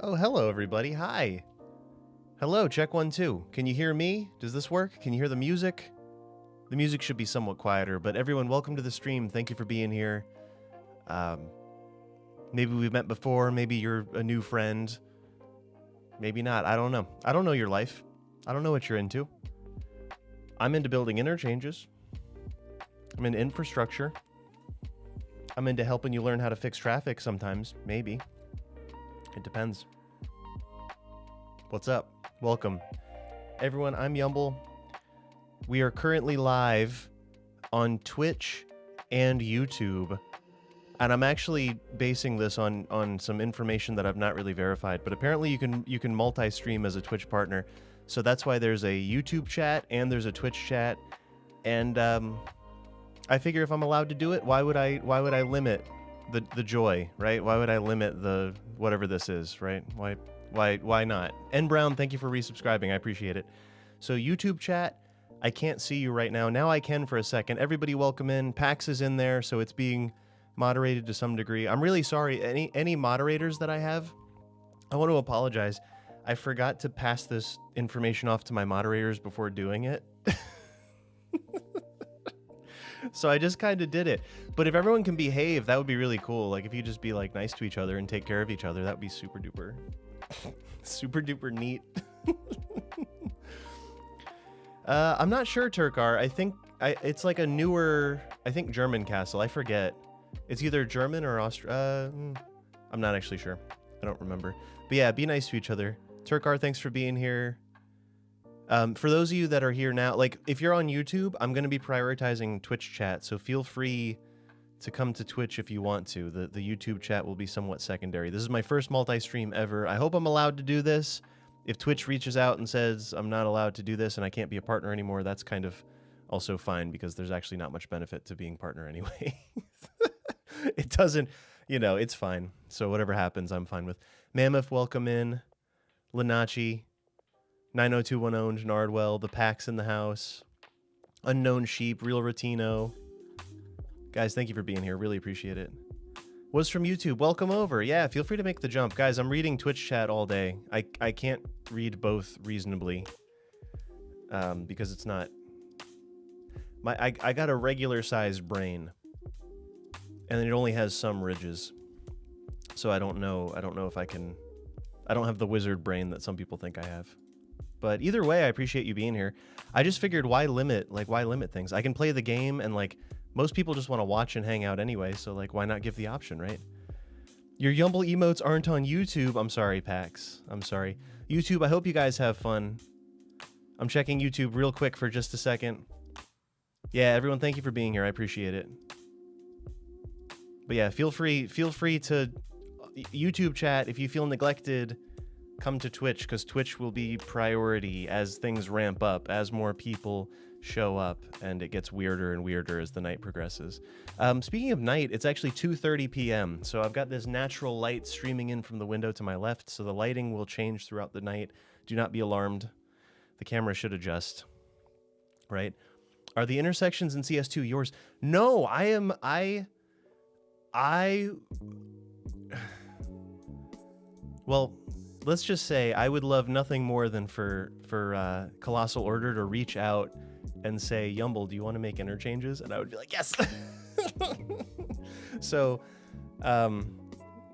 Oh, hello, everybody. Hi. Hello, check 1, 2. Can you hear me? Does this work? Can you hear the music? The music should be somewhat quieter, but everyone, welcome to the stream. Thank you for being here. Maybe we've met before. Maybe you're a new friend. Maybe not. I don't know. I don't know your life. I don't know what you're into. I'm into building interchanges. I'm into infrastructure. I'm into helping you learn how to fix traffic sometimes. Maybe. It depends. What's up? Welcome. Everyone, I'm Yumble. We are currently live on Twitch and YouTube. And I'm actually basing this on some information that I've not really verified, but apparently you can multi-stream as a Twitch partner. So that's why there's a YouTube chat and there's a Twitch chat. And I figure if I'm allowed to do it, why would I limit the joy, right? Why would I limit the whatever this is, right? Why not? N Brown, thank you for resubscribing. I appreciate it. So YouTube chat, I can't see you right now. Now I can for a second. Everybody welcome in. Pax is in there, so it's being moderated to some degree. I'm really sorry. Any moderators that I have, I want to apologize. I forgot to pass this information off to my moderators before doing it. So I just kind of did it. But if everyone can behave, that would be really cool. Like if you just be like nice to each other and take care of each other, that would be super duper. Super duper neat. I'm not sure, Turkar. I think it's like a newer, I think German castle. I forget. It's either German or I'm not actually sure. I don't remember. But yeah, be nice to each other. Turkar, thanks for being here. For those of you that are here now, like if you're on YouTube, I'm going to be prioritizing Twitch chat. So feel free to come to Twitch if you want to. The YouTube chat will be somewhat secondary. This is my first multi-stream ever. I hope I'm allowed to do this. If Twitch reaches out and says I'm not allowed to do this and I can't be a partner anymore, that's kind of also fine because there's actually not much benefit to being partner anyway. It doesn't, it's fine. So whatever happens, I'm fine with. Mammoth, welcome in. Linachi, 90210, Nardwell, the Pax in the house, Unknown Sheep, Real Rotino. Guys, thank you for being here. Really appreciate it. Was from YouTube. Welcome over. Yeah, feel free to make the jump. Guys, I'm reading Twitch chat all day. I can't read both reasonably because it's not... I got a regular sized brain and it only has some ridges. So I don't know if I can... I don't have the wizard brain that some people think I have. But either way, I appreciate you being here. I just figured why limit things? I can play the game and most people just want to watch and hang out anyway, so why not give the option, right? Your Yumble emotes aren't on YouTube. I'm sorry, Pax. I'm sorry. YouTube, I hope you guys have fun. I'm checking YouTube real quick for just a second. Yeah, everyone, thank you for being here. I appreciate it. But yeah, feel free to YouTube chat if you feel neglected. Come to Twitch, because Twitch will be priority as things ramp up, as more people show up, and it gets weirder and weirder as the night progresses. Speaking of night, it's actually 2:30 p.m., so I've got this natural light streaming in from the window to my left, so the lighting will change throughout the night. Do not be alarmed. The camera should adjust, right? Are the intersections in CS2 yours? No, well, let's just say I would love nothing more than for Colossal Order to reach out and say, Yumble, do you want to make interchanges? And I would be like, yes. So,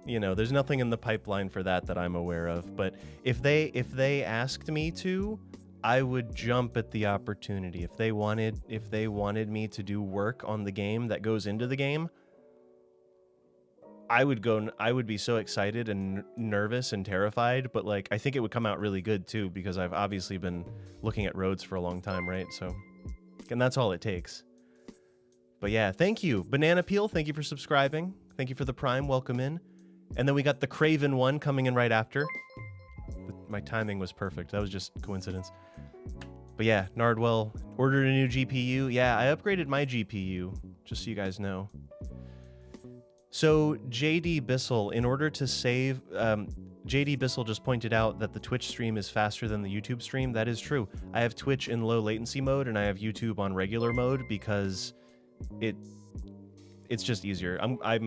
you know, there's nothing in the pipeline for that I'm aware of. But if they asked me to, I would jump at the opportunity. If they wanted me to do work on the game that goes into the game, I would be so excited and nervous and terrified, but like I think it would come out really good too, because I've obviously been looking at roads for a long time, right? So, and that's all it takes. But yeah, thank you, Banana Peel. Thank you for subscribing. Thank you for the Prime. Welcome in. And then we got the Craven one coming in right after. My timing was perfect. That was just coincidence. But yeah, Nardwell ordered a new GPU. Yeah, I upgraded my GPU, just so you guys know. So JD Bissell, in order to save, JD Bissell just pointed out that the Twitch stream is faster than the YouTube stream. That is true. I have Twitch in low latency mode and I have YouTube on regular mode because it's just easier. I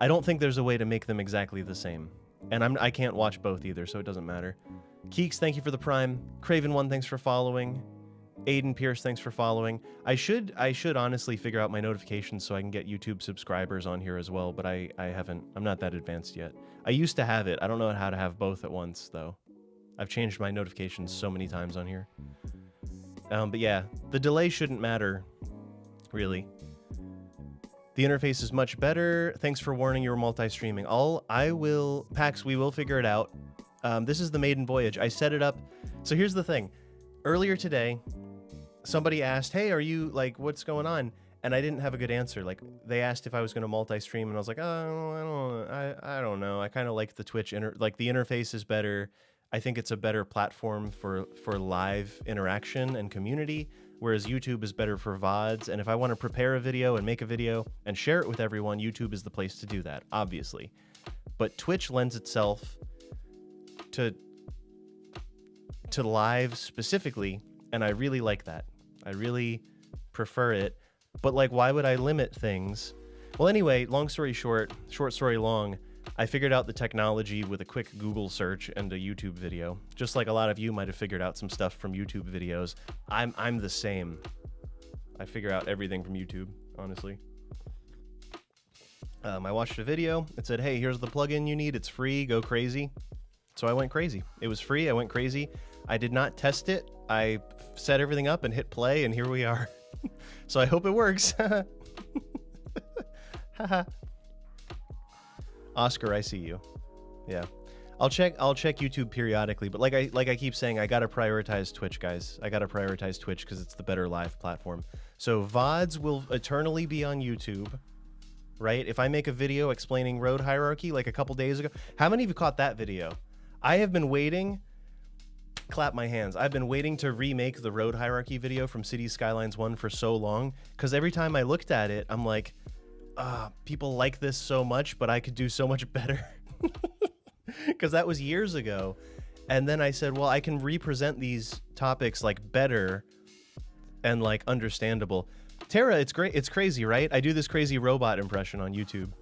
don't think there's a way to make them exactly the same. And I can't watch both either, so it doesn't matter. Keeks, thank you for the Prime. Craven1, thanks for following. Aiden Pierce, thanks for following. I should honestly figure out my notifications so I can get YouTube subscribers on here as well, but I haven't. I'm not that advanced yet. I used to have it. I don't know how to have both at once, though. I've changed my notifications so many times on here. But yeah, the delay shouldn't matter, really. The interface is much better. Thanks for warning you were multi-streaming. Pax, we will figure it out. This is the maiden voyage. I set it up. So here's the thing. Earlier today, somebody asked, hey, are you, like, what's going on? And I didn't have a good answer. Like, they asked if I was going to multi-stream, and I was like, oh, I don't know. I kind of like the Twitch, like, the interface is better. I think it's a better platform for live interaction and community, whereas YouTube is better for VODs. And if I want to prepare a video and make a video and share it with everyone, YouTube is the place to do that, obviously. But Twitch lends itself to live specifically, and I really like that. I really prefer it. But like, why would I limit things? Well, anyway, long story short, short story long, I figured out the technology with a quick Google search and a YouTube video. Just like a lot of you might have figured out some stuff from YouTube videos. I'm the same. I figure out everything from YouTube, honestly. I watched a video. It said, hey, here's the plugin you need. It's free. Go crazy. So I went crazy. It was free. I went crazy. I did not test it. I set everything up and hit play, and here we are. So I hope it works. Oscar, I see you. Yeah. I'll check YouTube periodically, but like I keep saying, I gotta prioritize Twitch, guys. I gotta prioritize Twitch because it's the better live platform. So VODs will eternally be on YouTube, right? If I make a video explaining road hierarchy like a couple days ago, how many of you caught that video? I have been waiting. Clap my hands. I've been waiting to remake the road hierarchy video from Cities Skylines 1 for so long, because every time I looked at it, I'm like, people like this so much, but I could do so much better. Because that was years ago. And then I said, well, I can represent these topics like better and like understandable. Tara, it's great. It's crazy, right? I do this crazy robot impression on YouTube.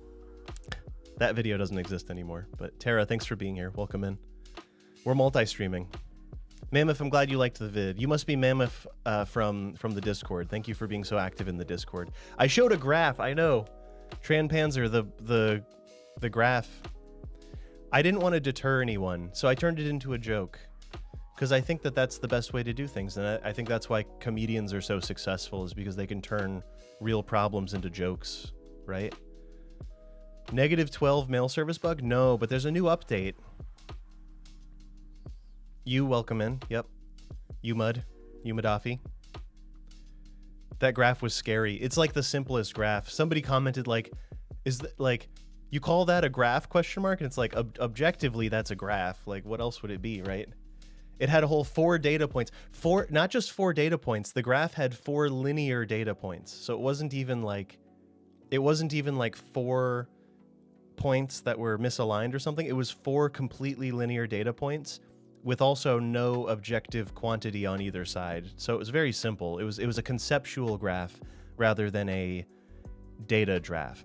That video doesn't exist anymore. But Tara, thanks for being here. Welcome in. We're multi-streaming. Mammoth, I'm glad you liked the vid. You must be Mammoth from the Discord. Thank you for being so active in the Discord. I showed a graph. I know. Tranpanzer, the graph. I didn't want to deter anyone, so I turned it into a joke. Because I think that that's the best way to do things. And I think that's why comedians are so successful, is because they can turn real problems into jokes, right? -12 mail service bug? No, but there's a new update. You welcome in. Yep. You Madafi. That graph was scary. It's like the simplest graph. Somebody commented like, is that like, you call that a graph question mark? And it's like, objectively, that's a graph. Like, what else would it be, right? It had a whole 4 data points. Not just 4 data points. The graph had 4 linear data points. So it wasn't even like 4 points that were misaligned or something. It was 4 completely linear data points with also no objective quantity on either side. So it was very simple. It was a conceptual graph rather than a data graph,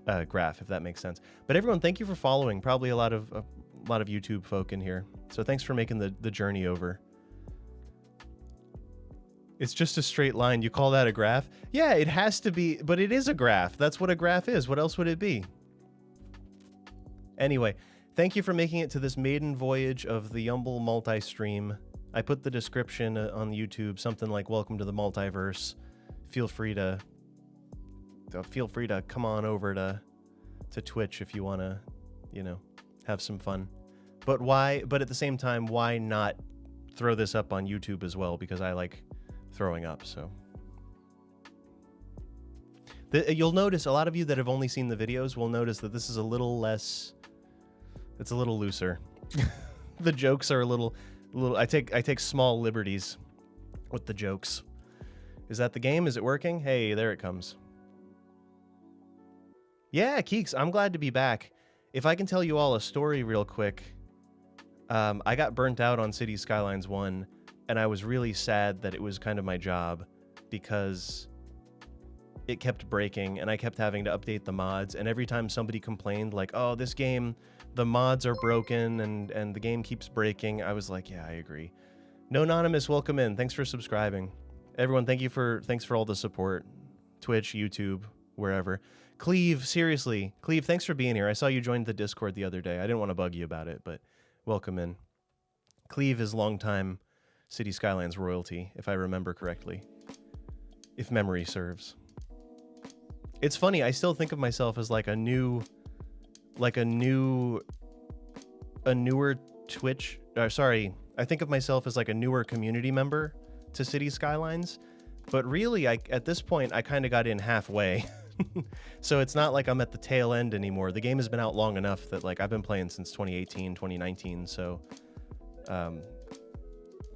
if that makes sense. But everyone, thank you for following. Probably a lot of YouTube folk in here. So thanks for making the journey over. It's just a straight line. You call that a graph? Yeah, it has to be, but it is a graph. That's what a graph is. What else would it be? Anyway, thank you for making it to this maiden voyage of the Yumble multi-stream. I put the description on YouTube, something like "Welcome to the multiverse." Feel free to come on over to Twitch if you want to, have some fun. But at the same time, why not throw this up on YouTube as well? Because I like throwing up, so. You'll notice, a lot of you that have only seen the videos will notice that this is a little less, it's a little looser. The jokes are a little, I take small liberties with the jokes. Is that the game? Is it working? Hey, there it comes. Yeah, Keeks, I'm glad to be back. If I can tell you all a story real quick, I got burnt out on City Skylines 1, and I was really sad that it was kind of my job because it kept breaking, and I kept having to update the mods, and every time somebody complained, like, oh, this game, the mods are broken, and the game keeps breaking, I was like, yeah, I agree. No Anonymous, welcome in. Thanks for subscribing. Everyone, thanks for all the support. Twitch, YouTube, wherever. Cleve, seriously. Cleve, thanks for being here. I saw you joined the Discord the other day. I didn't want to bug you about it, but welcome in. Cleve is longtime City Skylines royalty, if I remember correctly. If memory serves. It's funny, I still think of myself as like a newer Twitch, I think of myself as like a newer community member to City Skylines, but really, at this point, I kind of got in halfway. So it's not like I'm at the tail end anymore. The game has been out long enough that like I've been playing since 2018, 2019, so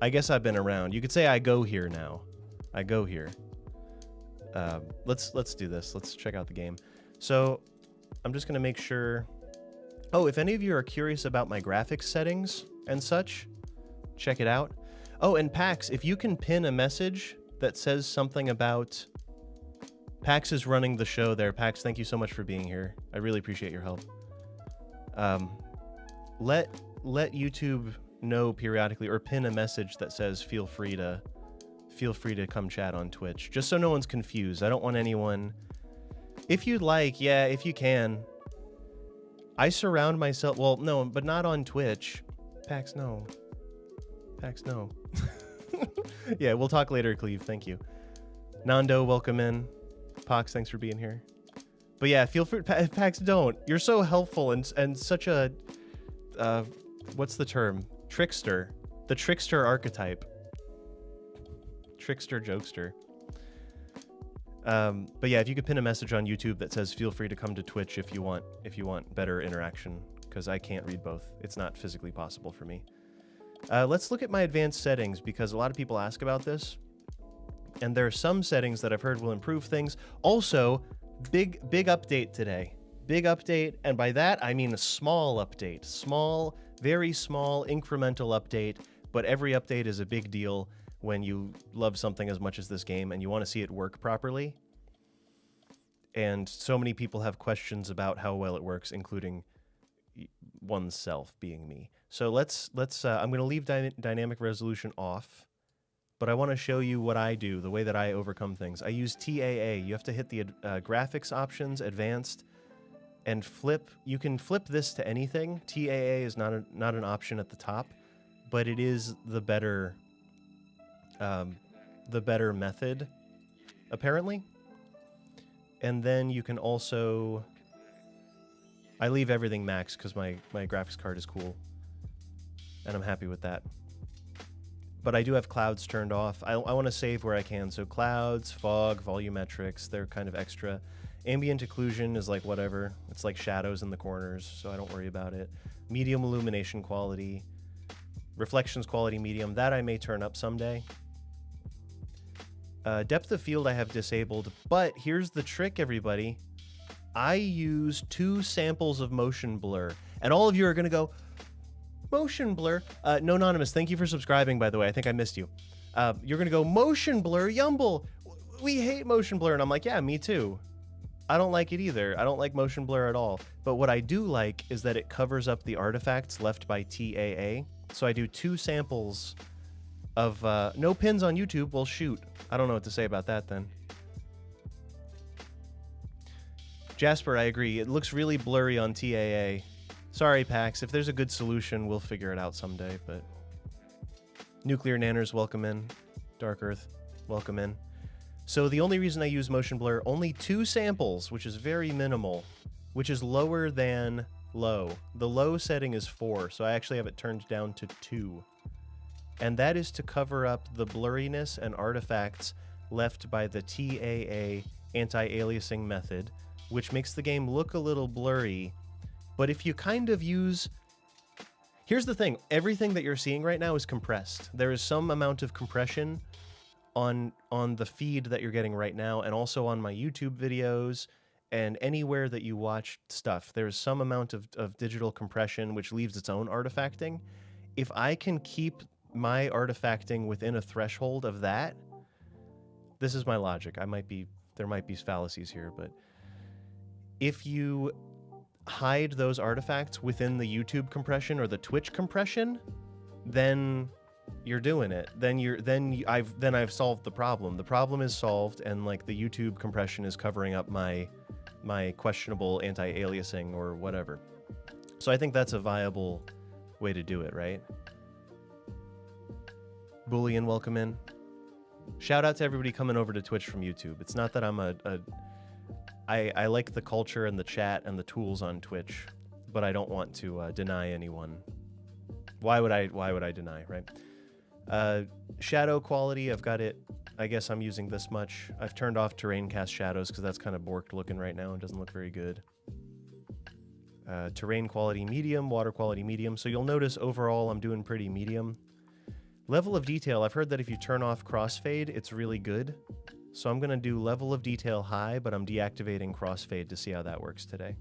I guess I've been around. You could say I go here now. I go here. Let's do this. Let's check out the game. So I'm just gonna make sure. Oh, if any of you are curious about my graphics settings and such, check it out. Oh, and Pax, if you can pin a message that says something about... Pax is running the show there. Pax, thank you so much for being here. I really appreciate your help. Let YouTube know periodically, or pin a message that says feel free to come chat on Twitch, just so no one's confused. I don't want anyone... If you'd like, yeah, if you can. I surround myself... Well, no, but not on Twitch. Pax, no. Pax, no. Yeah, we'll talk later, Cleve. Thank you. Nando, welcome in. Pox, thanks for being here. But yeah, feel free... Pax, don't. You're so helpful and such a... what's the term? Trickster. The trickster archetype. Trickster jokester. But yeah, if you could pin a message on YouTube that says feel free to come to Twitch if you want better interaction, because I can't read both. It's not physically possible for me. Let's look at my advanced settings, because a lot of people ask about this, and there are some settings that I've heard will improve things. Also, big update today. Big update, and by that I mean a small update. Small, very small incremental update, but every update is a big deal when you love something as much as this game and you want to see it work properly. And so many people have questions about how well it works, including oneself, being me. So let's I'm going to leave dynamic resolution off, but I want to show you what I do, the way that I overcome things. I use TAA. You have to hit the graphics options, advanced, and flip. You can flip this to anything. TAA is not an option at the top, but it is the better method, apparently. And then you can also... I leave everything max because my graphics card is cool, and I'm happy with that. but I do have clouds turned off. I want to save where I can. So clouds, fog, volumetrics, they're kind of extra. Ambient occlusion is like whatever. It's like shadows in the corners, so I don't worry about it. Medium illumination quality. Reflections quality medium. That I may turn up someday. Depth of field I have disabled, but here's the trick, everybody. I use 2 samples of motion blur, and all of you are going to go, motion blur? No Anonymous, thank you for subscribing, by the way. I think I missed you. You're going to go, motion blur, Yumble. We hate motion blur, and I'm like, yeah, me too. I don't like it either. I don't like motion blur at all. But what I do like is that it covers up the artifacts left by TAA. So I do 2 samples of no pins on YouTube. Well, shoot. I don't know what to say about that then. Jasper, I agree. It looks really blurry on TAA. Sorry, Pax. If there's a good solution, we'll figure it out someday. But Nuclear Nanners, welcome in. Dark Earth, welcome in. So the only reason I use motion blur, only 2 samples, which is very minimal, which is lower than low. The low setting is 4, so I actually have it turned down to 2. And that is to cover up the blurriness and artifacts left by the TAA anti-aliasing method, which makes the game look a little blurry. But if you kind of use... Here's the thing, everything that you're seeing right now is compressed. There is some amount of compression on the feed that you're getting right now, and also on my YouTube videos, and anywhere that you watch stuff. There's some amount of digital compression, which leaves its own artifacting. If I can keep my artifacting within a threshold of that, this is my logic. There might be fallacies here, but if you hide those artifacts within the YouTube compression or the Twitch compression, then you're doing it. Then I've solved the problem. The problem is solved, and like the YouTube compression is covering up my questionable anti-aliasing or whatever. So I think that's a viable way to do it, right? Boolean, welcome in. Shout out to everybody coming over to Twitch from YouTube. It's not that I'm I like the culture and the chat and the tools on Twitch, but I don't want to deny anyone. Why would I deny, right? Shadow quality, I've got it. I guess I'm using this much. I've turned off terrain cast shadows because that's kind of borked looking right now and doesn't look very good. Terrain quality medium, water quality medium. So you'll notice overall I'm doing pretty medium. Level of detail, I've heard that if you turn off crossfade, it's really good. So I'm going to do level of detail high, but I'm deactivating crossfade to see how that works today.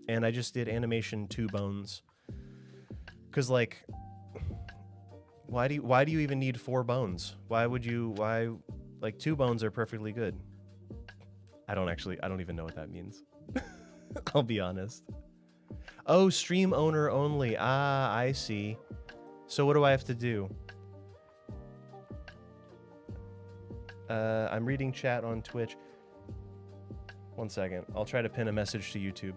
And I just did animation 2 bones. Because, like, why do you even need 4 bones? Like, 2 bones are perfectly good. I don't even know what that means. I'll be honest. Oh, stream owner only. Ah, I see. So what do I have to do? I'm reading chat on Twitch. 1 second. I'll try to pin a message to YouTube.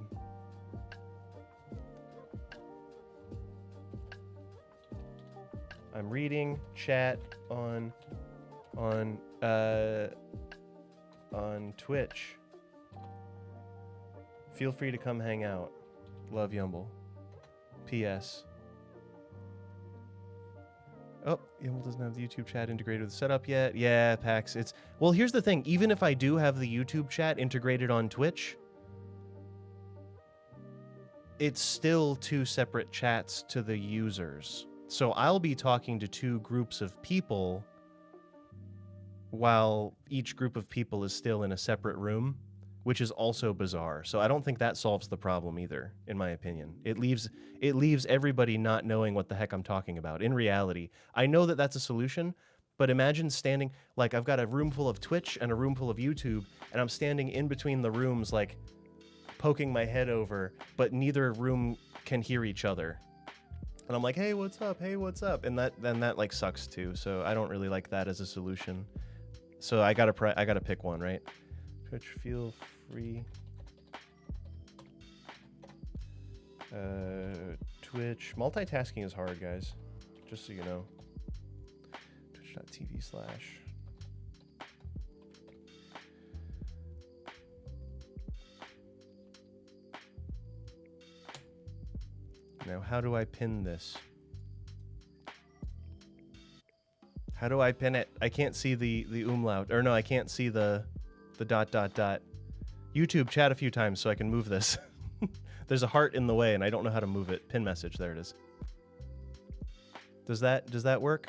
I'm reading chat on Twitch. Feel free to come hang out. Love Yumble. P.S. Oh, Yumble doesn't have the YouTube chat integrated with the setup yet. Yeah, Pax, it's... Well, here's the thing. Even if I do have the YouTube chat integrated on Twitch, it's still 2 separate chats to the users. So I'll be talking to 2 groups of people while each group of people is still in a separate room, which is also bizarre. So I don't think that solves the problem either, in my opinion. It leaves everybody not knowing what the heck I'm talking about. In reality, I know that that's a solution, but imagine standing, like I've got a room full of Twitch and a room full of YouTube, and I'm standing in between the rooms, like poking my head over, but neither room can hear each other. And I'm like, hey, what's up? Hey, what's up? And that like sucks too. So I don't really like that as a solution. So I gotta pick one, right? Twitch, feel free. Twitch. Multitasking is hard, guys. Just so you know. Twitch.tv/. Now, how do I pin this? How do I pin it? I can't see the umlaut. Or no, I can't see the dot. YouTube, chat a few times so I can move this. There's a heart in the way and I don't know how to move it. Pin message, there it is. Does that work?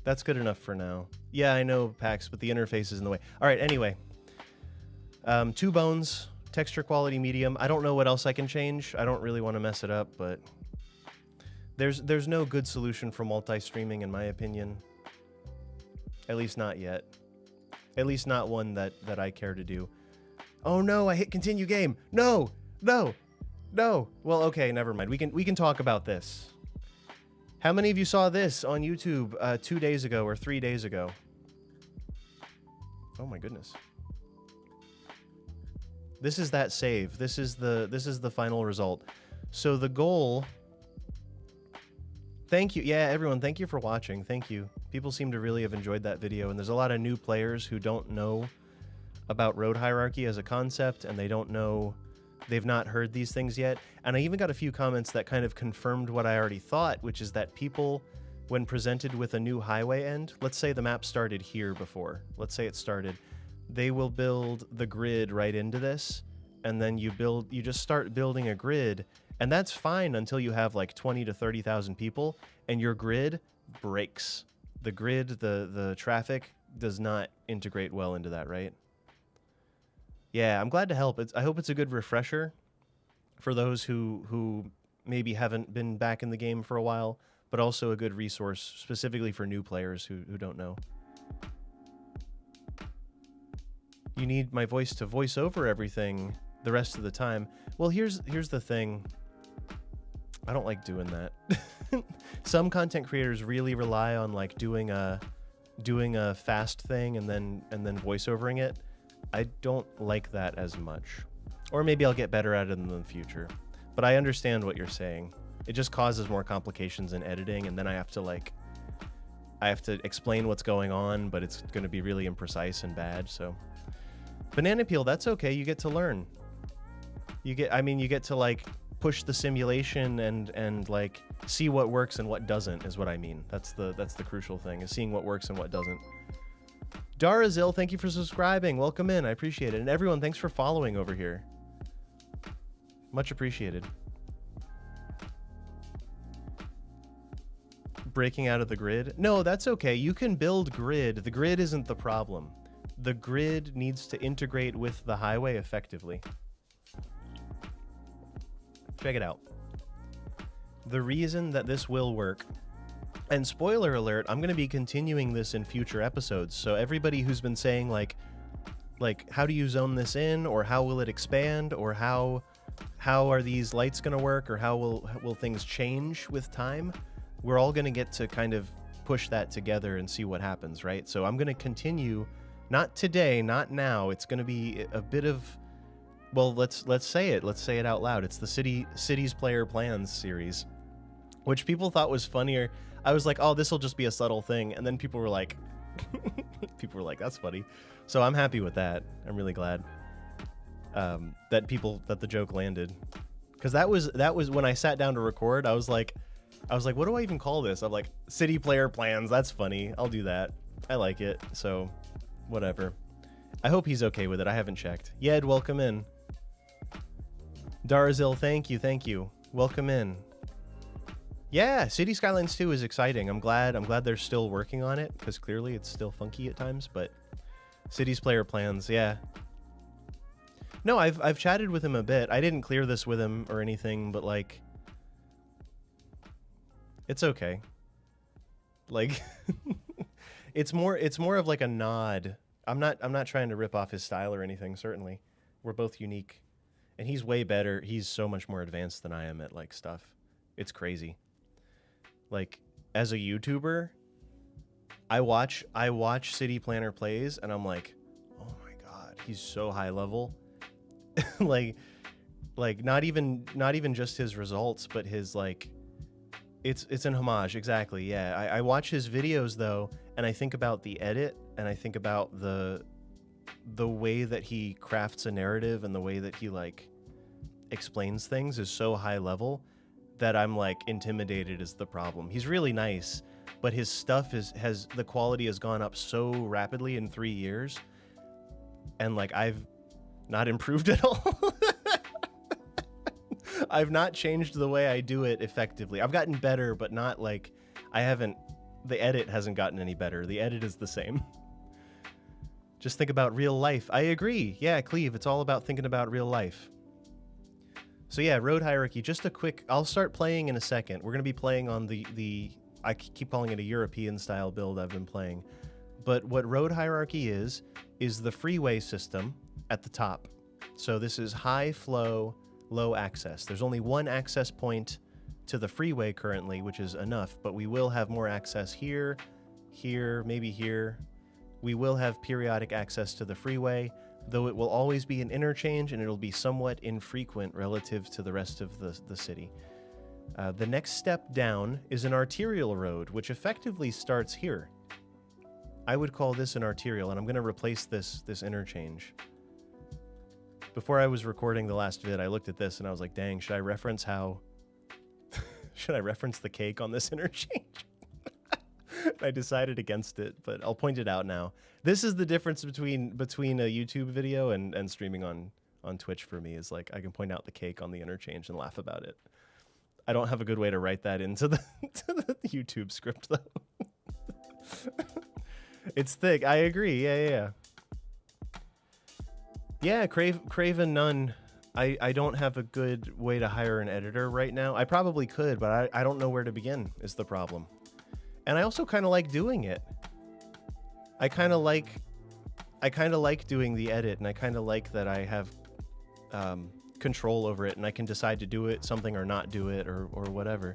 That's good enough for now. Yeah, I know, Pax, but the interface is in the way. All right, anyway. 2 bones, texture quality medium. I don't know what else I can change. I don't really want to mess it up, but there's no good solution for multi-streaming in my opinion. At least not yet. At least not one that I care to do. Oh no, I hit continue game. No. Well, okay, never mind. We can talk about this. How many of you saw this on YouTube 2 days ago or 3 days ago? Oh my goodness. This is that save. This is the final result. So the goal. Thank you. Yeah, everyone, thank you for watching. Thank you. People seem to really have enjoyed that video, and there's a lot of new players who don't know about road hierarchy as a concept, and they've not heard these things yet. And I even got a few comments that kind of confirmed what I already thought, which is that people, when presented with a new highway end, let's say the map started here before, let's say it started, they will build the grid right into this, and then you just start building a grid, and that's fine until you have like 20 to 30,000 people, and your grid breaks. The grid, the traffic does not integrate well into that, right? Yeah, I'm glad to help. I hope it's a good refresher for those who maybe haven't been back in the game for a while, but also a good resource specifically for new players who don't know. You need my voice to voice over everything the rest of the time. Well, here's the thing. I don't like doing that. Some content creators really rely on like doing a fast thing and then voiceovering it. I don't like that as much. Or maybe I'll get better at it in the future. But I understand what you're saying. It just causes more complications in editing, and then I have to explain what's going on, but it's going to be really imprecise and bad. So banana peel, that's okay. You get to learn. You get to like push the simulation and like see what works and what doesn't is what I mean. That's the crucial thing, is seeing what works and what doesn't. Darazil, thank you for subscribing. Welcome in. I appreciate it. And everyone, thanks for following over here. Much appreciated. Breaking out of the grid? No, that's okay. You can build grid. The grid isn't the problem. The grid needs to integrate with the highway effectively. Check it out. The reason that this will work, and spoiler alert, I'm going to be continuing this in future episodes. So everybody who's been saying like how do you zone this in, or how will it expand, or how are these lights going to work, or how will things change with time, we're all going to get to kind of push that together and see what happens, right? So I'm going to continue, not today, not now. It's going to be a bit of, well, let's say it. Let's say it out loud. It's the Cities Player Plans series, which people thought was funnier. I was like, oh, this will just be a subtle thing. And then people were like, that's funny. So I'm happy with that. I'm really glad that the joke landed. Because that was when I sat down to record, I was like, what do I even call this? I'm like, City Player Plans. That's funny. I'll do that. I like it. So whatever. I hope he's okay with it. I haven't checked. Yed, welcome in. Darazil, thank you. Welcome in. Yeah, City Skylines 2 is exciting. I'm glad they're still working on it, because clearly it's still funky at times, but Cities Player Plans, yeah. No, I've chatted with him a bit. I didn't clear this with him or anything, but like, it's okay. Like it's more of like a nod. I'm not trying to rip off his style or anything, certainly. We're both unique. And he's way better. He's so much more advanced than I am at like stuff. It's crazy. Like, as a YouTuber, I watch City Planner Plays, and I'm like, oh my god, he's so high level. like not even just his results, but his like, it's an homage, exactly. Yeah, I watch his videos though, and I think about the edit, and I think about the way that he crafts a narrative, and the way that he like explains things is so high level that I'm like intimidated is the problem. He's really nice, but his stuff the quality has gone up so rapidly in 3 years, and like I've not improved at all. I've not changed the way I do it effectively. I've gotten better, but not like the edit hasn't gotten any better. The edit is the same. Just think about real life. I agree. Yeah, Cleve, it's all about thinking about real life. So yeah, road hierarchy, just a quick, I'll start playing in a second. We're going to be playing on I keep calling it a European style build I've been playing. But what road hierarchy is the freeway system at the top. So this is high flow, low access. There's only one access point to the freeway currently, which is enough, but we will have more access here, maybe here. We will have periodic access to the freeway, though it will always be an interchange and it'll be somewhat infrequent relative to the rest of the city. The next step down is an arterial road, which effectively starts here. I would call this an arterial, and I'm going to replace this interchange. Before I was recording the last vid, I looked at this and I was like, dang, should I reference should I reference the cake on this interchange? I decided against it, but I'll point it out now. This is the difference between a YouTube video and streaming on Twitch for me, is like I can point out the cake on the interchange and laugh about it. I don't have a good way to write that into the YouTube script though. It's thick. I agree. Yeah. Yeah, Craven None. I don't have a good way to hire an editor right now. I probably could, but I don't know where to begin is the problem. And I also kind of like doing it. I kind of like doing the edit, and I kind of like that I have control over it, and I can decide to do it something or not do it or whatever.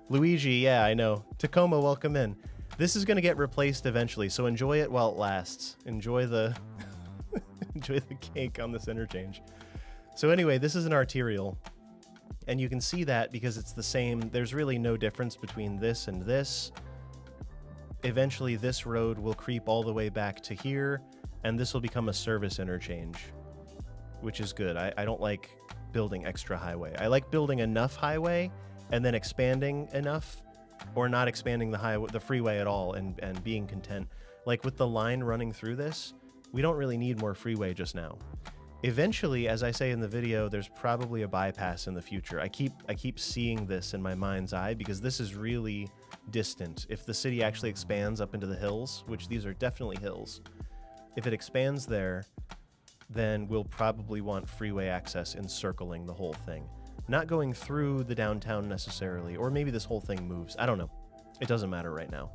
Luigi, yeah, I know. Tacoma, welcome in. This is going to get replaced eventually, so enjoy it while it lasts. Enjoy the enjoy the cake on this interchange. So anyway, this is an arterial, and you can see that because it's the same. There's really no difference between this and this. Eventually, this road will creep all the way back to here, and this will become a service interchange, which is good. I don't like building extra highway. I like building enough highway and then expanding enough, or not expanding the freeway at all, and being content. Like with the line running through this, we don't really need more freeway just now. Eventually, as I say in the video, there's probably a bypass in the future. I keep seeing this in my mind's eye because this is really distant. If the city actually expands up into the hills, which these are definitely hills, if it expands there, then we'll probably want freeway access encircling the whole thing. Not going through the downtown necessarily, or maybe this whole thing moves. I don't know. It doesn't matter right now.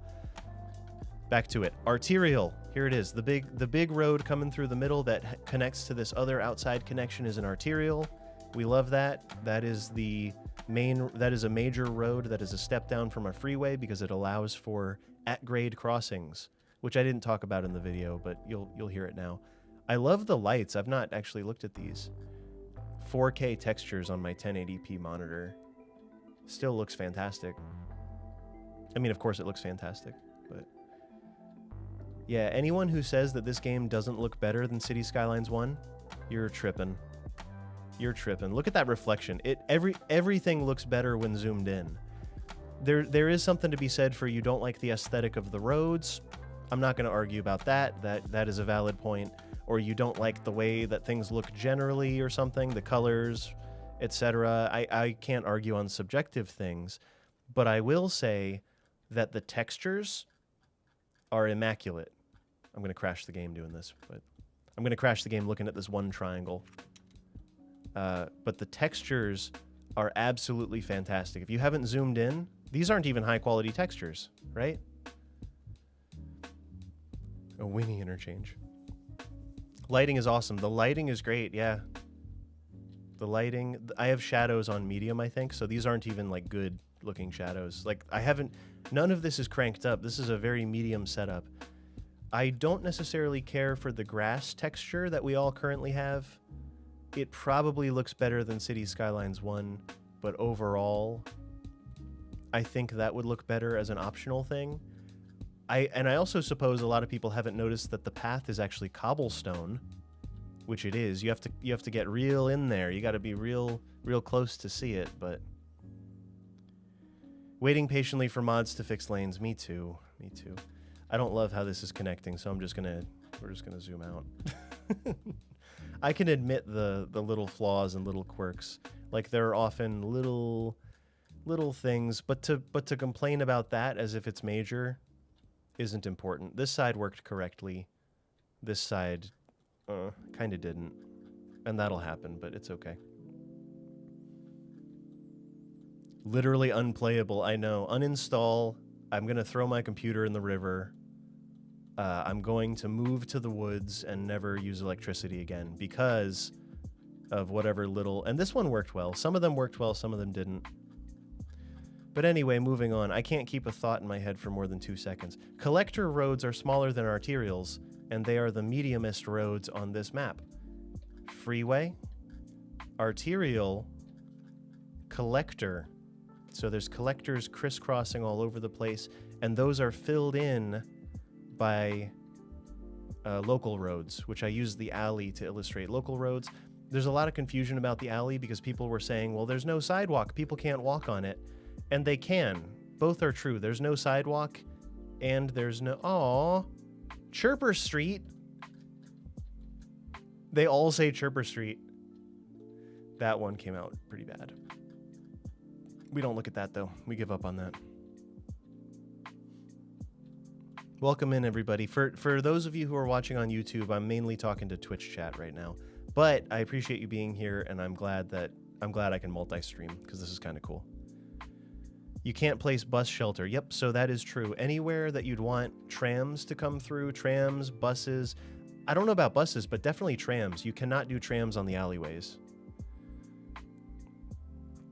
Back to it. Arterial. Here it is. The big road coming through the middle that connects to this other outside connection is an arterial. We love that. That is a major road that is a step down from a freeway because it allows for at-grade crossings, which I didn't talk about in the video, but you'll hear it now. I love the lights. I've not actually looked at these. 4K textures on my 1080p monitor. Still looks fantastic. I mean, of course it looks fantastic, but yeah, anyone who says that this game doesn't look better than City Skylines 1, you're tripping. You're tripping. Look at that reflection. Everything looks better when zoomed in. There is something to be said for you don't like the aesthetic of the roads. I'm not going to argue about that. That is a valid point. Or you don't like the way that things look generally or something, the colors, etc. I can't argue on subjective things, but I will say that the textures are immaculate. I'm going to crash the game doing this, but I'm going to crash the game looking at this one triangle. But the textures are absolutely fantastic. If you haven't zoomed in, these aren't even high quality textures, right? A Winnie interchange. Lighting is awesome. The lighting is great, yeah. The lighting, I have shadows on medium, I think, so these aren't even like good looking shadows. Like none of this is cranked up. This is a very medium setup. I don't necessarily care for the grass texture that we all currently have. It probably looks better than City Skylines 1, but overall, I think that would look better as an optional thing. I also suppose a lot of people haven't noticed that the path is actually cobblestone, which it is. You have to get real in there. You got to be real close to see it, but Waiting patiently for mods to fix lanes. Me too. Me too. I don't love how this is connecting, so we're just gonna zoom out. I can admit the little flaws and little quirks. Like there are often little things, but to complain about that as if it's major isn't important. This side worked correctly. This side kind of didn't. And that'll happen, but it's okay. Literally unplayable, I know. Uninstall. I'm going to throw my computer in the river. I'm going to move to the woods and never use electricity again because of whatever little... And this one worked well. Some of them worked well, some of them didn't. But anyway, moving on. I can't keep a thought in my head for more than 2 seconds. Collector roads are smaller than arterials, and they are the mediumest roads on this map. Freeway, arterial, collector. So there's collectors crisscrossing all over the place, and those are filled in by local roads, which I use the alley to illustrate local roads. There's a lot of confusion about the alley because people were saying, well, there's no sidewalk. People can't walk on it. And they can. Both are true. There's no sidewalk, and there's no... Aww. Chirper Street. They all say Chirper Street. That one came out pretty bad. We don't look at that, though. We give up on that. Welcome in, everybody. For those of you who are watching on YouTube, I'm mainly talking to Twitch chat right now. But I appreciate you being here, and I'm glad I can multi-stream, because this is kind of cool. You can't place bus shelter. Yep, so that is true. Anywhere that you'd want trams to come through, trams, buses. I don't know about buses, but definitely trams. You cannot do trams on the alleyways.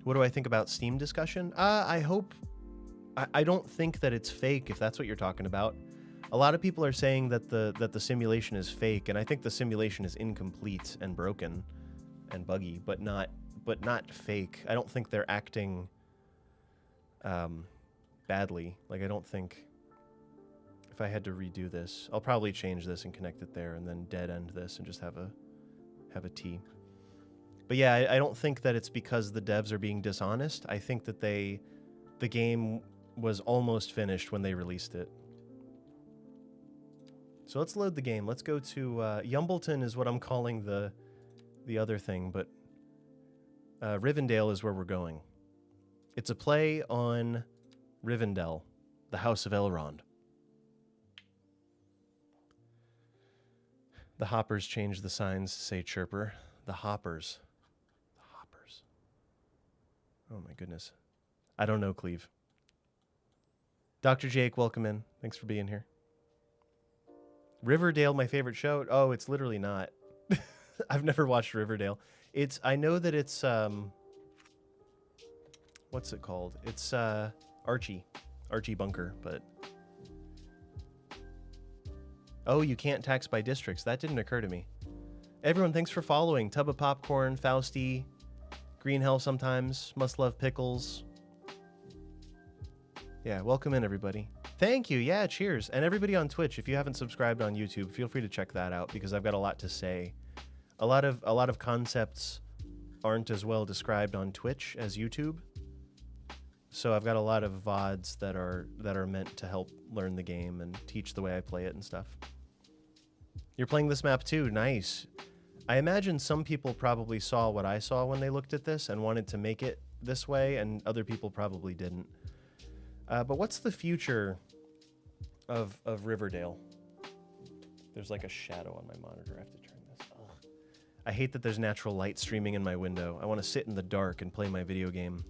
What do I think about Steam discussion? I don't think that it's fake, if that's what you're talking about. A lot of people are saying that the simulation is fake, and I think the simulation is incomplete and broken and buggy, but not fake. I don't think they're acting badly. Like, I don't think... If I had to redo this, I'll probably change this and connect it there and then dead end this and just have a T. But yeah, I don't think that it's because the devs are being dishonest. I think that the game was almost finished when they released it. So let's load the game. Let's go to Yumbleton is what I'm calling the other thing, but Rivendell is where we're going. It's a play on Rivendell, the House of Elrond. The hoppers changed the signs to say chirper. The hoppers. The hoppers. Oh my goodness. I don't know, Cleve. Dr. Jake, welcome in. Thanks for being here. Riverdale, my favorite show. Oh, it's literally not. I've never watched Riverdale. I know that it's, what's it called? It's Archie Bunker, but... Oh, you can't tax by districts. That didn't occur to me. Everyone, thanks for following. Tub of Popcorn, Fausty, Green Hell sometimes, Must Love Pickles. Yeah, welcome in, everybody. Thank you. Yeah, cheers. And everybody on Twitch, if you haven't subscribed on YouTube, feel free to check that out because I've got a lot to say. A lot of concepts aren't as well described on Twitch as YouTube. So I've got a lot of VODs that are meant to help learn the game and teach the way I play it and stuff. You're playing this map too. Nice. I imagine some people probably saw what I saw when they looked at this and wanted to make it this way, and other people probably didn't. But what's the future of Riverdale? There's like a shadow on my monitor. I have to turn this off. I hate that there's natural light streaming in my window. I want to sit in the dark and play my video game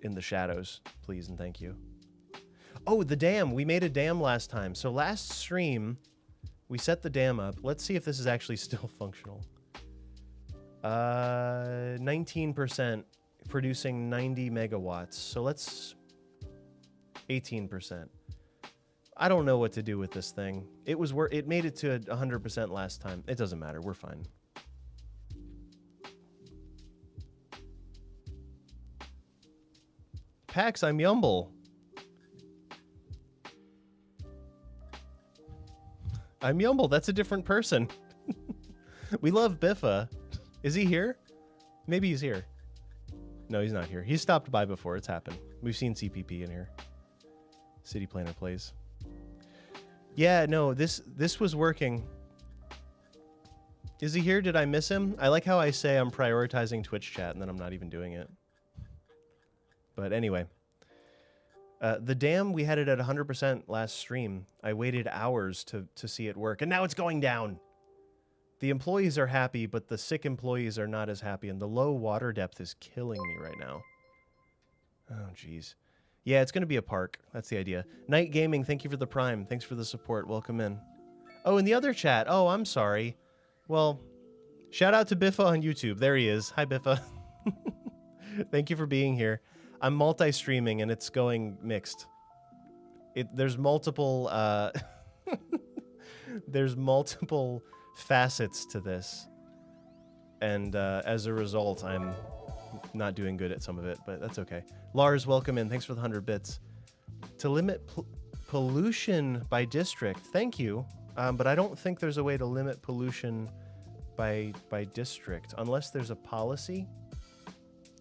in the shadows, please and thank you. Oh, the dam. We made a dam last time. So last stream, we set the dam up. Let's see if this is actually still functional. 19%, producing 90 megawatts. So let's... 18%. I don't know what to do with this thing. It made it to 100% last time. It doesn't matter. We're fine. Pax, I'm Yumble. I'm Yumble. That's a different person. We love Biffa. Is he here? Maybe he's here. No, he's not here. He's stopped by before. It's happened. We've seen CPP in here. City Planner Plays. Yeah, no, this was working. Is he here? Did I miss him? I like how I say I'm prioritizing Twitch chat and then I'm not even doing it. But anyway. The dam, we had it at 100% last stream. I waited hours to see it work, and now it's going down. The employees are happy, but the sick employees are not as happy, and the low water depth is killing me right now. Oh, jeez. Yeah, it's going to be a park. That's the idea. Night Gaming, thank you for the Prime. Thanks for the support. Welcome in. Oh, in the other chat. Oh, I'm sorry. Well, shout out to Biffa on YouTube. There he is. Hi, Biffa. Thank you for being here. I'm multi-streaming, and it's going mixed. There's multiple... there's multiple facets to this. And as a result, I'm not doing good at some of it, but that's okay. Lars, welcome in. Thanks for the 100 bits. To limit pollution by district, thank you. But I don't think there's a way to limit pollution by district, unless there's a policy.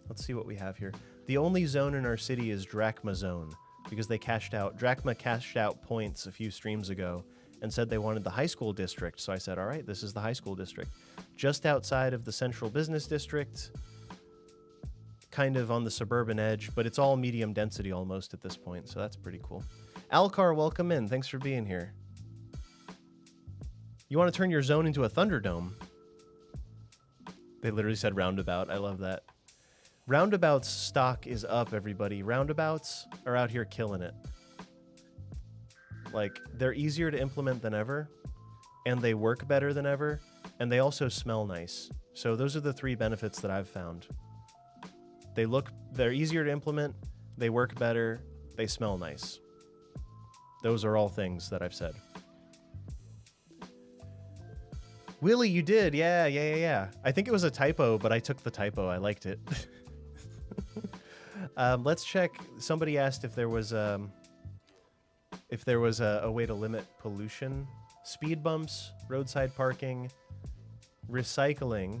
Let's see what we have here. The only zone in our city is Drachma Zone, because Drachma cashed out points a few streams ago and said they wanted the high school district. So I said, all right, this is the high school district. Just outside of the central business district, kind of on the suburban edge, but it's all medium density almost at this point, so that's pretty cool. Alcar, welcome in. Thanks for being here. You want to turn your zone into a Thunderdome? They literally said roundabout. I love that. Roundabout's stock is up, everybody. Roundabouts are out here killing it. Like, they're easier to implement than ever, and they work better than ever, and they also smell nice. So those are the 3 benefits that I've found. They're easier to implement, they work better, they smell nice. Those are all things that I've said. Willie, you did. Yeah. I think it was a typo, but I took the typo. I liked it. Let's check. Somebody asked if there was a way to limit pollution. Speed bumps, roadside parking, recycling,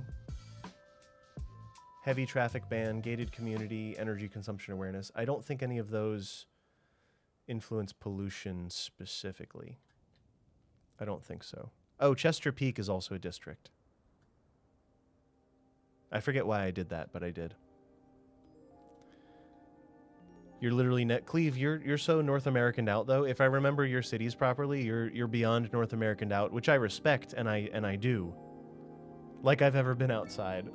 heavy traffic ban, gated community, energy consumption awareness. I don't think any of those influence pollution specifically. I don't think so. Oh, Chester Peak is also a district. I forget why I did that, but I did. You're literally Cleve, you're so North Americaned out though. If I remember your cities properly, you're beyond North Americaned out, which I respect and I do. Like I've ever been outside.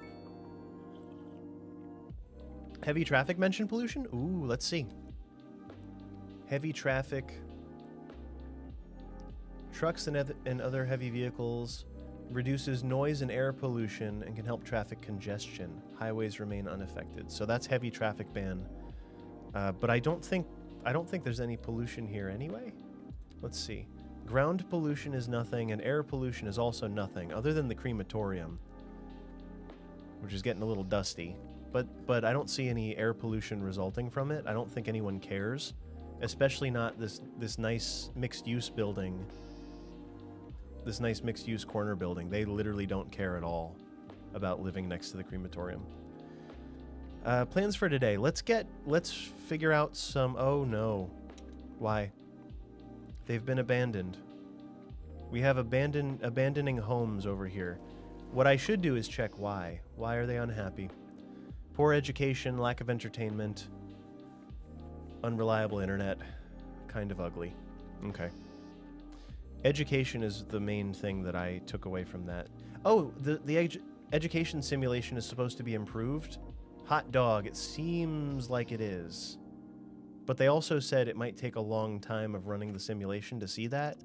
Heavy traffic mention pollution? Ooh, let's see. Heavy traffic. Trucks and other heavy vehicles reduces noise and air pollution and can help traffic congestion. Highways remain unaffected. So that's heavy traffic ban. But I don't think there's any pollution here anyway. Let's see. Ground pollution is nothing, and air pollution is also nothing, other than the crematorium, which is getting a little dusty. But I don't see any air pollution resulting from it. I don't think anyone cares, especially not this nice mixed-use building. This nice mixed-use corner building. They literally don't care at all about living next to the crematorium. Plans for today. Let's figure out some... Oh, no. Why? They've been abandoned. We have abandoning homes over here. What I should do is check why. Why are they unhappy? Poor education, lack of entertainment, unreliable internet, kind of ugly. Okay. Education is the main thing that I took away from that. Oh, the education simulation is supposed to be improved. Hot dog, it seems like it is. But they also said it might take a long time of running the simulation to see that.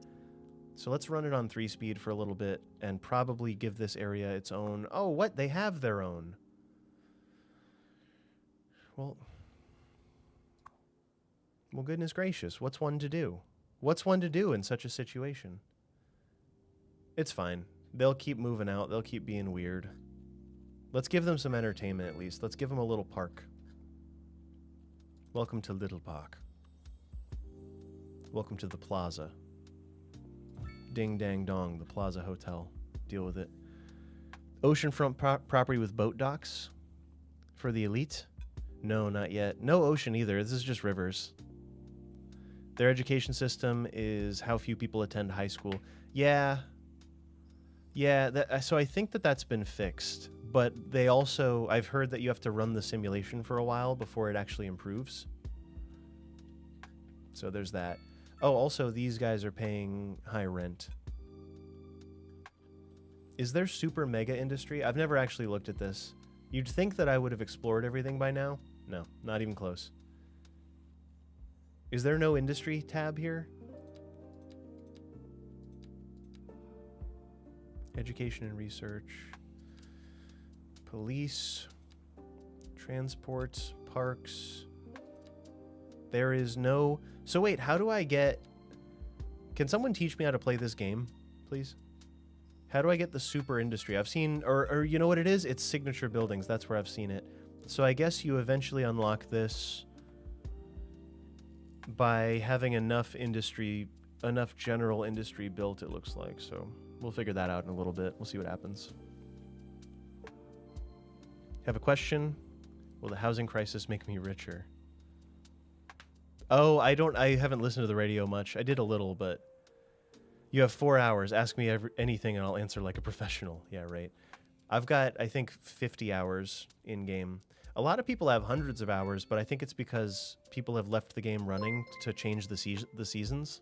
So let's run it on 3-speed for a little bit and probably give this area its own... Oh, what? They have their own. Well, goodness gracious. What's one to do? What's one to do in such a situation? It's fine. They'll keep moving out. They'll keep being weird. Let's give them some entertainment at least. Let's give them a little park. Welcome to Little Park. Welcome to the Plaza. Ding dang dong, the Plaza Hotel. Deal with it. Oceanfront property with boat docks for the elite. No, not yet. No ocean either. This is just rivers. Their education system is how few people attend high school. Yeah. Yeah, so I think that's been fixed. But they also, I've heard that you have to run the simulation for a while before it actually improves. So there's that. Oh, also, these guys are paying high rent. Is there super mega industry? I've never actually looked at this. You'd think that I would have explored everything by now. No, not even close. Is there no industry tab here? Education and research. Police. Transport. Parks. There is no... So wait, how do I get... Can someone teach me how to play this game, please? How do I get the super industry? I've seen... Or you know what it is? It's signature buildings. That's where I've seen it. So I guess you eventually unlock this by having enough industry, enough general industry built, it looks like. So we'll figure that out in a little bit. We'll see what happens. Have a question? Will the housing crisis make me richer? Oh, I haven't listened to the radio much. I did a little, but you have 4 hours. Ask me anything and I'll answer like a professional. Yeah, right. I've got, I think, 50 hours in game. A lot of people have hundreds of hours, but I think it's because people have left the game running to change the seasons.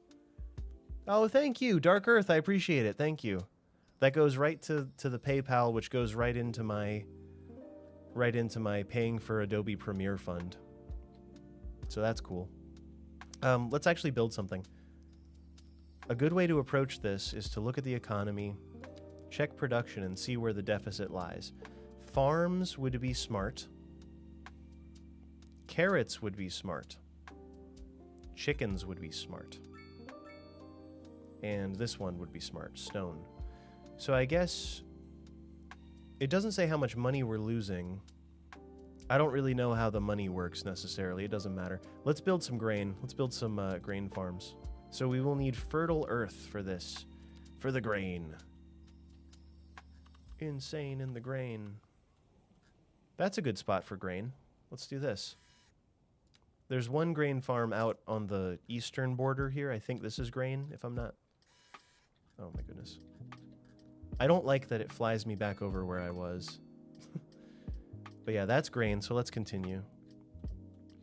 Oh, thank you, Dark Earth. I appreciate it. Thank you. That goes right to the PayPal, which goes right into my paying for Adobe Premiere fund. So that's cool. Let's actually build something. A good way to approach this is to look at the economy, check production, and see where the deficit lies. Farms would be smart. Carrots would be smart. Chickens would be smart. And this one would be smart, stone. So I guess it doesn't say how much money we're losing. I don't really know how the money works necessarily. It doesn't matter. Let's build some grain. Let's build some grain farms. So we will need fertile earth for this. For the grain. Insane in the grain. That's a good spot for grain. Let's do this. There's one grain farm out on the eastern border here. I think this is grain, if I'm not... Oh my goodness. I don't like that it flies me back over where I was. But yeah, that's grain, so let's continue.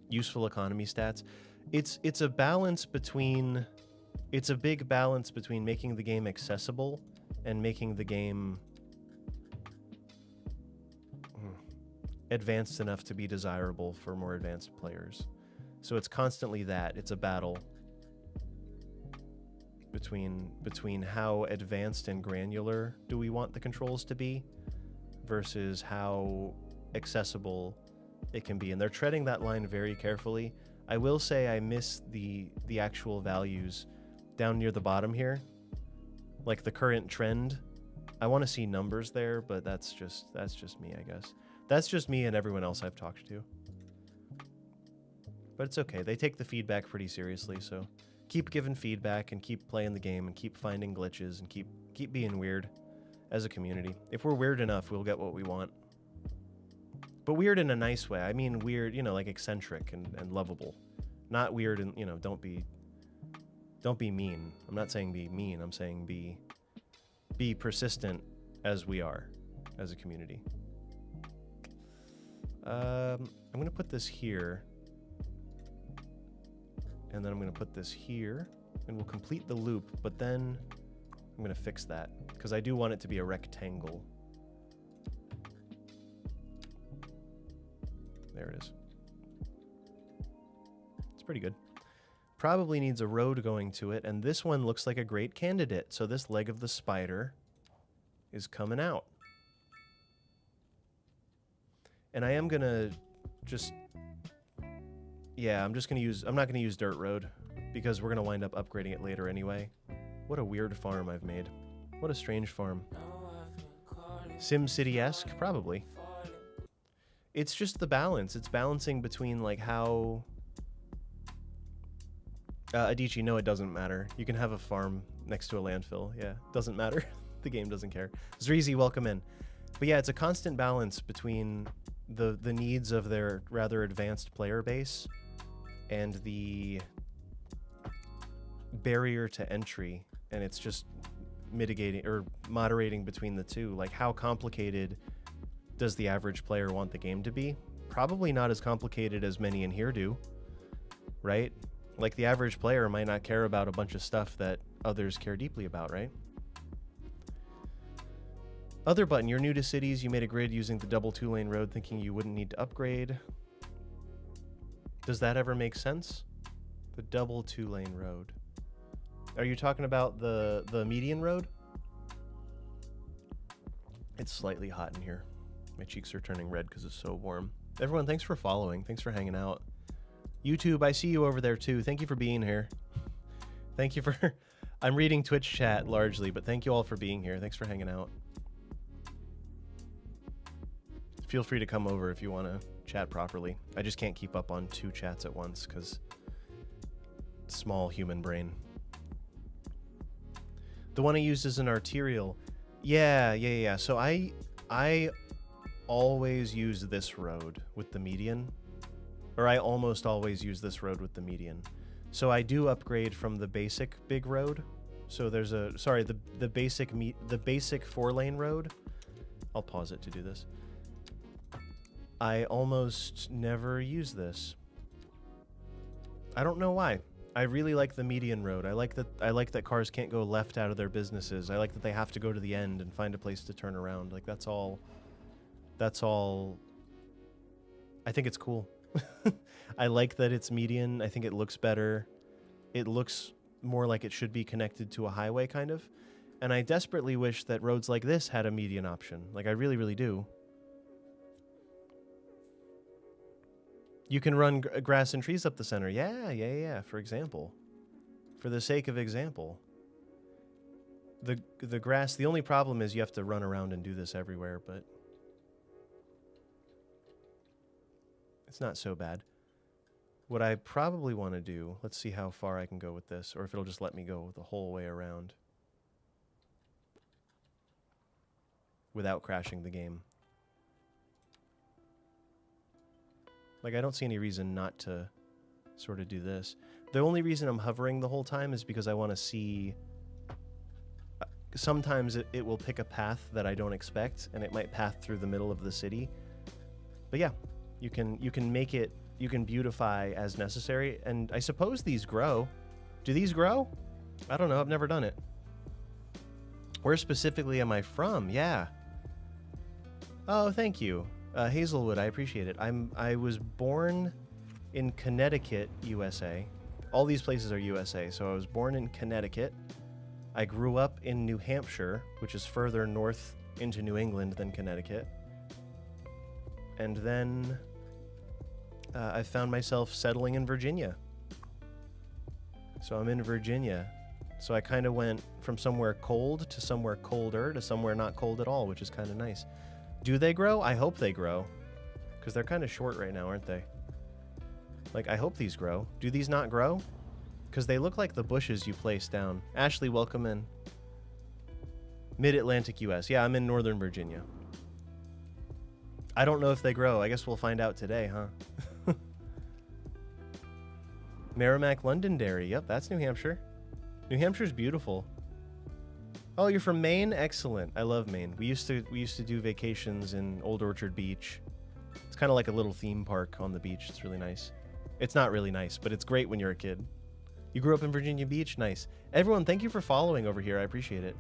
Useful economy stats. It's a balance between... It's a big balance between making the game accessible and making the game advanced enough to be desirable for more advanced players. So it's constantly that. It's a battle between how advanced and granular do we want the controls to be versus how accessible it can be. And they're treading that line very carefully. I will say I miss the actual values down near the bottom here. Like the current trend. I want to see numbers there, but that's just me, I guess. That's just me and everyone else I've talked to. But it's okay. They take the feedback pretty seriously, so keep giving feedback and keep playing the game and keep finding glitches and keep being weird as a community. If we're weird enough, we'll get what we want. But weird in a nice way. I mean weird, you know, like eccentric and lovable. Not weird and, you know, don't be mean. I'm not saying be mean. I'm saying be persistent as we are as a community. I'm going to put this here. And then I'm going to put this here. And we'll complete the loop. But then I'm going to fix that. Because I do want it to be a rectangle. There it is. It's pretty good. Probably needs a road going to it. And this one looks like a great candidate. So this leg of the spider is coming out. And I am going to just... Yeah, I'm not going to use dirt road because we're going to wind up upgrading it later anyway. What a weird farm I've made. What a strange farm. SimCity-esque? Probably. It's just the balance. It's balancing between like how... Adichie, no, it doesn't matter. You can have a farm next to a landfill. Yeah, doesn't matter. The game doesn't care. Zreezy, welcome in. But yeah, it's a constant balance between the needs of their rather advanced player base and the barrier to entry, and it's just mitigating or moderating between the two. Like, how complicated does the average player want the game to be? Probably not as complicated as many in here do, right? Like, the average player might not care about a bunch of stuff that others care deeply about, right? Other button, you're new to cities. You made a grid using the double 2-lane road thinking you wouldn't need to upgrade. Does that ever make sense? The double 2-lane road. Are you talking about the median road? It's slightly hot in here. My cheeks are turning red because it's so warm. Everyone, thanks for following. Thanks for hanging out. YouTube, I see you over there too. Thank you for being here. Thank you for... I'm reading Twitch chat largely, but thank you all for being here. Thanks for hanging out. Feel free to come over if you want to chat properly. I just can't keep up on 2 chats at once because small human brain. The one I used is an arterial. Yeah. So I always use this road with the median, or I almost always use this road with the median. So I do upgrade from the basic big road. So there's a, sorry, the basic 4-lane road. I'll pause it to do this. I almost never use this. I don't know why. I really like the median road. I like that cars can't go left out of their businesses. I like that they have to go to the end and find a place to turn around. Like, that's all. I think it's cool. I like that it's median. I think it looks better. It looks more like it should be connected to a highway, kind of. And I desperately wish that roads like this had a median option. Like, I really, really do. You can run grass and trees up the center. Yeah, for example. For the sake of example. The grass, the only problem is you have to run around and do this everywhere, but it's not so bad. What I probably want to do, let's see how far I can go with this, or if it'll just let me go the whole way around without crashing the game. Like, I don't see any reason not to sort of do this. The only reason I'm hovering the whole time is because I want to see... Sometimes it will pick a path that I don't expect, and it might path through the middle of the city. But yeah, you can make it, you can beautify as necessary, and I suppose these grow. Do these grow? I don't know, I've never done it. Where specifically am I from? Yeah. Oh, thank you. Hazelwood, I appreciate it. I was born in Connecticut, USA. All these places are USA, so I was born in Connecticut. I grew up in New Hampshire, which is further north into New England than Connecticut. And then I found myself settling in Virginia. So I'm in Virginia. So I kind of went from somewhere cold to somewhere colder to somewhere not cold at all, which is kind of nice. Do they grow? I hope they grow. Because they're kind of short right now, aren't they? Like, I hope these grow. Do these not grow? Because they look like the bushes you place down. Ashley, welcome in. Mid-Atlantic US. Yeah, I'm in Northern Virginia. I don't know if they grow. I guess we'll find out today, huh? Merrimack Londonderry. Yep, that's New Hampshire. New Hampshire's beautiful. Oh, you're from Maine? Excellent. I love Maine. We used to do vacations in Old Orchard Beach. It's kind of like a little theme park on the beach. It's really nice. It's not really nice, but it's great when you're a kid. You grew up in Virginia Beach? Nice. Everyone, thank you for following over here. I appreciate it.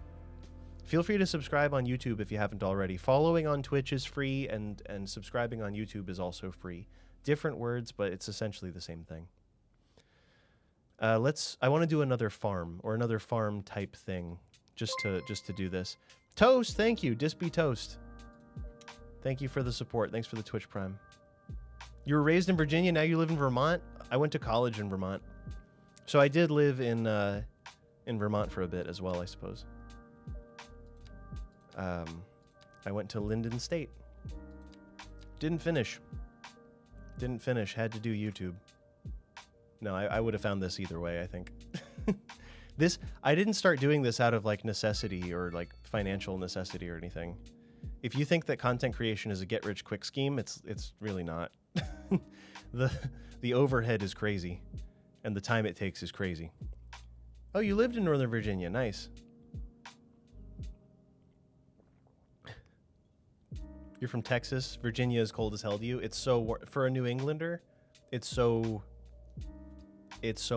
Feel free to subscribe on YouTube if you haven't already. Following on Twitch is free, and subscribing on YouTube is also free. Different words, but it's essentially the same thing. I want to do another farm, or another farm type thing. Just to do this. Toast, thank you. Dispy Toast. Thank you for the support. Thanks for the Twitch Prime. You were raised in Virginia, now you live in Vermont? I went to college in Vermont. So I did live in Vermont for a bit as well, I suppose. I went to Linden State. Didn't finish. Had to do YouTube. No, I would have found this either way, I think. I didn't start doing this out of like necessity or like financial necessity or anything. If you think that content creation is a get-rich-quick scheme, it's really not. The overhead is crazy, and the time it takes is crazy. Oh, you lived in Northern Virginia. Nice. You're from Texas. Virginia is cold as hell to you. It's so for a New Englander, it's so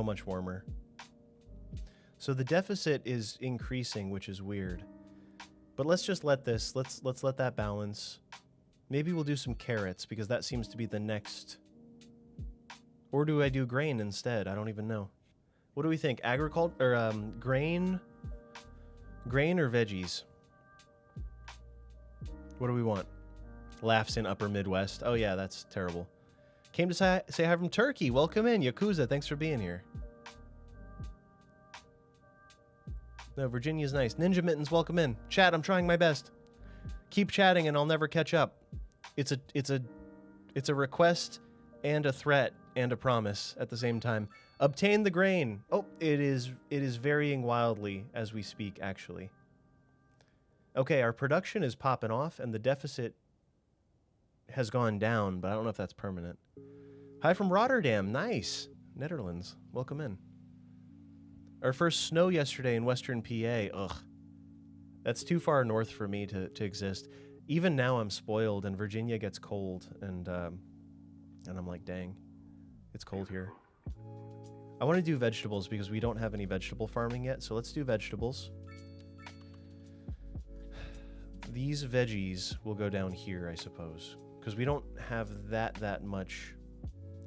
much warmer. So the deficit is increasing, which is weird. But let's just let this, let's let that balance. Maybe we'll do some carrots because that seems to be the next. Or do I do grain instead? I don't even know. What do we think? Agriculture or grain or veggies? What do we want? Laughs in Upper Midwest. Oh yeah, that's terrible. Came to say hi from Turkey. Welcome in, Yakuza. Thanks for being here. No, Virginia's nice. Ninja Mittens, welcome in. Chat, I'm trying my best. Keep chatting and I'll never catch up. It's a request and a threat and a promise at the same time. Obtain the grain. Oh, it is varying wildly as we speak, actually. Okay, our production is popping off and the deficit has gone down, but I don't know if that's permanent. Hi from Rotterdam. Nice. Netherlands. Welcome in. Our first snow yesterday in Western PA. Ugh. That's too far north for me to exist. Even now I'm spoiled and Virginia gets cold and I'm like, dang, it's cold here. I want to do vegetables because we don't have any vegetable farming yet, so let's do vegetables. These veggies will go down here, I suppose, because we don't have that much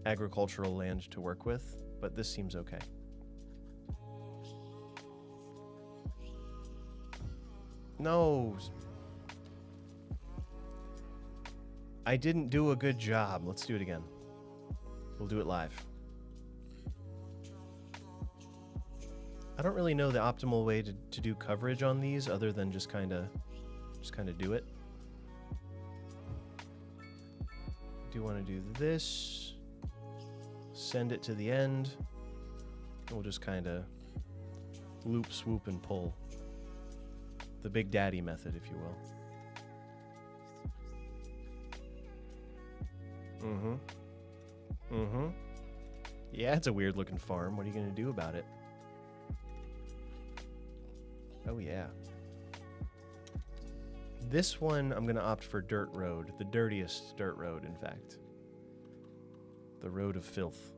agricultural land to work with, but this seems okay. No. I didn't do a good job. Let's do it again. We'll do it live. I don't really know the optimal way to do coverage on these other than just kind of do it. Do want to do this. Send it to the end. We'll just kind of loop, swoop, and pull. The Big Daddy method, if you will. Yeah, it's a weird looking farm. What are you going to do about it? Oh, yeah. This one, I'm going to opt for dirt road. The dirtiest dirt road, in fact. The road of filth.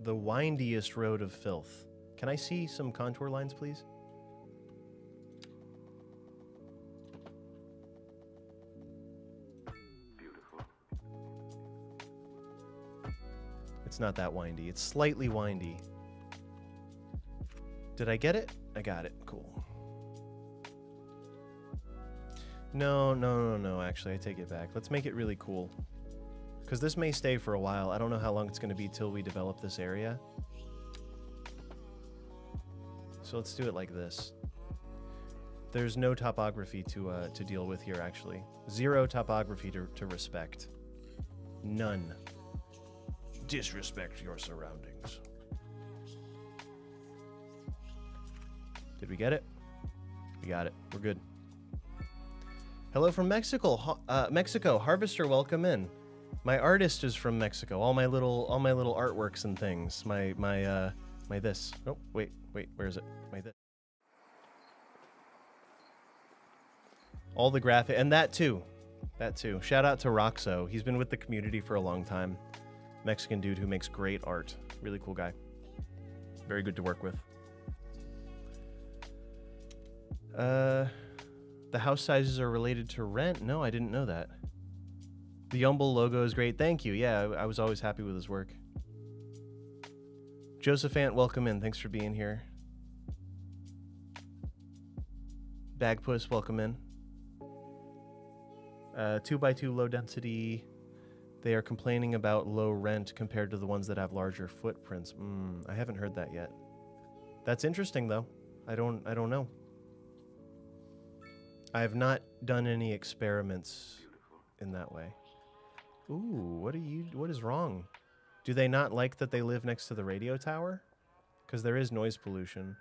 The windiest road of filth. Can I see some contour lines, please? It's not that windy. It's slightly windy. Did I get it? I got it. Cool. No. Actually, I take it back. Let's make it really cool. Because this may stay for a while. I don't know how long it's going to be till we develop this area. So let's do it like this. There's no topography to deal with here, actually. Zero topography to respect. None. Disrespect your surroundings. Did we get it? We got it. We're good. Hello from Mexico. Mexico. Harvester, welcome in. My artist is from Mexico. All my little artworks and things. My this. Oh, wait, where is it? My this. All the graphic and that too. Shout out to Roxo. He's been with the community for a long time. Mexican dude who makes great art. Really cool guy. Very good to work with. The house sizes are related to rent? No, I didn't know that. The Yumble logo is great. Thank you. Yeah, I was always happy with his work. Josephant, welcome in. Thanks for being here. Bagpuss, welcome in. 2x2 low density. They are complaining about low rent compared to the ones that have larger footprints. I haven't heard that yet. That's interesting though. I don't know. I have not done any experiments in that way. Ooh, what is wrong? Do they not like that they live next to the radio tower? Because there is noise pollution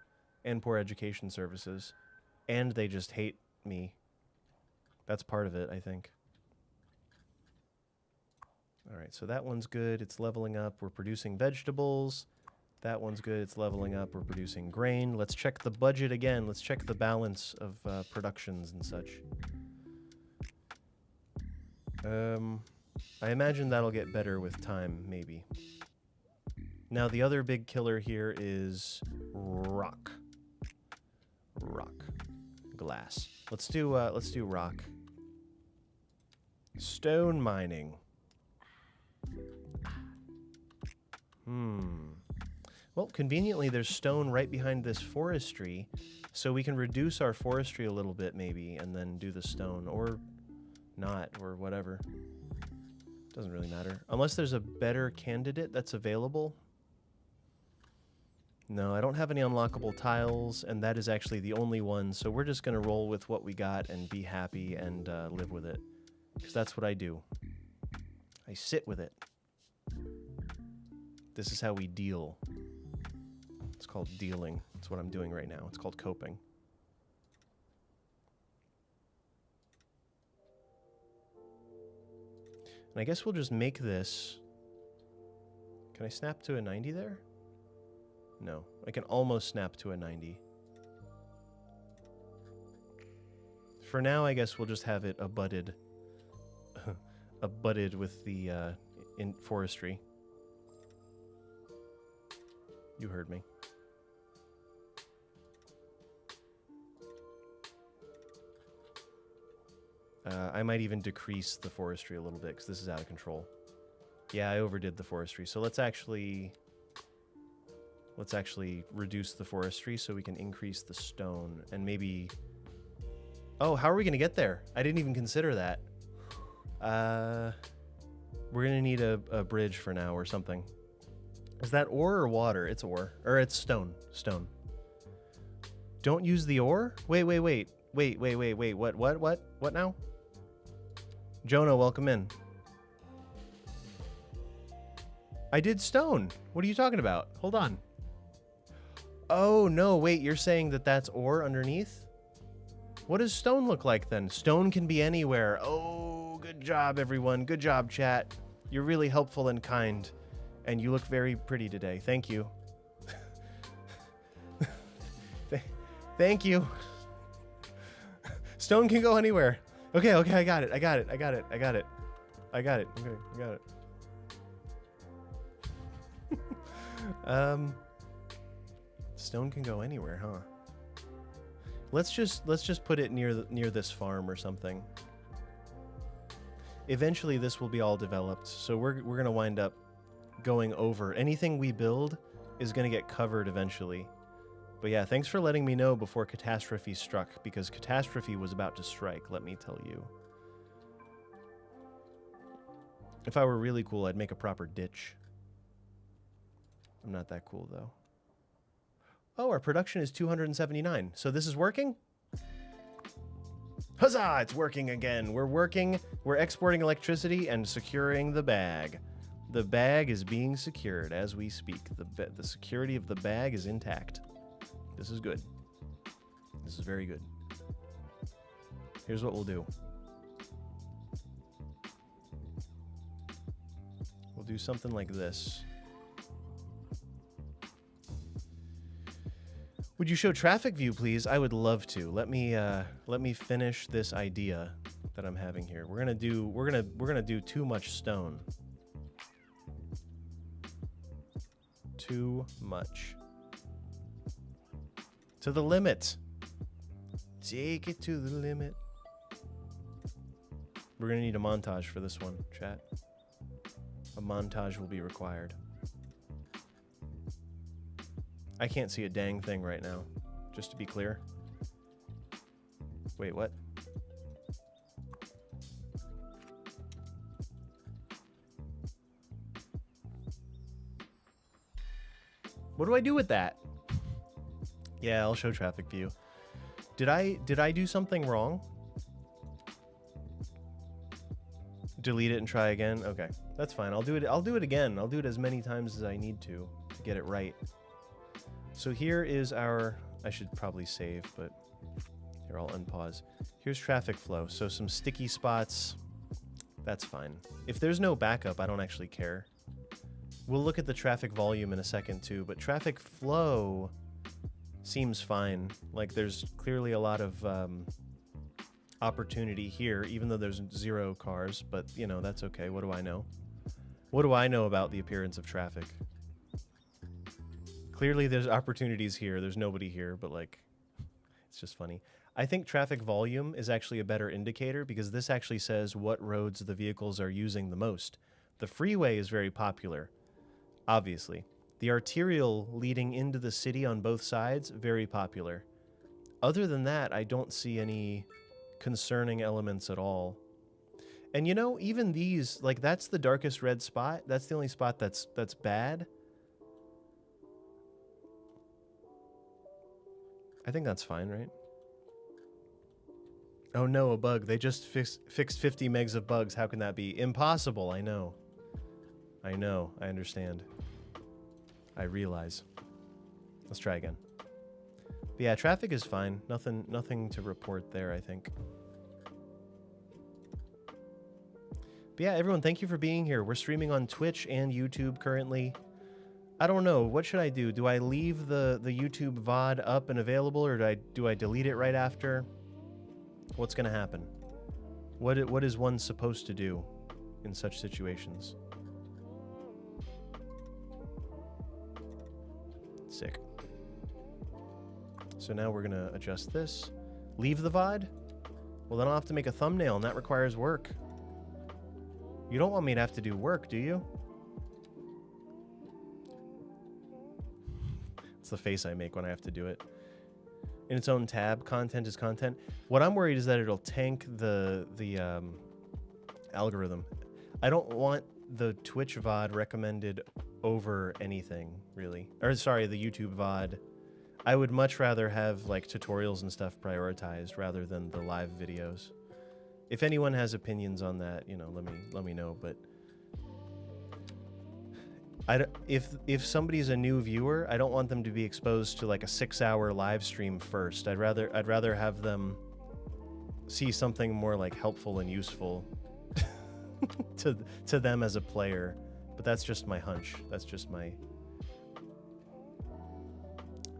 and poor education services, and they just hate me. That's part of it, I think. All right, so that one's good. It's leveling up. We're producing vegetables. That one's good. It's leveling up. We're producing grain. Let's check the budget again. Let's check the balance of productions and such. I imagine that'll get better with time, maybe. Now, the other big killer here is rock. Rock. Glass. Let's do rock. Stone mining. Well, conveniently, there's stone right behind this forestry, so we can reduce our forestry a little bit, maybe, and then do the stone, or not, or whatever. Doesn't really matter. Unless there's a better candidate that's available. No, I don't have any unlockable tiles, and that is actually the only one, so we're just going to roll with what we got and be happy and live with it. Because that's what I do. I sit with it. This is how we deal. It's called dealing. That's what I'm doing right now. It's called coping. And I guess we'll just make this... Can I snap to a 90 there? No. I can almost snap to a 90. For now, I guess we'll just have it abutted. Abutted with the in forestry. You heard me. I might even decrease the forestry a little bit because this is out of control. Yeah, I overdid the forestry. So let's actually reduce the forestry so we can increase the stone and maybe... Oh, how are we going to get there? I didn't even consider that. We're going to need a bridge for now or something. Is that ore or water? It's ore. Or it's stone. Stone. Don't use the ore? Wait. What now? Jonah, welcome in. I did stone. What are you talking about? Hold on. Oh, no, wait, you're saying that that's ore underneath? What does stone look like then? Stone can be anywhere. Oh, good job, everyone. Good job, chat. You're really helpful and kind. And you look very pretty today. Thank you. Thank you. Stone can go anywhere. Okay, I got it. Okay, I got it. Stone can go anywhere, huh? Let's just put it near this farm or something. Eventually this will be all developed, so we're gonna wind up going over. Anything we build is gonna get covered eventually. But yeah, thanks for letting me know before catastrophe struck, because catastrophe was about to strike, let me tell you. If I were really cool, I'd make a proper ditch. I'm not that cool, though. Oh, our production is 279. So this is working? Huzzah! It's working again. We're working. We're exporting electricity and securing the bag. The bag is being secured as we speak. The security of the bag is intact. This is good. This is very good. Here's what we'll do. We'll do something like this. Would you show traffic view, please? I would love to. Let me finish this idea that I'm having here. We're gonna do too much stone. Too much. To the limit. Take it to the limit. We're gonna need a montage for this one, chat. A montage will be required. I can't see a dang thing right now, just to be clear. Wait, what? What do I do with that? Yeah, I'll show traffic view. Did I do something wrong? Delete it and try again? Okay, that's fine. I'll do it again. I'll do it as many times as I need to get it right. So here is our... I should probably save, but Here, I'll unpause. Here's traffic flow. So some sticky spots. That's fine. If there's no backup, I don't actually care. We'll look at the traffic volume in a second too, but traffic flow seems fine. Like there's clearly a lot of opportunity here, even though there's 0 cars, but you know, that's okay. What do I know? What do I know about the appearance of traffic? Clearly there's opportunities here. There's nobody here, but like, it's just funny. I think traffic volume is actually a better indicator because this actually says what roads the vehicles are using the most. The freeway is very popular, obviously. The arterial leading into the city on both sides, very popular. Other than that, I don't see any concerning elements at all. And you know, even these, like that's the darkest red spot. That's the only spot that's bad. I think that's fine, right? Oh no, a bug. They just fixed 50 megs of bugs. How can that be? Impossible, I know. I know, I understand. I realize. Let's try again. But yeah, traffic is fine. Nothing to report there, I think. But yeah, everyone, thank you for being here. We're streaming on Twitch and YouTube currently. I don't know. What should I do? Do I leave the YouTube VOD up and available, or do I delete it right after? What's going to happen? What is one supposed to do in such situations? Sick. So now we're going to adjust this. Leave the VOD? Well, then I'll have to make a thumbnail, and that requires work. You don't want me to have to do work, do you? It's the face I make when I have to do it. In its own tab, content is content. What I'm worried is that it'll tank the algorithm. I don't want the Twitch VOD recommended over anything, really. Or sorry, the YouTube VOD. I would much rather have like tutorials and stuff prioritized rather than the live videos. If anyone has opinions on that, you know, let me know. But if somebody's a new viewer, I don't want them to be exposed to like a 6-hour live stream first. I'd rather have them see something more like helpful and useful to them as a player. But that's just my hunch. That's just my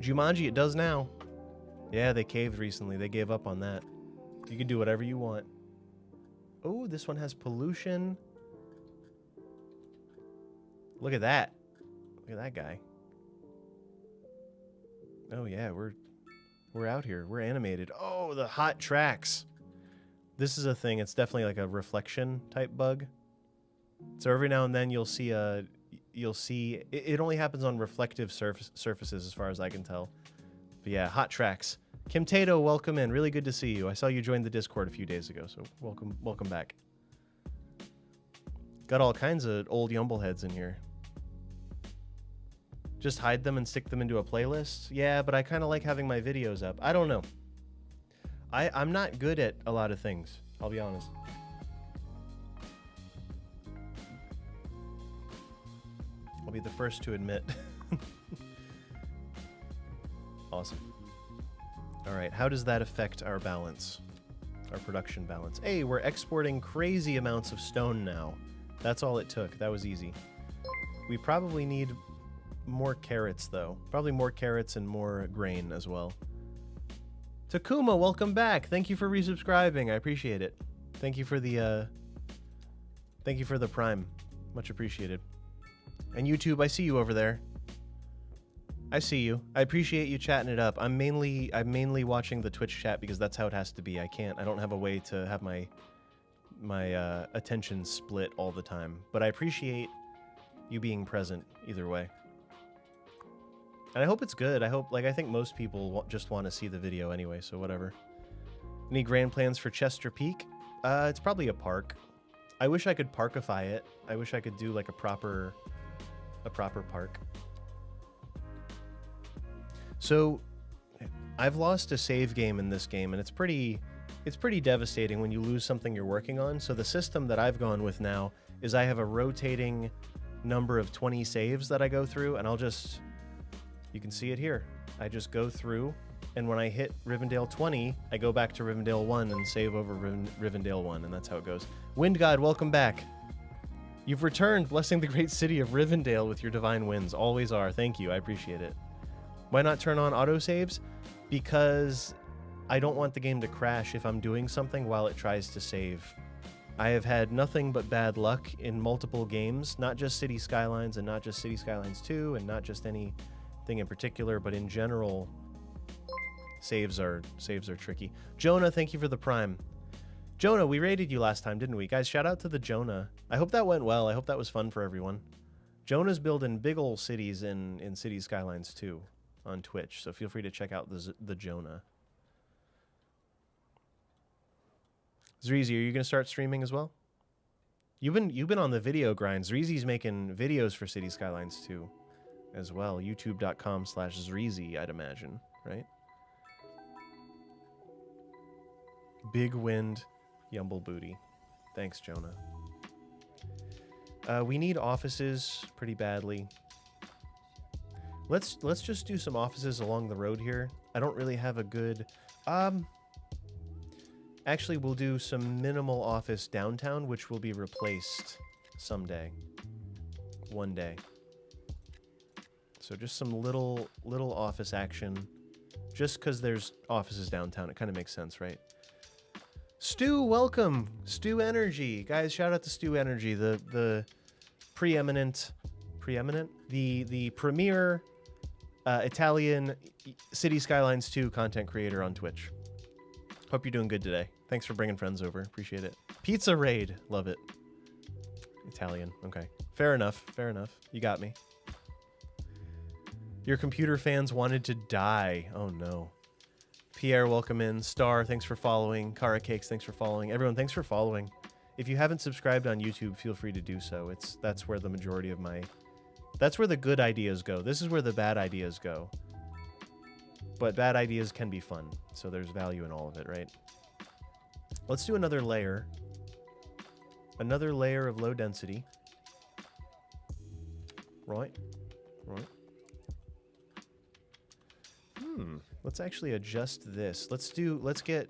Jumanji. It does now. Yeah, they caved recently. They gave up on that. You can do whatever you want. Oh, this one has pollution. Look at that. Look at that guy. Oh yeah, we're out here. We're animated. Oh, the hot tracks. This is a thing. It's definitely like a reflection type bug. So every now and then you'll see it only happens on reflective surfaces as far as I can tell. But yeah, hot tracks. Kim Tato, welcome in. Really good to see you. I saw you join the Discord a few days ago, so welcome back. Got all kinds of old Yumbleheads in here. Just hide them and stick them into a playlist? Yeah, but I kind of like having my videos up. I don't know. I'm not good at a lot of things, I'll be honest. I'll be the first to admit. Awesome. All right, how does that affect our balance? Our production balance. Hey, we're exporting crazy amounts of stone now. That's all it took. That was easy. We probably need more carrots, though. Probably more carrots and more grain as well. Takuma, welcome back. Thank you for resubscribing. I appreciate it. Thank you for the Prime. Much appreciated. And YouTube, I see you over there. I see you. I appreciate you chatting it up. I'm mainly watching the Twitch chat because that's how it has to be. I don't have a way to have my attention split all the time. But I appreciate you being present either way. And I hope it's good. I think most people just want to see the video anyway, so whatever. Any grand plans for Chester Peak? It's probably a park. I wish I could parkify it. I wish I could do like a proper park. So I've lost a save game in this game, and it's pretty devastating when you lose something you're working on. So the system that I've gone with now is I have a rotating number of 20 saves that I go through, and you can see it here. I just go through And when I hit Rivendell 20, I go back to Rivendell 1 and save over Rivendell 1, and that's how it goes. Wind God, welcome back. You've returned, blessing the great city of Rivendell with your divine winds. Always are. Thank you. I appreciate it. Why not turn on autosaves? Because I don't want the game to crash if I'm doing something while it tries to save. I have had nothing but bad luck in multiple games, not just City Skylines and not just City Skylines 2 and not just anything in particular, but in general, saves are tricky. Jonah, thank you for the Prime. Jonah, we raided you last time, didn't we? Guys, shout out to the Jonah. I hope that went well. I hope that was fun for everyone. Jonah's building big ol' cities in City Skylines 2 on Twitch, so feel free to check out the Jonah. Zreezy, are you going to start streaming as well? You've been on the video grind. Zreezy's making videos for City Skylines 2 as well. YouTube.com/Zreezy, I'd imagine, right? Big wind, Yumble booty. Thanks, Jonah. We need offices pretty badly. Let's just do some offices along the road here. I don't really have a good... Actually, we'll do some minimal office downtown, which will be replaced someday. One day. So just some little office action. Just because there's offices downtown, it kind of makes sense, right? Stu, welcome. Stu Energy. Guys, shout out to Stu Energy, the the premier Italian City Skylines 2 content creator on Twitch. Hope you're doing good today. Thanks for bringing friends over. Appreciate it. Pizza Raid. Love it. Italian. Okay. Fair enough. Fair enough. You got me. Your computer fans wanted to die. Oh, no. Pierre, welcome in. Star, thanks for following. Kara Cakes, thanks for following. Everyone, thanks for following. If you haven't subscribed on YouTube, feel free to do so. That's where the majority of my... That's where the good ideas go. This is where the bad ideas go. But bad ideas can be fun, so there's value in all of it, right? Let's do another layer. Another layer of low density. Right. Right. Let's actually adjust this. Let's get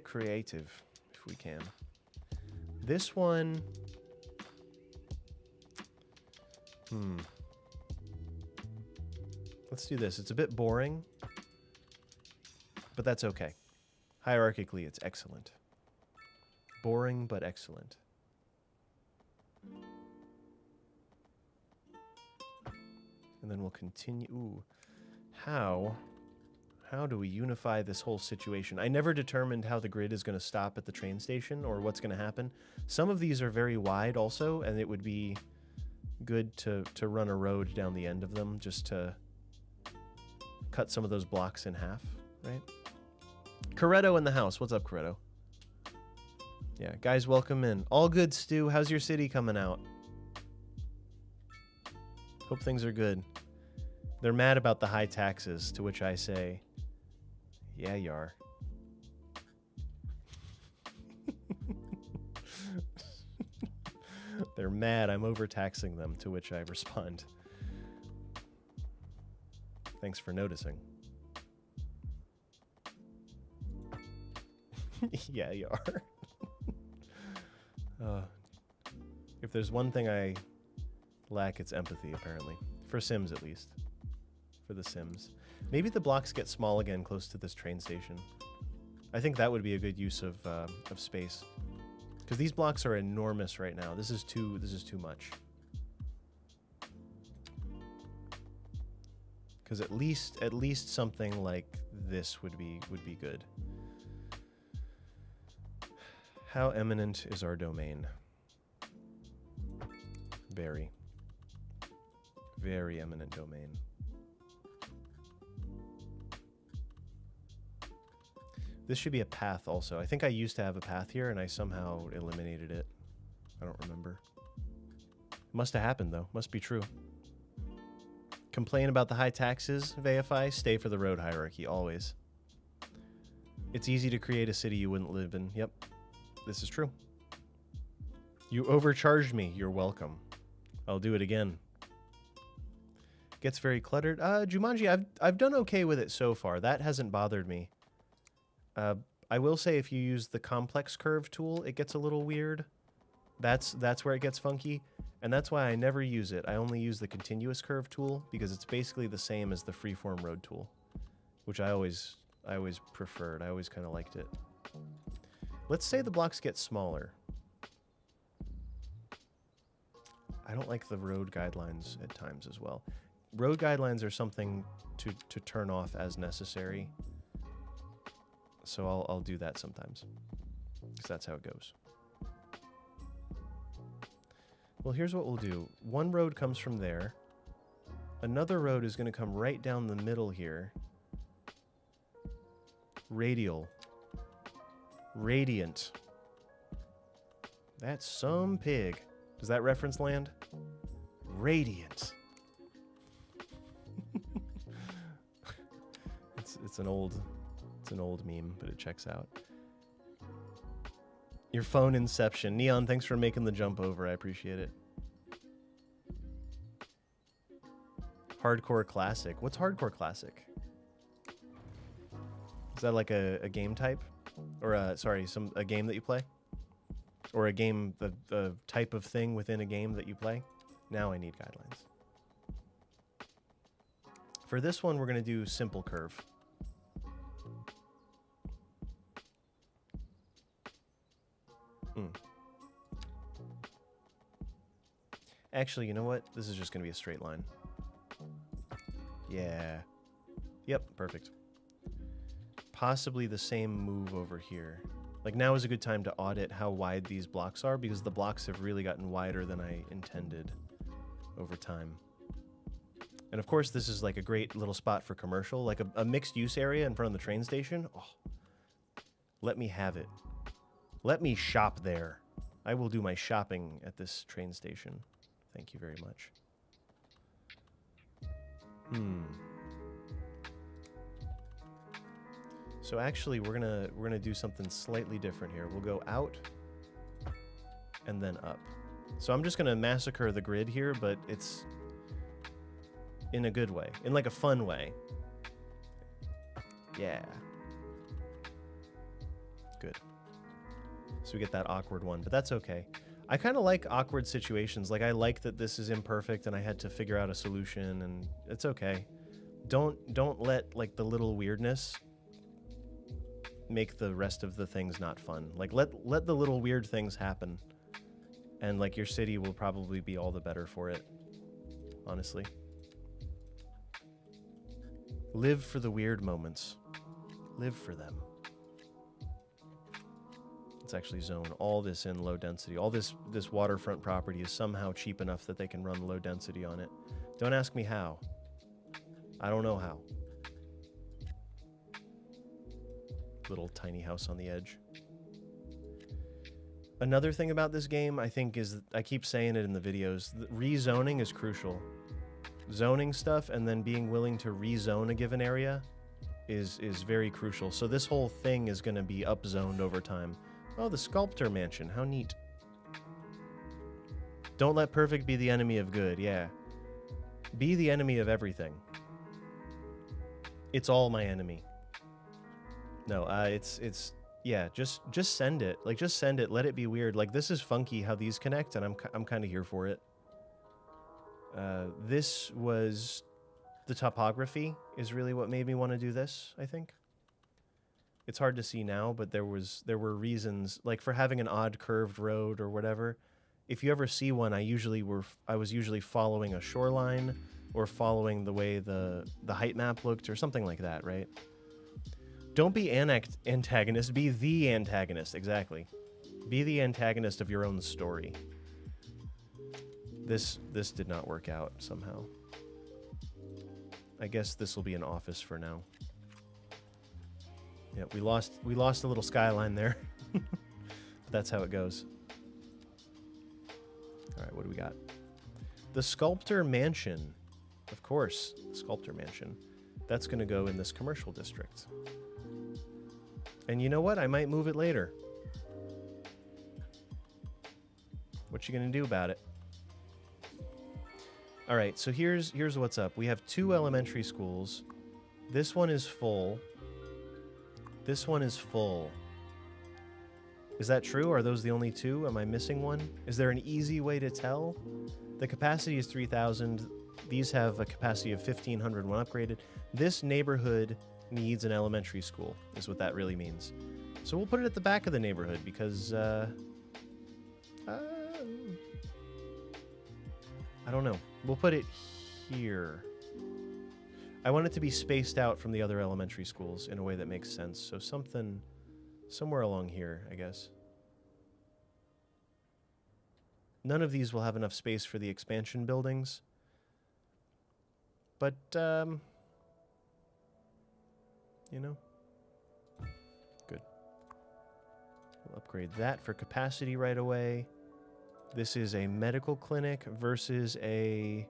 creative if we can. This one... Let's do this. It's a bit boring, but that's okay. Hierarchically, it's excellent. Boring, but excellent. And then we'll continue. Ooh. How do we unify this whole situation? I never determined how the grid is going to stop at the train station or what's going to happen. Some of these are very wide also, and it would be good to run a road down the end of them just to cut some of those blocks in half, right? Coretto in the house. What's up, Coretto? Yeah, guys, welcome in. All good, Stu. How's your city coming out? Hope things are good. They're mad about the high taxes, to which I say, yeah, you are. They're mad I'm overtaxing them, to which I respond, thanks for noticing. Yeah, you are. If there's one thing I lack, it's empathy, apparently. For Sims, at least. For the Sims. Maybe the blocks get small again close to this train station. I think that would be a good use of space. Because these blocks are enormous right now. This is too much. Because at least something like this would be good. How eminent is our domain? Very. Very eminent domain. This should be a path also. I think I used to have a path here and I somehow eliminated it. I don't remember. Must have happened though. Must be true. Complain about the high taxes, Veify? Stay for the road hierarchy, always. It's easy to create a city you wouldn't live in. Yep. This is true. You overcharged me. You're welcome. I'll do it again. Gets very cluttered. Jumanji, I've done okay with it so far. That hasn't bothered me. I will say if you use the complex curve tool, it gets a little weird. That's where it gets funky, and that's why I never use it. I only use the continuous curve tool because it's basically the same as the freeform road tool, which I always preferred. I always kind of liked it. Let's say the blocks get smaller. I don't like the road guidelines at times as well. Road guidelines are something to turn off as necessary. So I'll do that sometimes, because that's how it goes. Well, here's what we'll do. One road comes from there. Another road is going to come right down the middle here. Radial. Radiant. That's some pig. Does that reference land? Radiant. It's an old meme, but it checks out. Your phone inception. Neon, thanks for making the jump over. I appreciate it. Hardcore classic. What's hardcore classic? Is that like a game type? Or a game that you play? Or a game, the type of thing within a game that you play? Now I need guidelines. For this one, we're going to do simple curve. Actually, you know what? This is just going to be a straight line. Yeah. Yep, perfect. Possibly the same move over here. Like, now is a good time to audit how wide these blocks are, because the blocks have really gotten wider than I intended over time. And of course, this is like a great little spot for commercial, like a mixed use area in front of the train station. Oh, let me have it. Let me shop there. I will do my shopping at this train station. Thank you very much. So actually, we're gonna do something slightly different here. We'll go out and then up. So I'm just gonna massacre the grid here, but it's in a good way, in like a fun way. Yeah. Good. So we get that awkward one, but that's okay. I kind of like awkward situations. Like, I like that this is imperfect and I had to figure out a solution, and it's okay. Don't let like the little weirdness make the rest of the things not fun. Like, let the little weird things happen, and like your city will probably be all the better for it, honestly. Live for the weird moments. Live for them. Let's actually zone all this in low density. All this waterfront property is somehow cheap enough that they can run low density on it. Don't ask me how. I don't know how. Little tiny house on the edge. Another thing about this game, I think, is, I keep saying it in the videos, rezoning is crucial. Zoning stuff and then being willing to rezone a given area is very crucial. So this whole thing is going to be upzoned over time. Oh, the sculptor mansion. How neat. Don't let perfect be the enemy of good. Yeah. Be the enemy of everything. It's all my enemy. No, yeah, just send it. Like, just send it. Let it be weird. Like, this is funky how these connect, and I'm kind of here for it. This was the topography is really what made me want to do this, I think. It's hard to see now, but there were reasons, like for having an odd curved road or whatever. If you ever see one, I was usually following a shoreline or following the way the height map looked or something like that, right? Don't be antagonist, be the antagonist, exactly. Be the antagonist of your own story. This did not work out somehow. I guess this will be an office for now. Yeah, we lost a little skyline there. But that's how it goes. All right, what do we got? The Sculptor Mansion. Of course, Sculptor Mansion. That's going to go in this commercial district. And you know what? I might move it later. What you going to do about it? All right, so here's what's up. We have 2 elementary schools. This one is full. This one is full. Is that true? Are those the only 2? Am I missing one? Is there an easy way to tell? The capacity is 3,000. These have a capacity of 1,500 when upgraded. This neighborhood needs an elementary school, is what that really means. So we'll put it at the back of the neighborhood because, I don't know. We'll put it here. I want it to be spaced out from the other elementary schools in a way that makes sense. So something somewhere along here, I guess. None of these will have enough space for the expansion buildings. But, you know, good. We'll upgrade that for capacity right away. This is a medical clinic versus a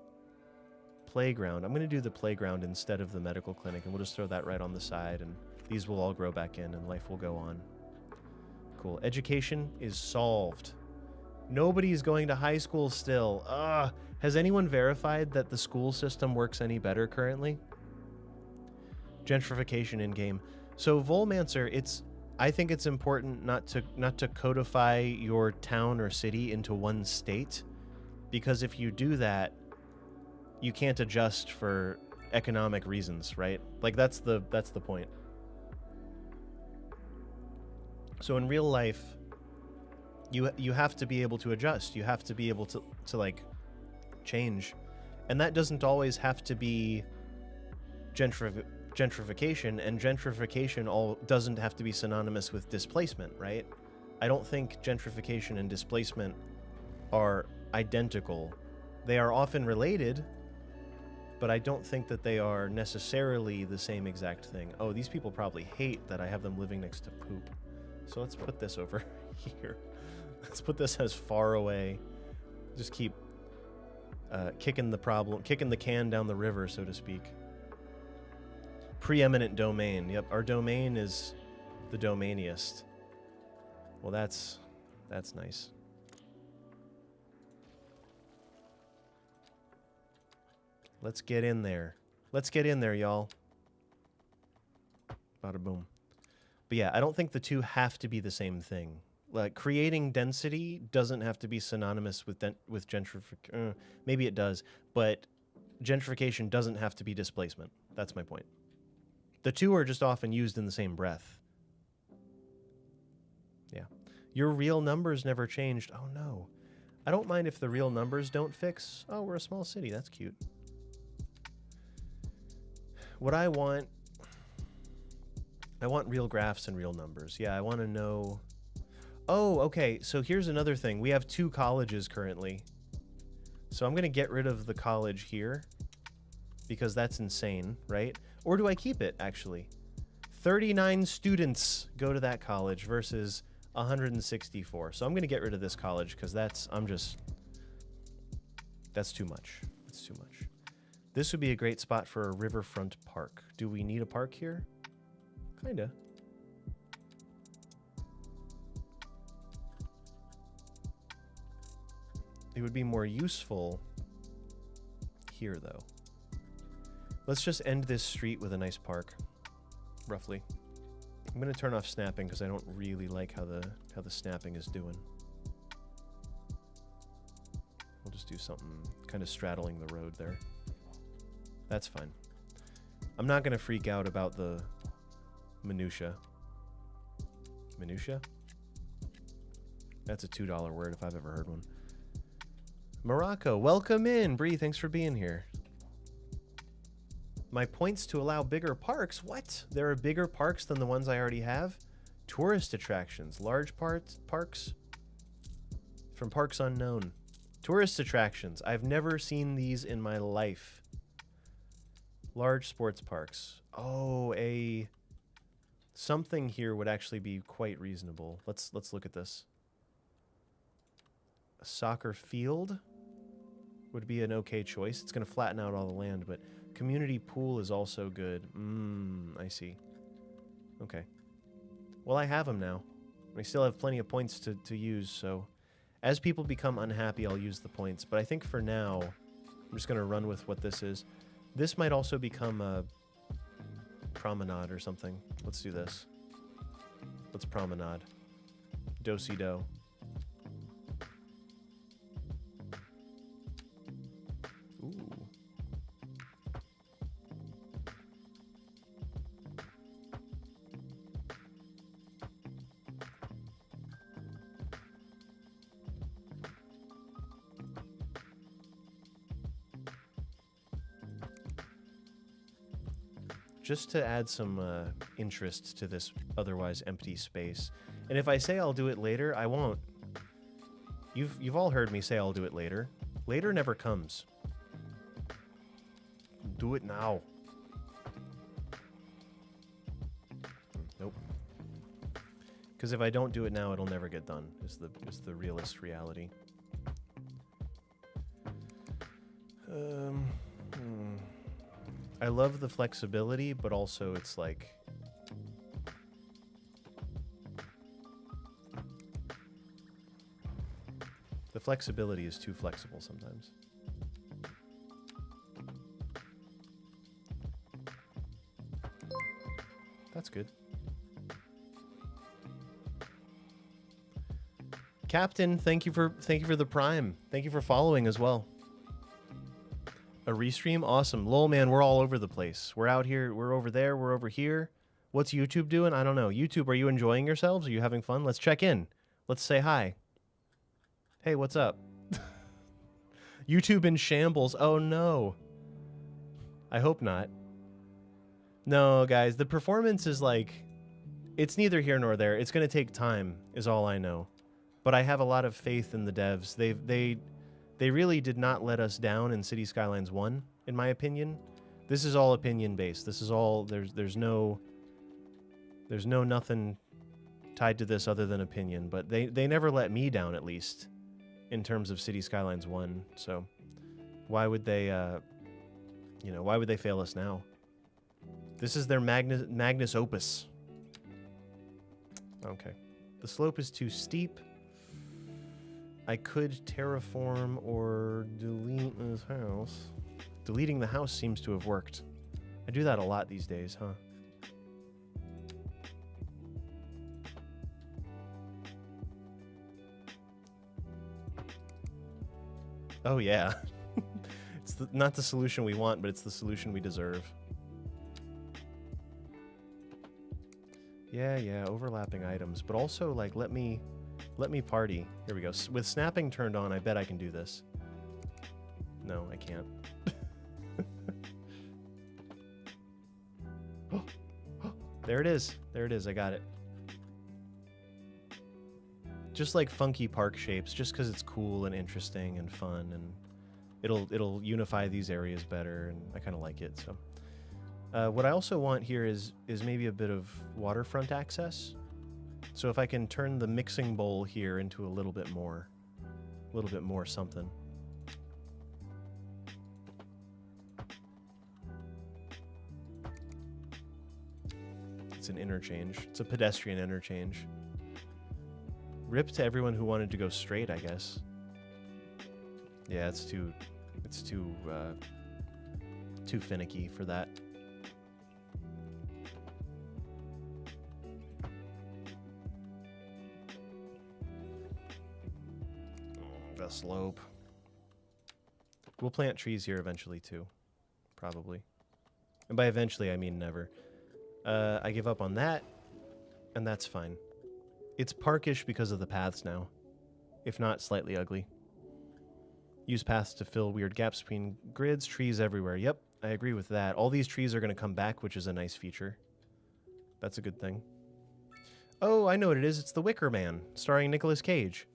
playground. I'm going to do the playground instead of the medical clinic, and we'll just throw that right on the side, and these will all grow back in, and life will go on. Cool. Education is solved. Nobody's going to high school still. Ugh. Has anyone verified that the school system works any better currently? Gentrification in-game. So Volmancer, I think it's important not to codify your town or city into one state, because if you do that, you can't adjust for economic reasons, right? Like that's the point. So in real life, you have to be able to adjust. You have to be able to like change, and that doesn't always have to be gentrification, and gentrification doesn't have to be synonymous with displacement, right? I don't think gentrification and displacement are identical. They are often related, but I don't think that they are necessarily the same exact thing. Oh, these people probably hate that I have them living next to poop. So let's put this over here. Let's put this as far away. Just keep kicking the can down the river, so to speak. Preeminent domain. Yep, our domain is the domainiest. Well, that's nice. Let's get in there. Let's get in there, y'all. Bada boom. But yeah, I don't think the two have to be the same thing. Like, creating density doesn't have to be synonymous with gentrification. Maybe it does, but gentrification doesn't have to be displacement. That's my point. The two are just often used in the same breath. Yeah. Your real numbers never changed. Oh, no. I don't mind if the real numbers don't fix. Oh, we're a small city. That's cute. What I want real graphs and real numbers. Yeah, I want to know... Oh, okay, so here's another thing. We have 2 colleges currently. So I'm going to get rid of the college here, because that's insane, right? Or do I keep it, actually? 39 students go to that college versus 164. So I'm going to get rid of this college, because that's too much. That's too much. This would be a great spot for a riverfront park. Do we need a park here? Kinda. It would be more useful here, though. Let's just end this street with a nice park, roughly. I'm going to turn off snapping because I don't really like how the snapping is doing. We'll just do something kind of straddling the road there. That's fine. I'm not going to freak out about the minutia. Minutia? That's a $2 word if I've ever heard one. Morocco, welcome in. Bree, thanks for being here. My points to allow bigger parks? What? There are bigger parks than the ones I already have? Tourist attractions. Large parks? From Parks Unknown. Tourist attractions. I've never seen these in my life. Large sports parks. Oh, something here would actually be quite reasonable. Let's look at this. A soccer field would be an okay choice. It's going to flatten out all the land, but community pool is also good. I see. Okay. Well, I have them now. I still have plenty of points to use, so as people become unhappy, I'll use the points. But I think for now, I'm just going to run with what this is. This might also become a promenade or something. Let's do this. Let's promenade. Do-si-do. Ooh. Just to add some interest to this otherwise empty space. And if I say I'll do it later, I won't. You've all heard me say I'll do it later. Later never comes. Do it now. Nope. Because if I don't do it now, it'll never get done. Is the realist reality. I love the flexibility, but also it's like... The flexibility is too flexible sometimes. That's good. Captain, thank you for the prime. Thank you for following as well. A restream? Awesome. Lol, man, we're all over the place. We're out here, we're over there, we're over here. What's YouTube doing? I don't know. YouTube, are you enjoying yourselves? Are you having fun? Let's check in. Let's say hi. Hey, what's up? YouTube in shambles. Oh, no. I hope not. No, guys, the performance is like... It's neither here nor there. It's going to take time, is all I know. But I have a lot of faith in the devs. They really did not let us down in City Skylines 1, in my opinion. This is all opinion-based. This is all... There's no nothing tied to this other than opinion. But they never let me down, at least, in terms of City Skylines 1. So why would they, why would they fail us now? This is their Magnus Opus. Okay. The slope is too steep. I could terraform or delete this house. Deleting the house seems to have worked. I do that a lot these days, huh? Oh, yeah. It's not the solution we want, but it's the solution we deserve. Yeah, overlapping items. But also, like, let me party. Here we go. With snapping turned on, I bet I can do this. No, I can't. There it is. There it is. I got it. Just like funky park shapes, just because it's cool and interesting and fun, and it'll unify these areas better, and I kind of like it. So, what I also want here is maybe a bit of waterfront access. So if I can turn the mixing bowl here into a little bit more something. It's an interchange. It's a pedestrian interchange. Rip to everyone who wanted to go straight, I guess. Yeah, it's too finicky for that. The slope. We'll plant trees here eventually too, probably. And by eventually, I mean never. I give up on that, and that's fine. It's parkish because of the paths now, if not slightly ugly. Use paths to fill weird gaps between grids, trees everywhere. Yep, I agree with that. All these trees are going to come back, which is a nice feature. That's a good thing. Oh, I know what it is. It's The Wicker Man, starring Nicolas Cage.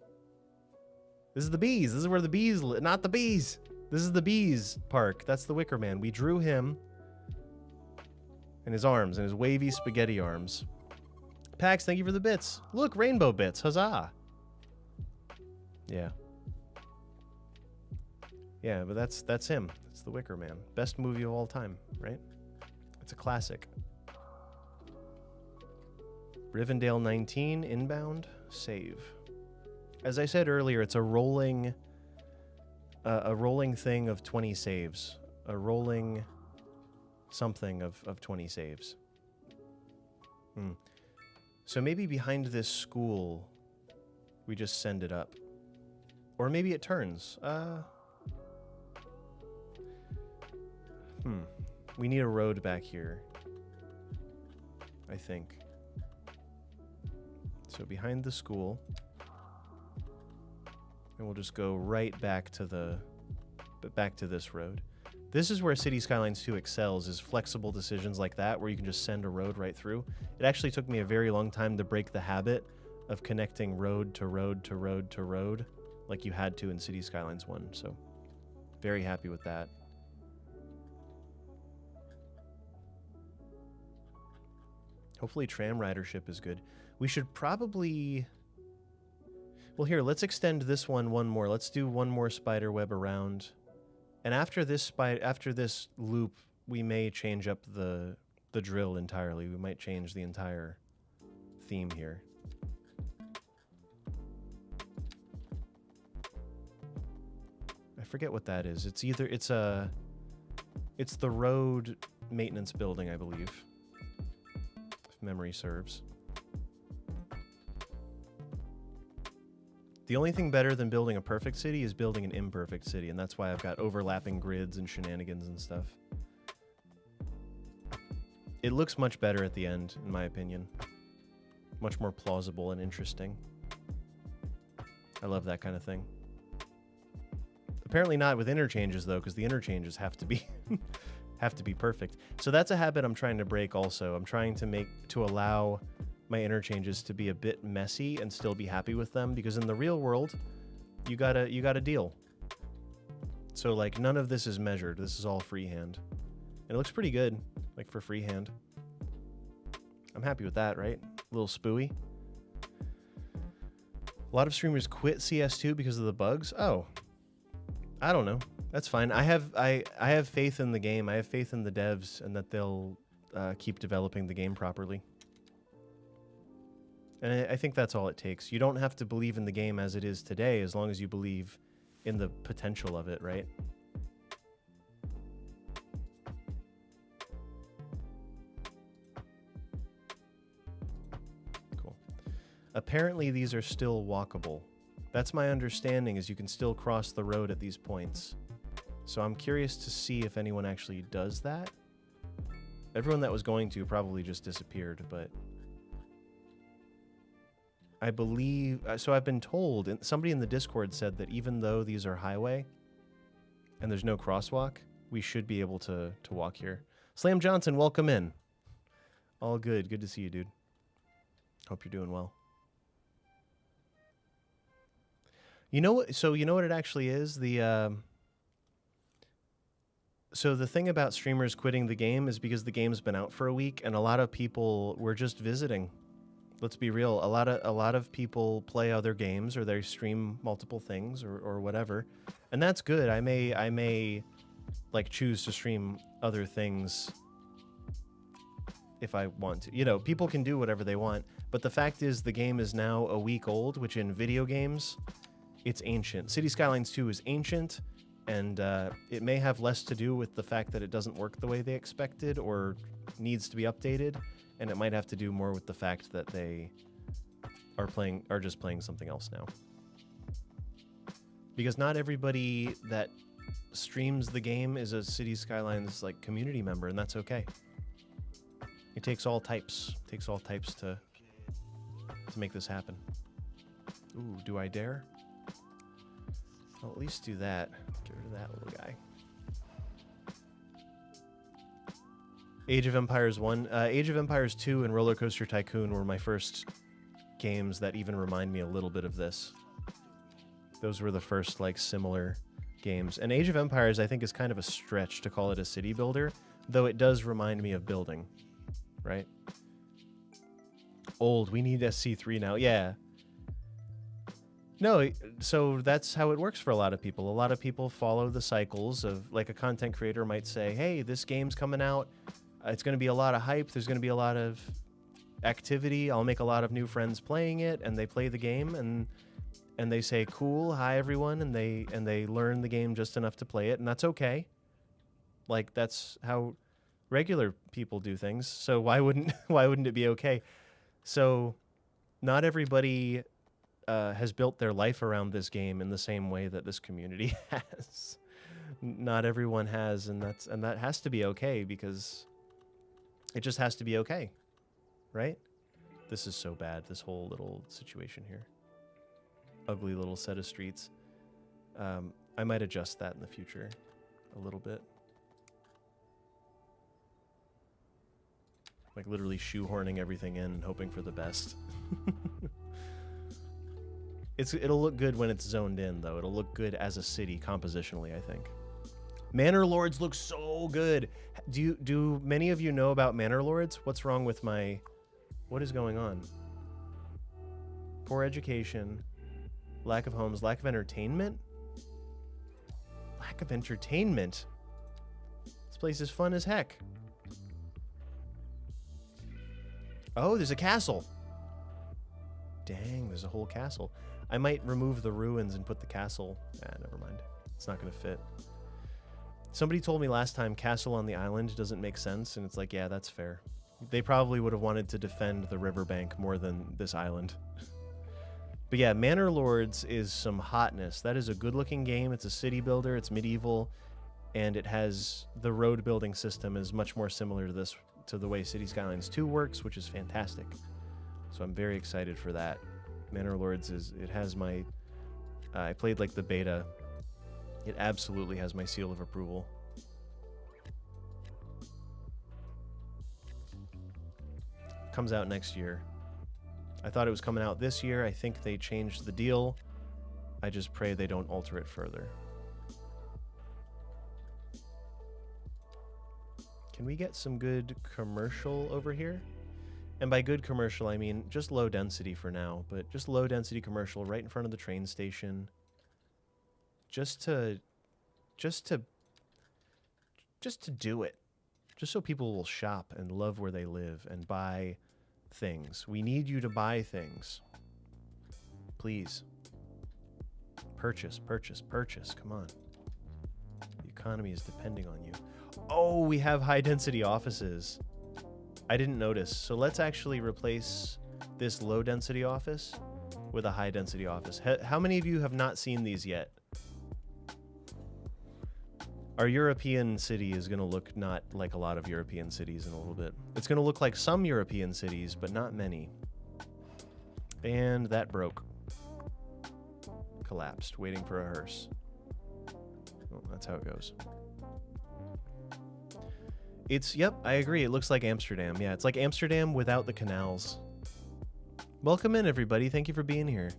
This is the bees. This is where the bees live. Not the bees. This is the bees park. That's the Wicker Man. We drew him and his arms and his wavy spaghetti arms. Pax, thank you for the bits. Look, rainbow bits. Huzzah. Yeah. Yeah, but that's him. It's the Wicker Man. Best movie of all time, right? It's a classic. Rivendell 19, inbound, save. As I said earlier, it's a rolling A rolling thing of 20 saves. A rolling something of 20 saves. So maybe behind this school, we just send it up. Or maybe it turns. We need a road back here, I think. So behind the school, and we'll just go right back to this road. This is where City Skylines 2 excels, is flexible decisions like that, where you can just send a road right through. It actually took me a very long time to break the habit of connecting road to road to road to road, like you had to in City Skylines 1, so very happy with that. Hopefully tram ridership is good. We should probably... Well, here, let's extend this one more. Let's do one more spider web around. And after this loop, we may change up the drill entirely. We might change the entire theme here. I forget what that is. It's either it's the road maintenance building, I believe, if memory serves. The only thing better than building a perfect city is building an imperfect city, and that's why I've got overlapping grids and shenanigans and stuff. It looks much better at the end, in my opinion. Much more plausible and interesting. I love that kind of thing. Apparently not with interchanges, though, because the interchanges have to be have to be perfect. So that's a habit I'm trying to break also. I'm trying to allow my interchanges to be a bit messy and still be happy with them, because in the real world, you gotta deal. So like none of this is measured. This is all freehand. And it looks pretty good, like for freehand. I'm happy with that, right? A little spooey. A lot of streamers quit CS2 because of the bugs. Oh, I don't know. That's fine. I have faith in the game. I have faith in the devs and that they'll keep developing the game properly. And I think that's all it takes. You don't have to believe in the game as it is today, as long as you believe in the potential of it, right? Cool. Apparently these are still walkable. That's my understanding, is you can still cross the road at these points. So I'm curious to see if anyone actually does that. Everyone that was going to probably just disappeared, but... I believe, so I've been told, and somebody in the Discord said that even though these are highway and there's no crosswalk, we should be able to walk here. Slam Johnson, welcome in. All good. Good to see you, dude. Hope you're doing well. You know what? So you know what it actually is? So the thing about streamers quitting the game is because the game's been out for a week and a lot of people were just visiting. Let's be real. A lot of people play other games, or they stream multiple things, or whatever, and that's good. I may like choose to stream other things if I want to. You know, people can do whatever they want, but the fact is the game is now a week old, which in video games, it's ancient. City Skylines 2 is ancient, and it may have less to do with the fact that it doesn't work the way they expected or needs to be updated. And it might have to do more with the fact that they are just playing something else now. Because not everybody that streams the game is a City Skylines like community member, and that's okay. It takes all types. It takes all types to make this happen. Ooh, do I dare? I'll at least do that. Get rid of that little guy. Age of Empires 1. Age of Empires 2 and Roller Coaster Tycoon were my first games that even remind me a little bit of this. Those were the first, like, similar games. And Age of Empires, I think, is kind of a stretch to call it a city builder, though it does remind me of building, right? Old. We need SC3 now. Yeah. No, so that's how it works for a lot of people. A lot of people follow the cycles of, like, a content creator might say, hey, this game's coming out. It's going to be a lot of hype. There's going to be a lot of activity. I'll make a lot of new friends playing it, and they play the game, and and they say, cool, hi everyone, and they learn the game just enough to play it, and that's okay. Like, that's how regular people do things. So why wouldn't it be okay? So not everybody has built their life around this game in the same way that this community has. Not everyone has, and that has to be okay, because it just has to be okay, right? This is so bad, this whole little situation here. Ugly little set of streets. I might adjust that in the future a little bit. Like literally shoehorning everything in and hoping for the best. It'll look good when it's zoned in, though. It'll look good as a city compositionally, I think. Manor Lords look so good. Do many of you know about Manor Lords? What's wrong with my... What is going on? Poor education. Lack of homes. Lack of entertainment? Lack of entertainment? This place is fun as heck. Oh, there's a castle. Dang, there's a whole castle. I might remove the ruins and put the castle... never mind. It's not going to fit. Somebody told me last time castle on the island doesn't make sense, and it's like, yeah, that's fair. They probably would have wanted to defend the riverbank more than this island. But yeah, Manor Lords is some hotness. That is a good-looking game. It's a city builder. It's medieval, and it has... The road building system is much more similar to this, to the way City Skylines 2 works, which is fantastic. So I'm very excited for that. Manor Lords it has my... I played like the beta. It absolutely has my seal of approval. Comes out next year. I thought it was coming out this year. I think they changed the deal. I just pray they don't alter it further. Can we get some good commercial over here? And by good commercial, I mean just low density for now, but just low density commercial right in front of the train station. Just to do it. Just so people will shop and love where they live and buy things. We need you to buy things. Please. Purchase, purchase, purchase. Come on. The economy is depending on you. Oh, we have high density offices. I didn't notice. So let's actually replace this low density office with a high density office. How many of you have not seen these yet? Our European city is going to look not like a lot of European cities in a little bit. It's going to look like some European cities, but not many. And that broke. Collapsed, waiting for a hearse. Oh, that's how it goes. Yep, I agree. It looks like Amsterdam. Yeah, it's like Amsterdam without the canals. Welcome in, everybody. Thank you for being here.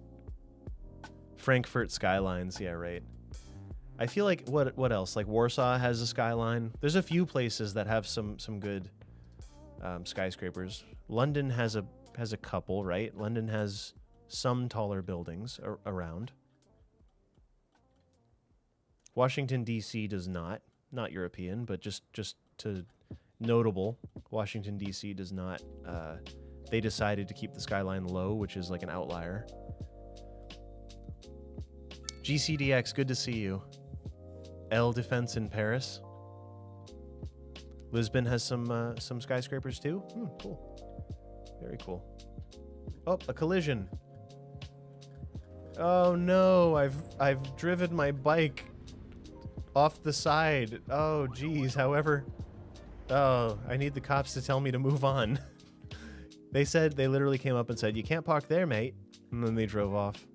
Frankfurt Skylines. Yeah, right. I feel like, what else? Like Warsaw has a skyline. There's a few places that have some good skyscrapers. London has a couple, right? London has some taller buildings around. Washington, D.C. does not. Not European, but just to notable, Washington, D.C. does not. They decided to keep the skyline low, which is like an outlier. GCDX, good to see you. L Defense in Paris. Lisbon has some skyscrapers too. Cool. Very cool. Oh, a collision. Oh no, I've driven my bike off the side. Oh geez. However, oh, I need the cops to tell me to move on. They literally came up and said, "You can't park there, mate," and then they drove off.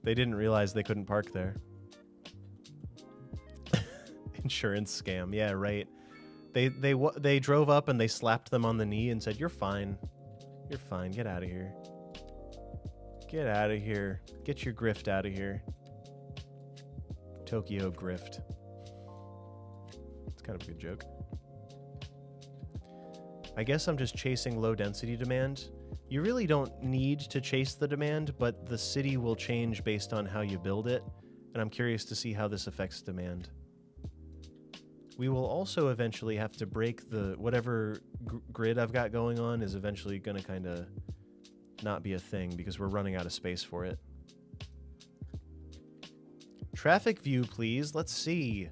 They didn't realize they couldn't park there. Insurance scam. Yeah, right. They drove up and they slapped them on the knee and said, "You're fine. You're fine. Get out of here. Get out of here. Get your grift out of here." Tokyo grift. It's kind of a good joke. I guess I'm just chasing low density demand. You really don't need to chase the demand, but the city will change based on how you build it, and I'm curious to see how this affects demand. We will also eventually have to break the... Whatever grid I've got going on is eventually going to kind of not be a thing because we're running out of space for it. Traffic view, please. Let's see.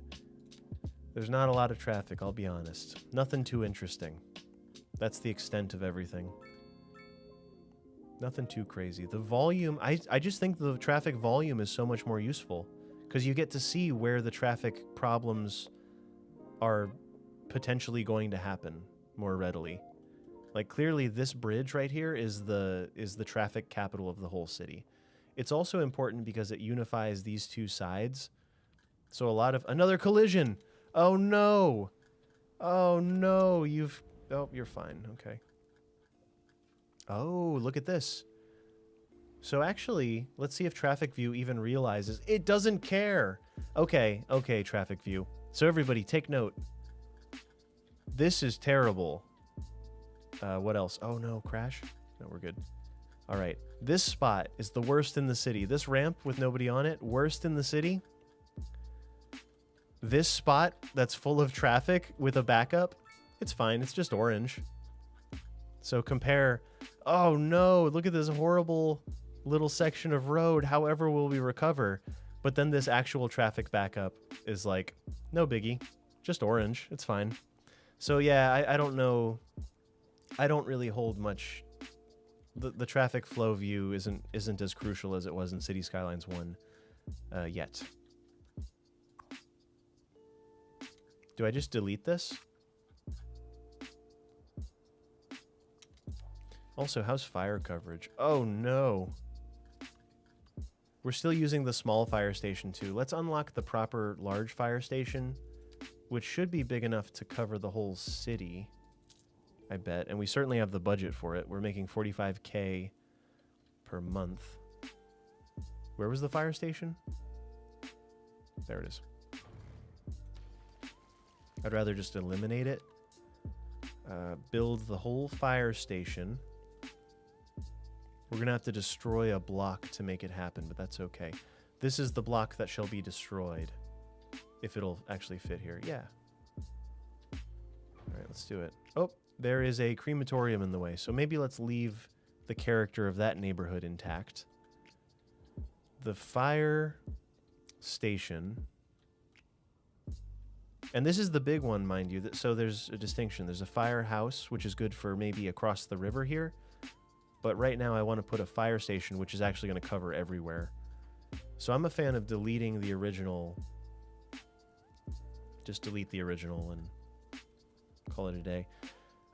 There's not a lot of traffic, I'll be honest. Nothing too interesting. That's the extent of everything. Nothing too crazy. The volume, I just think the traffic volume is so much more useful because you get to see where the traffic problems are potentially going to happen more readily. Like clearly this bridge right here is the traffic capital of the whole city. It's also important because it unifies these two sides. So a lot of another collision. Oh no. Oh no, oh, you're fine. Okay. Oh, look at this. So actually, let's see if traffic view even realizes it doesn't care. Okay, okay, traffic view. So everybody take note. This is terrible. What else? Oh no, crash? No, we're good. All right. This spot is the worst in the city. This ramp with nobody on it, worst in the city. This spot that's full of traffic with a backup, it's fine. It's just orange. So compare. Oh no, look at this horrible little section of road. However will we recover? But then this actual traffic backup is like, no biggie. Just orange. It's fine. So yeah, I don't know. I don't really hold much. The traffic flow view isn't as crucial as it was in City Skylines 1 yet. Do I just delete this? Also, how's fire coverage? Oh no. We're still using the small fire station too. Let's unlock the proper large fire station, which should be big enough to cover the whole city, I bet. And we certainly have the budget for it. We're making 45K per month. Where was the fire station? There it is. I'd rather just eliminate it. Build the whole fire station. We're going to have to destroy a block to make it happen, but that's okay. This is the block that shall be destroyed. If it'll actually fit here. Yeah. All right, let's do it. Oh, there is a crematorium in the way, so maybe let's leave the character of that neighborhood intact. The fire station. And this is the big one, mind you. So there's a distinction. There's a firehouse, which is good for maybe across the river here. But right now I want to put a fire station, which is actually going to cover everywhere. So I'm a fan of deleting the original. Just delete the original and call it a day.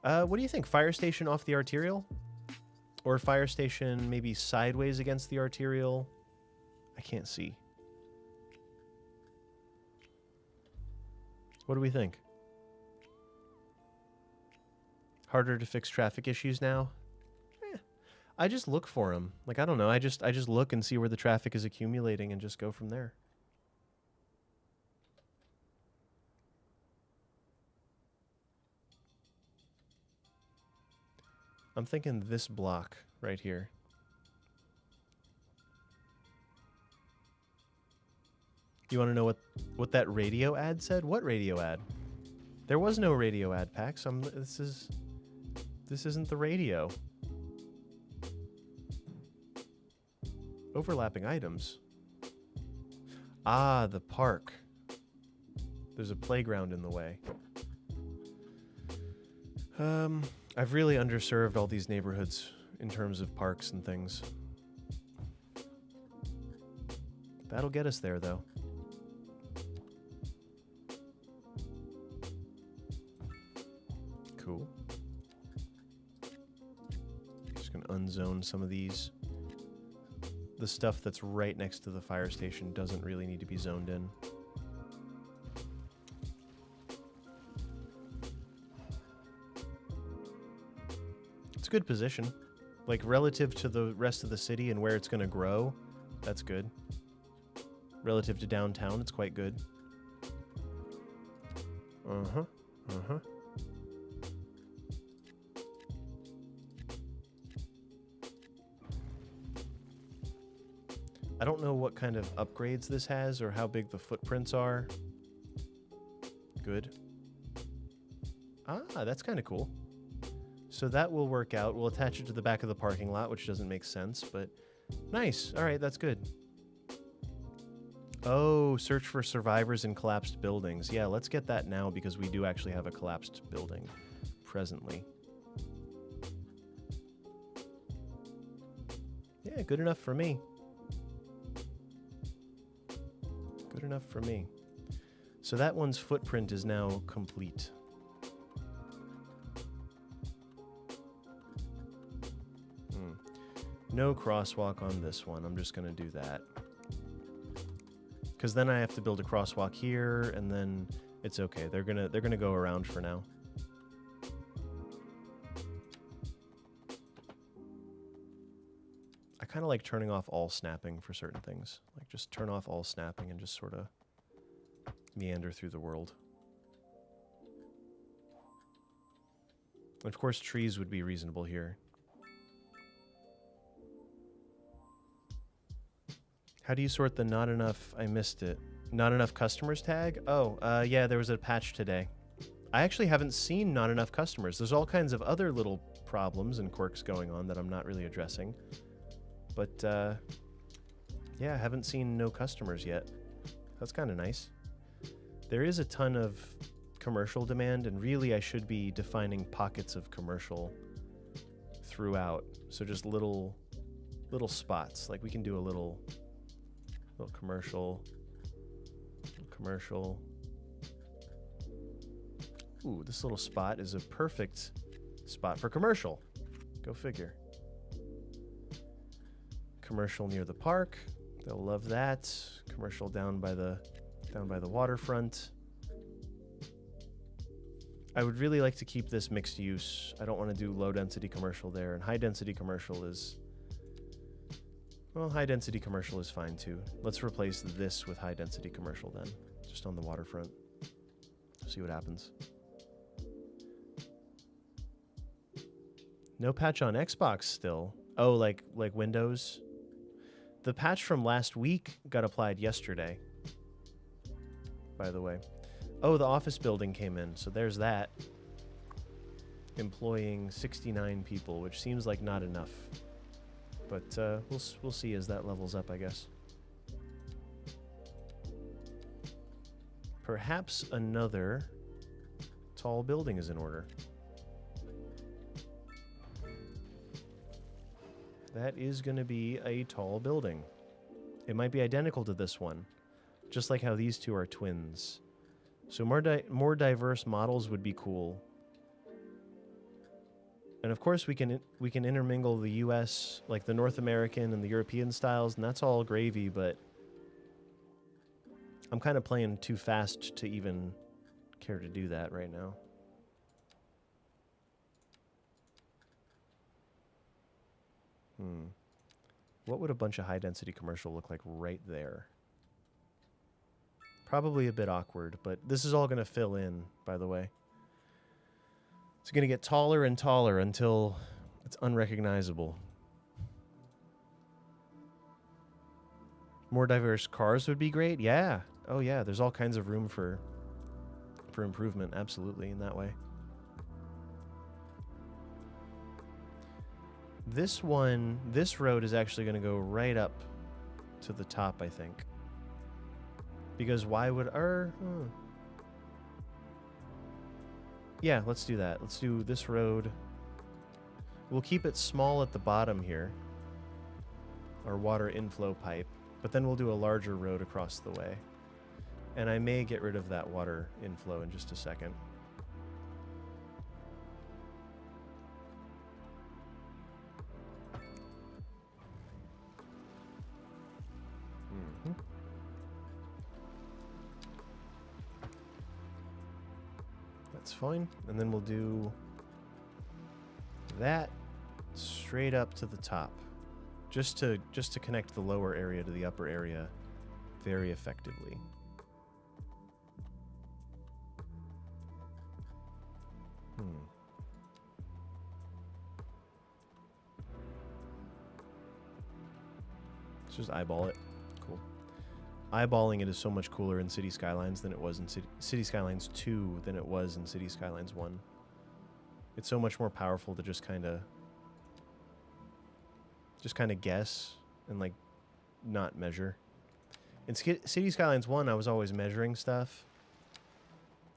What do you think? Fire station off the arterial? Or fire station maybe sideways against the arterial? I can't see. What do we think? Harder to fix traffic issues now? I just look for them. Like, I don't know. I just look and see where the traffic is accumulating and just go from there. I'm thinking this block right here. You want to know what that radio ad said? What radio ad? There was no radio ad, Pax. This isn't the radio. Overlapping items. Ah, the park. There's a playground in the way. I've really underserved all these neighborhoods in terms of parks and things. That'll get us there, though. Cool. Just gonna unzone some of these. The stuff that's right next to the fire station doesn't really need to be zoned in. It's a good position. Like, relative to the rest of the city and where it's going to grow, that's good. Relative to downtown, it's quite good. Uh-huh. Uh-huh. I don't know what kind of upgrades this has or how big the footprints are. Good. Ah, that's kind of cool. So that will work out. We'll attach it to the back of the parking lot, which doesn't make sense, but nice. All right, that's good. Oh, search for survivors in collapsed buildings. Yeah, let's get that now because we do actually have a collapsed building presently. Yeah, good enough for me. Good enough for me. So that one's footprint is now complete. No crosswalk on this one. I'm just going to do that. Because then I have to build a crosswalk here, and then it's okay. They're gonna go around for now. I kind of like turning off all snapping for certain things. Like just turn off all snapping and just sort of meander through the world. Of course, trees would be reasonable here. How do you sort the not enough, I missed it, not enough customers tag? Oh, yeah, there was a patch today. I actually haven't seen not enough customers. There's all kinds of other little problems and quirks going on that I'm not really addressing. But, yeah, I haven't seen no customers yet. That's kind of nice. There is a ton of commercial demand, and really I should be defining pockets of commercial throughout. So just little spots. Like we can do a little commercial. Ooh, this little spot is a perfect spot for commercial. Go figure. Commercial near the park. They'll love that. Commercial down by the waterfront. I would really like to keep this mixed use. I don't want to do low density commercial there, and high density commercial is, well, high density commercial is fine too. Let's replace this with high density commercial then, just on the waterfront. See what happens. No patch on Xbox still. Oh, like Windows. The patch from last week got applied yesterday, by the way. Oh, the office building came in, so there's that. Employing 69 people, which seems like not enough. But we'll see as that levels up, I guess. Perhaps another tall building is in order. That is going to be a tall building. It might be identical to this one, just like how these two are twins. So more diverse models would be cool. And of course we can intermingle the US, like the North American and the European styles, and that's all gravy, but I'm kind of playing too fast to even care to do that right now. What would a bunch of high density commercial look like right there? Probably a bit awkward, but this is all going to fill in, by the way. It's going to get taller and taller until it's unrecognizable. More diverse cars would be great. Yeah. Oh, yeah. There's all kinds of room for improvement. Absolutely, in that way. This road is actually going to go right up to the top, I think. Because why would Yeah, let's do that. Let's do this road. We'll keep it small at the bottom here. Our water inflow pipe. But then we'll do a larger road across the way. And I may get rid of that water inflow in just a second. That's fine. And then we'll do that straight up to the top. Just to connect the lower area to the upper area very effectively. Let's just eyeball it. Cool. Eyeballing it is so much cooler in City Skylines than it was in City Skylines 2 than it was in City Skylines 1. It's so much more powerful to just kind of guess and like not measure. In City Skylines 1, I was always measuring stuff.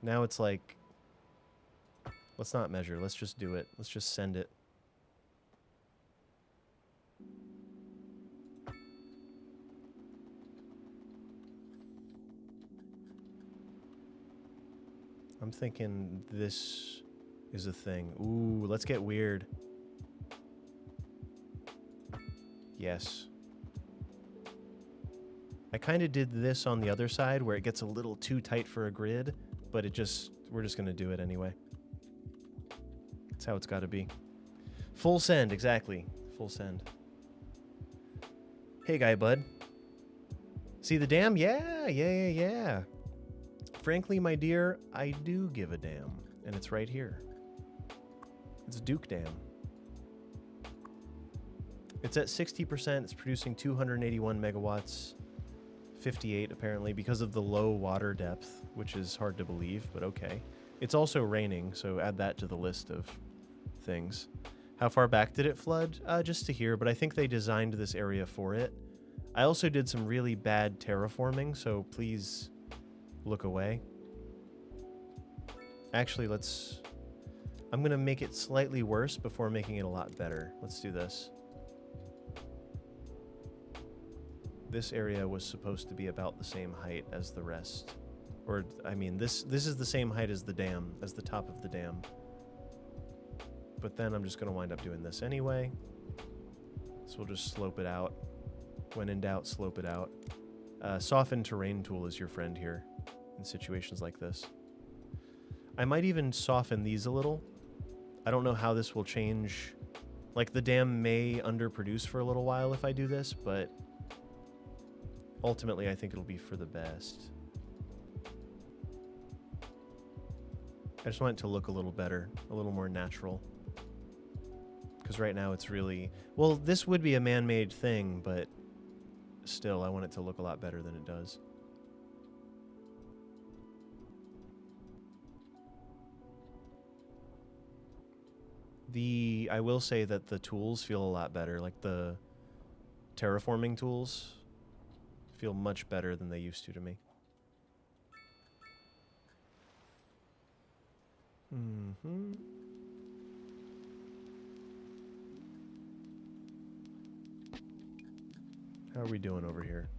Now it's like, let's not measure. Let's just do it. Let's just send it. I'm thinking this is a thing. Ooh, let's get weird. Yes. I kind of did this on the other side where it gets a little too tight for a grid, but we're just going to do it anyway. That's how it's got to be. Full send, exactly. Full send. Hey, guy, bud. See the dam? Yeah. Frankly, my dear, I do give a damn. And it's right here. It's Duke Dam. It's at 60%. It's producing 281 megawatts. 58 apparently because of the low water depth, which is hard to believe, but okay. It's also raining, so add that to the list of things. How far back did it flood? Just to here, but I think they designed this area for it. I also did some really bad terraforming, so please look away. Actually, I'm gonna make it slightly worse before making it a lot better. Let's do this. This area was supposed to be about the same height as the rest. Or, I mean, this is the same height as the dam, as the top of the dam. But then I'm just going to wind up doing this anyway. So we'll just slope it out. When in doubt, slope it out. Soften terrain tool is your friend here in situations like this. I might even soften these a little. I don't know how this will change. Like, the dam may underproduce for a little while if I do this, but ultimately I think it'll be for the best. I just want it to look a little better, a little more natural. Because right now it's really... Well, this would be a man-made thing, but still, I want it to look a lot better than it does. I will say that the tools feel a lot better. Like the terraforming tools feel much better than they used to me. Mm-hmm. How are we doing over here?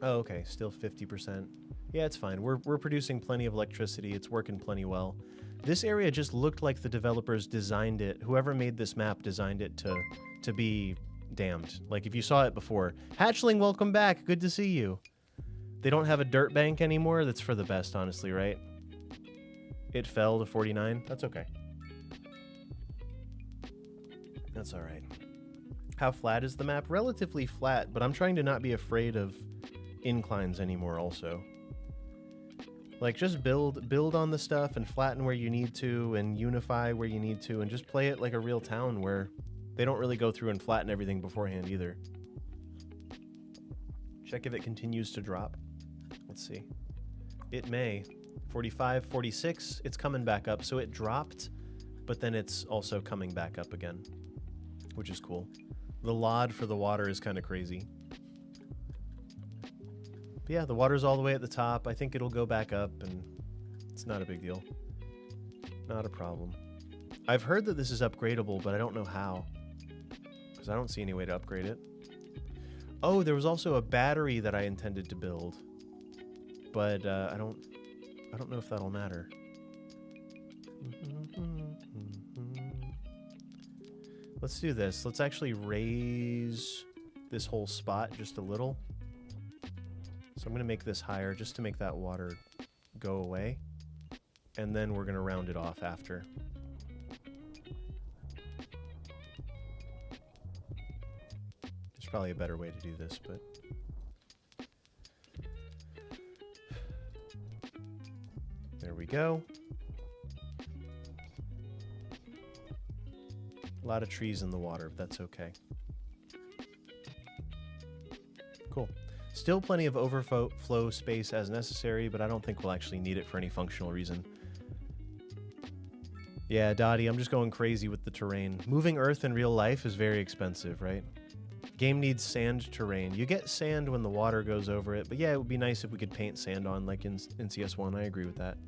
Oh, okay, still 50%. Yeah, it's fine. We're producing plenty of electricity. It's working plenty well. This area just looked like the developers designed it. Whoever made this map designed it to be damned. Like, if you saw it before. Hatchling, welcome back. Good to see you. They don't have a dirt bank anymore. That's for the best, honestly, right? It fell to 49. That's okay. That's all right. How flat is the map? Relatively flat, but I'm trying to not be afraid of inclines anymore also. Like, just build on the stuff and flatten where you need to and unify where you need to and just play it like a real town where they don't really go through and flatten everything beforehand either. Check if it continues to drop. Let's see. It may. 45, 46, it's coming back up. So it dropped, but then it's also coming back up again, which is cool. The LOD for the water is kind of crazy. But yeah, the water's all the way at the top. I think it'll go back up, and it's not a big deal. Not a problem. I've heard that this is upgradable, but I don't know how. Because I don't see any way to upgrade it. Oh, there was also a battery that I intended to build. But I don't know if that'll matter. Let's do this. Let's actually raise this whole spot just a little. So I'm going to make this higher just to make that water go away. And then we're going to round it off after. There's probably a better way to do this, but... There we go. A lot of trees in the water, but that's okay. Cool. Still plenty of overflow space as necessary, but I don't think we'll actually need it for any functional reason. Yeah, Dottie, I'm just going crazy with the terrain. Moving Earth in real life is very expensive, right? Game needs sand terrain. You get sand when the water goes over it, but yeah, it would be nice if we could paint sand on like in CS1. I agree with that.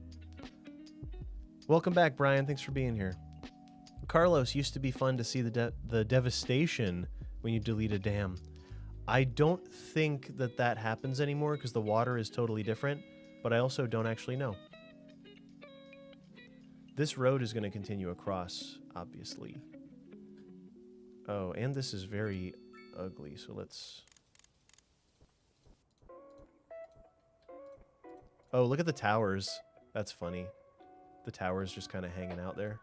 Welcome back, Brian. Thanks for being here. Carlos, used to be fun to see the devastation when you delete a dam. I don't think that that happens anymore because the water is totally different, but I also don't actually know. This road is going to continue across, obviously. Oh, and this is very ugly, so let's... Oh, look at the towers. That's funny. The towers just kind of hanging out there.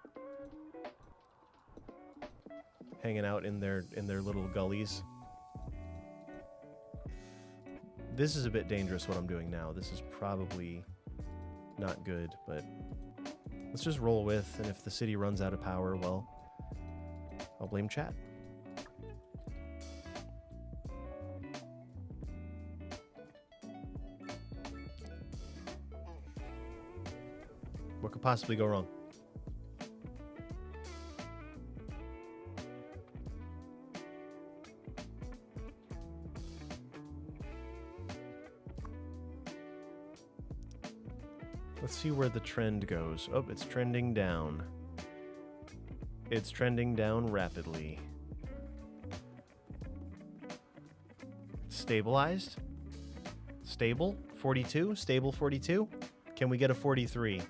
Hanging out in their little gullies. This is a bit dangerous what I'm doing now. This is probably not good, but let's just roll with, and if the city runs out of power, well, I'll blame chat. What could possibly go wrong? Let's see where the trend goes. Oh, it's trending down. It's trending down rapidly. Stabilized? Stable? 42? Stable 42? Can we get a 43?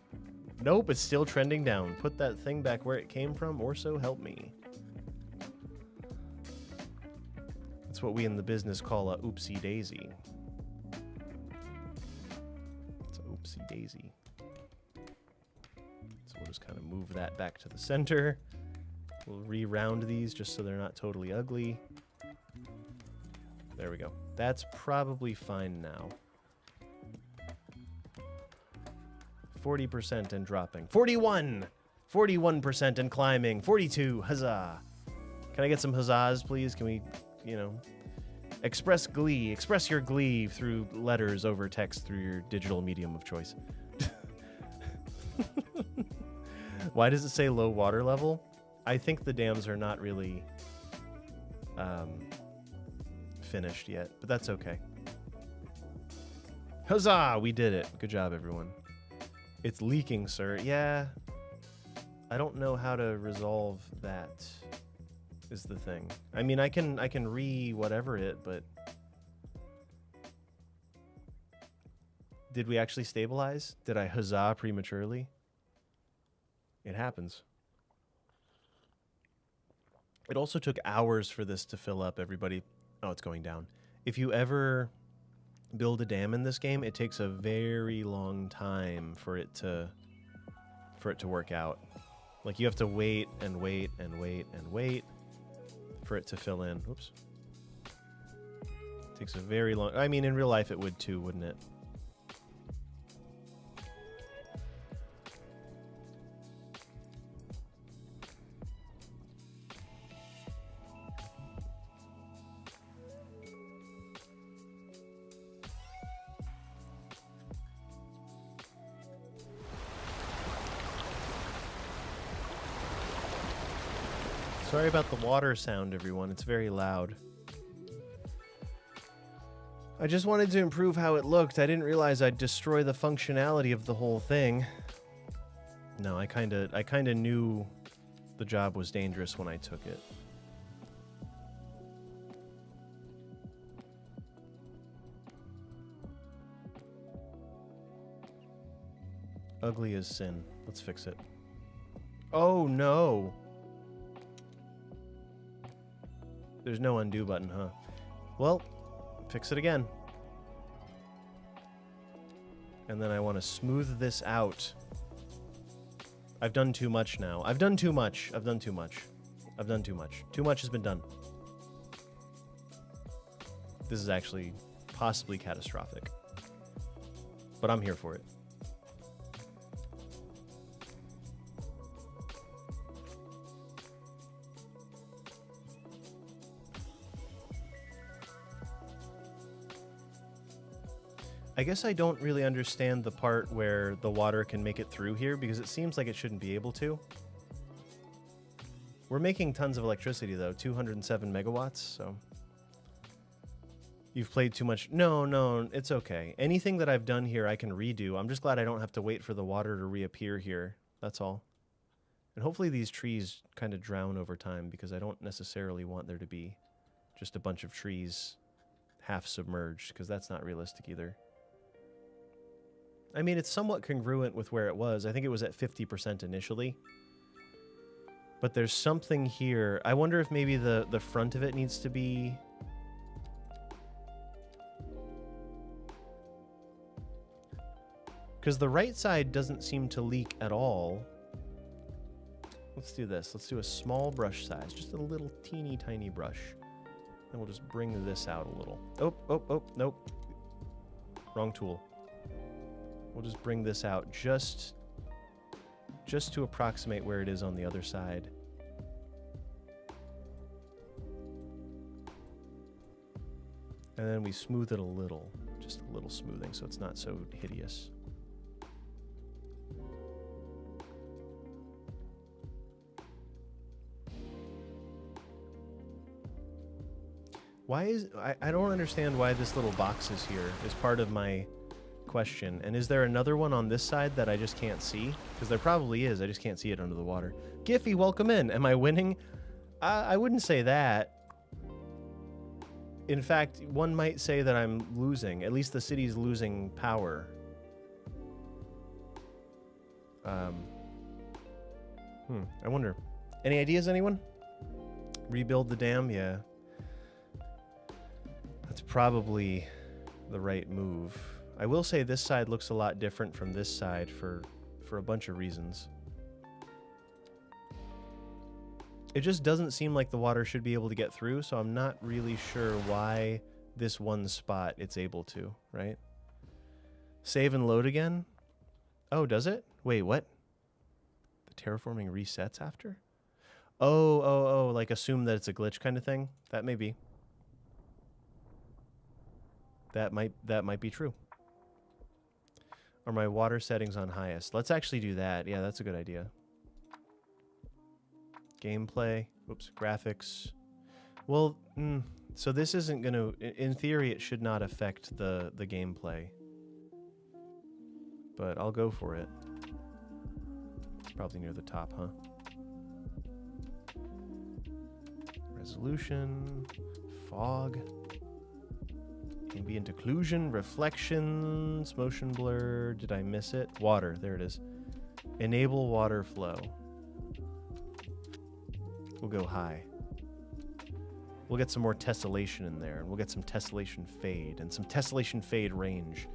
Nope, it's still trending down. Put that thing back where it came from, or so help me. That's what we in the business call a oopsie daisy. It's a oopsie daisy. So we'll just kind of move that back to the center. We'll re-round these just so they're not totally ugly. There we go. That's probably fine now. 40% and dropping. 41! 41% and climbing. 42! Huzzah! Can I get some huzzahs, please? Can we, you know, express glee. Express your glee through letters over text through your digital medium of choice. Why does it say low water level? I think the dams are not really finished yet, but that's okay. Huzzah! We did it. Good job, everyone. It's leaking, sir. Yeah. I don't know how to resolve that, is the thing. I mean, I can re-whatever it, but... Did we actually stabilize? Did I huzzah prematurely? It happens. It also took hours for this to fill up, everybody. Oh, it's going down. If you ever build a dam in this game, it takes a very long time for it to work out. Like, you have to wait and wait and wait and wait for it to fill in. Oops. It takes a very long... I mean, in real life it would too, wouldn't it? Sorry about the water sound, everyone. It's very loud. I just wanted to improve how it looked. I didn't realize I'd destroy the functionality of the whole thing. No, I kinda knew the job was dangerous when I took it. Ugly as sin. Let's fix it. Oh no! There's no undo button, huh? Well, fix it again. And then I want to smooth this out. I've done too much now. I've done too much. I've done too much. I've done too much. Too much has been done. This is actually possibly catastrophic. But I'm here for it. I guess I don't really understand the part where the water can make it through here, because it seems like it shouldn't be able to. We're making tons of electricity, though. 207 megawatts, so... You've played too much. No, it's okay. Anything that I've done here, I can redo. I'm just glad I don't have to wait for the water to reappear here. That's all. And hopefully these trees kind of drown over time, because I don't necessarily want there to be just a bunch of trees half submerged, because that's not realistic either. I mean, it's somewhat congruent with where it was. I think it was at 50% initially. But there's something here. I wonder if maybe the front of it needs to be... Because the right side doesn't seem to leak at all. Let's do this. Let's do a small brush size. Just a little teeny tiny brush. And we'll just bring this out a little. Oh, nope. Wrong tool. We'll just bring this out just to approximate where it is on the other side. And then we smooth it a little. Just a little smoothing so it's not so hideous. Why is... I don't understand why this little box is here, is part of my question. And is there another one on this side that I just can't see? Because there probably is, I just can't see it under the water. Giffy, welcome in. Am I winning? I wouldn't say that. In fact, one might say that I'm losing. At least the city's losing power. I wonder. Any ideas, anyone? Rebuild the dam? Yeah. That's probably the right move. I will say this side looks a lot different from this side for a bunch of reasons. It just doesn't seem like the water should be able to get through, so I'm not really sure why this one spot it's able to, right? Save and load again? Oh, does it? Wait, what? The terraforming resets after? Oh, like assume that it's a glitch kind of thing? That may be. That might be true. Are my water settings on highest? Let's actually do that. Yeah, that's a good idea. Gameplay. Whoops. Graphics. Well, so this isn't going to... In theory, it should not affect the gameplay. But I'll go for it. It's probably near the top, huh? Resolution. Fog. Ambient occlusion, reflections, motion blur. Did I miss it? Water, there it is. Enable water flow. We'll go high. We'll get some more tessellation in there, and we'll get some tessellation fade, and some tessellation fade range.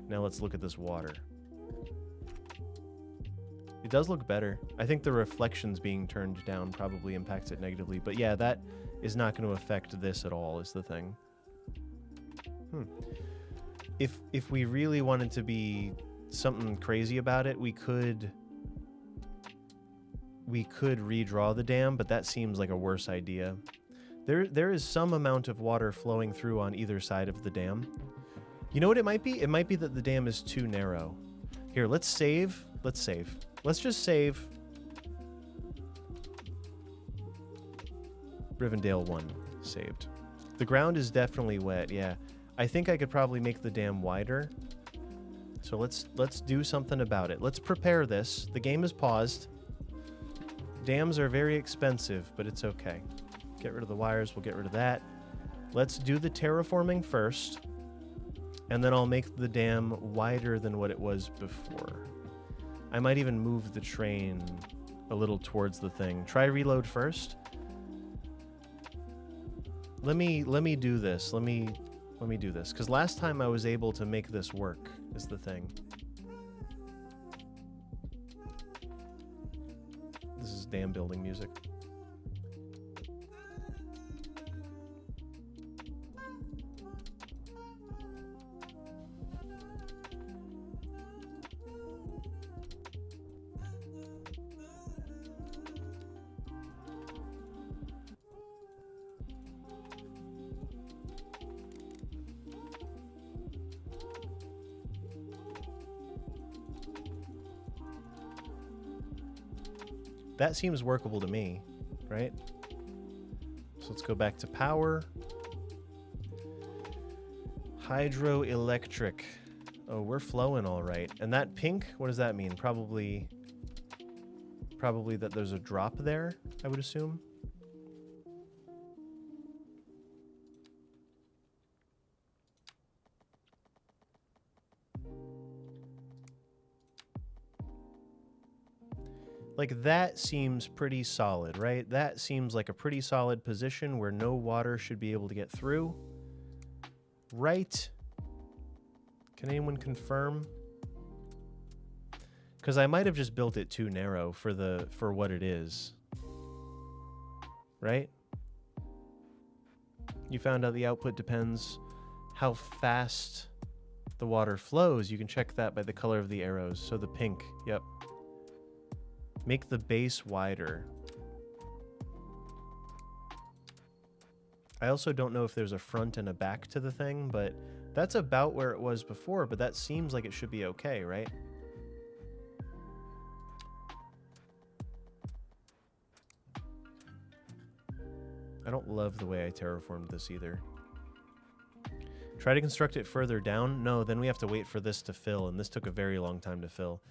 Now let's look at this water. It does look better. I think the reflections being turned down probably impacts it negatively, but yeah, that is not going to affect this at all, is the thing. If we really wanted to be something crazy about it, we could redraw the dam, but that seems like a worse idea. There is some amount of water flowing through on either side of the dam. You know what it might be? It might be that the dam is too narrow. Here, let's save. Let's save. Let's just save. Rivendell 1 saved. The ground is definitely wet, yeah. I think I could probably make the dam wider. So let's do something about it. Let's prepare this. The game is paused. Dams are very expensive, but it's okay. Get rid of the wires. We'll get rid of that. Let's do the terraforming first. And then I'll make the dam wider than what it was before. I might even move the train a little towards the thing. Try reload first. Let me do this. Let me do this, because last time I was able to make this work, is the thing. This is dam building music. That seems workable to me, right? So let's go back to power. Hydroelectric. Oh, we're flowing all right. And that pink, what does that mean? Probably that there's a drop there, I would assume. Like, that seems pretty solid, right? That seems like a pretty solid position where no water should be able to get through. Right? Can anyone confirm? Because I might have just built it too narrow for what it is. Right? You found out the output depends how fast the water flows. You can check that by the color of the arrows. So the pink, yep. Make the base wider. I also don't know if there's a front and a back to the thing, but that's about where it was before, but that seems like it should be okay, right? I don't love the way I terraformed this either. Try to construct it further down? No, then we have to wait for this to fill, and this took a very long time to fill.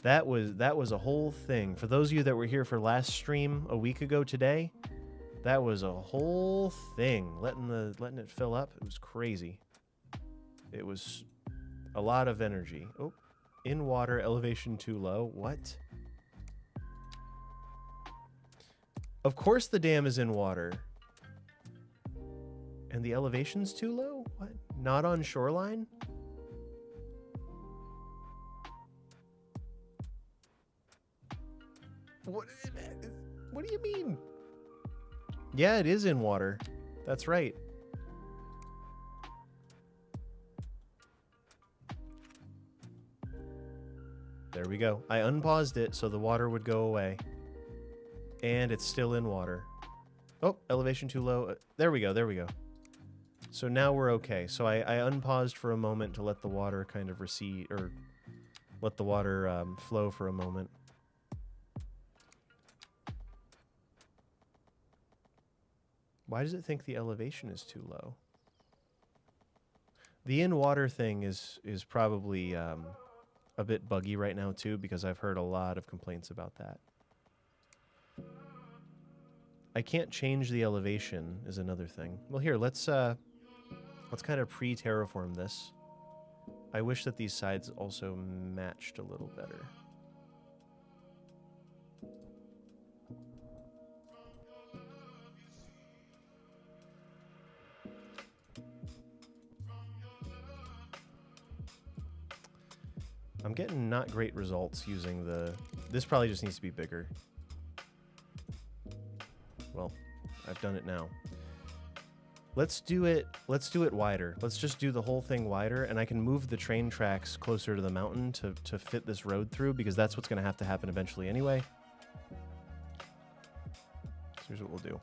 That was a whole thing. For those of you that were here for last stream a week ago today, that was a whole thing. Letting it fill up, it was crazy. It was a lot of energy. Oh, in water, elevation too low. What? Of course the dam is in water. And the elevation's too low? What? Not on shoreline? What do you mean? Yeah, it is in water. That's right. There we go. I unpaused it so the water would go away. And it's still in water. Oh, elevation too low. There we go, there we go. So now we're okay. So I unpaused for a moment to let the water kind of recede, or let the water flow for a moment. Why does it think the elevation is too low? The in-water thing is probably a bit buggy right now too, because I've heard a lot of complaints about that. I can't change the elevation is another thing. Well, here, let's kind of pre-terraform this. I wish that these sides also matched a little better. I'm getting not great results using the... This probably just needs to be bigger. Well, I've done it now. Let's do it wider. Let's just do the whole thing wider, and I can move the train tracks closer to the mountain to fit this road through, because that's what's going to have to happen eventually anyway. So here's what we'll do.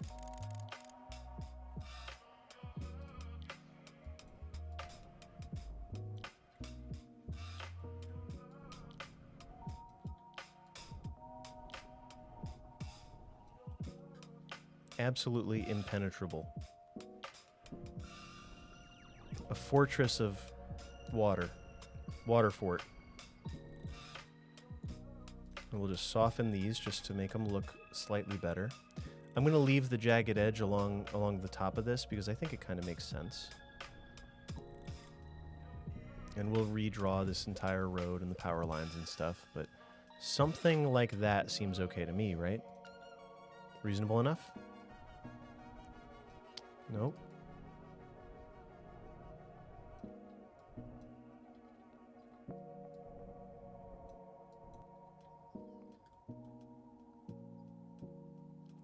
Absolutely impenetrable. A fortress of water. Water fort. And we'll just soften these just to make them look slightly better. I'm going to leave the jagged edge along the top of this because I think it kind of makes sense. And we'll redraw this entire road and the power lines and stuff, but something like that seems okay to me, right? Reasonable enough? Nope.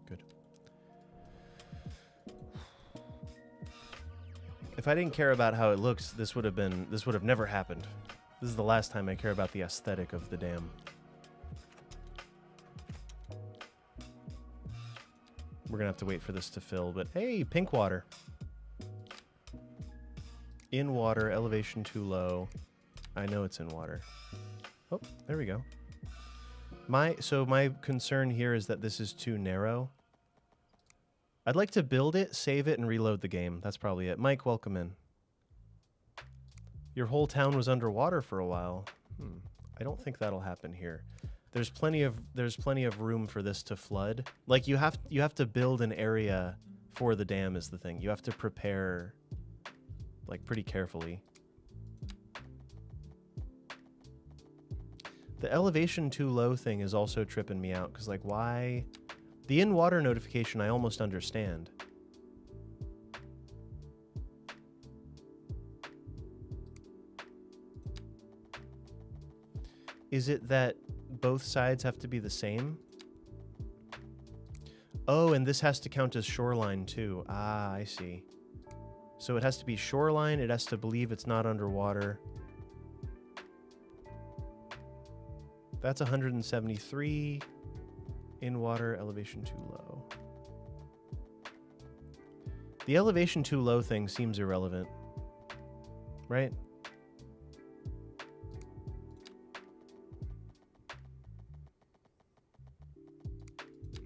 Good. If I didn't care about how it looks, this would have never happened. This is the last time I care about the aesthetic of the dam. We're gonna have to wait for this to fill, but hey, pink water. In water, elevation too low. I know it's in water. Oh, there we go. So my concern here is that this is too narrow. I'd like to build it, save it, and reload the game. That's probably it. Mike, welcome in. Your whole town was underwater for a while. I don't think that'll happen here. There's plenty of room for this to flood. Like you have to build an area for the dam is the thing. You have to prepare like pretty carefully. The elevation too low thing is also tripping me out because like why the in water notification I almost understand. Is it that both sides have to be the same? Oh, and this has to count as shoreline too. Ah, I see. So it has to be shoreline, it has to believe it's not underwater. That's 173. In water, elevation too low. The elevation too low thing seems irrelevant, right?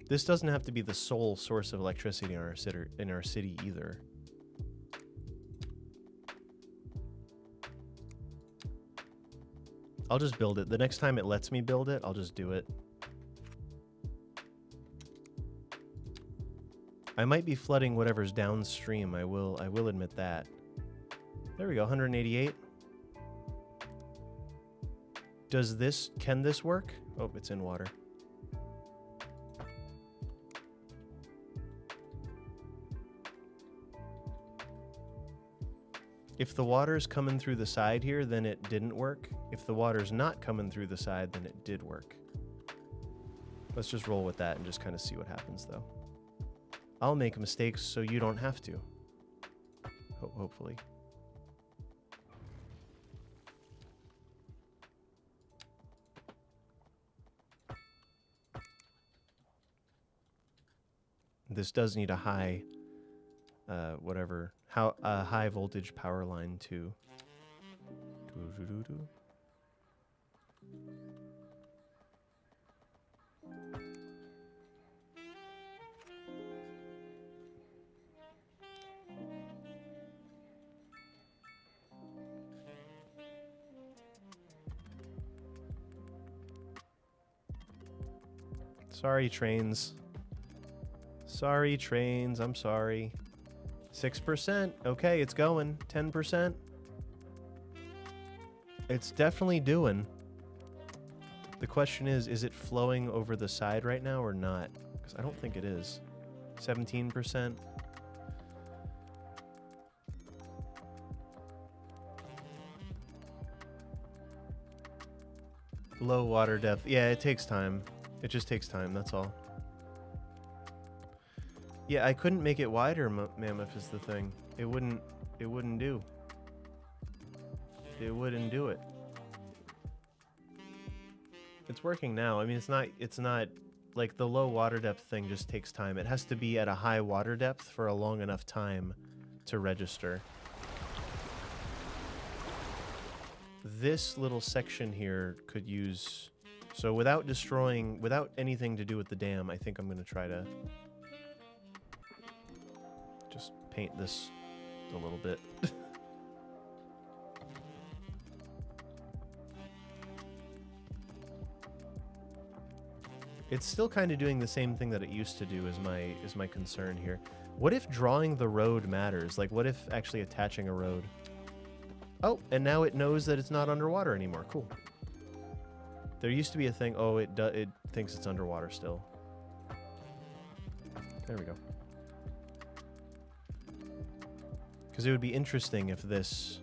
This doesn't have to be the sole source of electricity in our city either. I'll just build it. The next time it lets me build it, I'll just do it. I might be flooding whatever's downstream. I will admit that. There we go, 188. Can this work? Oh, it's in water. If the water's coming through the side here, then it didn't work. If the water's not coming through the side, then it did work. Let's just roll with that and just kind of see what happens, though. I'll make mistakes so you don't have to. Hopefully. This does need a high, high voltage power line too. Sorry, trains. Sorry, trains. I'm sorry. 6%. Okay, it's going. 10%. It's definitely doing. The question is it flowing over the side right now or not? Because I don't think it is. 17%. Low water depth. Yeah, it takes time. It just takes time, that's all. Yeah, I couldn't make it wider, Mammoth is the thing. It wouldn't do. It wouldn't do it. It's working now. I mean, it's not like the low water depth thing just takes time. It has to be at a high water depth for a long enough time to register. This little section here could use... So without anything to do with the dam, I think I'm going to try to just paint this a little bit. It's still kind of doing the same thing that it used to do is my concern here. What if drawing the road matters? Like what if actually attaching a road? Oh, and now it knows that it's not underwater anymore. Cool. There used to be a thing, oh, it thinks it's underwater still. There we go. Because it would be interesting if this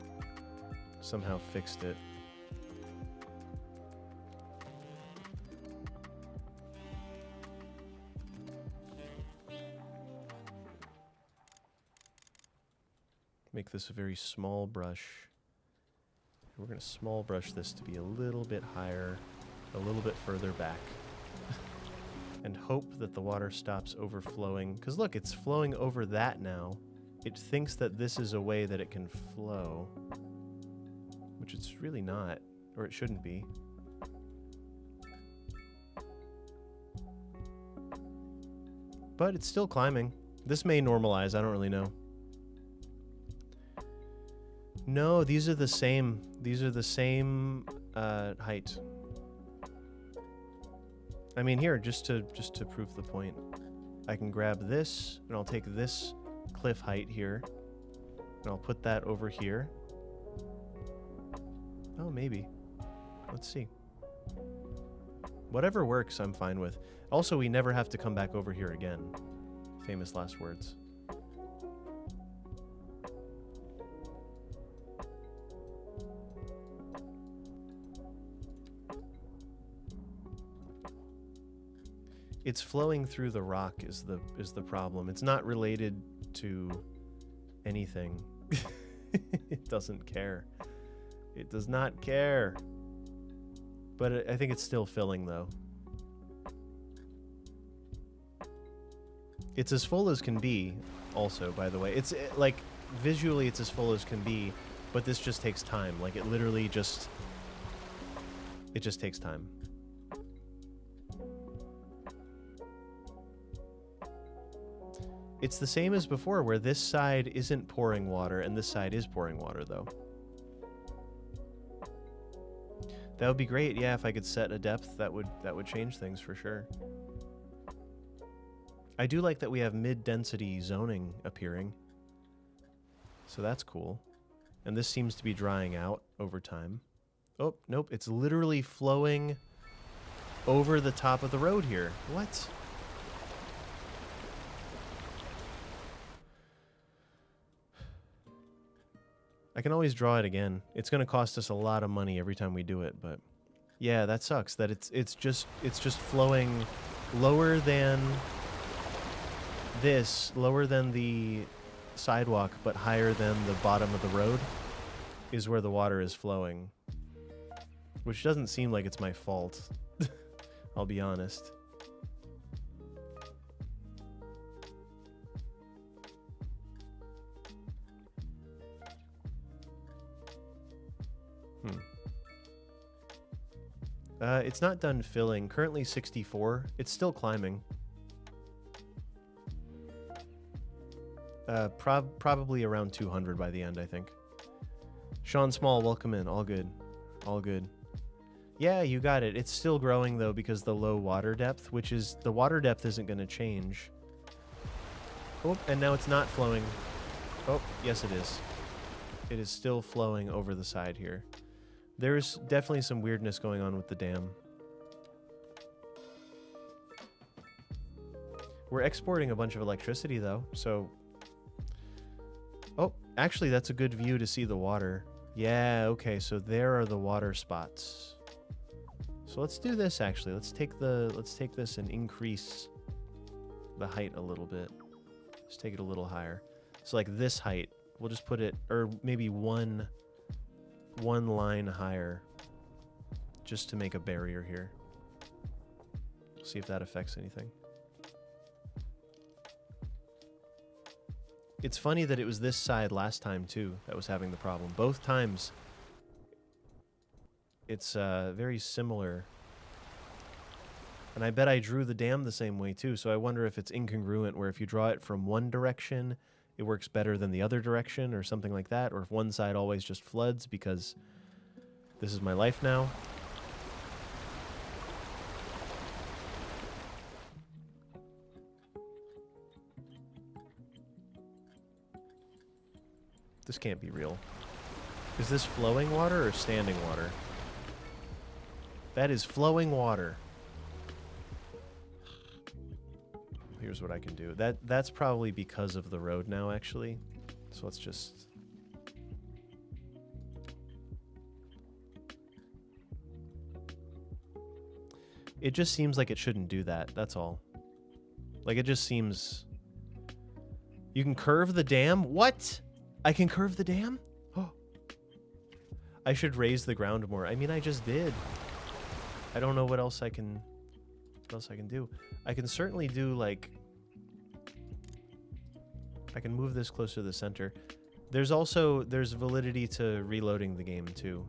somehow fixed it. Make this a very small brush. We're going to small brush this to be a little bit higher, a little bit further back. And hope that the water stops overflowing. Because look, it's flowing over that now. It thinks that this is a way that it can flow. Which it's really not. Or it shouldn't be. But it's still climbing. This may normalize, I don't really know. No, these are the same. These are the same height. I mean, here, just to prove the point, I can grab this, and I'll take this cliff height here, and I'll put that over here. Oh, maybe. Let's see. Whatever works, I'm fine with. Also, we never have to come back over here again. Famous last words. It's flowing through the rock is the problem. It's not related to anything. It doesn't care. It does not care. But I think it's still filling though. It's as full as can be also, by the way. It's like visually it's as full as can be, but this just takes time. Like it literally just takes time. It's the same as before, where this side isn't pouring water and this side is pouring water, though. That would be great, yeah, if I could set a depth, that would change things for sure. I do like that we have mid-density zoning appearing. So that's cool. And this seems to be drying out over time. Oh, nope, it's literally flowing over the top of the road here. What? I can always draw it again. It's going to cost us a lot of money every time we do it, but yeah, that sucks. That it's just flowing lower than this, lower than the sidewalk, but higher than the bottom of the road is where the water is flowing. Which doesn't seem like it's my fault. I'll be honest. It's not done filling. Currently 64. It's still climbing. Probably around 200 by the end, I think. Sean Small, welcome in. All good. All good. Yeah, you got it. It's still growing, though, because the low water depth, which is... The water depth isn't going to change. Oh, and now it's not flowing. Oh, yes it is. It is still flowing over the side here. There's definitely some weirdness going on with the dam. We're exporting a bunch of electricity, though, so... Oh, actually, that's a good view to see the water. Yeah, okay, so there are the water spots. So let's do this, actually. Let's take this and increase the height a little bit. Let's take it a little higher. So like this height, we'll just put it, or maybe one line higher, just to make a barrier here. See if that affects anything. It's funny that it was this side last time too that was having the problem. Both times it's very similar. And I bet I drew the dam the same way too, so I wonder if it's incongruent, where if you draw it from one direction it works better than the other direction or something like that, or if one side always just floods because this is my life now. This can't be real. Is this flowing water or standing water? That is flowing water. Here's what I can do. That's probably because of the road now, actually. So let's just... It just seems like it shouldn't do that, that's all. Like, it just seems... You can curve the dam? What? I can curve the dam? Oh. I should raise the ground more. I mean, I just did. I don't know what else I can... What else I can do? I can certainly do, like... I can move this closer to the center. There's validity to reloading the game, too.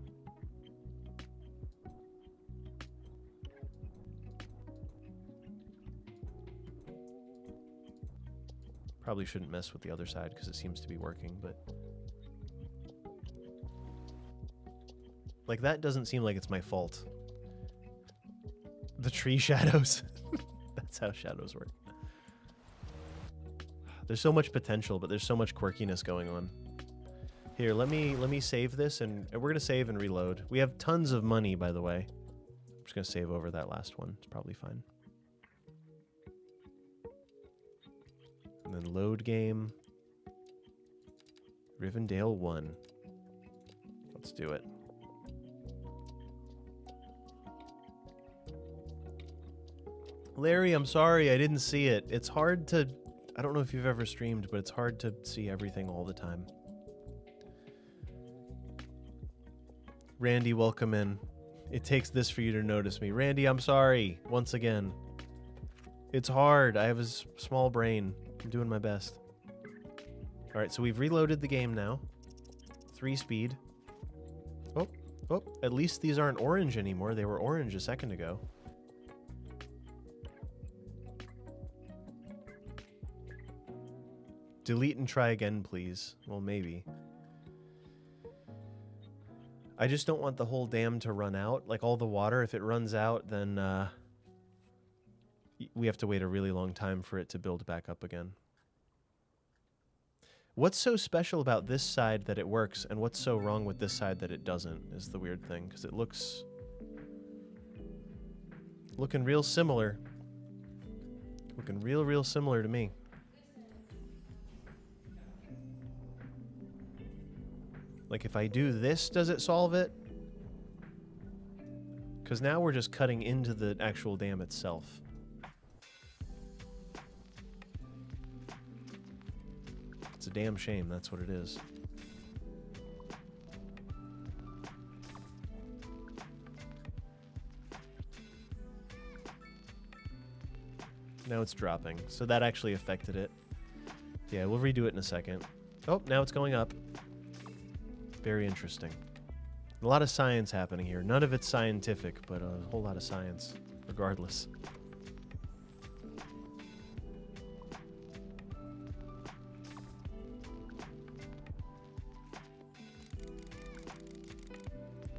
Probably shouldn't mess with the other side because it seems to be working, but... Like, that doesn't seem like it's my fault. The tree shadows. That's how shadows work. There's so much potential, but there's so much quirkiness going on. Here, let me save this, and we're gonna save and reload. We have tons of money, by the way. I'm just gonna save over that last one. It's probably fine. And then load game. Rivendell 1. Let's do it. Larry, I'm sorry, I didn't see it. It's hard to... I don't know if you've ever streamed, but it's hard to see everything all the time. Randy, welcome in. It takes this for you to notice me. Randy, I'm sorry, once again. It's hard. I have a small brain. I'm doing my best. Alright, so we've reloaded the game now. 3 speed. Oh, at least these aren't orange anymore. They were orange a second ago. Delete and try again, please. Well, maybe. I just don't want the whole dam to run out. Like, all the water, if it runs out, then we have to wait a really long time for it to build back up again. What's so special about this side that it works, and what's so wrong with this side that it doesn't, is the weird thing, because it looks... looking real similar. Looking real similar to me. Like, if I do this, does it solve it? Because now we're just cutting into the actual dam itself. It's a damn shame, that's what it is. Now it's dropping, so that actually affected it. Yeah, we'll redo it in a second. Oh, now it's going up. Very interesting. A lot of science happening here. None of it's scientific, but a whole lot of science, regardless.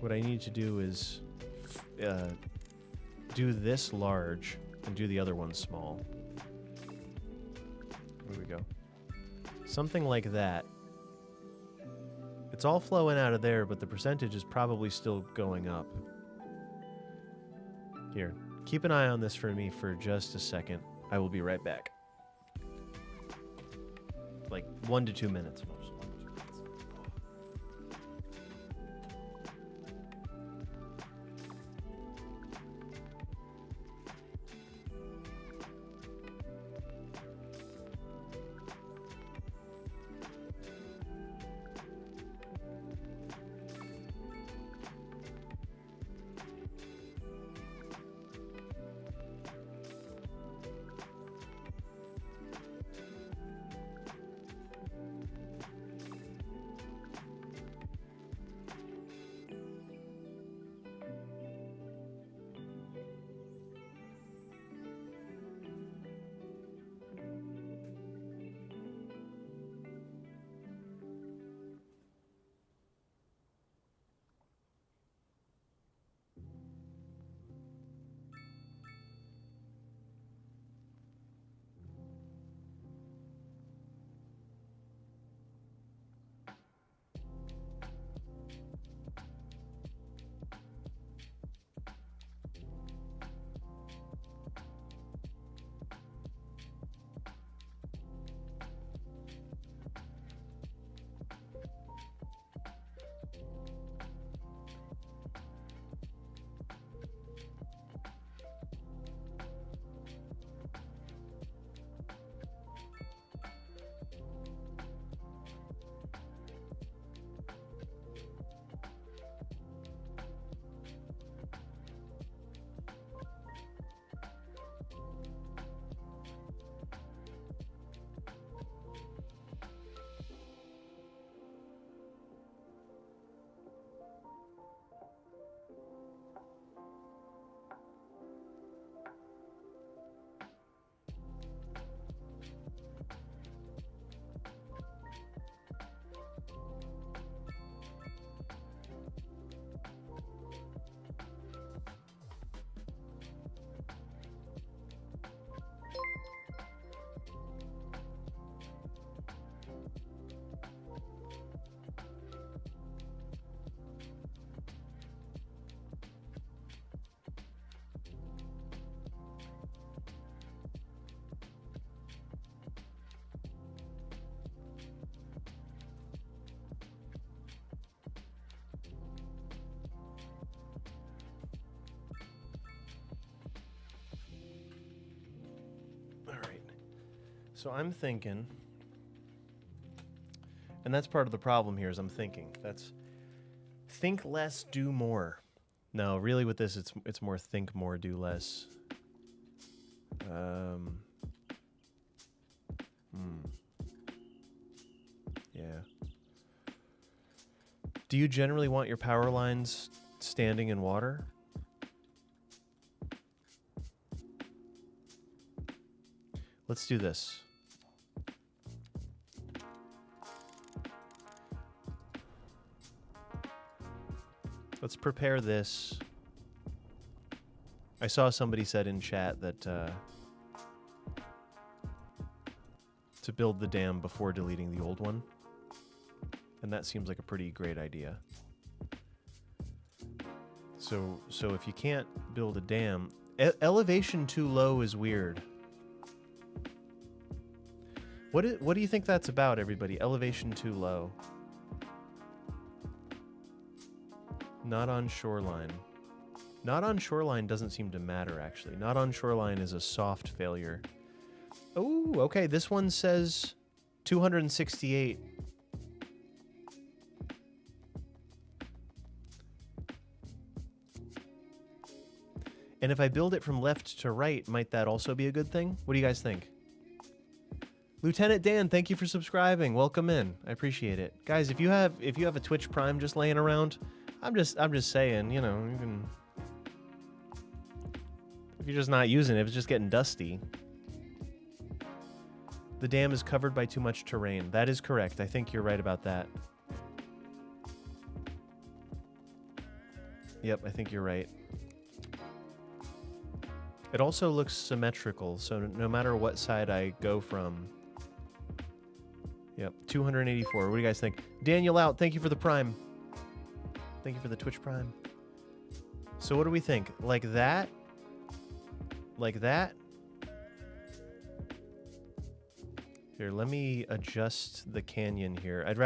What I need to do is do this large and do the other one small. There we go. Something like that. It's all flowing out of there, but the percentage is probably still going up. Here, keep an eye on this for me for just a second. I will be right back. Like 1 to 2 minutes. So I'm thinking, and that's part of the problem here is I'm thinking. That's think less, do more. No, really with this, it's more think more, do less. Yeah. Do you generally want your power lines standing in water? Let's do this. Let's prepare this. I saw somebody said in chat that to build the dam before deleting the old one. And that seems like a pretty great idea. So if you can't build a dam, elevation too low is weird. What do you think that's about, everybody? Elevation too low. Not on shoreline. Not on shoreline doesn't seem to matter, actually. Not on shoreline is a soft failure. Oh, okay. This one says 268. And if I build it from left to right, might that also be a good thing? What do you guys think? Lieutenant Dan, thank you for subscribing. Welcome in. I appreciate it. Guys, if you have a Twitch Prime just laying around, I'm just saying, you know, you can, if you're just not using it, if it's just getting dusty. The dam is covered by too much terrain. That is correct. I think you're right about that. Yep, I think you're right. It also looks symmetrical, so no matter what side I go from. Yep, 284. What do you guys think? Daniel out, thank you for the Prime. Thank you for the Twitch Prime. So what do we think? Like that? Like that? Here, let me adjust the canyon here. I'd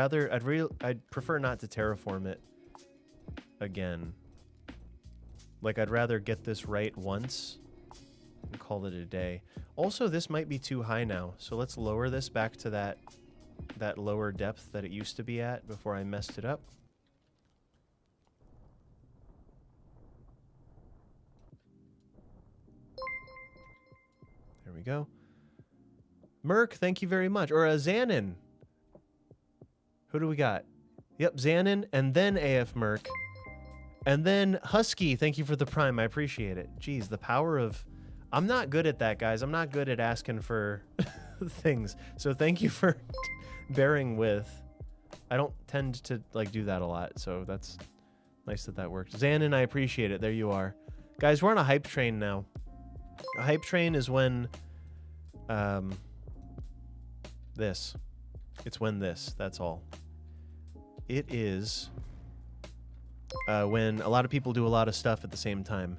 prefer not to terraform it again. Like, I'd rather get this right once and call it a day. Also, this might be too high now, so let's lower this back to that lower depth that it used to be at before I messed it up. There we go. Merc, thank you very much. Or a Xanon. Who do we got? Yep, Xanon, and then AF Merc. And then Husky, thank you for the Prime. I appreciate it. Jeez, the power of... I'm not good at that, guys. I'm not good at asking for things. So thank you for bearing with. I don't tend to like do that a lot, so that's nice that worked. Xanon, I appreciate it. There you are. Guys, we're on a hype train now. A hype train is when... this. It's when this. That's all. It is when a lot of people do a lot of stuff at the same time.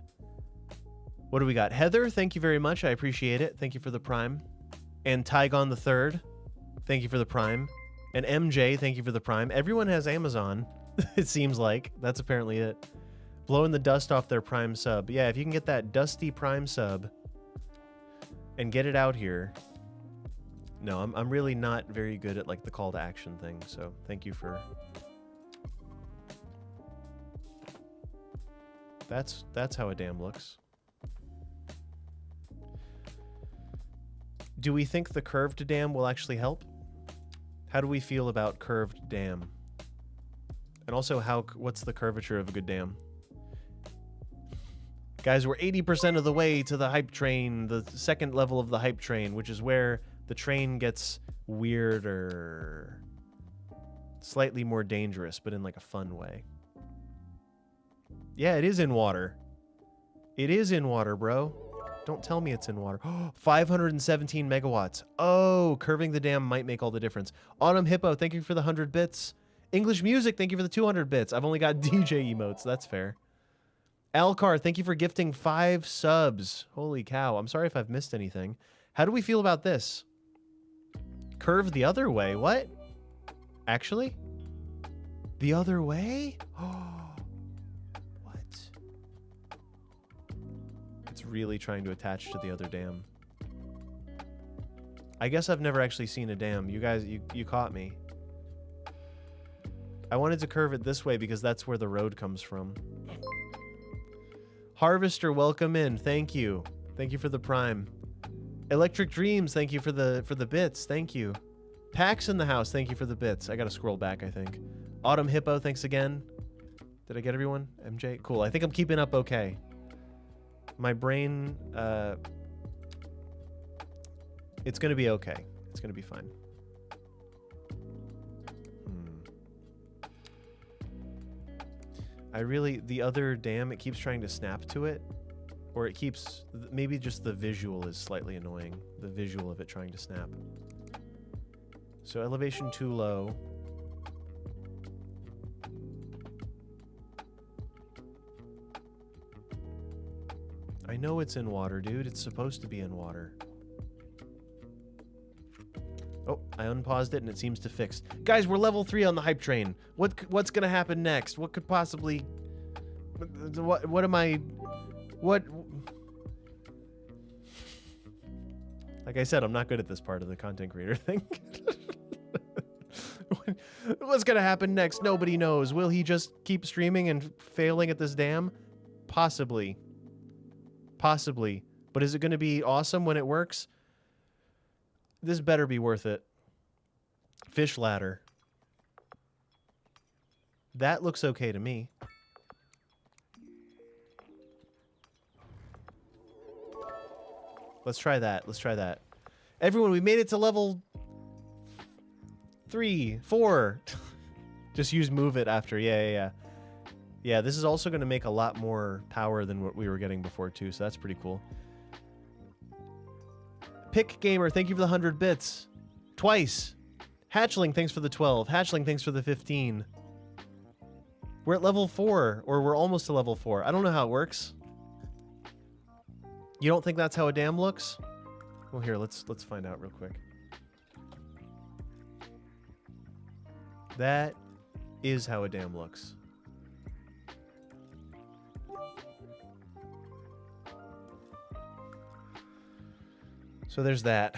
What do we got? Heather, thank you very much. I appreciate it. Thank you for the Prime. And Tygon the Third, thank you for the Prime. And MJ, thank you for the Prime. Everyone has Amazon, it seems like. That's apparently it. Blowing the dust off their Prime sub. Yeah, if you can get that dusty Prime sub and get it out here. No, I'm really not very good at like the call to action thing, so thank you for... That's how a dam looks. Do we think the curved dam will actually help? How do we feel about curved dam? And also, what's the curvature of a good dam? Guys, we're 80% of the way to the hype train, the second level of the hype train, which is where the train gets weirder. Slightly more dangerous, but in like a fun way. Yeah, it is in water. It is in water, bro. Don't tell me it's in water. 517 megawatts. Oh, curving the dam might make all the difference. Autumn Hippo, thank you for the 100 bits. English Music, thank you for the 200 bits. I've only got DJ emotes. That's fair. Alcar, thank you for gifting 5 subs. Holy cow. I'm sorry if I've missed anything. How do we feel about this? Curve the other way. What? Actually? The other way? Oh. Really trying to attach to the other dam. I guess I've never actually seen a dam. You guys, you caught me. I wanted to curve it this way because that's where the road comes from. Harvester, welcome in. Thank you. Thank you for the prime. Electric Dreams, thank you for the bits. Thank you. Pax in the house, thank you for the bits. I gotta scroll back, I think. Autumn Hippo, thanks again. Did I get everyone? MJ? Cool. I think I'm keeping up okay. My brain, it's gonna be okay. It's gonna be fine. The other dam, it keeps trying to snap to it. Or it keeps, maybe just the visual is slightly annoying. The visual of it trying to snap. So elevation too low. I know it's in water, dude. It's supposed to be in water. Oh, I unpaused it and it seems to fix. Guys, we're level 3 on the hype train. What's gonna happen next? What could possibly... What am I... What... Like I said, I'm not good at this part of the content creator thing. What's gonna happen next? Nobody knows. Will he just keep streaming and failing at this dam? Possibly. Possibly. But is it gonna be awesome when it works? This better be worth it. Fish ladder. That looks okay to me. Let's try that. Let's try that. Everyone, we made it to level 3, 4. Just use move it after. Yeah. Yeah, this is also going to make a lot more power than what we were getting before, too. So that's pretty cool. Pick Gamer, thank you for the 100 bits. Twice. Hatchling, thanks for the 12. Hatchling, thanks for the 15. We're at level 4, or we're almost to level 4. I don't know how it works. You don't think that's how a dam looks? Well, here, let's find out real quick. That is how a dam looks. So there's that.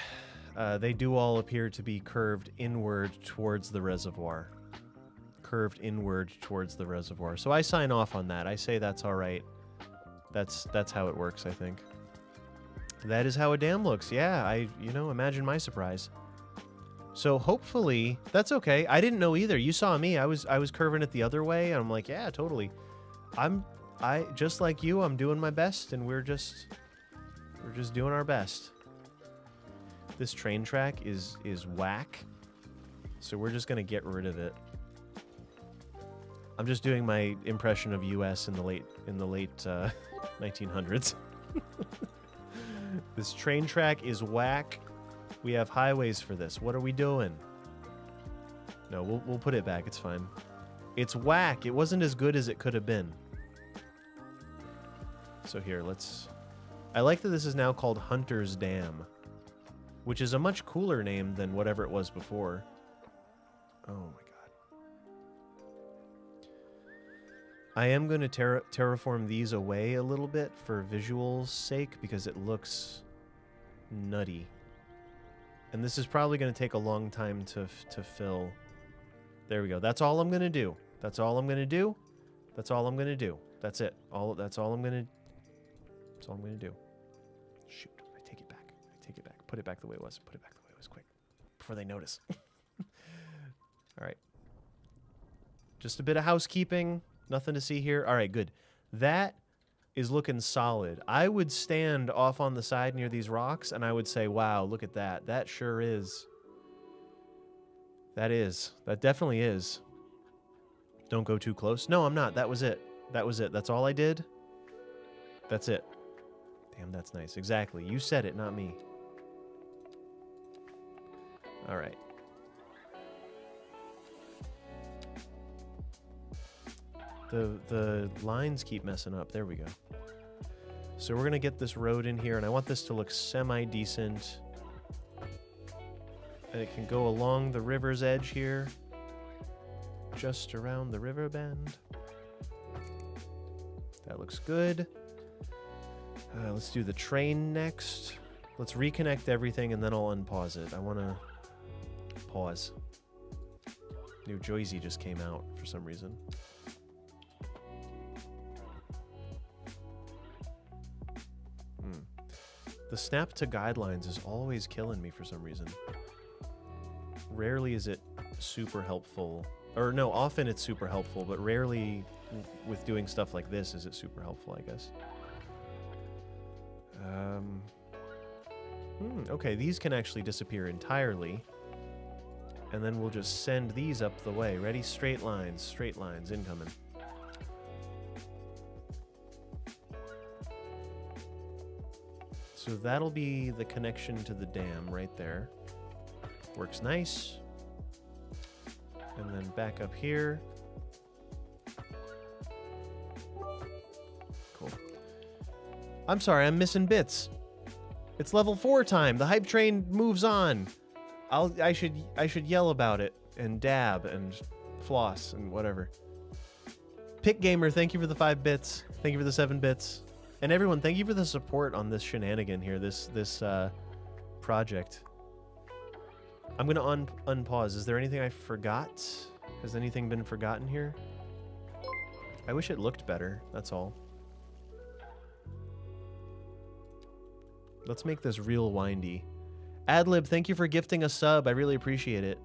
They do all appear to be curved inward towards the reservoir. Curved inward towards the reservoir. So I sign off on that. I say that's all right. That's how it works, I think. That is how a dam looks. Yeah, imagine my surprise. So hopefully, that's okay. I didn't know either. You saw me. I was curving it the other way. And I'm like, yeah, totally. I just like you, I'm doing my best, and we're just doing our best. This train track is whack. So we're just gonna get rid of it. I'm just doing my impression of US in the late 1900s. This train track is whack. We have highways for this. What are we doing? No, we'll put it back. It's fine. It's whack. It wasn't as good as it could have been. So here, I like that this is now called Hunter's Dam, which is a much cooler name than whatever it was before. Oh my god. I am going to terraform these away a little bit for visual's sake because it looks nutty. And this is probably going to take a long time to fill. There we go. That's all I'm going to do. That's all I'm going to do. That's all I'm going to do. That's it. That's all I'm going to do. Shoot. I take it back. Put it back the way it was. Put it back the way it was, quick. Before they notice. All right. Just a bit of housekeeping. Nothing to see here. All right, good. That is looking solid. I would stand off on the side near these rocks, and I would say, wow, look at that. That sure is. That is. That definitely is. Don't go too close. No, I'm not. That was it. That was it. That's all I did. That's it. Damn, that's nice. Exactly. You said it, not me. All right. The lines keep messing up. There we go. So we're going to get this road in here, and I want this to look semi-decent. And it can go along the river's edge here. Just around the river bend. That looks good. Let's do the train next. Let's reconnect everything and then I'll unpause it. I want to pause. New Joyzy just came out for some reason. The snap to guidelines is always killing me for some reason. Rarely is it super helpful. Or no, often it's super helpful, but rarely with doing stuff like this is it super helpful, I guess. Okay, these can actually disappear entirely. And then we'll just send these up the way. Ready? Straight lines incoming. So that'll be the connection to the dam right there. Works nice. And then back up here. Cool. I'm sorry, I'm missing bits. It's level 4 time. The hype train moves on. I should yell about it and dab and floss and whatever. Pick Gamer, thank you for the 5 bits. Thank you for the 7 bits. And everyone, thank you for the support on this shenanigan here, this project. I'm gonna unpause. Is there anything I forgot? Has anything been forgotten here? I wish it looked better, that's all. Let's make this real windy. Adlib, thank you for gifting a sub. I really appreciate it.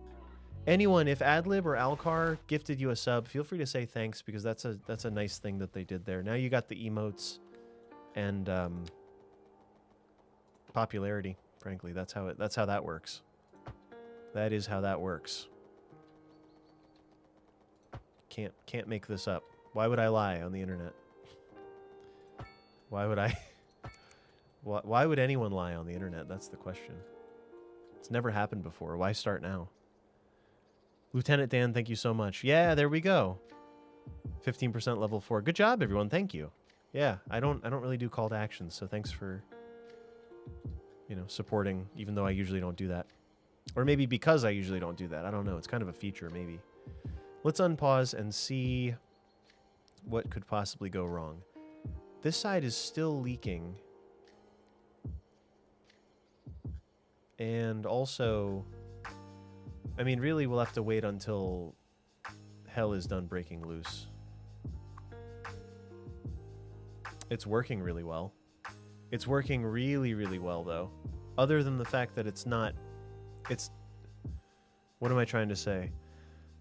Anyone, if Adlib or Alcar gifted you a sub, feel free to say thanks because that's a nice thing that they did there. Now you got the emotes and popularity. Frankly, that's how that works. That is how that works. Can't make this up. Why would I lie on the internet? Why would I? Why would anyone lie on the internet? That's the question. It's never happened before. Why start now? Lieutenant Dan, thank you so much. Yeah, there we go. 15% level 4. Good job, everyone. Thank you. Yeah, I don't really do call to actions, so thanks for, you know, supporting, even though I usually don't do that. Or maybe because I usually don't do that. I don't know. It's kind of a feature, maybe. Let's unpause and see what could possibly go wrong. This side is still leaking. And also, I mean, really, we'll have to wait until hell is done breaking loose. It's working really well. It's working really, really well, though. Other than the fact that it's not... What am I trying to say?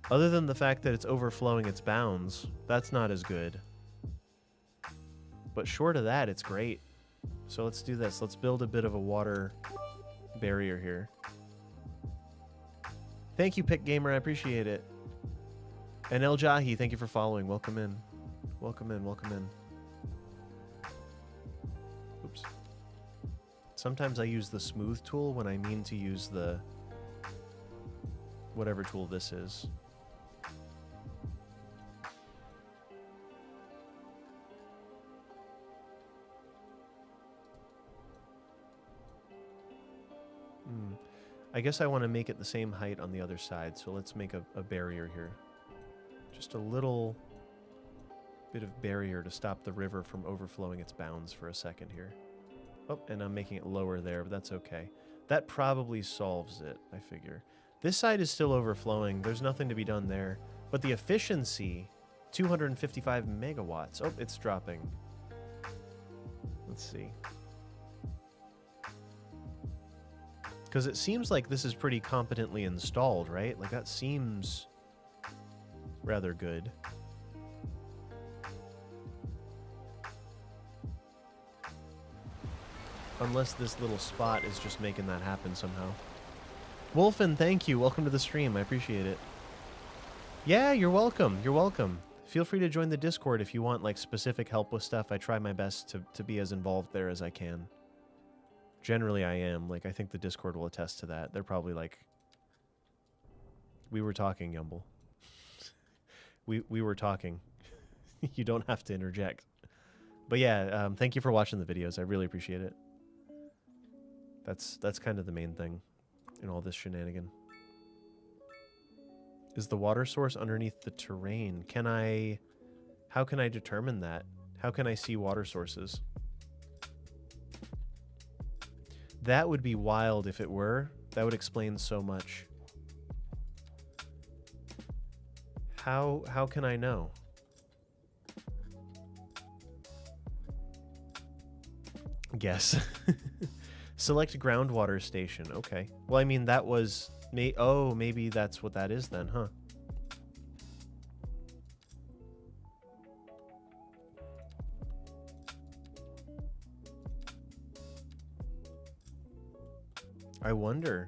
Other than the fact that it's overflowing its bounds, that's not as good. But short of that, it's great. So let's do this. Let's build a bit of a water barrier here. Thank you, Pick Gamer. I appreciate it. And El Jahi, thank you for following. Welcome in. Welcome in. Welcome in. Oops. Sometimes I use the smooth tool when I mean to use the whatever tool this is. I guess I want to make it the same height on the other side, so let's make a barrier here. Just a little bit of barrier to stop the river from overflowing its bounds for a second here. Oh, and I'm making it lower there, but that's okay. That probably solves it, I figure. This side is still overflowing. There's nothing to be done there. But the efficiency, 255 megawatts. Oh, it's dropping. Let's see. Because it seems like this is pretty competently installed, right? Like, that seems rather good. Unless this little spot is just making that happen somehow. Wolfen, thank you. Welcome to the stream. I appreciate it. Yeah, you're welcome. You're welcome. Feel free to join the Discord if you want, like, specific help with stuff. I try my best to be as involved there as I can. Generally, I am. Like, I think the Discord will attest to that. They're probably like, we were talking, Yumble. we were talking. You don't have to interject. But yeah, thank you for watching the videos. I really appreciate it. That's kind of the main thing in all this shenanigan. Is the water source underneath the terrain? How can I determine that? How can I see water sources? That would be wild if it were. That would explain so much. How can I know? Guess. Select groundwater station. Okay. Well, I mean, that was... Oh, maybe that's what that is then, huh? I wonder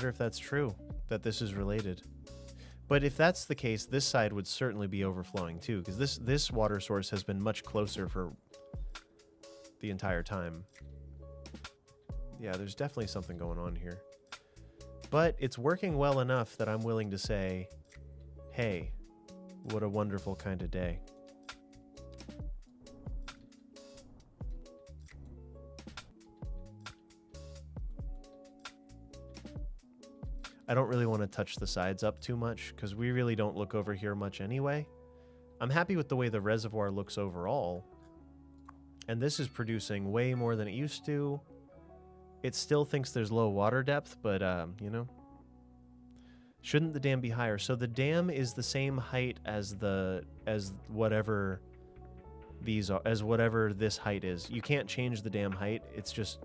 if that's true, that this is related. But if that's the case, this side would certainly be overflowing too, because this water source has been much closer for the entire time. Yeah, there's definitely something going on here. But it's working well enough that I'm willing to say, hey, what a wonderful kind of day. I don't really want to touch the sides up too much because we really don't look over here much anyway. I'm happy with the way the reservoir looks overall. And this is producing way more than it used to. It still thinks there's low water depth, but, you know. Shouldn't the dam be higher? So the dam is the same height as whatever these are, as whatever this height is. You can't change the dam height. It's just...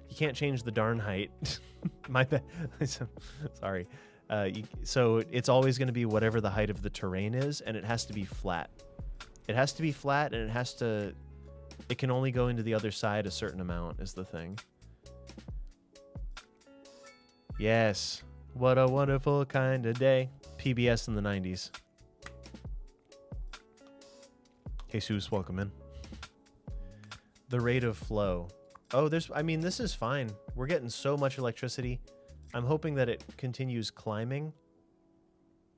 You can't change the darn height. My bad. Sorry. So it's always going to be whatever the height of the terrain is, and it has to be flat. It has to be flat, and it has to... It can only go into the other side a certain amount, is the thing. Yes. What a wonderful kind of day. PBS in the 90s. Jesus, welcome in. The rate of flow. Oh, I mean, this is fine. We're getting so much electricity. I'm hoping that it continues climbing.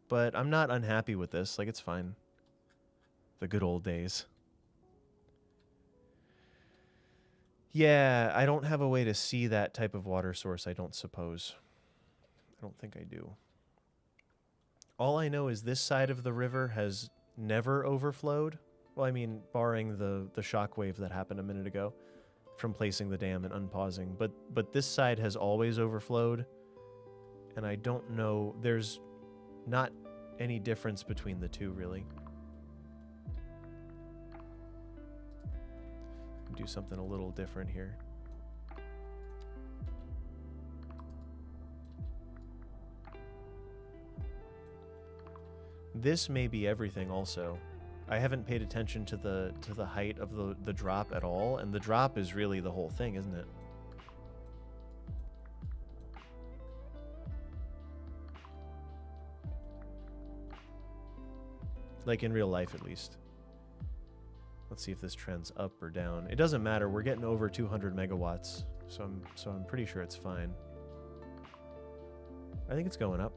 But I'm not unhappy with this. Like, it's fine. The good old days. Yeah, I don't have a way to see that type of water source, I don't suppose. I don't think I do. All I know is this side of the river has never overflowed. Well, I mean, barring the shockwave that happened a minute ago from placing the dam and unpausing. But this side has always overflowed. And I don't know, there's not any difference between the two, really. Do something a little different here. This may be everything also. I haven't paid attention to the height of the drop at all, and the drop is really the whole thing, isn't it? Like in real life, at least. Let's see if this trends up or down. It doesn't matter. We're getting over 200 megawatts, so I'm pretty sure it's fine. I think it's going up.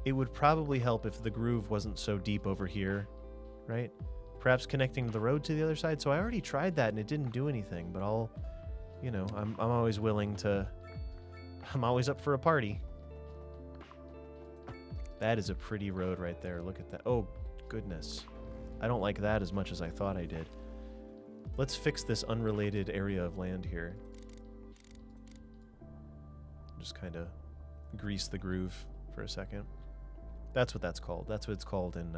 It would probably help if the groove wasn't so deep over here, right? Perhaps connecting the road to the other side. So I already tried that and it didn't do anything, but I'll, you know, I'm always willing to, I'm always up for a party. That is a pretty road right there. Look at that. Oh, goodness. I don't like that as much as I thought I did. Let's fix this unrelated area of land here. Just kind of grease the groove for a second. That's what that's called. That's what it's called in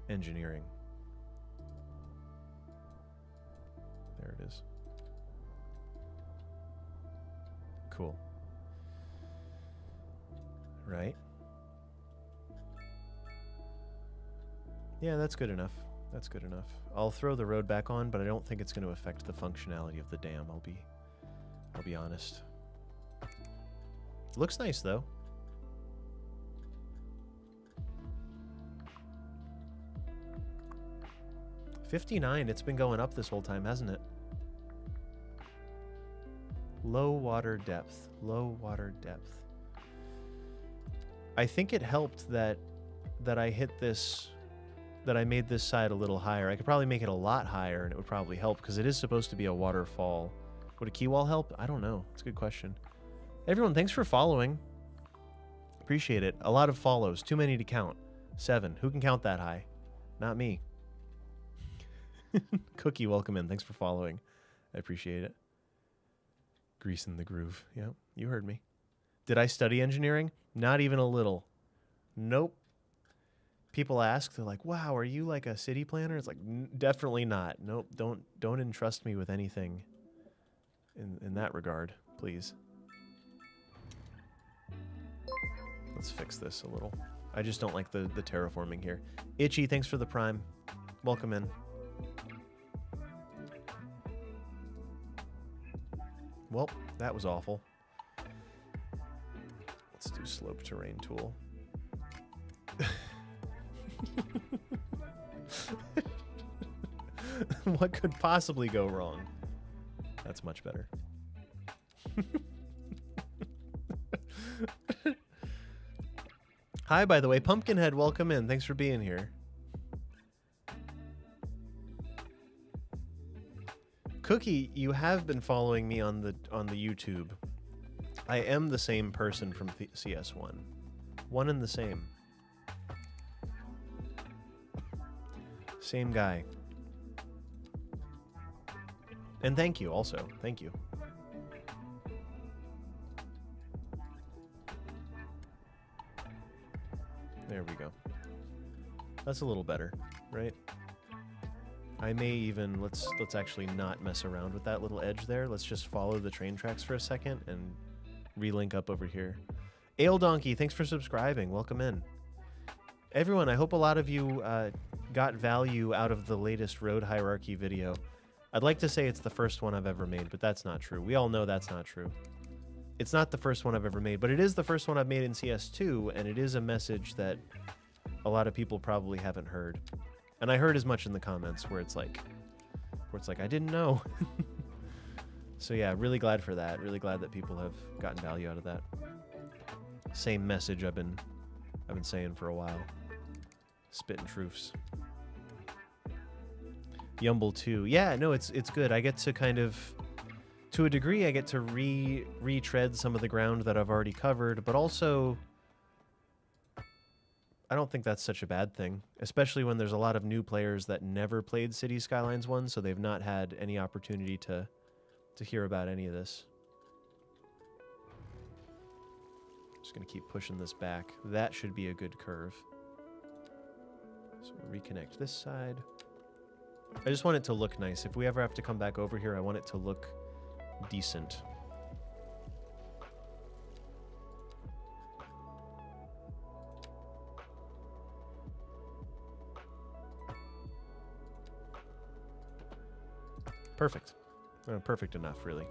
engineering. There it is. Cool. Right. Yeah, that's good enough. That's good enough. I'll throw the road back on, but I don't think it's going to affect the functionality of the dam. I'll be honest. Looks nice though. $59. It's been going up this whole time, hasn't it? Low water depth. Low water depth. I think it helped that I hit this, that I made this side a little higher. I could probably make it a lot higher and it would probably help because it is supposed to be a waterfall. Would a key wall help? I don't know. It's a good question. Everyone, thanks for following. Appreciate it. A lot of follows. Too many to count. 7. Who can count that high? Not me. Cookie, welcome in. Thanks for following. I appreciate it. Greasing the groove. Yeah, you heard me. Did I study engineering? Not even a little. Nope. People ask, they're like, wow, are you like a city planner? It's like, definitely not. Nope, don't entrust me with anything in that regard, please. Let's fix this a little. I just don't like the terraforming here. Itchy, thanks for the prime. Welcome in. Well, that was awful. Let's do slope terrain tool. What could possibly go wrong? That's much better. Hi, by the way, Pumpkinhead, welcome in. Thanks for being here. Cookie, you have been following me on the YouTube. I am the same person from CS1. One and the same. Same guy. And thank you also. Thank you. There we go. That's a little better, right? I may even, let's actually not mess around with that little edge there. Let's just follow the train tracks for a second and relink up over here. Ale Donkey, thanks for subscribing. Welcome in. Everyone, I hope a lot of you got value out of the latest road hierarchy video. I'd like to say it's the first one I've ever made, but that's not true. We all know that's not true. It's not the first one I've ever made, but it is the first one I've made in CS2, and it is a message that a lot of people probably haven't heard. And I heard as much in the comments where it's like I didn't know. So yeah, really glad for that. Really glad that people have gotten value out of that. Same message I've been saying for a while. Spitting truths. Yumble 2. Yeah, no, it's good. I get to kind of, to a degree, I get to retread some of the ground that I've already covered, but also I don't think that's such a bad thing, especially when there's a lot of new players that never played Cities Skylines 1, so they've not had any opportunity to hear about any of this. Just going to keep pushing this back. That should be a good curve. So we'll reconnect this side. I just want it to look nice. If we ever have to come back over here, I want it to look decent. Perfect. Perfect enough, really.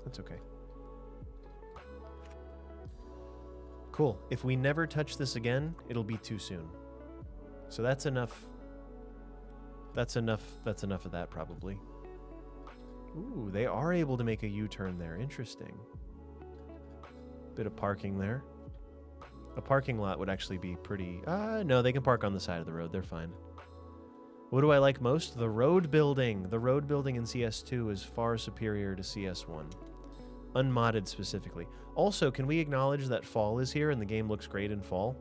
That's okay. Cool. If we never touch this again, it'll be too soon. So that's enough. That's enough of that, probably. Ooh, they are able to make a U-turn there. Interesting. Bit of parking there. A parking lot would actually be pretty... no, they can park on the side of the road. They're fine. What do I like most? The road building. The road building in CS2 is far superior to CS1. Unmodded specifically. Also, can we acknowledge that fall is here and the game looks great in fall?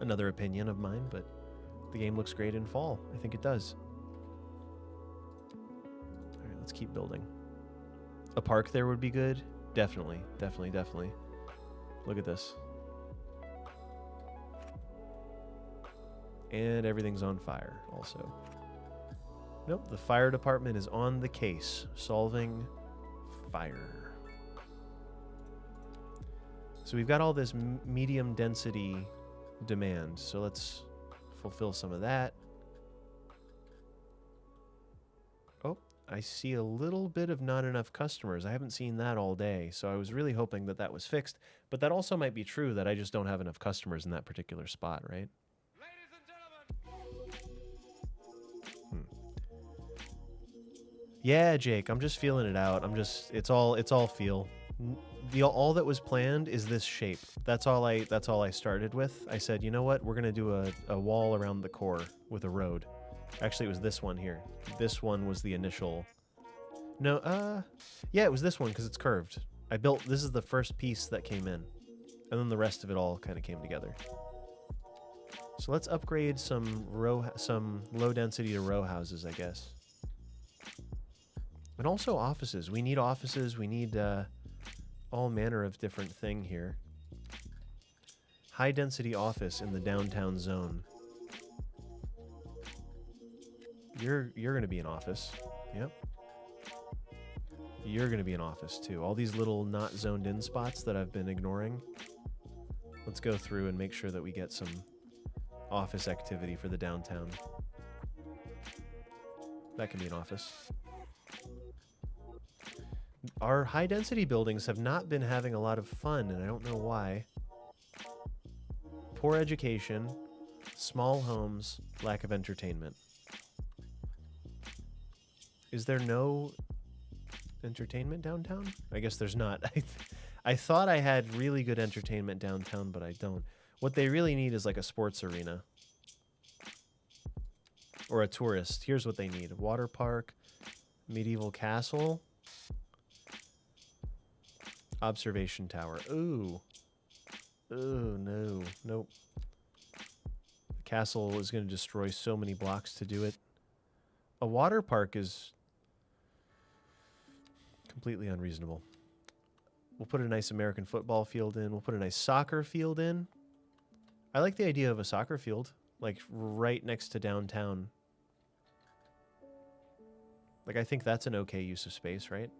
Another opinion of mine, but the game looks great in fall. I think it does. All right, let's keep building. A park there would be good. Definitely, definitely, definitely. Look at this. And everything's on fire also. Nope, the fire department is on the case, solving fire. So we've got all this medium density demand, so let's fulfill some of that. Oh, I see a little bit of not enough customers. I haven't seen that all day, so I was really hoping that that was fixed. But that also might be true, that I just don't have enough customers in that particular spot, right? Yeah, Jake, I'm just feeling it out. It's all feel. All that was planned is this shape. That's all I started with. I said, you know what? We're gonna do a wall around the core with a road. Actually, it was this one here. This one was the initial. No, yeah, it was this one because it's curved. This is the first piece that came in, and then the rest of it all kind of came together. So let's upgrade some low density to row houses, I guess. And also offices. We need offices. We need all manner of different thing here. High density office in the downtown zone. You're going to be an office. Yep. You're going to be an office too. All these little not zoned in spots that I've been ignoring. Let's go through and make sure that we get some office activity for the downtown. That can be an office. Our high density buildings have not been having a lot of fun, and I don't know why. Poor education, small homes, lack of entertainment. Is there no entertainment downtown? I guess there's not. I thought I had really good entertainment downtown, but I don't. What they really need is like a sports arena. Or a tourist. Here's what they need. A water park, medieval castle, observation tower. Ooh. Ooh, no. Nope. The castle is going to destroy so many blocks to do it. A water park is completely unreasonable. We'll put a nice American football field in. We'll put a nice soccer field in. I like the idea of a soccer field, like right next to downtown. Like, I think that's an okay use of space, right?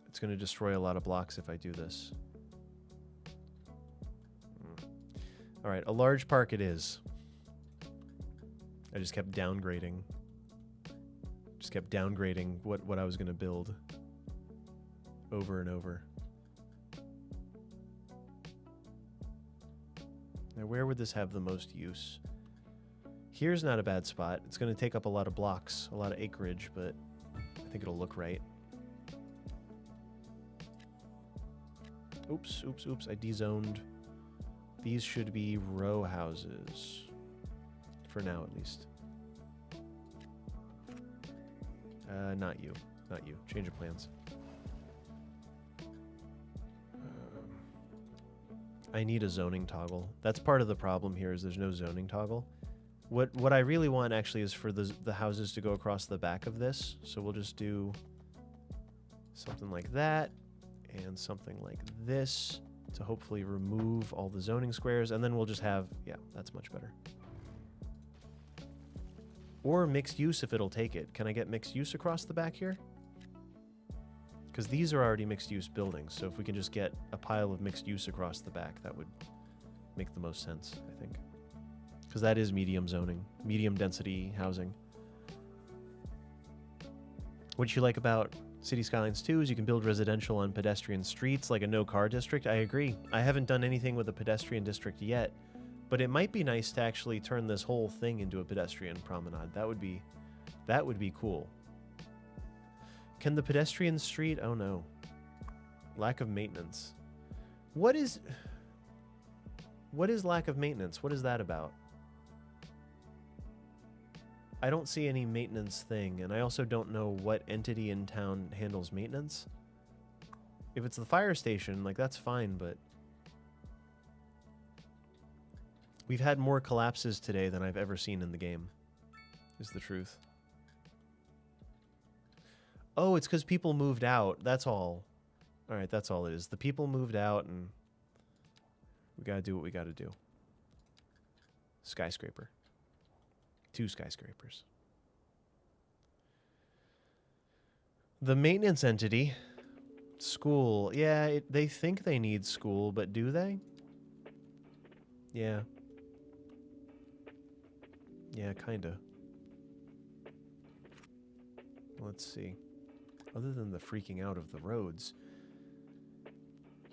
It's going to destroy a lot of blocks if I do this. All right, a large park it is. I just kept downgrading. Just kept downgrading what I was going to build over and over. Now, where would this have the most use? Here's not a bad spot. It's going to take up a lot of blocks, a lot of acreage, but I think it'll look right. Oops, oops, oops. I dezoned. These should be row houses. For now, at least. Not you. Not you. Change of plans. I need a zoning toggle. That's part of the problem here, is there's no zoning toggle. What I really want, actually, is for the houses to go across the back of this. So we'll just do something like that. And something like this to hopefully remove all the zoning squares. And then we'll just have... Yeah, that's much better. Or mixed use if it'll take it. Can I get mixed use across the back here? Because these are already mixed use buildings. So if we can just get a pile of mixed use across the back, that would make the most sense, I think. Because that is medium zoning. Medium density housing. What you like about City Skylines 2 is you can build residential on pedestrian streets like a no-car district. I agree. I haven't done anything with a pedestrian district yet. But it might be nice to actually turn this whole thing into a pedestrian promenade. That would be cool. Can the pedestrian street... Oh no. Lack of maintenance. What is lack of maintenance? What is that about? I don't see any maintenance thing, and I also don't know what entity in town handles maintenance. If it's the fire station, like, that's fine, but... We've had more collapses today than I've ever seen in the game, is the truth. Oh, it's because people moved out. That's all. All right, that's all it is. The people moved out, and we got to do what we got to do. Skyscraper. 2 skyscrapers. The maintenance entity. School. Yeah, they think they need school, but do they? Yeah. Yeah, kinda. Let's see. Other than the freaking out of the roads.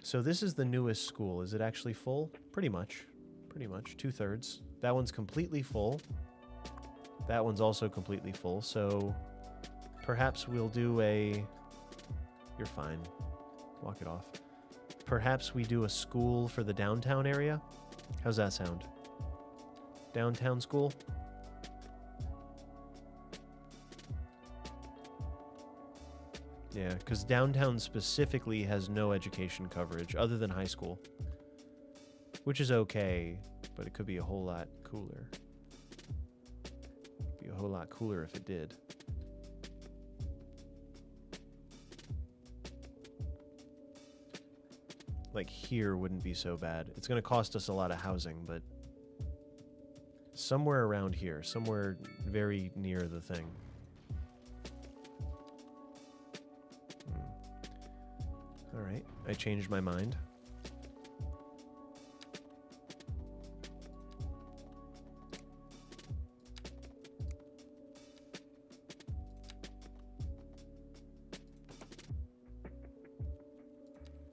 So this is the newest school. Is it actually full? Pretty much. Pretty much. 2/3. That one's completely full. That one's also completely full. So perhaps we'll do a... You're fine. Walk it off. Perhaps we do a school for the downtown area? How's that sound? Downtown school? Yeah, because downtown specifically has no education coverage other than high school. Which is okay, but it could be a whole lot cooler. Be a whole lot cooler if it did. Like here wouldn't be so bad. It's going to cost us a lot of housing, but somewhere around here, somewhere very near the thing. All right, I changed my mind.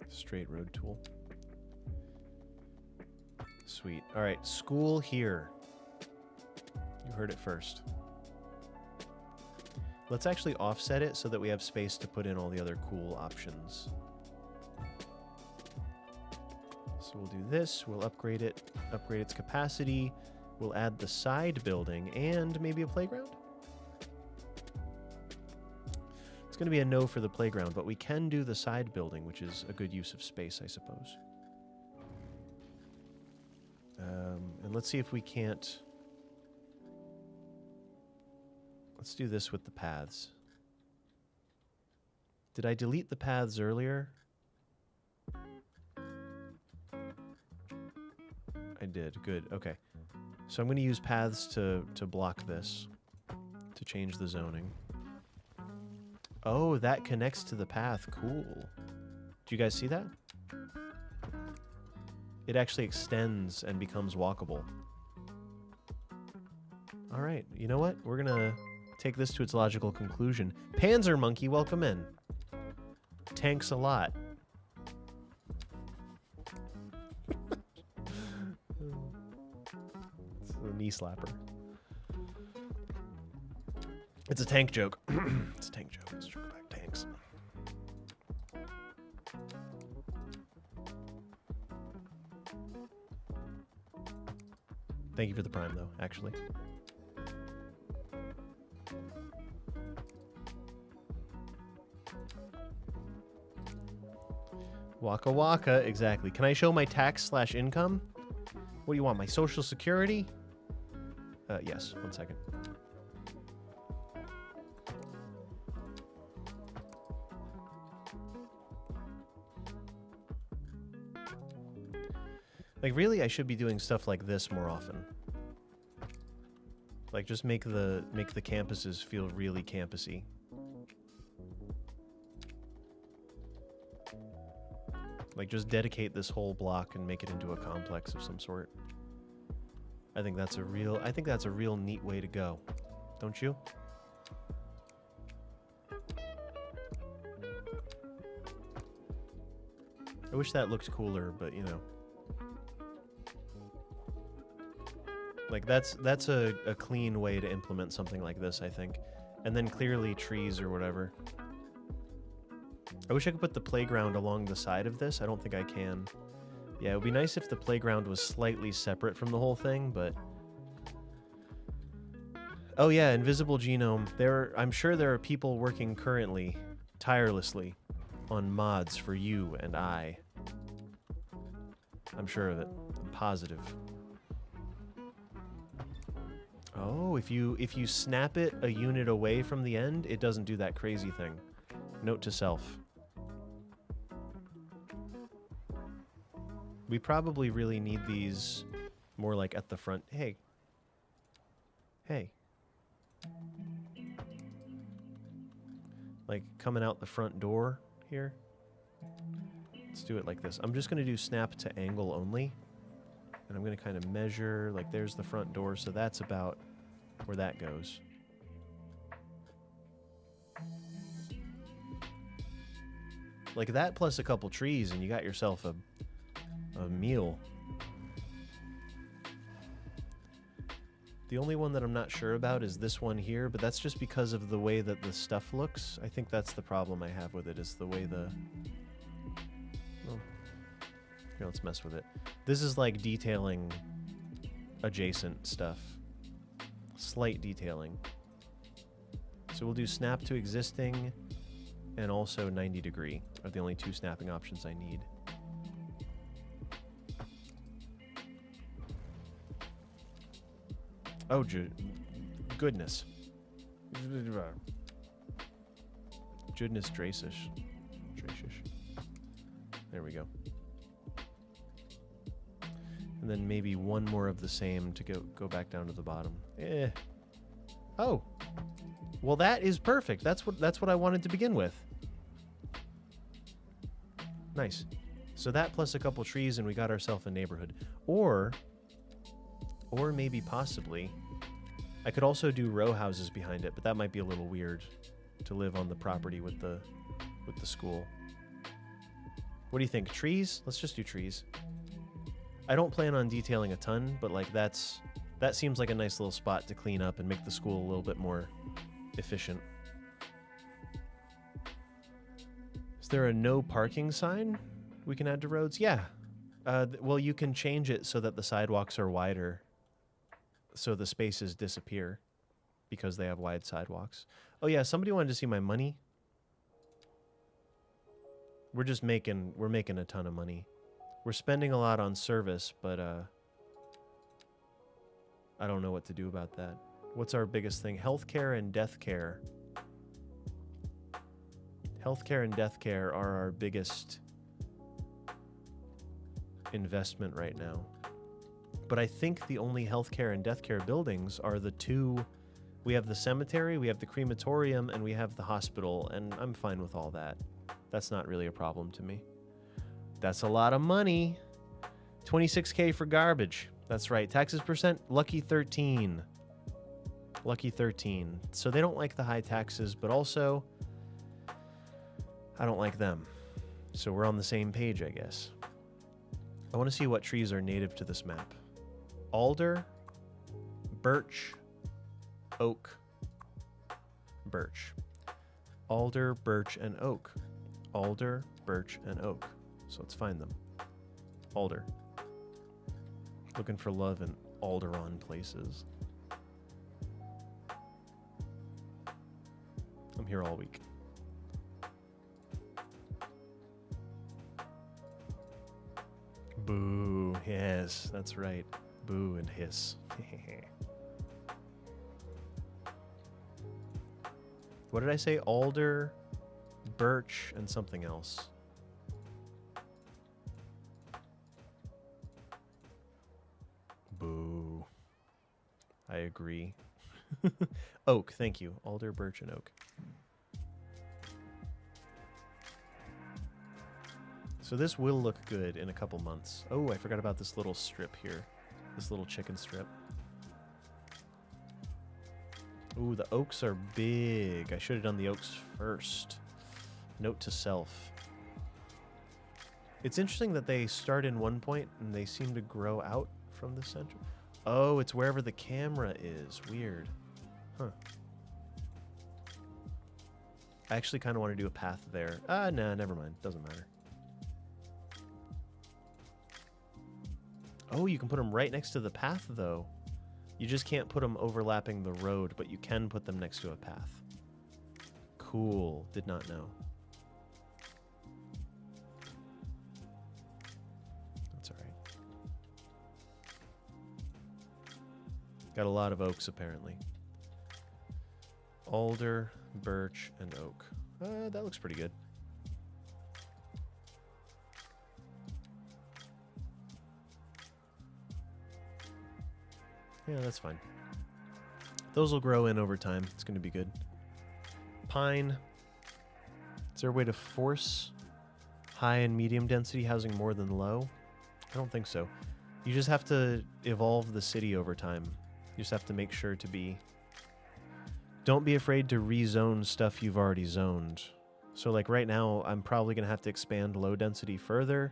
Straight road tool. Sweet. All right, school here. You heard it first. Let's actually offset it so that we have space to put in all the other cool options. So we'll do this, we'll upgrade it, upgrade its capacity, we'll add the side building and maybe a playground? It's going to be a no for the playground, but we can do the side building, which is a good use of space, I suppose. And let's see if we can't... Let's do this with the paths. Did I delete the paths earlier? I did. Good. Okay. So I'm going to use paths to block this, to change the zoning. Oh, that connects to the path. Cool. Do you guys see that? It actually extends and becomes walkable. All right. You know what? We're going to take this to its logical conclusion. Panzer Monkey, welcome in. Tanks a lot. It's a knee slapper. It's a tank joke. It's a tank joke. It's a joke about tanks. Thank you for the prime, though, actually. Waka waka, exactly. Can I show my tax/income? What do you want, my social security? Yes, 1 second. Like, really, I should be doing stuff like this more often. Like, just make the campuses feel really campusy. Like, just dedicate this whole block and make it into a complex of some sort. I think that's a real neat way to go. Don't you? I wish that looked cooler, but you know. Like, that's a clean way to implement something like this, I think. And then clearly trees or whatever. I wish I could put the playground along the side of this. I don't think I can. Yeah, it would be nice if the playground was slightly separate from the whole thing, but... Oh yeah, Invisible Genome. I'm sure there are people working currently, tirelessly, on mods for you and I. I'm sure of it. I'm positive. Oh, if you snap it a unit away from the end, it doesn't do that crazy thing. Note to self. We probably really need these more like at the front. Hey. Hey. Like coming out the front door here. Let's do it like this. I'm just going to do snap to angle only. And I'm going to kind of measure, like there's the front door, so that's about where that goes. Like that plus a couple trees and you got yourself a meal. The only one that I'm not sure about is this one here, but that's just because of the way that the stuff looks. I think that's the problem I have with it, is the way the... Well, here, let's mess with it. This is like detailing adjacent stuff. Slight detailing. So we'll do snap to existing, and also 90 degree are the only 2 snapping options I need. Oh, goodness. Goodness gracious. There we go. And then maybe one more of the same to go back down to the bottom. Oh. Well, that is perfect. That's what I wanted to begin with. Nice. So that plus a couple trees and we got ourselves a neighborhood. Or maybe possibly I could also do row houses behind it, but that might be a little weird to live on the property with the school. What do you think? Trees? Let's just do trees. I don't plan on detailing a ton, but like that seems like a nice little spot to clean up and make the school a little bit more efficient. Is there a no parking sign we can add to roads? Yeah. Well, you can change it so that the sidewalks are wider, so the spaces disappear because they have wide sidewalks. Oh yeah, somebody wanted to see my money. We're making a ton of money. We're spending a lot on service, but I don't know what to do about that. What's our biggest thing? Healthcare and death care. Healthcare and death care are our biggest investment right now. But I think the only healthcare and death care buildings are the 2. We have the cemetery, we have the crematorium, and we have the hospital, and I'm fine with all that. That's not really a problem to me. That's a lot of money. 26K for garbage. That's right. Taxes percent, lucky 13. Lucky 13. So they don't like the high taxes, but also I don't like them. So we're on the same page, I guess. I want to see what trees are native to this map. Alder, birch, oak, birch. Alder, birch, and oak. Alder, birch, and oak. So let's find them. Alder. Looking for love in Alderon places. I'm here all week. Boo. Yes, that's right. Boo and hiss. What did I say? Alder, birch, and something else. Boo. I agree. Oak, thank you. Alder, birch, and oak. So this will look good in a couple months. Oh, I forgot about this little strip here. This little chicken strip. Ooh, the oaks are big. I should have done the oaks first. Note to self. It's interesting that they start in one point and they seem to grow out from the center. Oh, it's wherever the camera is. Weird. Huh. I actually kind of want to do a path there. Nah, never mind. Doesn't matter. Oh, you can put them right next to the path, though. You just can't put them overlapping the road, but you can put them next to a path. Cool. Did not know. That's all right. Got a lot of oaks, apparently. Alder, birch, and oak. That looks pretty good. Yeah, that's fine. Those will grow in over time. It's going to be good. Pine. Is there a way to force high and medium density housing more than low? I don't think so. You just have to evolve the city over time. You just have to make sure to be... Don't be afraid to rezone stuff you've already zoned. So like right now, I'm probably going to have to expand low density further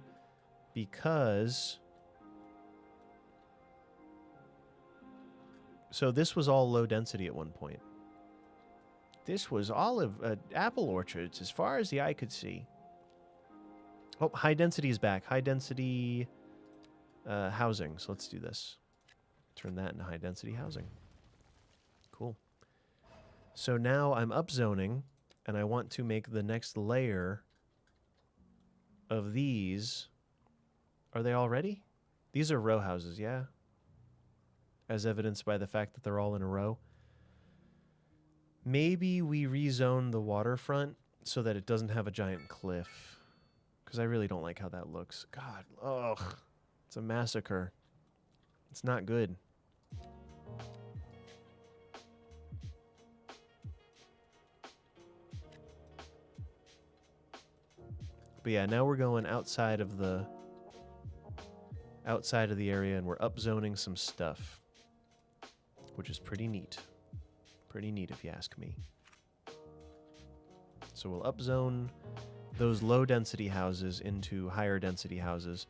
because... So this was all low density at one point. This was all of apple orchards as far as the eye could see. Oh, high density is back. High density housing. So let's do this. Turn that into high density housing. Cool. So now I'm upzoning And I want to make the next layer of these. Are they all ready? These are row houses, yeah? As evidenced by the fact that they're all in a row. Maybe we rezone the waterfront so that it doesn't have a giant cliff. Because I really don't like how that looks. God, ugh. It's a massacre. It's not good. But yeah, now we're going outside of the area and we're upzoning some stuff, which is pretty neat. Pretty neat if you ask me. So we'll upzone those low density houses into higher density houses.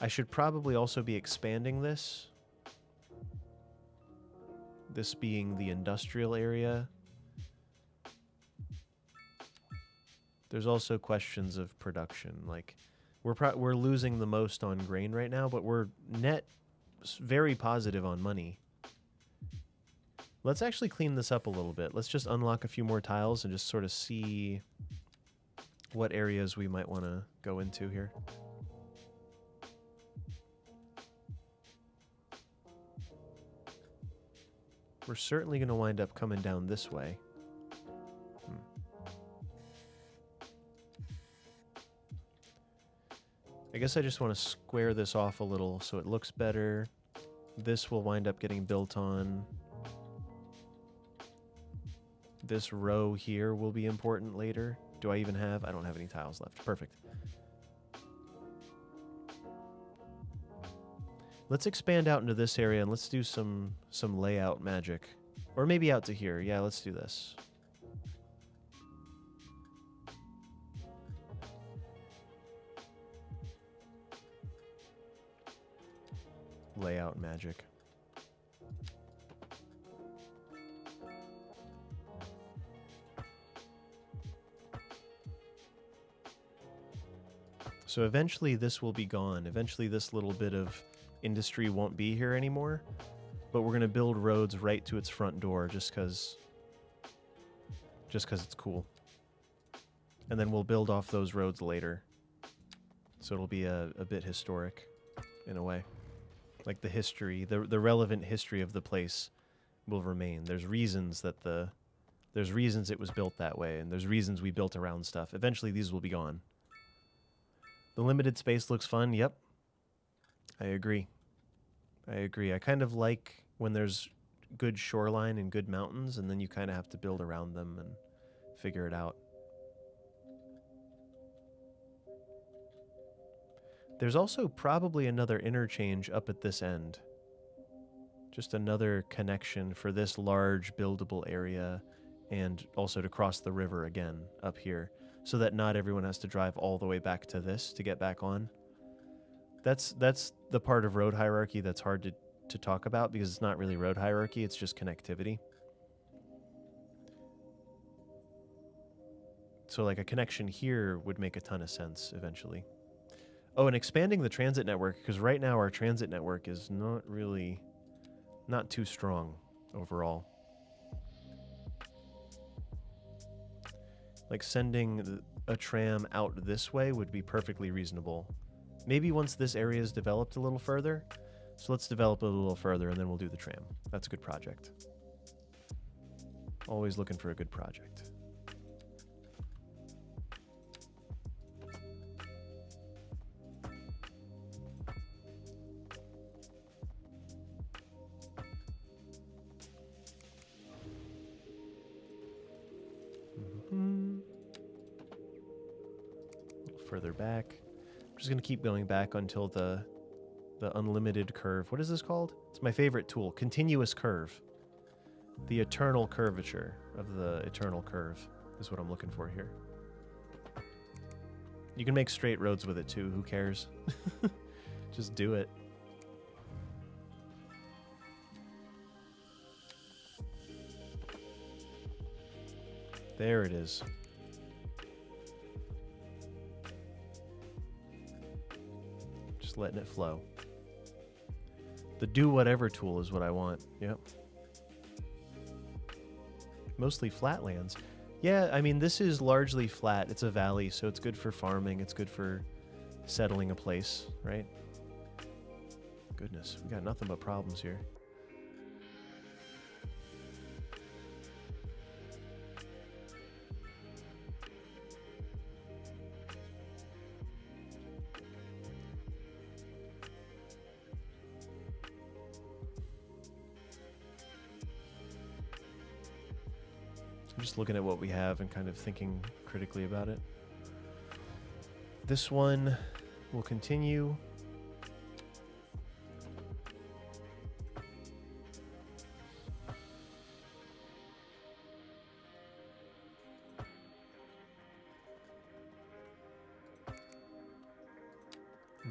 I should probably also be expanding this. This being the industrial area. There's also questions of production. Like, we're losing the most on grain right now, but we're net very positive on money. Let's actually clean this up a little bit. Let's just unlock a few more tiles and just sort of see what areas we might want to go into here. We're certainly going to wind up coming down this way. I guess I just want to square this off a little so it looks better. This will wind up getting built on. This row here will be important later. Do I even have? I don't have any tiles left. Perfect. Let's expand out into this area and let's do some layout magic. Or maybe out to here. Yeah, let's do this. Layout magic. So eventually this will be gone. Eventually this little bit of industry won't be here anymore. But we're going to build roads right to its front door just because it's cool. And then we'll build off those roads later. So it'll be a bit historic in a way. Like the history, the relevant history of the place will remain. There's reasons it was built that way, and there's reasons we built around stuff. Eventually these will be gone. The limited space looks fun, yep. I agree. I kind of like when there's good shoreline and good mountains, and then you kind of have to build around them and figure it out. There's also probably another interchange up at this end. Just another connection for this large buildable area and also to cross the river again up here so that not everyone has to drive all the way back to this to get back on. That's the part of road hierarchy that's hard to talk about because it's not really road hierarchy, it's just connectivity. So like a connection here would make a ton of sense eventually. Oh, and expanding the transit network, because right now our transit network is not too strong overall. Like sending a tram out this way would be perfectly reasonable. Maybe once this area is developed a little further. So let's develop it a little further and then we'll do the tram. That's a good project. Always looking for a good project. Further back. I'm just going to keep going back until the unlimited curve. What is this called? It's my favorite tool. Continuous curve. The eternal curvature of the eternal curve is what I'm looking for here. You can make straight roads with it too. Who cares? Just do it. There it is. Letting it flow. The do whatever tool is what I want. Yep. Mostly flatlands. Yeah, I mean, this is largely flat. It's a valley, so it's good for farming. It's good for settling a place, right? Goodness, we got nothing but problems here. I'm just looking at what we have and kind of thinking critically about it. This one will continue.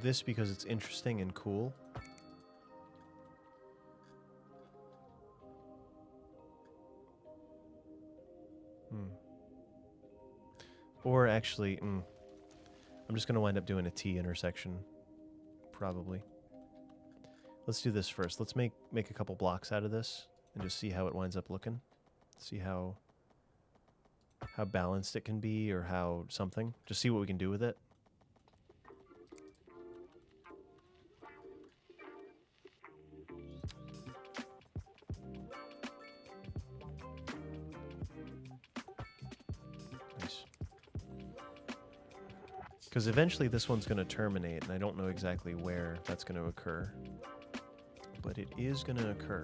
This because it's interesting and cool. Or actually, I'm just going to wind up doing a T intersection, probably. Let's do this first. Let's make a couple blocks out of this and just see how it winds up looking. See how balanced it can be or how something. Just see what we can do with it. Because eventually this one's going to terminate, and I don't know exactly where that's going to occur. But it is going to occur.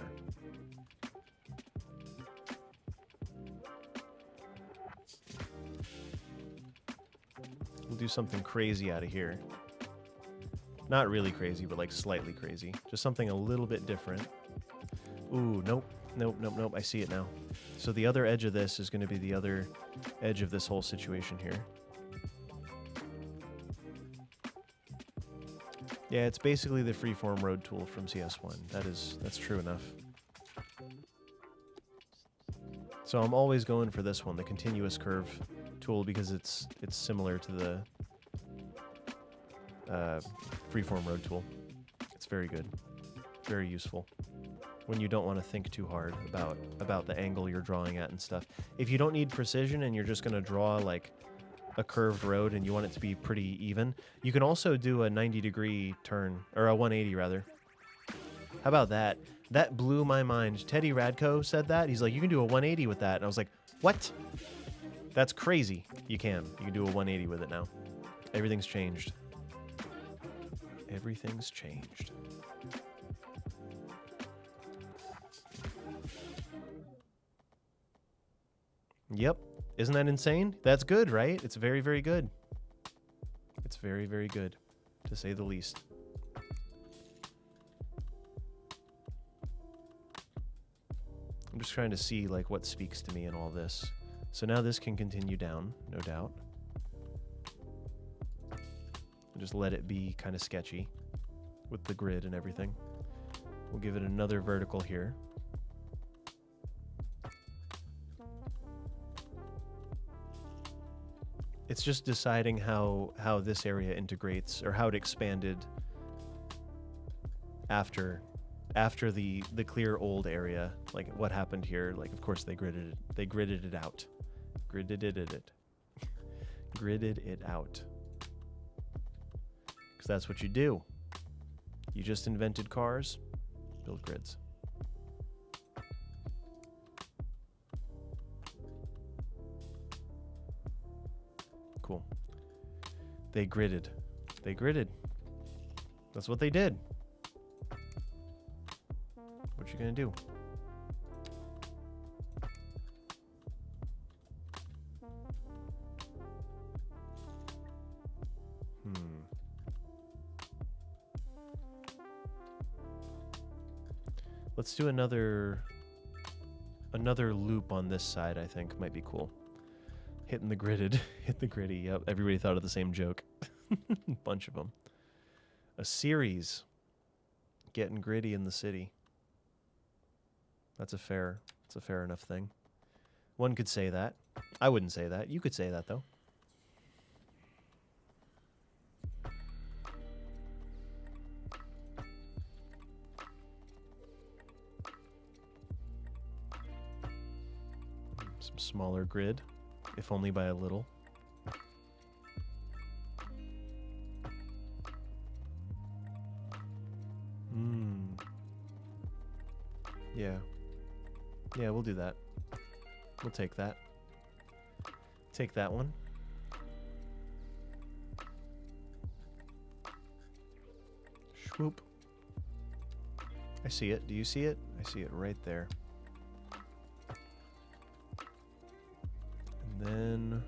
We'll do something crazy out of here. Not really crazy, but like slightly crazy. Just something a little bit different. Ooh, nope. Nope, nope, nope. I see it now. So the other edge of this is going to be the other edge of this whole situation here. Yeah, it's basically the freeform road tool from CS1. That's true enough. So I'm always going for this one, the continuous curve tool, because it's similar to the freeform road tool. It's very good, very useful when you don't want to think too hard about the angle you're drawing at and stuff. If you don't need precision and you're just going to draw like a curved road and you want it to be pretty even, you can also do a 90-degree turn, or a 180 rather. How about that? That blew my mind. Teddy Radko said that. He's like, you can do a 180 with that. And I was like, what? That's crazy. You can do a 180 with it now. Everything's changed. Everything's changed. Yep. Isn't that insane? That's good, right? It's very, very good. It's very, very good, to say the least. I'm just trying to see like what speaks to me in all this. So now this can continue down, no doubt. Just let it be kind of sketchy with the grid and everything. We'll give it another vertical here. It's just deciding how this area integrates, or how it expanded after the clear old area. Like what happened here. Like of course they gridded it out. Gridded it out. Because that's what you do. You just invented cars, build grids. Cool. They gridded. That's what they did. What you gonna do? Let's do another loop on this side. I think might be cool. Hitting the gridded, hit the gritty. Yep, everybody thought of the same joke. Bunch of them. A series. Getting gritty in the city. That's a fair enough thing. One could say that. I wouldn't say that. You could say that though. Some smaller grid. if only by a little. Yeah. Yeah, we'll do that. We'll take that. Take that one. Swoop. I see it. Do you see it? I see it right there. And then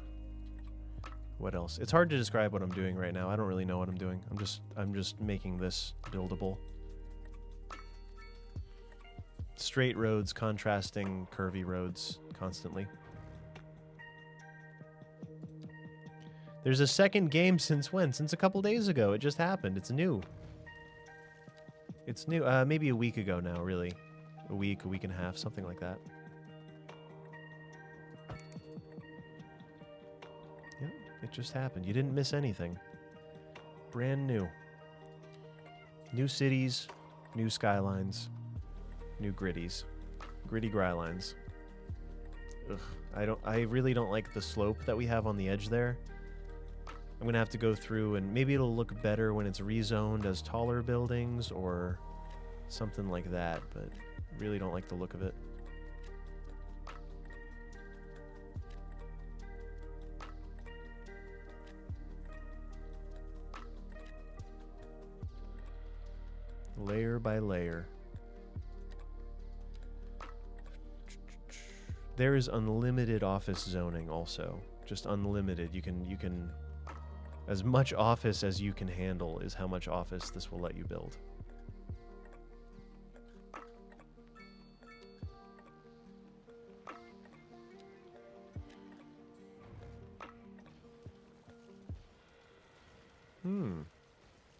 what else? It's hard to describe what I'm doing right now. I don't really know what I'm doing. I'm just making this buildable. Straight roads contrasting curvy roads constantly. There's a second game since when? Since a couple days ago. It just happened. It's new. It's new. Maybe a week ago now, really. A week and a half, something like that. Yep, it just happened. You didn't miss anything. Brand new. New cities, new skylines, new gritties. Gritty grylines. Ugh, I really don't like the slope that we have on the edge there. I'm gonna have to go through, and maybe it'll look better when it's rezoned as taller buildings or something like that, but really don't like the look of it. Layer by layer. There is unlimited office zoning also. Just unlimited. You can as much office as you can handle is how much office this will let you build.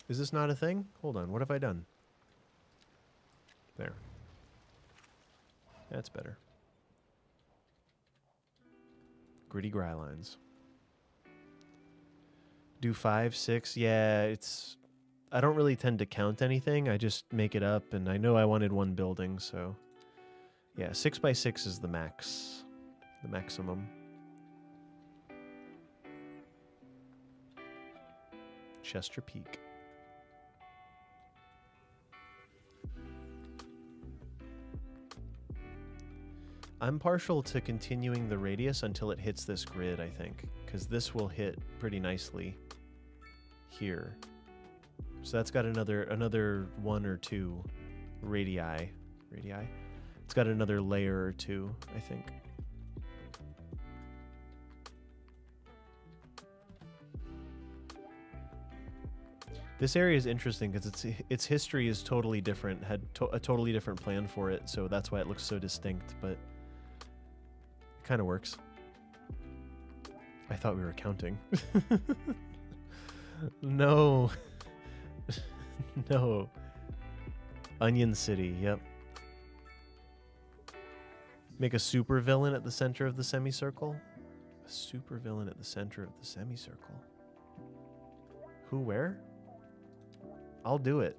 Is this not a thing? Hold on, what have I done? There. That's better. Gritty grylines. Do 5, 6. Yeah, it's... I don't really tend to count anything. I just make it up, and I know I wanted one building, so... Yeah, 6 by 6 is the max. The maximum. Chester Peak. I'm partial to continuing the radius until it hits this grid, I think, because this will hit pretty nicely here. So that's got another 1 or 2 radii. Radii? It's got another layer or 2, I think. This area is interesting because its history is totally different, had a totally different plan for it, so that's why it looks so distinct, but it kind of works. I thought we were counting. No. No. Onion City, yep. Make a super villain at the center of the semicircle? A super villain at the center of the semicircle. Who, where? I'll do it.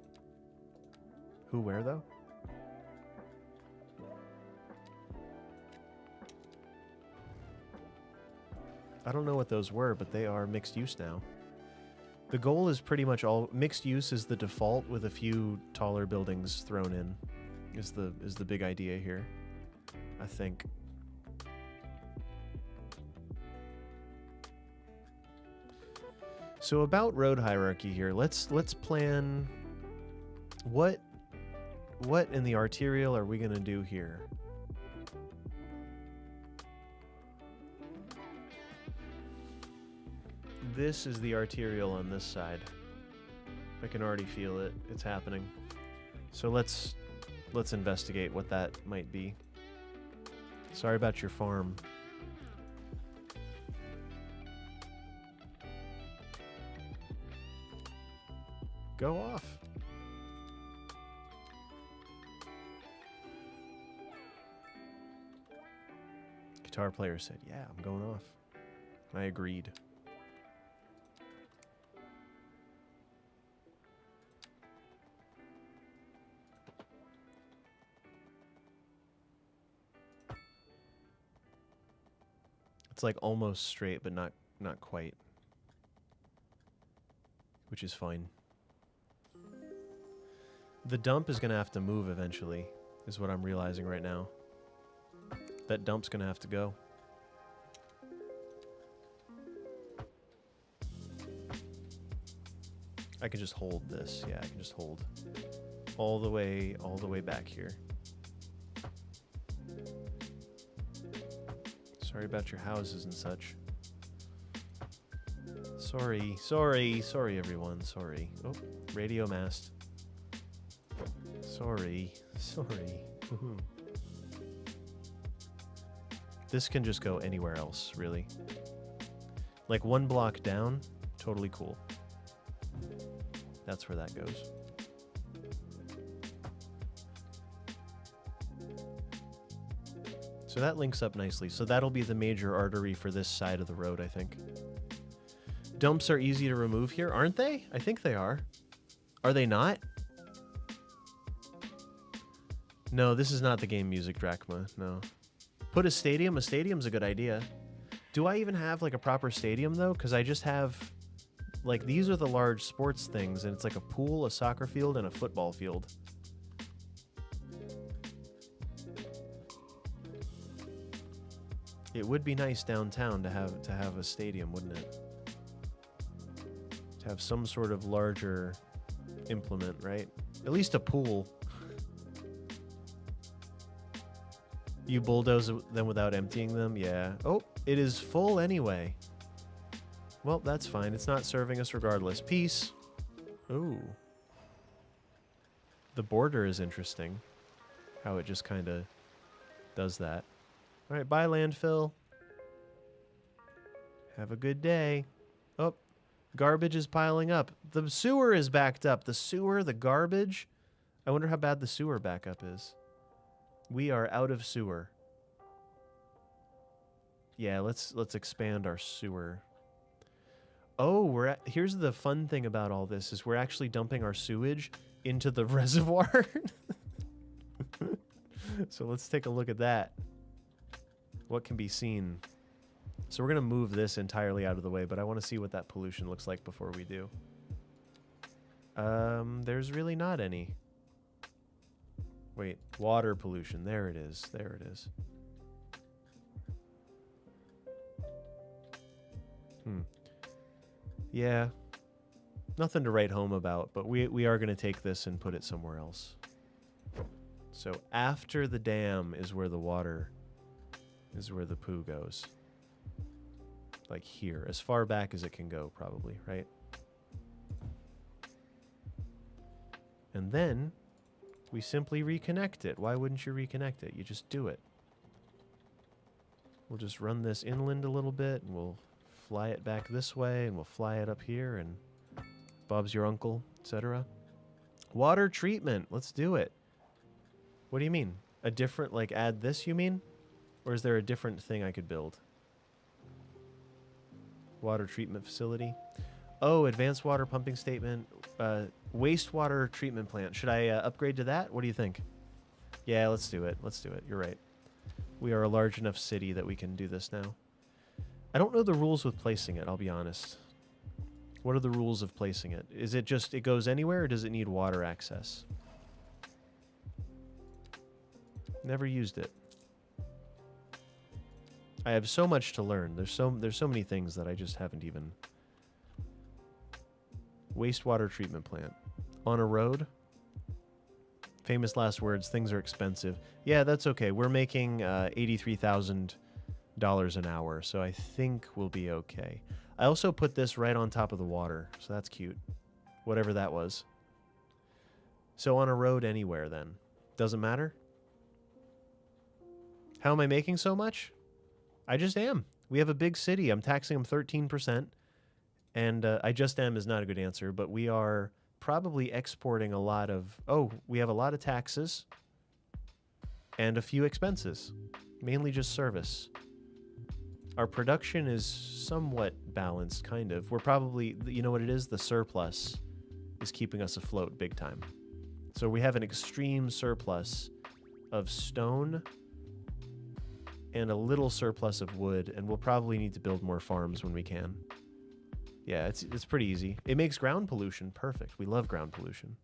Who, where, though? I don't know what those were, but they are mixed use now. The goal is pretty much all... Mixed use is the default with a few taller buildings thrown in, is the big idea here, I think. So about road hierarchy here, let's plan what in the arterial are we gonna do here? This is the arterial on this side. I can already feel it. It's happening. So let's investigate what that might be. Sorry about your farm. Go off. Guitar player said, yeah, I'm going off. I agreed. It's like almost straight, but not quite. Which is fine. The dump is gonna have to move eventually, is what I'm realizing right now. That dump's gonna have to go. I can just hold this. Yeah, I can just hold all the way back here. Sorry about your houses and such. Sorry everyone, sorry. Oh, radio mast. Sorry. This can just go anywhere else, really. Like 1 block down, totally cool. That's where that goes. So that links up nicely. So that'll be the major artery for this side of the road, I think. Dumps are easy to remove here, aren't they? I think they are. Are they not? No, this is not the game music, Drachma. No. Put a stadium? A stadium's a good idea. Do I even have, like, a proper stadium, though? Because I just have... Like, these are the large sports things, and it's like a pool, a soccer field, and a football field. It would be nice downtown to have a stadium, wouldn't it? To have some sort of larger implement, right? At least a pool. You bulldoze them without emptying them? Yeah. Oh, it is full anyway. Well, that's fine. It's not serving us regardless. Peace. Ooh. The border is interesting. How it just kind of does that. All right, bye, landfill. Have a good day. Oh, garbage is piling up. The sewer is backed up. The sewer, the garbage. I wonder how bad the sewer backup is. We are out of sewer. Yeah, let's expand our sewer. Oh, here's the fun thing about all this is we're actually dumping our sewage into the reservoir. So let's take a look at that. What can be seen? So we're going to move this entirely out of the way, but I want to see what that pollution looks like before we do. There's really not any. Wait, water pollution. There it is. There it is. Yeah, nothing to write home about, but we are going to take this and put it somewhere else. So after the dam is where the water, is where the poo goes. Like here, as far back as it can go, probably, right? And then we simply reconnect it. Why wouldn't you reconnect it? You just do it. We'll just run this inland a little bit, and we'll fly it back this way, and we'll fly it up here, and Bob's your uncle, etc. Water treatment. Let's do it. What do you mean? A different, like, add this, you mean? Or is there a different thing I could build? Water treatment facility. Oh, advanced water pumping statement. Wastewater treatment plant. Should I upgrade to that? What do you think? Yeah, let's do it. Let's do it. You're right. We are a large enough city that we can do this now. I don't know the rules with placing it, I'll be honest. What are the rules of placing it? Is it just, it goes anywhere, or does it need water access? Never used it. I have so much to learn. There's so many things that I just haven't even... Wastewater treatment plant. On a road? Famous last words, things are expensive. Yeah, that's okay. We're making $83,000 an hour, so I think we'll be okay. I also put this right on top of the water, so that's cute. Whatever that was. So on a road anywhere, then. Doesn't matter? How am I making so much? I just am. We have a big city. I'm taxing them 13%. And I just am is not a good answer, but we are probably exporting a lot of... Oh, we have a lot of taxes and a few expenses. Mainly just service. Our production is somewhat balanced, kind of. We're probably... You know what it is? The surplus is keeping us afloat big time. So we have an extreme surplus of stone and a little surplus of wood, and we'll probably need to build more farms when we can. Yeah, it's pretty easy. It makes ground pollution perfect. We love ground pollution.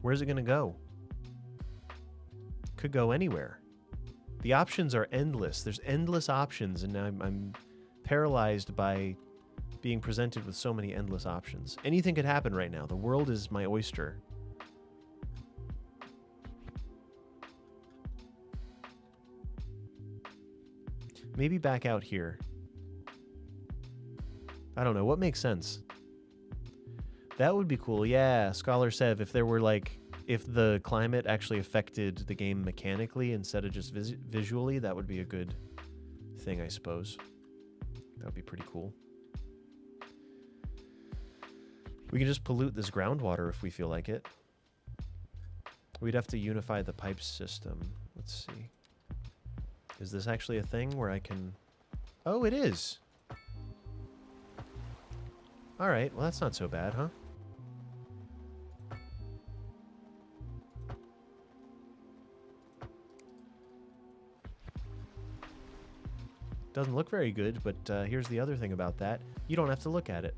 Where's it gonna go? Could go anywhere. The options are endless. There's endless options, and I'm paralyzed by being presented with so many endless options. Anything could happen right now. The world is my oyster. Maybe back out here. I don't know. What makes sense? That would be cool. Yeah, Scholar Sev, if there were like, if the climate actually affected the game mechanically instead of just visually, that would be a good thing, I suppose. That would be pretty cool. We can just pollute this groundwater if we feel like it. We'd have to unify the pipes system. Let's see. Is this actually a thing where I can... Oh, it is! Alright, well that's not so bad, huh? Doesn't look very good, but here's the other thing about that. You don't have to look at it.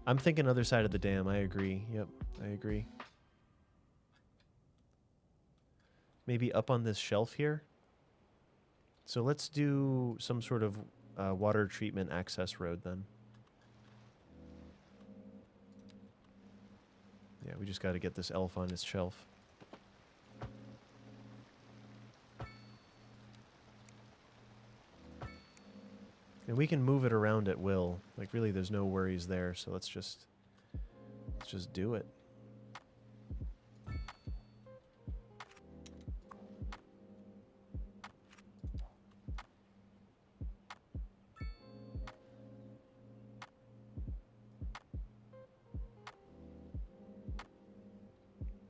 I'm thinking other side of the dam, I agree. Yep, I agree. Maybe up on this shelf here. So let's do some sort of water treatment access road then. Yeah, we just got to get this elf on his shelf. And we can move it around at will. Like really there's no worries there, so let's just do it.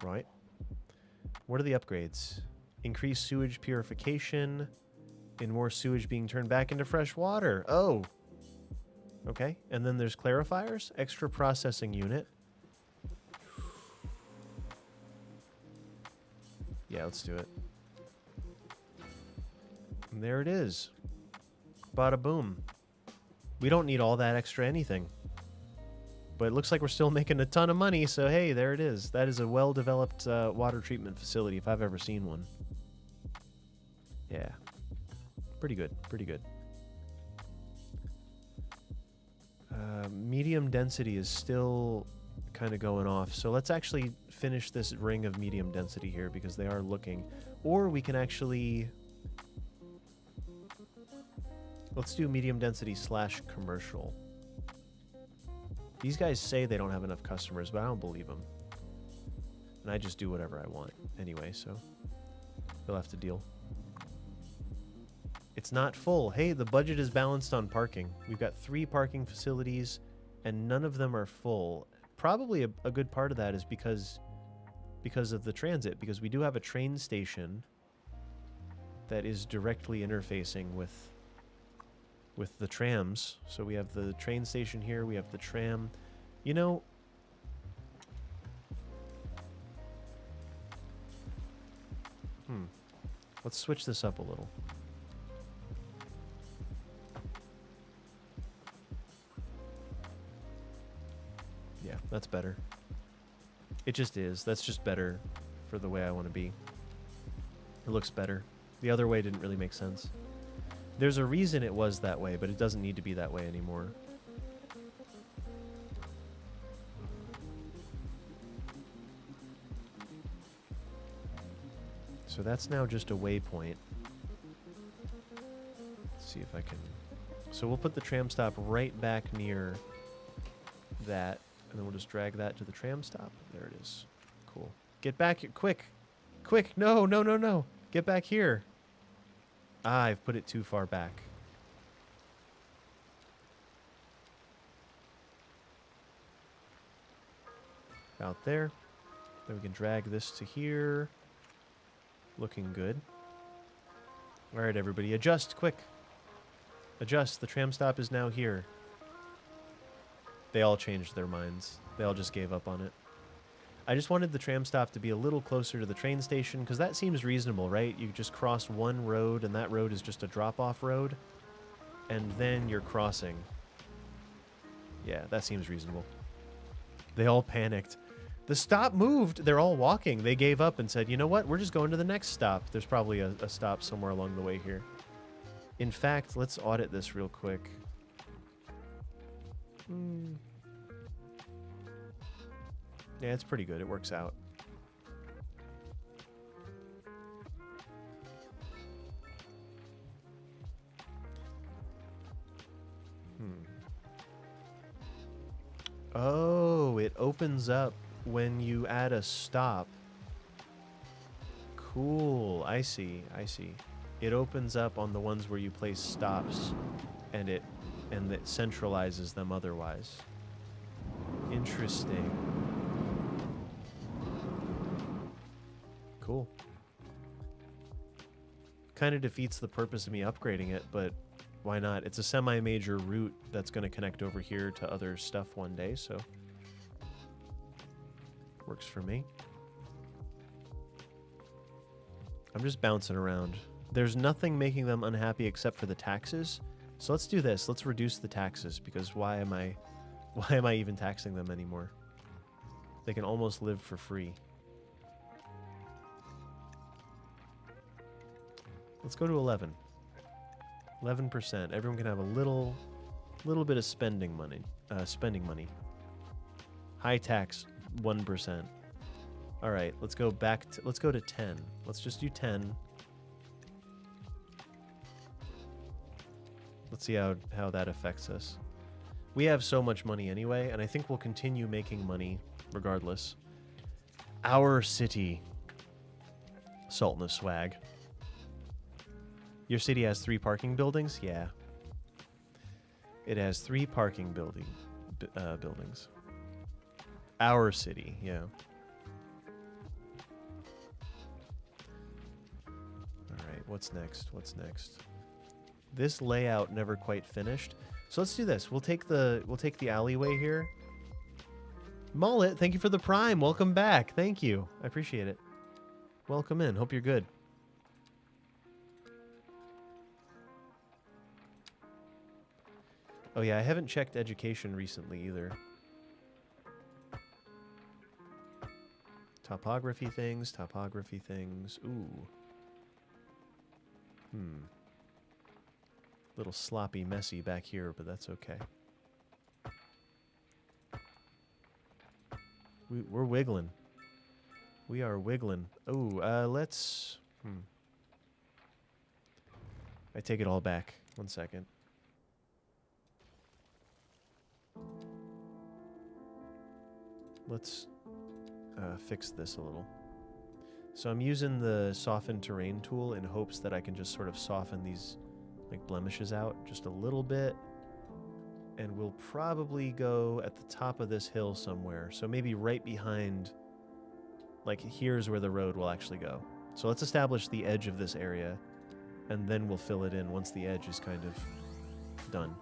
Right. What are the upgrades? Increase sewage purification and more sewage being turned back into fresh water. Oh. Okay. And then there's clarifiers, extra processing unit. Yeah, let's do it. And there it is. Bada boom. We don't need all that extra anything. But it looks like we're still making a ton of money, so hey, there it is. That is a well-developed water treatment facility if I've ever seen one. Yeah. Pretty good, pretty good. Medium density is still kind of going off, so let's actually finish this ring of medium density here because they are looking. Or we can actually... Let's do medium density / commercial. These guys say they don't have enough customers, but I don't believe them. And I just do whatever I want anyway, so they'll have to deal. It's not full. Hey, the budget is balanced on parking. We've got 3 parking facilities, and none of them are full. Probably a good part of that is because of the transit, because we do have a train station that is directly interfacing with the trams. So we have the train station here, we have the tram. You know, let's switch this up a little. Yeah, that's better. It just is. That's just better for the way I want to be. It looks better. The other way didn't really make sense. There's a reason it was that way, but it doesn't need to be that way anymore. So that's now just a waypoint. Let's see if I can... So we'll put the tram stop right back near that, and then we'll just drag that to the tram stop. There it is. Cool. Get back here. Quick! Quick! No, no, no, no! Get back here! Ah, I've put it too far back. About there. Then we can drag this to here. Looking good. Alright, everybody. Adjust, quick. Adjust. The tram stop is now here. They all changed their minds. They all just gave up on it. I just wanted the tram stop to be a little closer to the train station, because that seems reasonable, right? You just cross one road, and that road is just a drop-off road, and then you're crossing. Yeah, that seems reasonable. They all panicked. The stop moved. They're all walking. They gave up and said, you know what? We're just going to the next stop. There's probably a stop somewhere along the way here. In fact, let's audit this real quick. Yeah, it's pretty good. It works out. Oh, it opens up when you add a stop. Cool. I see. I see. It opens up on the ones where you place stops, and it centralizes them otherwise. Interesting. Cool. Kind of defeats the purpose of me upgrading it, but why not? It's a semi-major route that's going to connect over here to other stuff one day, so works for me. I'm just bouncing around. There's nothing making them unhappy except for the taxes. So let's do this. Let's reduce the taxes, because why am I even taxing them anymore? They can almost live for free. Let's go to 11. 11%. Everyone can have a little bit of spending money. High tax 1%. All right, let's go to 10. Let's just do 10. Let's see how that affects us. We have so much money anyway, and I think we'll continue making money regardless. Our city. Salt in the swag. Your city has 3 parking buildings? Yeah. It has 3 parking buildings. Our city, yeah. Alright, what's next? What's next? This layout never quite finished. So let's do this. We'll take the alleyway here. Mullet, thank you for the Prime. Welcome back. Thank you. I appreciate it. Welcome in. Hope you're good. Oh yeah, I haven't checked education recently either. Topography things. Ooh. Little sloppy, messy back here, but that's okay. We're wiggling. We are wiggling. Oh, let's... I take it all back. 1 second. Let's fix this a little. So I'm using the soften terrain tool in hopes that I can just sort of soften these like blemishes out just a little bit. And we'll probably go at the top of this hill somewhere. So maybe right behind, like here's where the road will actually go. So let's establish the edge of this area, and then we'll fill it in once the edge is kind of done.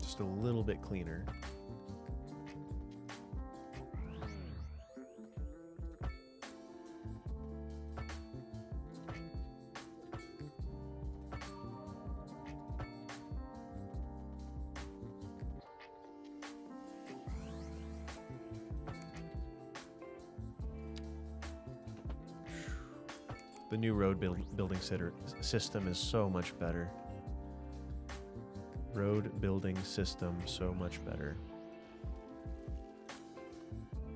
Just a little bit cleaner. The new road building system is so much better. Road building system so much better.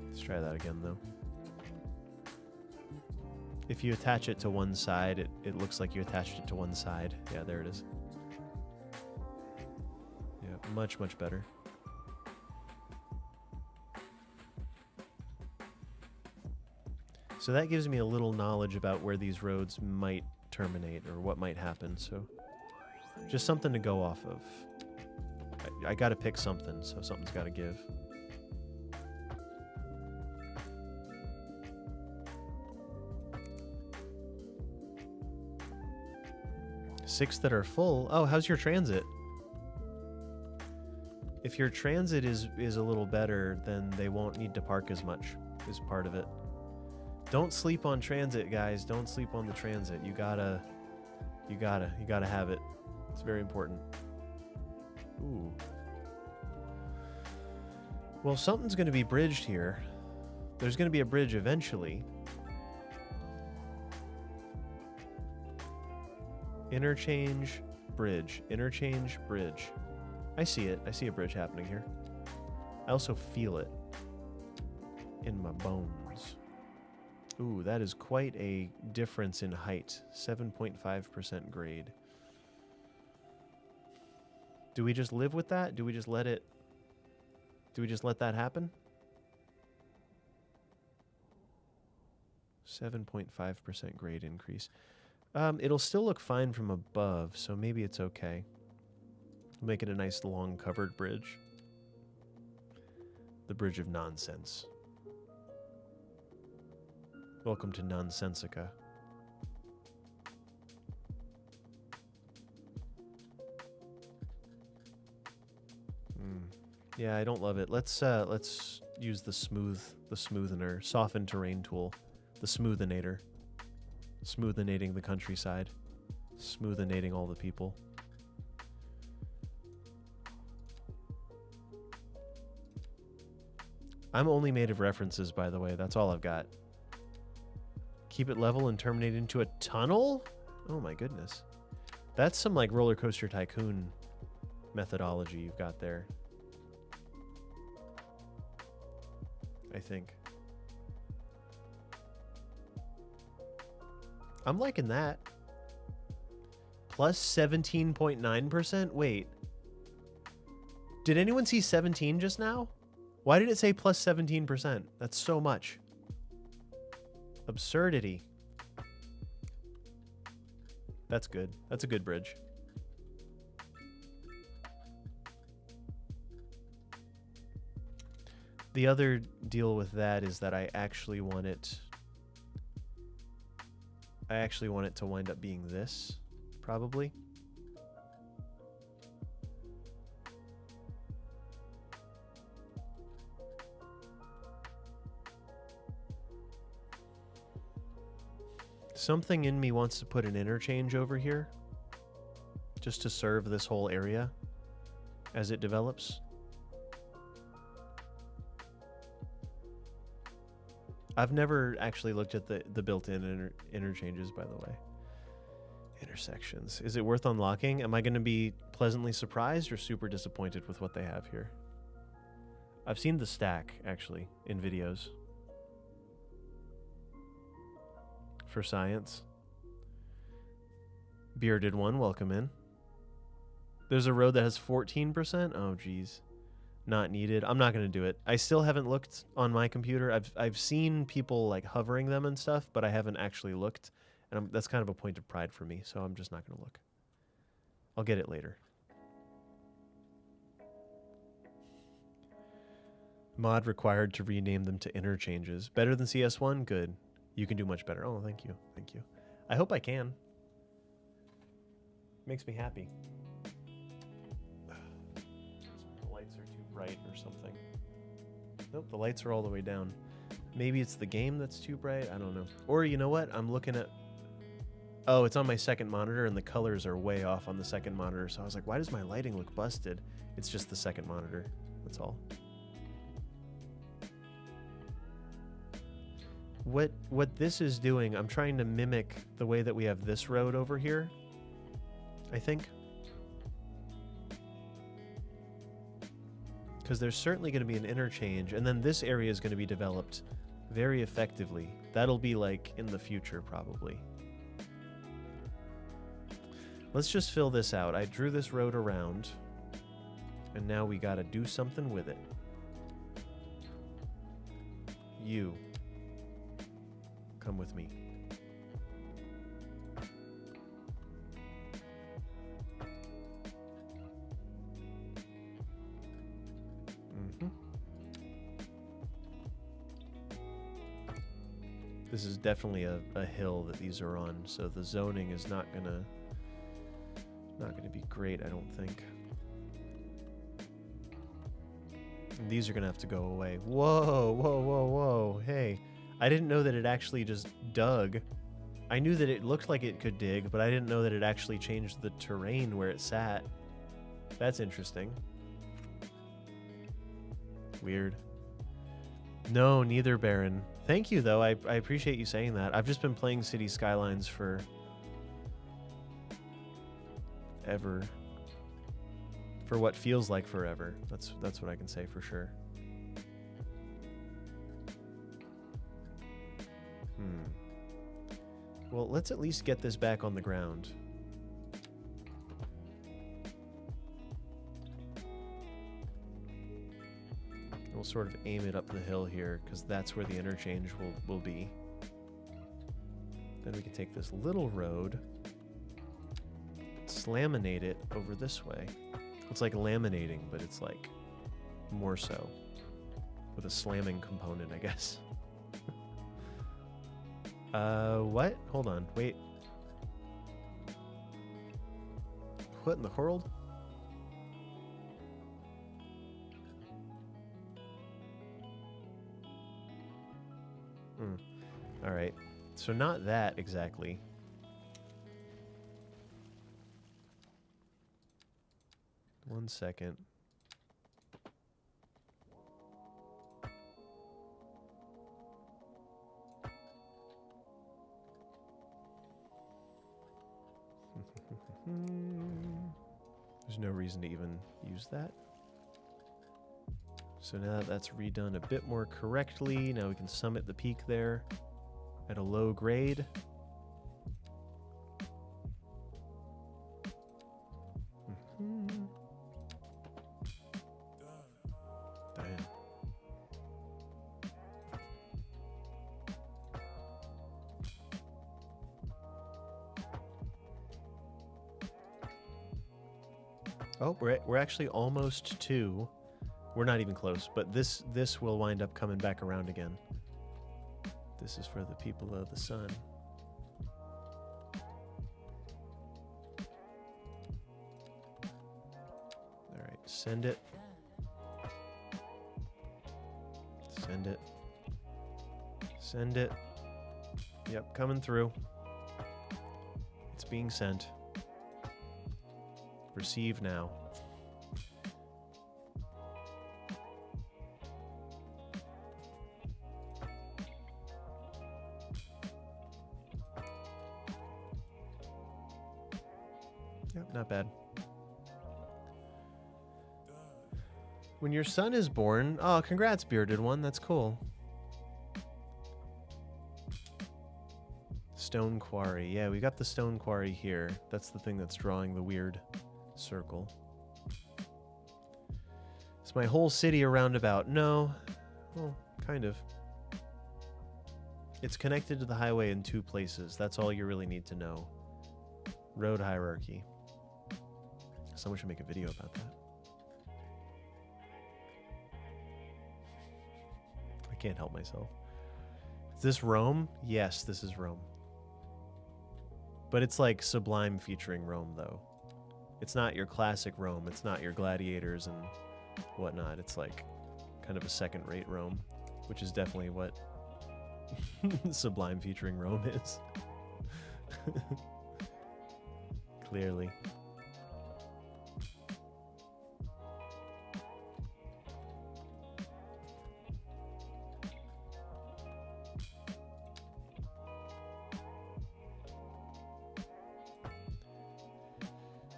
Let's try that again though. If you attach it to one side, it looks like you attached it to one side. Yeah, there it is. Yeah, much, much better. So that gives me a little knowledge about where these roads might terminate or what might happen. So just something to go off of. I got to pick something, so something's got to give. 6 that are full. Oh, how's your transit? If your transit is a little better, then they won't need to park as much, is part of it. Don't sleep on transit, guys. Don't sleep on the transit. You gotta have it. It's very important. Ooh. Well, something's gonna be bridged here. There's gonna be a bridge eventually. Interchange, bridge. Interchange, bridge. I see it. I see a bridge happening here. I also feel it in my bones. Ooh, that is quite a difference in height. 7.5% grade. Do we just live with that? Do we just let it... Do we just let that happen? 7.5% grade increase. It'll still look fine from above, so maybe it's okay. We'll make it a nice long covered bridge. The bridge of nonsense. Welcome to Nonsensica. Yeah, I don't love it. Let's use the smoothener, soften terrain tool, the smoothinator. Smoothinating the countryside. Smoothinating all the people. I'm only made of references, by the way. That's all I've got. Keep it level and terminate into a tunnel? Oh my goodness. That's some like Roller Coaster Tycoon methodology you've got there. I think. I'm liking that. Plus 17.9%? Wait. Did anyone see 17 just now? Why did it say plus 17%? That's so much. Absurdity. That's good. That's a good bridge. The other deal with that is that I actually want it to wind up being this, probably. Something in me wants to put an interchange over here, just to serve this whole area as it develops. I've never actually looked at the built-in interchanges, by the way. Intersections. Is it worth unlocking? Am I going to be pleasantly surprised or super disappointed with what they have here? I've seen the stack, actually, in videos. For science. Bearded one, welcome in. There's a road that has 14%? Oh, geez. Not needed. I'm not going to do it. I still haven't looked on my computer. I've seen people like hovering them and stuff, but I haven't actually looked. And that's kind of a point of pride for me, so I'm just not going to look. I'll get it later. Mod required to rename them to interchanges. Better than CS1? Good. You can do much better. Oh, thank you. Thank you. I hope I can. Makes me happy. The lights are too bright or something. Nope, the lights are all the way down. Maybe it's the game that's too bright. I don't know. Or you know what? I'm looking at... Oh, it's on my second monitor and the colors are way off on the second monitor. So I was like, why does my lighting look busted? It's just the second monitor. That's all. What this is doing, I'm trying to mimic the way that we have this road over here, I think. Because there's certainly going to be an interchange, and then this area is going to be developed very effectively. That'll be like in the future, probably. Let's just fill this out. I drew this road around, and now we got to do something with it. You. Come with me. This is definitely a hill that these are on, so the zoning is not gonna Not going to be great, I don't think. And these are going to have to go away. Whoa, whoa, whoa, whoa. Hey, I didn't know that it actually just dug. I knew that it looked like it could dig, but I didn't know that it actually changed the terrain where it sat. That's interesting. Weird. No, neither, Baron. Thank you, though. I appreciate you saying that. I've just been playing City Skylines for ever. For what feels like forever. That's what I can say for sure. Well, let's at least get this back on the ground. We'll sort of aim it up the hill here, because that's where the interchange will be. Then we can take this little road, slaminate it over this way. It's like laminating, but it's like more so. With a slamming component, I guess. What? Hold on, wait. What in the world? Alright, so not that exactly. One second. There's no reason to even use that. So now that that's redone a bit more correctly, now we can summit the peak there at a low grade. Damn. Oh, we're actually almost to. We're not even close, but this will wind up coming back around again. This is for the people of the sun. All right, send it. Send it. Send it. Yep, coming through. It's being sent. Receive now. Yep, not bad. When your son is born... Oh, congrats, Bearded One. That's cool. Stone Quarry. Yeah, we got the Stone Quarry here. That's the thing that's drawing the weird circle. Is my whole city a roundabout? No. Well, kind of. It's connected to the highway in 2 places. That's all you really need to know. Road hierarchy. Someone should make a video about that. I can't help myself. Is this Rome? Yes, this is Rome. But it's like Sublime featuring Rome, though. It's not your classic Rome. It's not your gladiators and whatnot. It's like kind of a second-rate Rome, which is definitely what Sublime featuring Rome is. Clearly.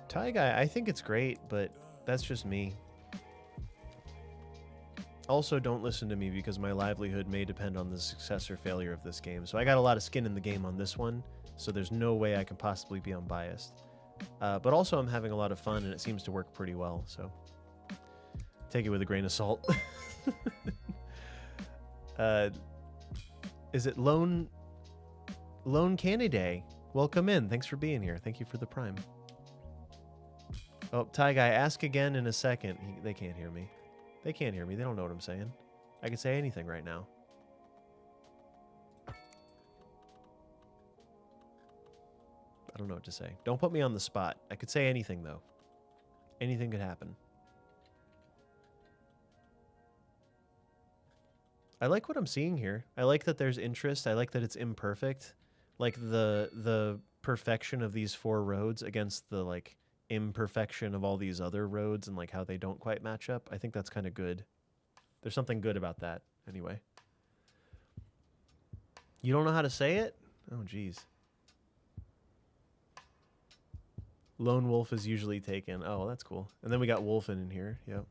Tie Guy, I think it's great, but that's just me. Also, don't listen to me because my livelihood may depend on the success or failure of this game. So I got a lot of skin in the game on this one, so there's no way I can possibly be unbiased. But also, I'm having a lot of fun, and it seems to work pretty well, so take it with a grain of salt. Is it Lone Candy? Welcome in. Thanks for being here. Thank you for the Prime. Oh, Ty Guy, ask again in a second. They can't hear me. They can't hear me. They don't know what I'm saying. I can say anything right now. I don't know what to say. Don't put me on the spot. I could say anything, though. Anything could happen. I like what I'm seeing here. I like that there's interest. I like that it's imperfect. Like the perfection of these 4 roads against the like imperfection of all these other roads and like how they don't quite match up. I think that's kind of good. There's something good about that anyway. You don't know how to say it? Oh, geez. Lone wolf is usually taken. Oh, that's cool. And then we got Wolfen in here. Yep.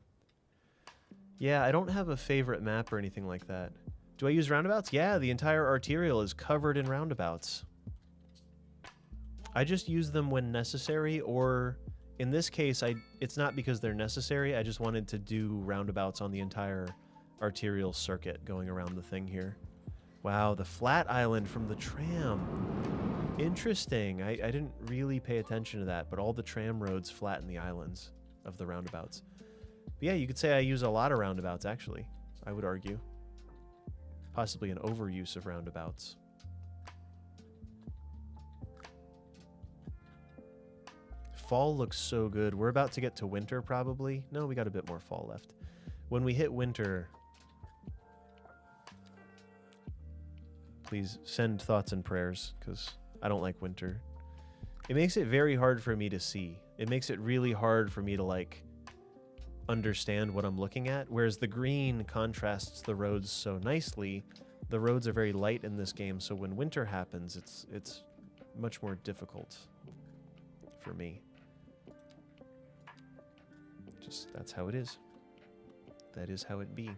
Yeah, I don't have a favorite map or anything like that. Do I use roundabouts? Yeah, the entire arterial is covered in roundabouts. I just use them when necessary, or in this case, it's not because they're necessary. I just wanted to do roundabouts on the entire arterial circuit going around the thing here. Wow, the flat island from the tram. Interesting. I didn't really pay attention to that, but all the tram roads flatten the islands of the roundabouts. But yeah, you could say I use a lot of roundabouts, actually, I would argue. Possibly an overuse of roundabouts. Fall looks so good. We're about to get to winter, probably. No, we got a bit more fall left. When we hit winter... Please send thoughts and prayers, because I don't like winter. It makes it very hard for me to see. It makes it really hard for me to, like, understand what I'm looking at, whereas the green contrasts the roads so nicely. The roads are very light in this game, so when winter happens, it's much more difficult for me. Just, that's how it is. That is how it be.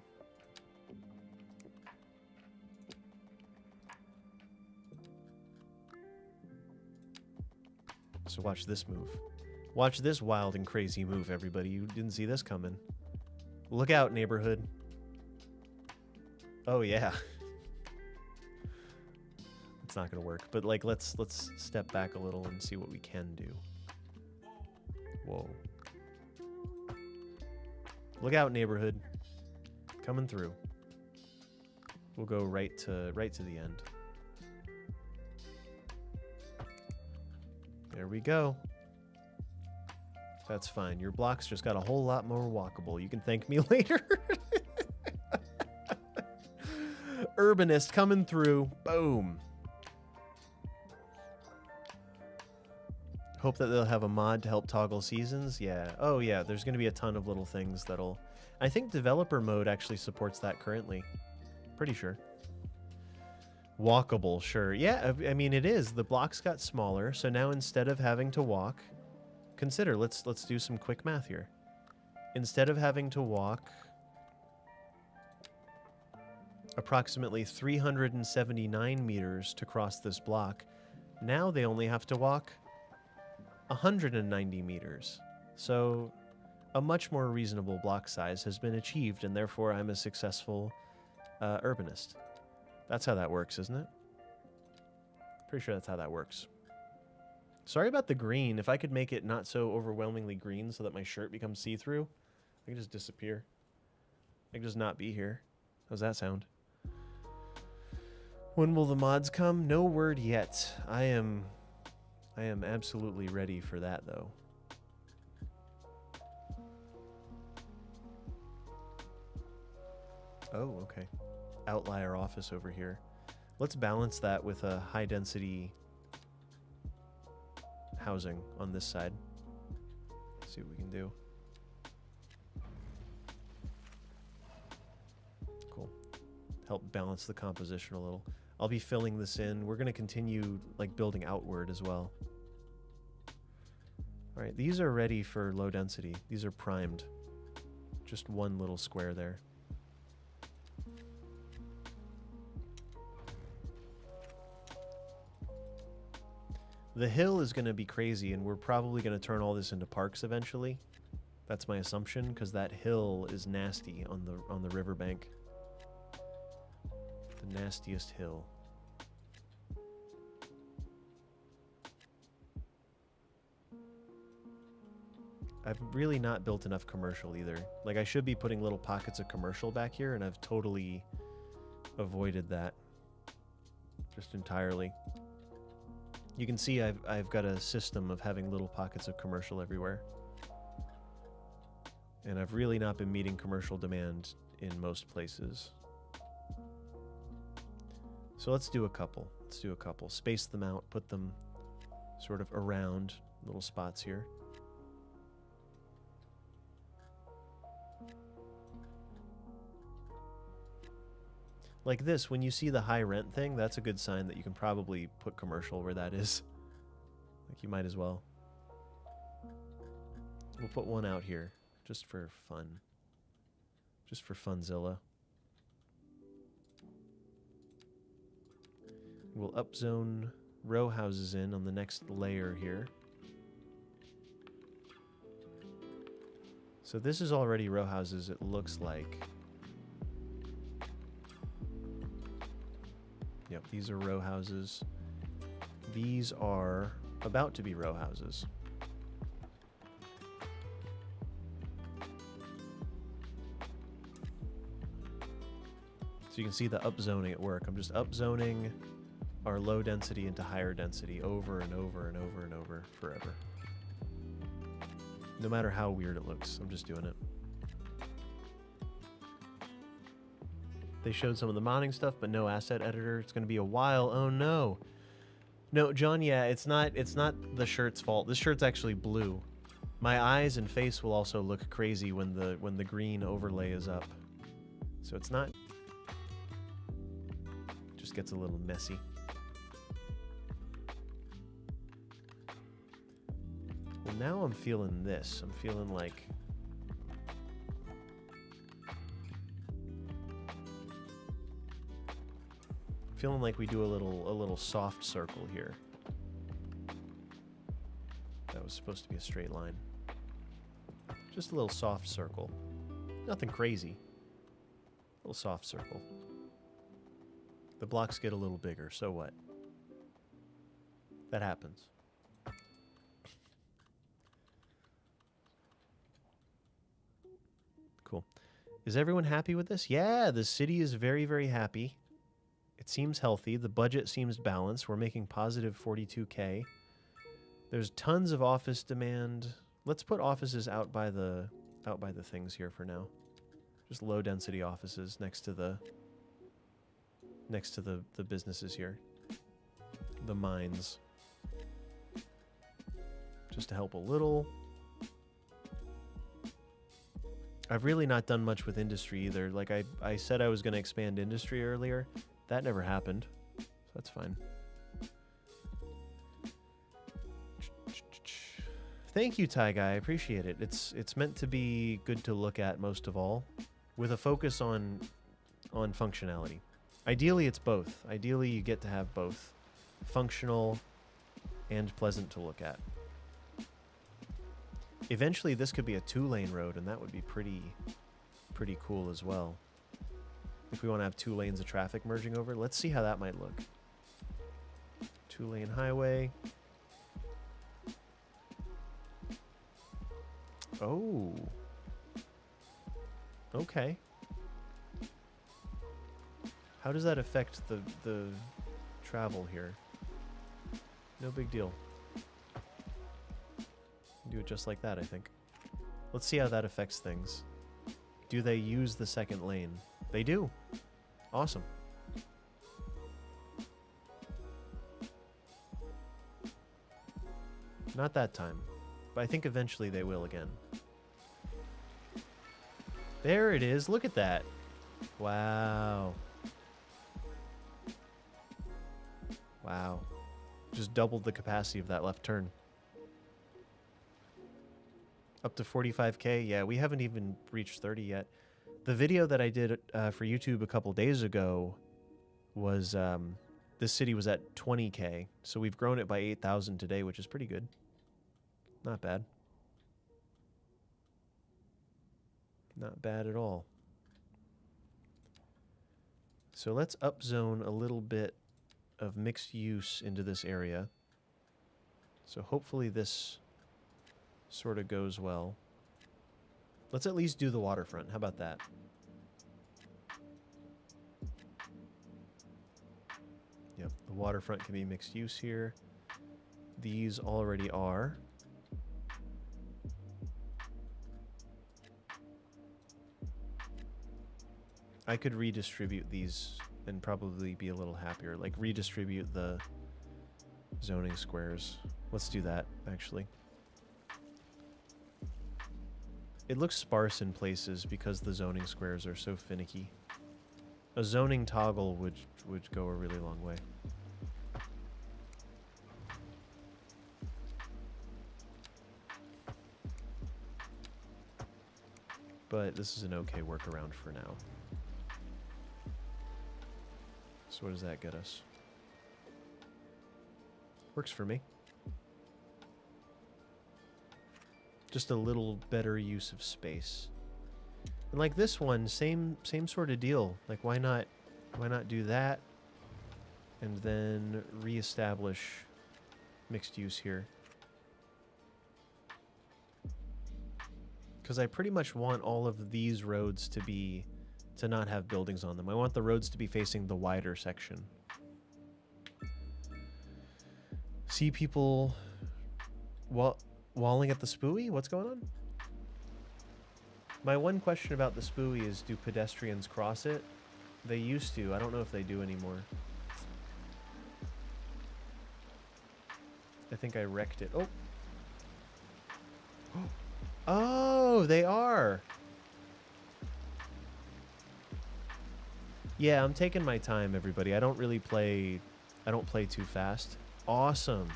So watch this move. Watch this wild and crazy move, everybody. You didn't see this coming. Look out, neighborhood. Oh, yeah. It's not going to work. But, like, let's step back a little and see what we can do. Whoa. Look out, neighborhood. Coming through. We'll go right to the end. There we go. That's fine. Your blocks just got a whole lot more walkable. You can thank me later. Urbanist coming through. Boom. Hope that they'll have a mod to help toggle seasons. Yeah. Oh, yeah. There's going to be a ton of little things that'll... I think developer mode actually supports that currently. Pretty sure. Walkable, sure. Yeah, I mean, it is. The blocks got smaller, so now instead of having to walk... Consider, let's do some quick math here. Instead of having to walk approximately 379 meters to cross this block, now they only have to walk 190 meters. So a much more reasonable block size has been achieved, and therefore I'm a successful urbanist. That's how that works, isn't it? Pretty sure that's how that works. Sorry about the green. If I could make it not so overwhelmingly green so that my shirt becomes see-through, I can just disappear. I can just not be here. How's that sound? When will the mods come? No word yet. I am absolutely ready for that, though. Oh, okay. Outlier office over here. Let's balance that with a high-density housing on this side. Let's see what we can do. Cool. Help balance the composition a little. I'll be filling this in. We're going to continue like building outward as well. All right, these are ready for low density. These are primed. Just one little square there. The hill is going to be crazy, and we're probably going to turn all this into parks eventually. That's my assumption, because that hill is nasty on the riverbank. The nastiest hill. I've really not built enough commercial either. Like, I should be putting little pockets of commercial back here, and I've totally avoided that. Just entirely. You can see I've got a system of having little pockets of commercial everywhere. And I've really not been meeting commercial demand in most places. So let's do a couple. Let's do a couple. Space them out, put them sort of around little spots here. Like this, when you see the high rent thing, that's a good sign that you can probably put commercial where that is. Like, you might as well. We'll put one out here, just for fun. Just for funzilla. We'll upzone row houses in on the next layer here. So this is already row houses, it looks like. Yep, these are row houses. These are about to be row houses. So you can see the upzoning at work. I'm just upzoning our low density into higher density over and over and over and over forever. No matter how weird it looks, I'm just doing it. They showed some of the modding stuff, but no asset editor. It's going to be a while. Oh no. No, John, yeah, it's not the shirt's fault. This shirt's actually blue. My eyes and face will also look crazy when the green overlay is up. So it's not, just gets a little messy. Well, now I'm feeling this. I'm feeling like we do a little soft circle here. That was supposed to be a straight line. Just a little soft circle. Nothing crazy. A little soft circle. The blocks get a little bigger, so what? That happens. Cool. Is everyone happy with this? Yeah, the city is very, very happy. It seems healthy. The budget seems balanced. We're making positive 42K. There's tons of office demand. Let's put offices out by the things here for now. Just low density offices next to the businesses here. The mines. Just to help a little. I've really not done much with industry either. Like I said I was going to expand industry earlier. That never happened. So that's fine. Thank you, Ty Guy. I appreciate it. It's meant to be good to look at most of all, with a focus on functionality. Ideally, it's both. Ideally, you get to have both functional and pleasant to look at. Eventually, this could be a 2-lane road, and that would be pretty cool as well. If we want to have 2 lanes of traffic merging over, let's see how that might look. 2-lane highway. Oh. Okay. How does that affect the travel here? No big deal. Do it just like that, I think. Let's see how that affects things. Do they use the second lane? They do. Awesome. Not that time, but I think eventually they will again. There it is. Look at that. Wow. Wow. Just doubled the capacity of that left turn. Up to 45K. Yeah, we haven't even reached 30 yet. The video that I did for YouTube a couple days ago was this city was at 20K. So we've grown it by 8,000 today, which is pretty good. Not bad. Not bad at all. So let's upzone a little bit of mixed use into this area. So hopefully this sort of goes well. Let's at least do the waterfront. How about that? Yep, the waterfront can be mixed use here. these already are. I could redistribute these and probably be a little happier. Like redistribute the zoning squares. Let's do that, actually. It looks sparse in places because the zoning squares are so finicky. A zoning toggle would go a really long way. But this is an okay workaround for now. So what does that get us? Works for me. Just a little better use of space. And like this one, same sort of deal. Like why not do that and then reestablish mixed use here? Because I pretty much want all of these roads to not have buildings on them. I want the roads to be facing the wider section. See people walling at the spooey? What's going on? My one question about the spooey is, do pedestrians cross it? They used to. I don't know if they do anymore. I think I wrecked it. Oh. Oh, they are. Yeah, I'm taking my time, everybody. I don't play too fast. Awesome.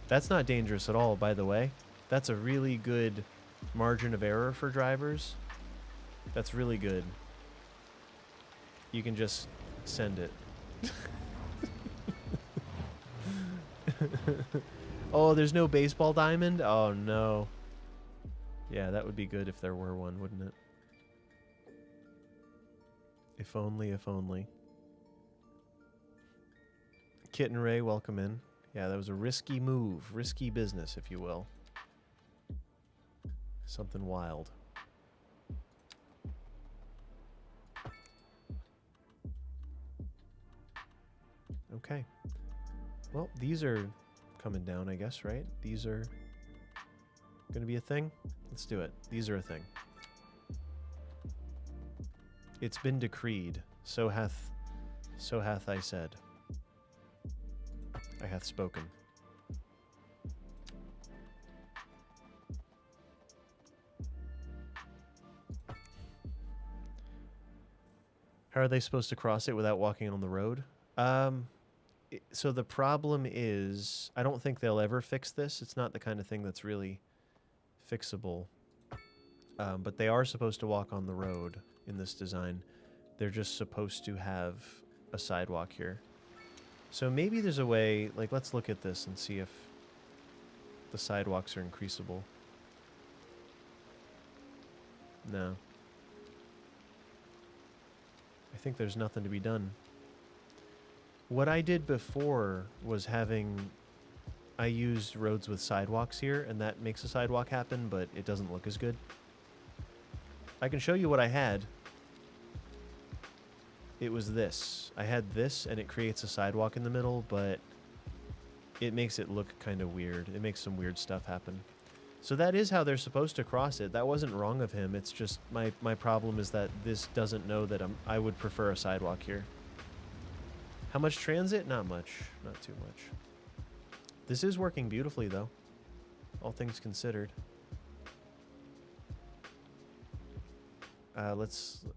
That's not dangerous at all, by the way. That's a really good margin of error for drivers. That's really good. You can just send it. Oh, there's no baseball diamond? Oh, no. Yeah, that would be good if there were one, wouldn't it? If only, if only. Kit and Ray, welcome in. Yeah, that was a risky move. Risky business, if you will. Something wild. Okay. Well, these are coming down, I guess, right? These are going to be a thing? Let's do it. These are a thing. It's been decreed. So hath I said. I hath spoken. How are they supposed to cross it without walking on the road? So the problem is, I don't think they'll ever fix this. It's not the kind of thing that's really fixable. But they are supposed to walk on the road in this design. They're just supposed to have a sidewalk here. So maybe there's a way, like, let's look at this and see if the sidewalks are increasable. No. I think there's nothing to be done. What I did before was I used roads with sidewalks here, and that makes a sidewalk happen, but it doesn't look as good. I can show you what I had. It was this. I had this, and it creates a sidewalk in the middle, but it makes it look kind of weird. It makes some weird stuff happen. So that is how they're supposed to cross it. That wasn't wrong of him. It's just my problem is that this doesn't know that I would prefer a sidewalk here. How much transit? Not much. Not too much. This is working beautifully, though. All things considered.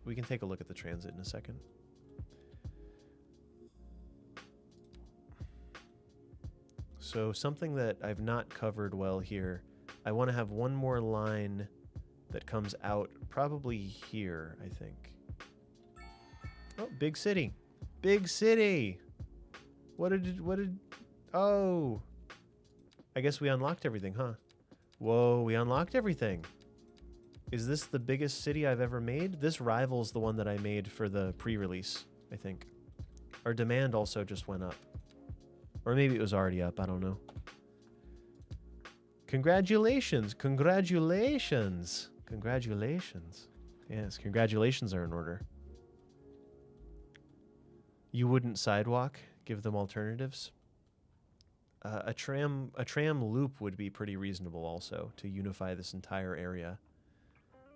We can take a look at the transit in a second. So something that I've not covered well here, I want to have one more line that comes out probably here, I think. Oh, big city. Big city. What did, oh. I guess we unlocked everything, huh? Whoa, we unlocked everything. Is this the biggest city I've ever made? This rivals the one that I made for the pre-release, I think. Our demand also just went up. Or maybe it was already up, I don't know. Congratulations, congratulations, congratulations. Yes, congratulations are in order. You wouldn't sidewalk, give them alternatives? A tram loop would be pretty reasonable also to unify this entire area.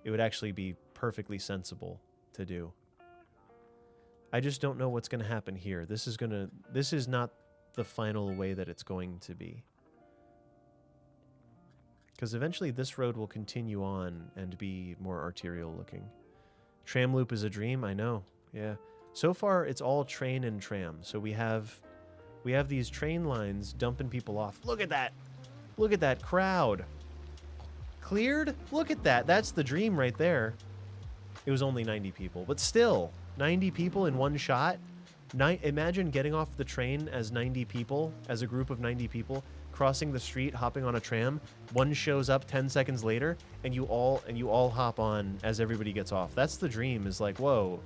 It would actually be perfectly sensible to do. I just don't know what's going to happen here. This is not the final way that it's going to be. Because eventually this road will continue on and be more arterial looking. Tram loop is a dream, I know. Yeah. So far it's all train and tram. So we have these train lines dumping people off. Look at that. Look at that crowd. Cleared? Look at that. That's the dream right there. It was only 90 people, but still 90 people in one shot. Imagine getting off the train as 90 people, as a group of 90 people, crossing the street, hopping on a tram. One shows up 10 seconds later, and you all hop on as everybody gets off. That's the dream. Is like, whoa,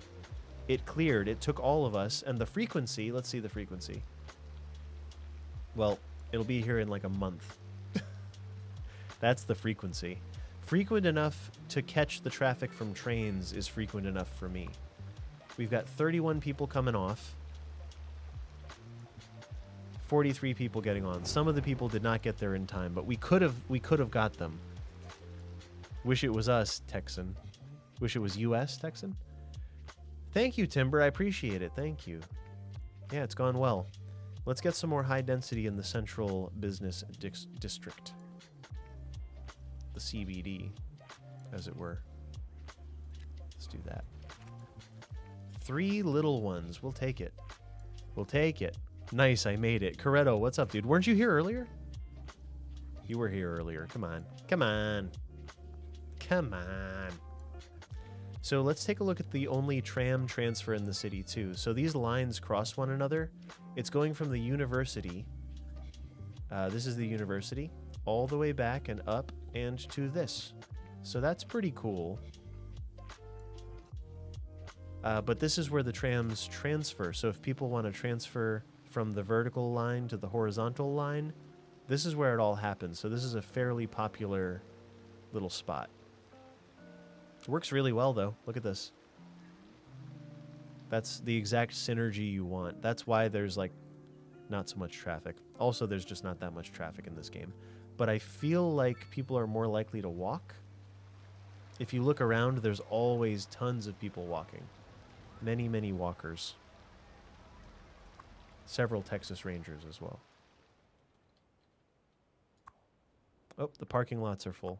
it cleared. It took all of us, and the frequency. Let's see the frequency. Well, it'll be here in like a month. That's the frequency. Frequent enough to catch the traffic from trains is frequent enough for me. We've got 31 people coming off. 43 people getting on. Some of the people did not get there in time, but we could have got them. Wish it was us, Texan. Wish it was US, Texan. Thank you, Timber. I appreciate it. Thank you. Yeah, it's gone well. Let's get some more high density in the central business district. The CBD, as it were. Let's do that. 3 little ones. We'll take it. We'll take it. Nice, I made it. Coretto, what's up, dude? Weren't you here earlier? You were here earlier. Come on. Come on. Come on. So let's take a look at the only tram transfer in the city, too. So these lines cross one another. It's going from the university. This is the university. All the way back and up and to this. So that's pretty cool. But this is where the trams transfer. So if people want to transfer from the vertical line to the horizontal line, this is where it all happens. So this is a fairly popular little spot. It works really well, though. Look at this. That's the exact synergy you want. That's why there's, like, not so much traffic. Also, there's just not that much traffic in this game. But I feel like people are more likely to walk. If you look around, there's always tons of people walking. Many, many walkers. Several Texas Rangers as well. Oh, the parking lots are full.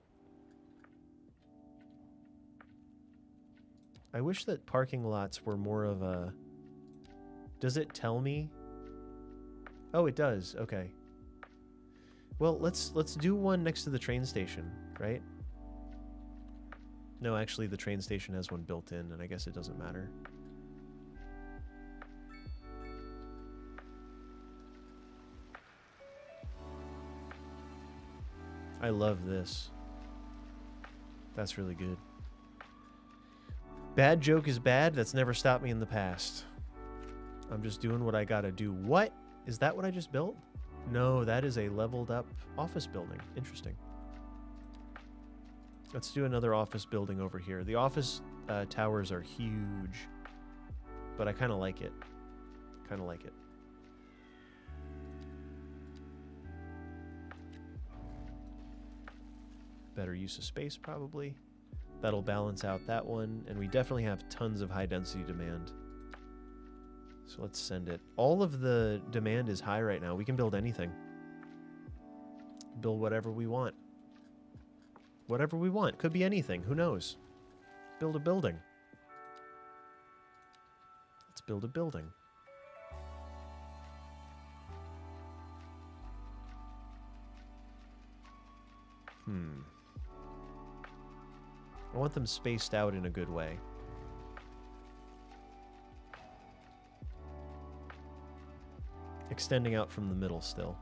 I wish that parking lots were more of a... Does it tell me? Oh, it does. Okay. Well, let's do one next to the train station, right? No, actually, the train station has one built in, and I guess it doesn't matter. I love this. That's really good. Bad joke is bad. That's never stopped me in the past. I'm just doing what I gotta do. What? Is that what I just built? No, that is a leveled up office building. Interesting. Let's do another office building over here. The office towers are huge, but I kind of like it. Kind of like it. Better use of space, probably. That'll balance out that one, and we definitely have tons of high density demand. So let's send it. All of the demand is high right now. We can build anything. Build whatever we want. Whatever we want. Could be anything. Who knows? Build a building. Let's build a building. I want them spaced out in a good way. Extending out from the middle still.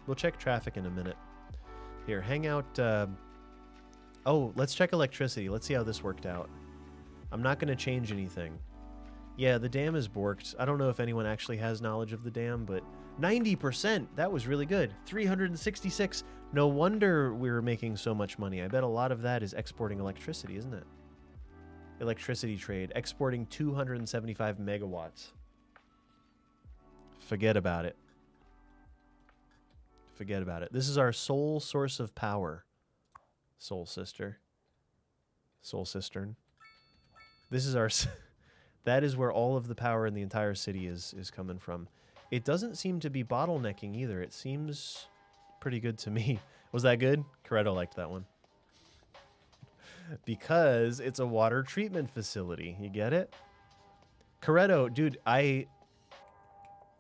We'll check traffic in a minute. Here, hang out. Oh, let's check electricity. Let's see how this worked out. I'm not going to change anything. Yeah, the dam is borked. I don't know if anyone actually has knowledge of the dam, but 90%! That was really good. 366. No wonder we were making so much money. I bet a lot of that is exporting electricity, isn't it? Electricity trade. Exporting 275 megawatts. Forget about it. Forget about it. This is our sole source of power. Soul sister. Soul cistern. This is our... That is where all of the power in the entire city is coming from. It doesn't seem to be bottlenecking either. It seems pretty good to me. Was that good? Corretto liked that one. Because it's a water treatment facility. You get it? Corretto, dude,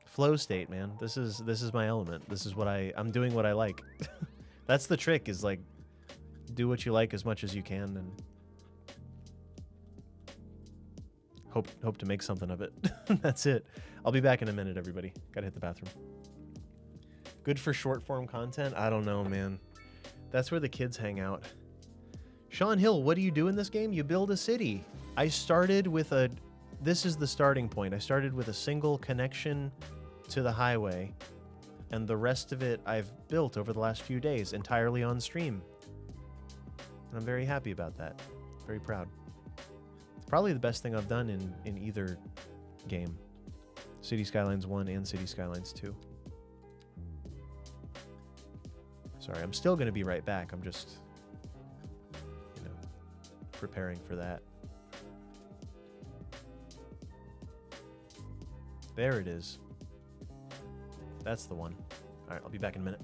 flow state, man. This is my element. This is what I'm doing what I like. That's the trick, is like do what you like as much as you can and hope to make something of it. That's it. I'll be back in a minute, everybody. Gotta hit the bathroom. Good for short form content? I don't know, man. That's where the kids hang out. Sean Hill, what do you do in this game? You build a city. I started with this is the starting point. I started with a single connection to the highway, and the rest of it I've built over the last few days entirely on stream. And I'm very happy about that. Very proud. Probably the best thing I've done in either game. City Skylines 1 and City Skylines 2. Sorry, I'm still going to be right back. I'm just, preparing for that. There it is. That's the one. All right, I'll be back in a minute.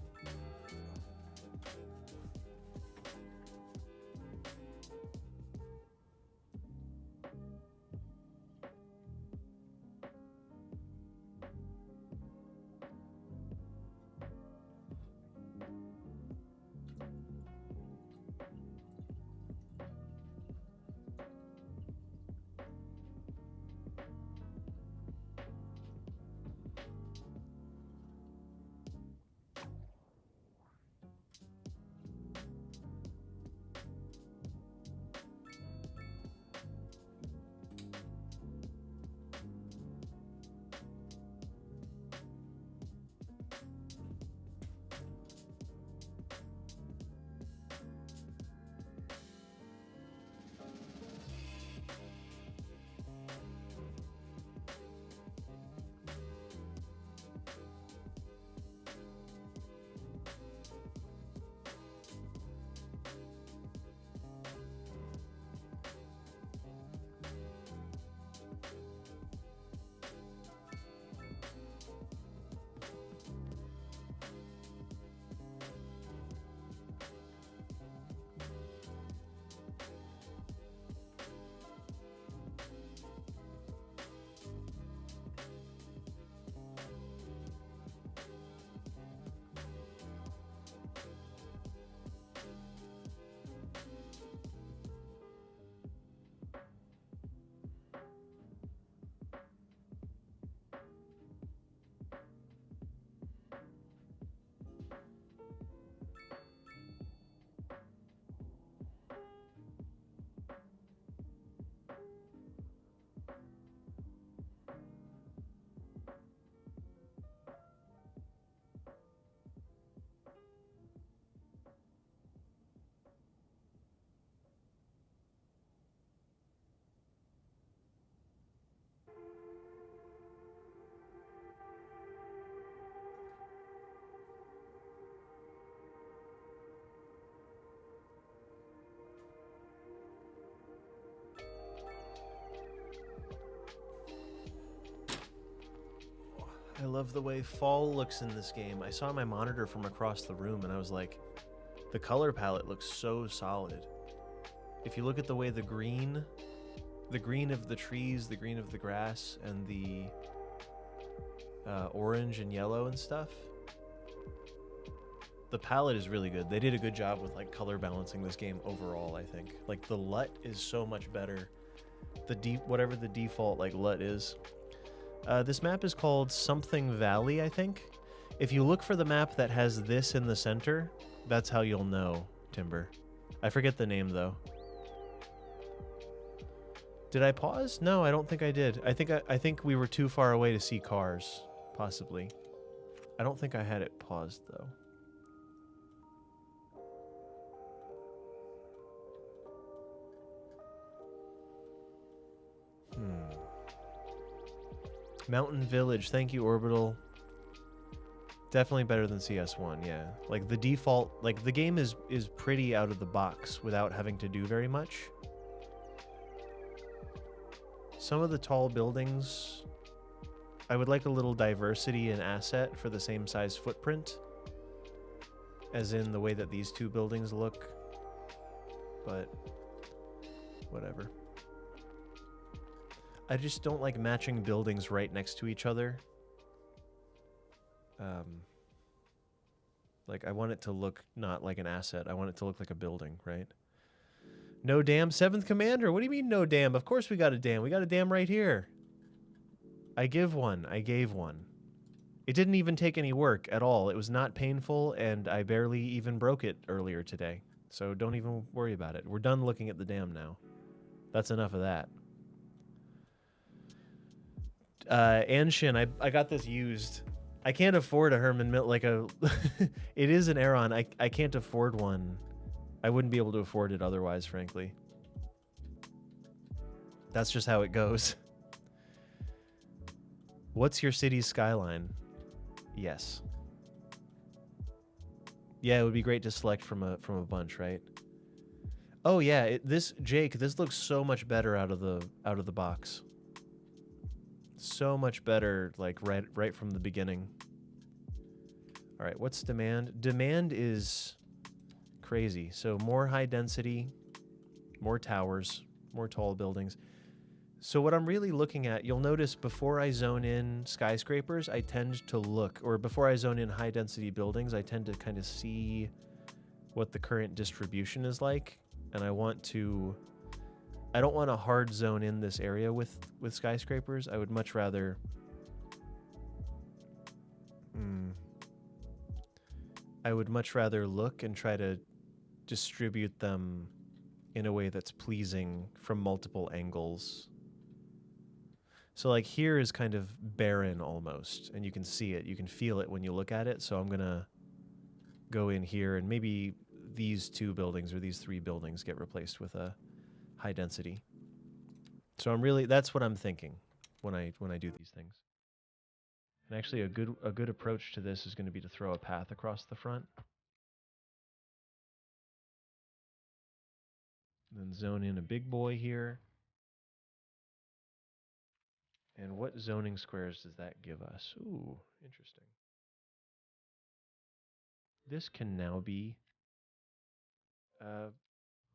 I love the way fall looks in this game. I saw my monitor from across the room and I was like, the color palette looks so solid. If you look at the way the green of the trees, the green of the grass, and the orange and yellow and stuff, the palette is really good. They did a good job with like color balancing this game overall, I think. Like the LUT is so much better. Whatever the default like LUT is. This map is called Something Valley, I think. If you look for the map that has this in the center, that's how you'll know, Timber. I forget the name though. Did I pause? No, I don't think I did. I think we were too far away to see cars, possibly. I don't think I had it paused though. Mountain Village. Thank you, Orbital. Definitely better than CS1, yeah. Like the default, like the game is pretty out of the box without having to do very much. Some of the tall buildings, I would like a little diversity in asset for the same size footprint, as in the way that these two buildings look, but whatever. I just don't like matching buildings right next to each other. Like, I want it to look not like an asset. I want it to look like a building, right? No dam, 7th Commander? What do you mean no dam? Of course we got a dam. We got a dam right here. I give one. I gave one. It didn't even take any work at all. It was not painful, and I barely even broke it earlier today. So don't even worry about it. We're done looking at the dam now. That's enough of that. Anshin, I got this used. I can't afford a Herman Mill, like a... It is an Aeron. I can't afford one. I wouldn't be able to afford it otherwise, frankly. That's just how it goes. What's your city's skyline? Yes. Yeah, it would be great to select from a bunch, right? Oh yeah, this looks so much better out of the box. So much better, like right from the beginning. All right, what's demand? Demand is crazy. So more high density, more towers, more tall buildings. So what I'm really looking at, you'll notice before I zone in skyscrapers, I tend to look, or before I zone in high density buildings, I tend to kind of see what the current distribution is like. And I don't want to hard zone in this area with skyscrapers. I would much rather look and try to distribute them in a way that's pleasing from multiple angles. So like here is kind of barren almost, and you can see it, you can feel it when you look at it. So I'm gonna go in here and maybe these 2 buildings or these 3 buildings get replaced with a high density. So that's what I'm thinking when I do these things. And actually a good approach to this is going to be to throw a path across the front. Then zone in a big boy here. And what zoning squares does that give us? Ooh, interesting. This can now be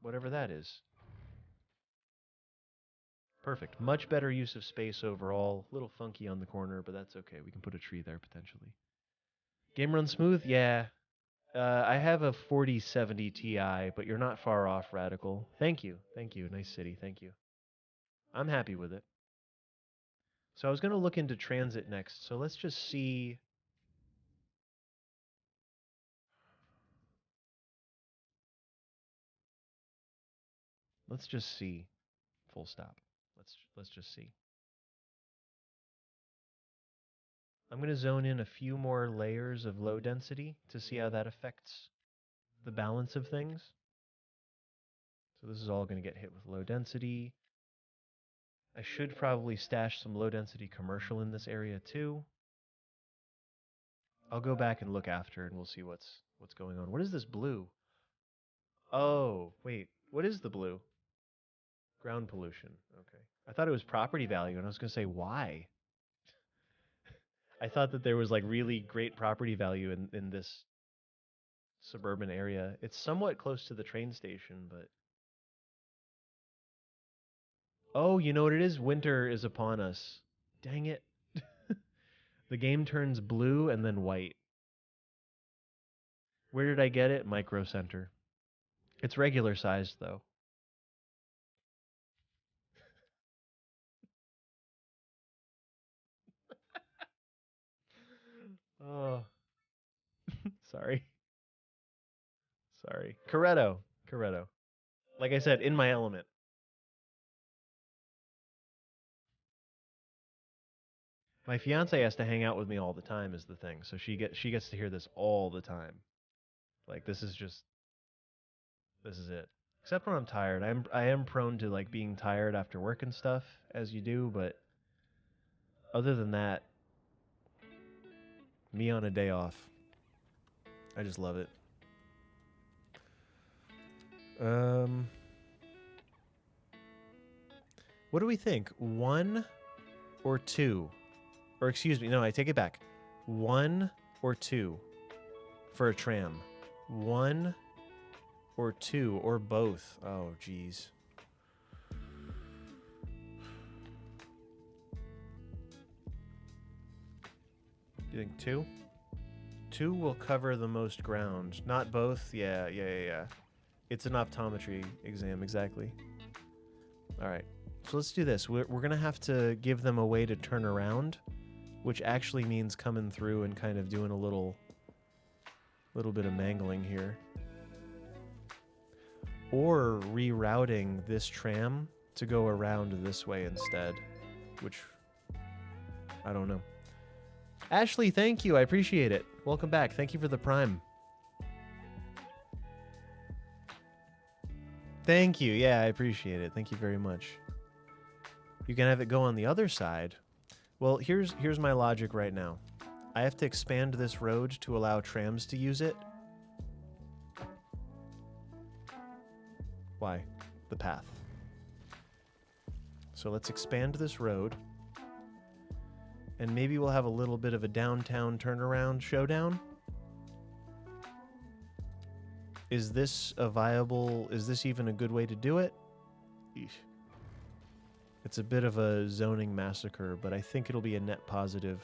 whatever that is. Perfect. Much better use of space overall. A little funky on the corner, but that's okay. We can put a tree there potentially. Game run smooth? Yeah. I have a 4070 Ti, but you're not far off, Radical. Thank you. Thank you. Nice city. Thank you. I'm happy with it. So I was going to look into transit next. So let's just see. Let's just see. Full stop. Let's just see. I'm going to zone in a few more layers of low density to see how that affects the balance of things. So this is all going to get hit with low density. I should probably stash some low density commercial in this area too. I'll go back and look after and we'll see what's going on. What is this blue? Oh, wait. What is the blue? Ground pollution. Okay. I thought it was property value and I was going to say why? I thought that there was like really great property value in this suburban area. It's somewhat close to the train station, but oh, you know what it is? Winter is upon us. Dang it. The game turns blue and then white. Where did I get it? Micro Center. It's regular sized though. Oh, sorry. Sorry. Corretto. Corretto. Like I said, in my element. My fiance has to hang out with me all the time is the thing. So she gets to hear this all the time. Like this is it. Except when I'm tired. I am prone to like being tired after work and stuff as you do, but other than that, Me on a day off. I just love it. What do we think? 1 or 2? Or excuse me, no, I take it back. 1 or 2 for a tram. 1 or 2 or both. Oh, geez. You think 2? 2 will cover the most ground. Not both? Yeah. It's an optometry exam, exactly. All right. So let's do this. We're going to have to give them a way to turn around, which actually means coming through and kind of doing a little bit of mangling here. Or rerouting this tram to go around this way instead, which I don't know. Ashley, thank you. I appreciate it. Welcome back. Thank you for the Prime. Thank you. Yeah, I appreciate it. Thank you very much. You can have it go on the other side. Well, here's my logic right now. I have to expand this road to allow trams to use it. Why? The path. So let's expand this road. And maybe we'll have a little bit of a downtown turnaround showdown. Is this even a good way to do it? Eesh. It's a bit of a zoning massacre, but I think it'll be a net positive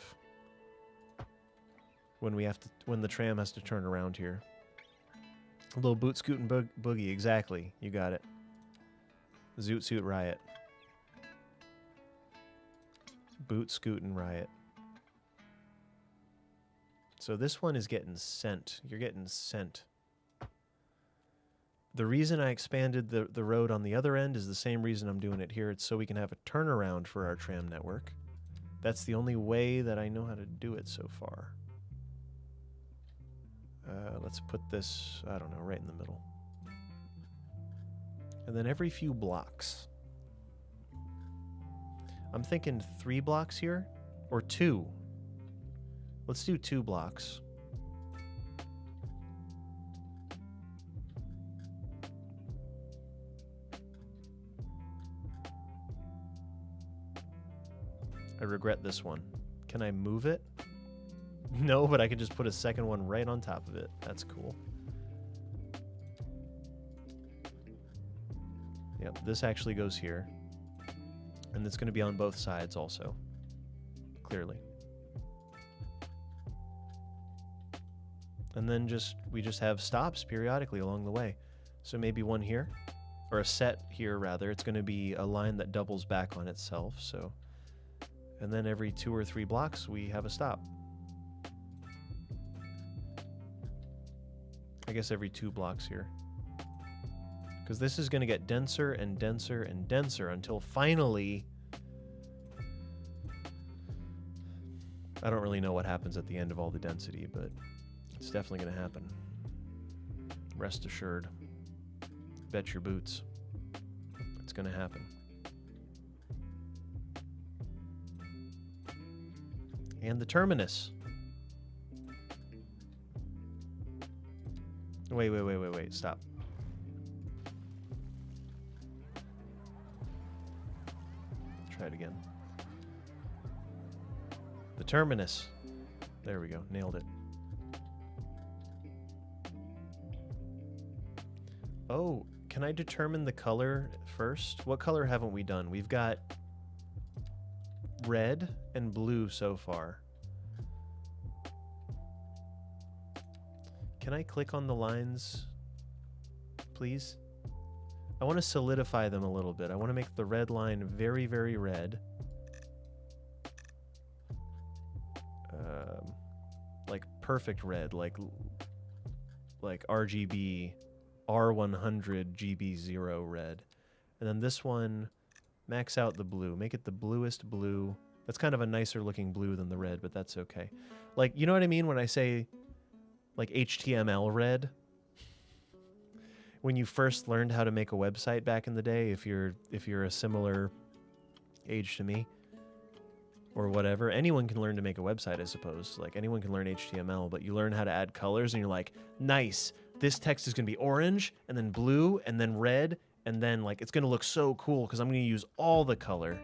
when the tram has to turn around here. A little boot scoot and boogie, exactly. You got it. Zoot suit riot. Boot scoot and riot. So this one is getting sent. You're getting sent. The reason I expanded the road on the other end is the same reason I'm doing it here. It's so we can have a turnaround for our tram network. That's the only way that I know how to do it so far. Let's put this, I don't know, right in the middle. And then every few blocks. I'm thinking 3 blocks here, or 2. Let's do 2 blocks. I regret this one. Can I move it? No, but I could just put a second one right on top of it. That's cool. Yep, this actually goes here. And it's going to be on both sides also. Clearly. And then we just have stops periodically along the way. So maybe one here, or a set here rather. It's going to be a line that doubles back on itself. So, and then every 2 or 3 blocks we have a stop. I guess every 2 blocks here. Because this is going to get denser and denser and denser until finally... I don't really know what happens at the end of all the density, but it's definitely going to happen. Rest assured. Bet your boots. It's going to happen. And the terminus. Wait, stop. Try it again. The terminus. There we go, nailed it. Oh, can I determine the color first? What color haven't we done? We've got red and blue so far. Can I click on the lines, please? I want to solidify them a little bit. I want to make the red line very, very red. Like perfect red, like RGB, R100 GB0 red. And then this one, max out the blue. Make it the bluest blue. That's kind of a nicer looking blue than the red, but that's okay. Like, you know what I mean when I say like HTML red? When you first learned how to make a website back in the day, if you're a similar age to me, or whatever. Anyone can learn to make a website, I suppose. Like anyone can learn HTML, but you learn how to add colors and you're like, nice, this text is going to be orange and then blue and then red and then like it's going to look so cool because I'm going to use all the color.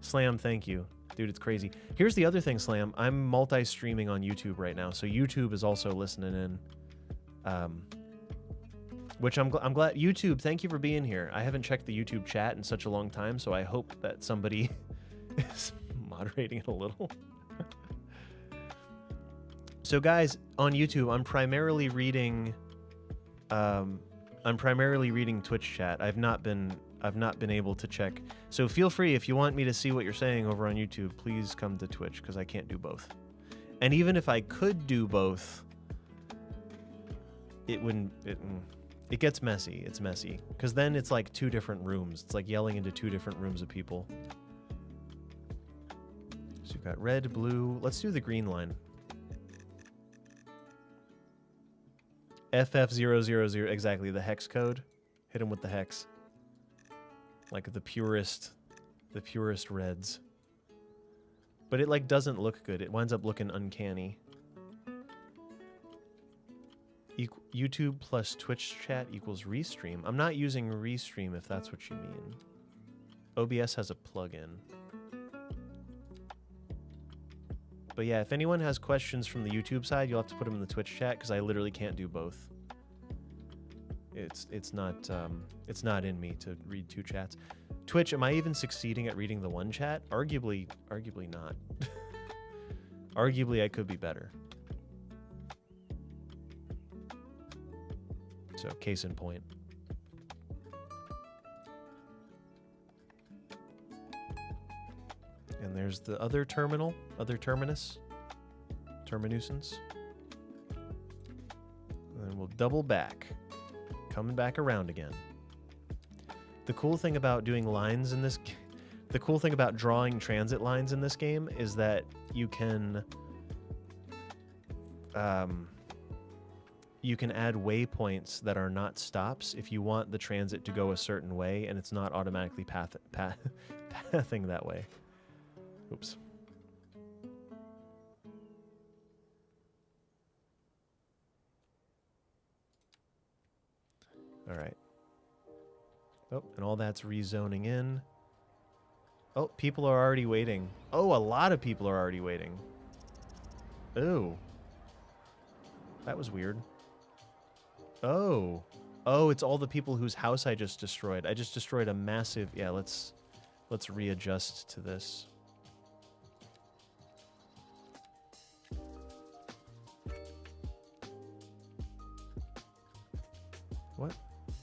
Slam, thank you. Dude, it's crazy. Here's the other thing, Slam. I'm multi-streaming on YouTube right now, so YouTube is also listening in. Which I'm glad. YouTube, thank you for being here. I haven't checked the YouTube chat in such a long time, so I hope that somebody is moderating it a little. So guys, on YouTube, I'm primarily reading Twitch chat. I've not been able to check. So feel free, if you want me to see what you're saying over on YouTube, please come to Twitch, because I can't do both. And even if I could do both, it gets messy. It's messy. Because then it's like two different rooms. It's like yelling into two different rooms of people. So you've got red, blue. Let's do the green line. FF000, exactly, the hex code. Hit him with the hex. Like the purest reds. But it like doesn't look good. It winds up looking uncanny. YouTube plus Twitch chat equals Restream. I'm not using Restream if that's what you mean. OBS has a plugin. But yeah, if anyone has questions from the YouTube side, you'll have to put them in the Twitch chat because I literally can't do both. It's not in me to read two chats. Twitch, am I even succeeding at reading the one chat? Arguably not. Arguably, I could be better. So, case in point. And there's the other terminal, other terminus, terminusence. And then we'll double back, coming back around again. The cool thing about doing lines in this, the cool thing about drawing transit lines in this game is that you can add waypoints that are not stops if you want the transit to go a certain way and it's not automatically pathing that way. Oops. All right. Oh, and all that's rezoning in. Oh, people are already waiting. Oh, a lot of people are already waiting. Ooh. That was weird. Oh. Oh, it's all the people whose house I just destroyed. I just destroyed a massive... Yeah, let's readjust to this. What?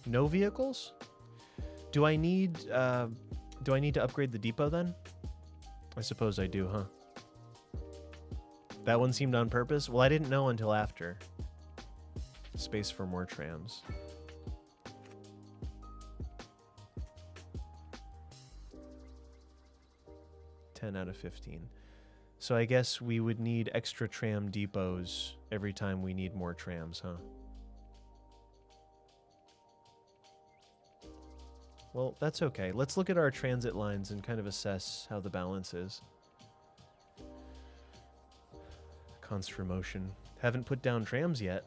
No vehicles? Do I need to upgrade the depot then? I suppose I do, huh? That one seemed on purpose? Well, I didn't know until after. Space for more trams. $10 out of 15. So I guess we would need extra tram depots every time we need more trams, huh? Well, that's okay. Let's look at our transit lines and kind of assess how the balance is. Constant motion. Haven't put down trams yet.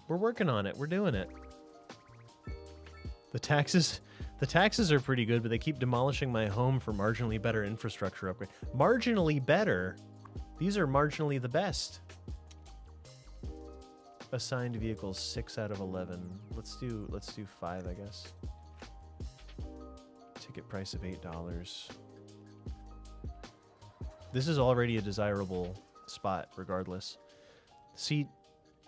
We're working on it. We're doing it. The taxes are pretty good, but they keep demolishing my home for marginally better infrastructure upgrade. Marginally better? These are marginally the best. Assigned vehicles 6 out of 11. Let's do 5, I guess. Ticket price of $8. This is already a desirable spot, regardless. See,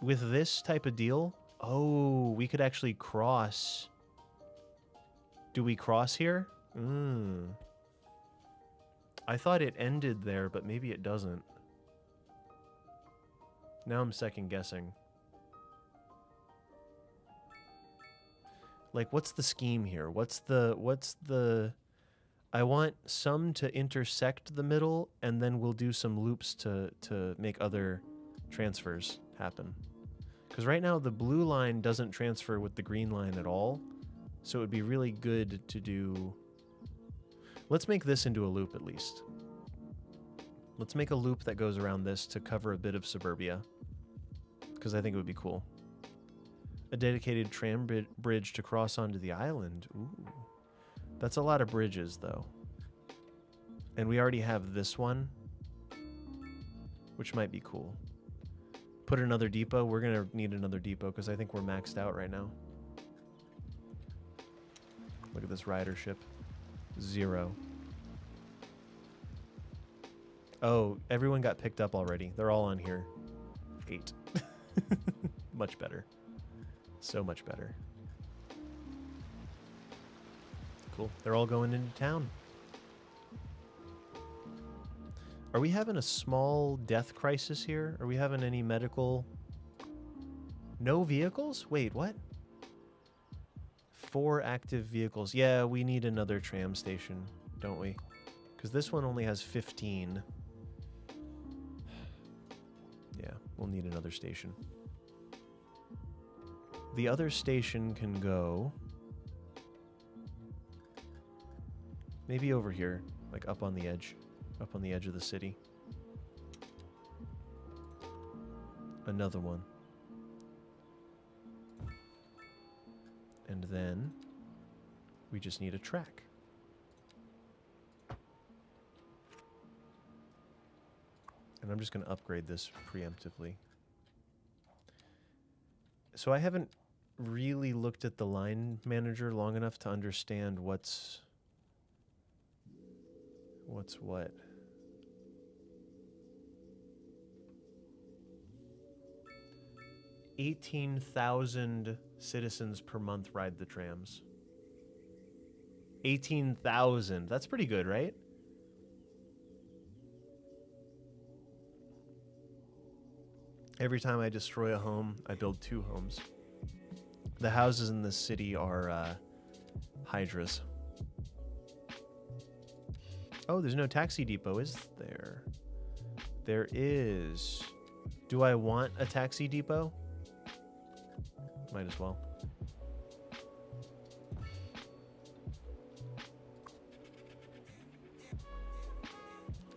with this type of deal, oh, we could actually cross. Do we cross here? I thought it ended there, but maybe it doesn't. Now I'm second guessing. Like, what's the scheme here? What's the... I want some to intersect the middle, and then we'll do some loops to make other transfers happen. Because right now, the blue line doesn't transfer with the green line at all. So it would be really good to do... Let's make this into a loop, at least. Let's make a loop that goes around this to cover a bit of suburbia, because I think it would be cool. A dedicated tram bridge to cross onto the island. Ooh. That's a lot of bridges, though. And we already have this one, which might be cool. Put another depot. We're going to need another depot because I think we're maxed out right now. Look at this ridership. 0. Oh, everyone got picked up already. They're all on here. 8. Much better. So much better. Cool. They're all going into town. Are we having a small death crisis here? Are we having any medical... No vehicles? Wait, what? 4 active vehicles. Yeah, we need another tram station, don't we? Because this one only has 15. Yeah, we'll need another station. The other station can go... maybe over here, like up on the edge. Up on the edge of the city. Another one. And then we just need a track. And I'm just going to upgrade this preemptively. So I haven't really looked at the line manager long enough to understand what's what. 18,000 citizens per month ride the trams. 18,000. That's pretty good, right? Every time I destroy a home, I build 2 homes. The houses in this city are hydras. Oh, there's no taxi depot, is there? There is. Do I want a taxi depot? Might as well.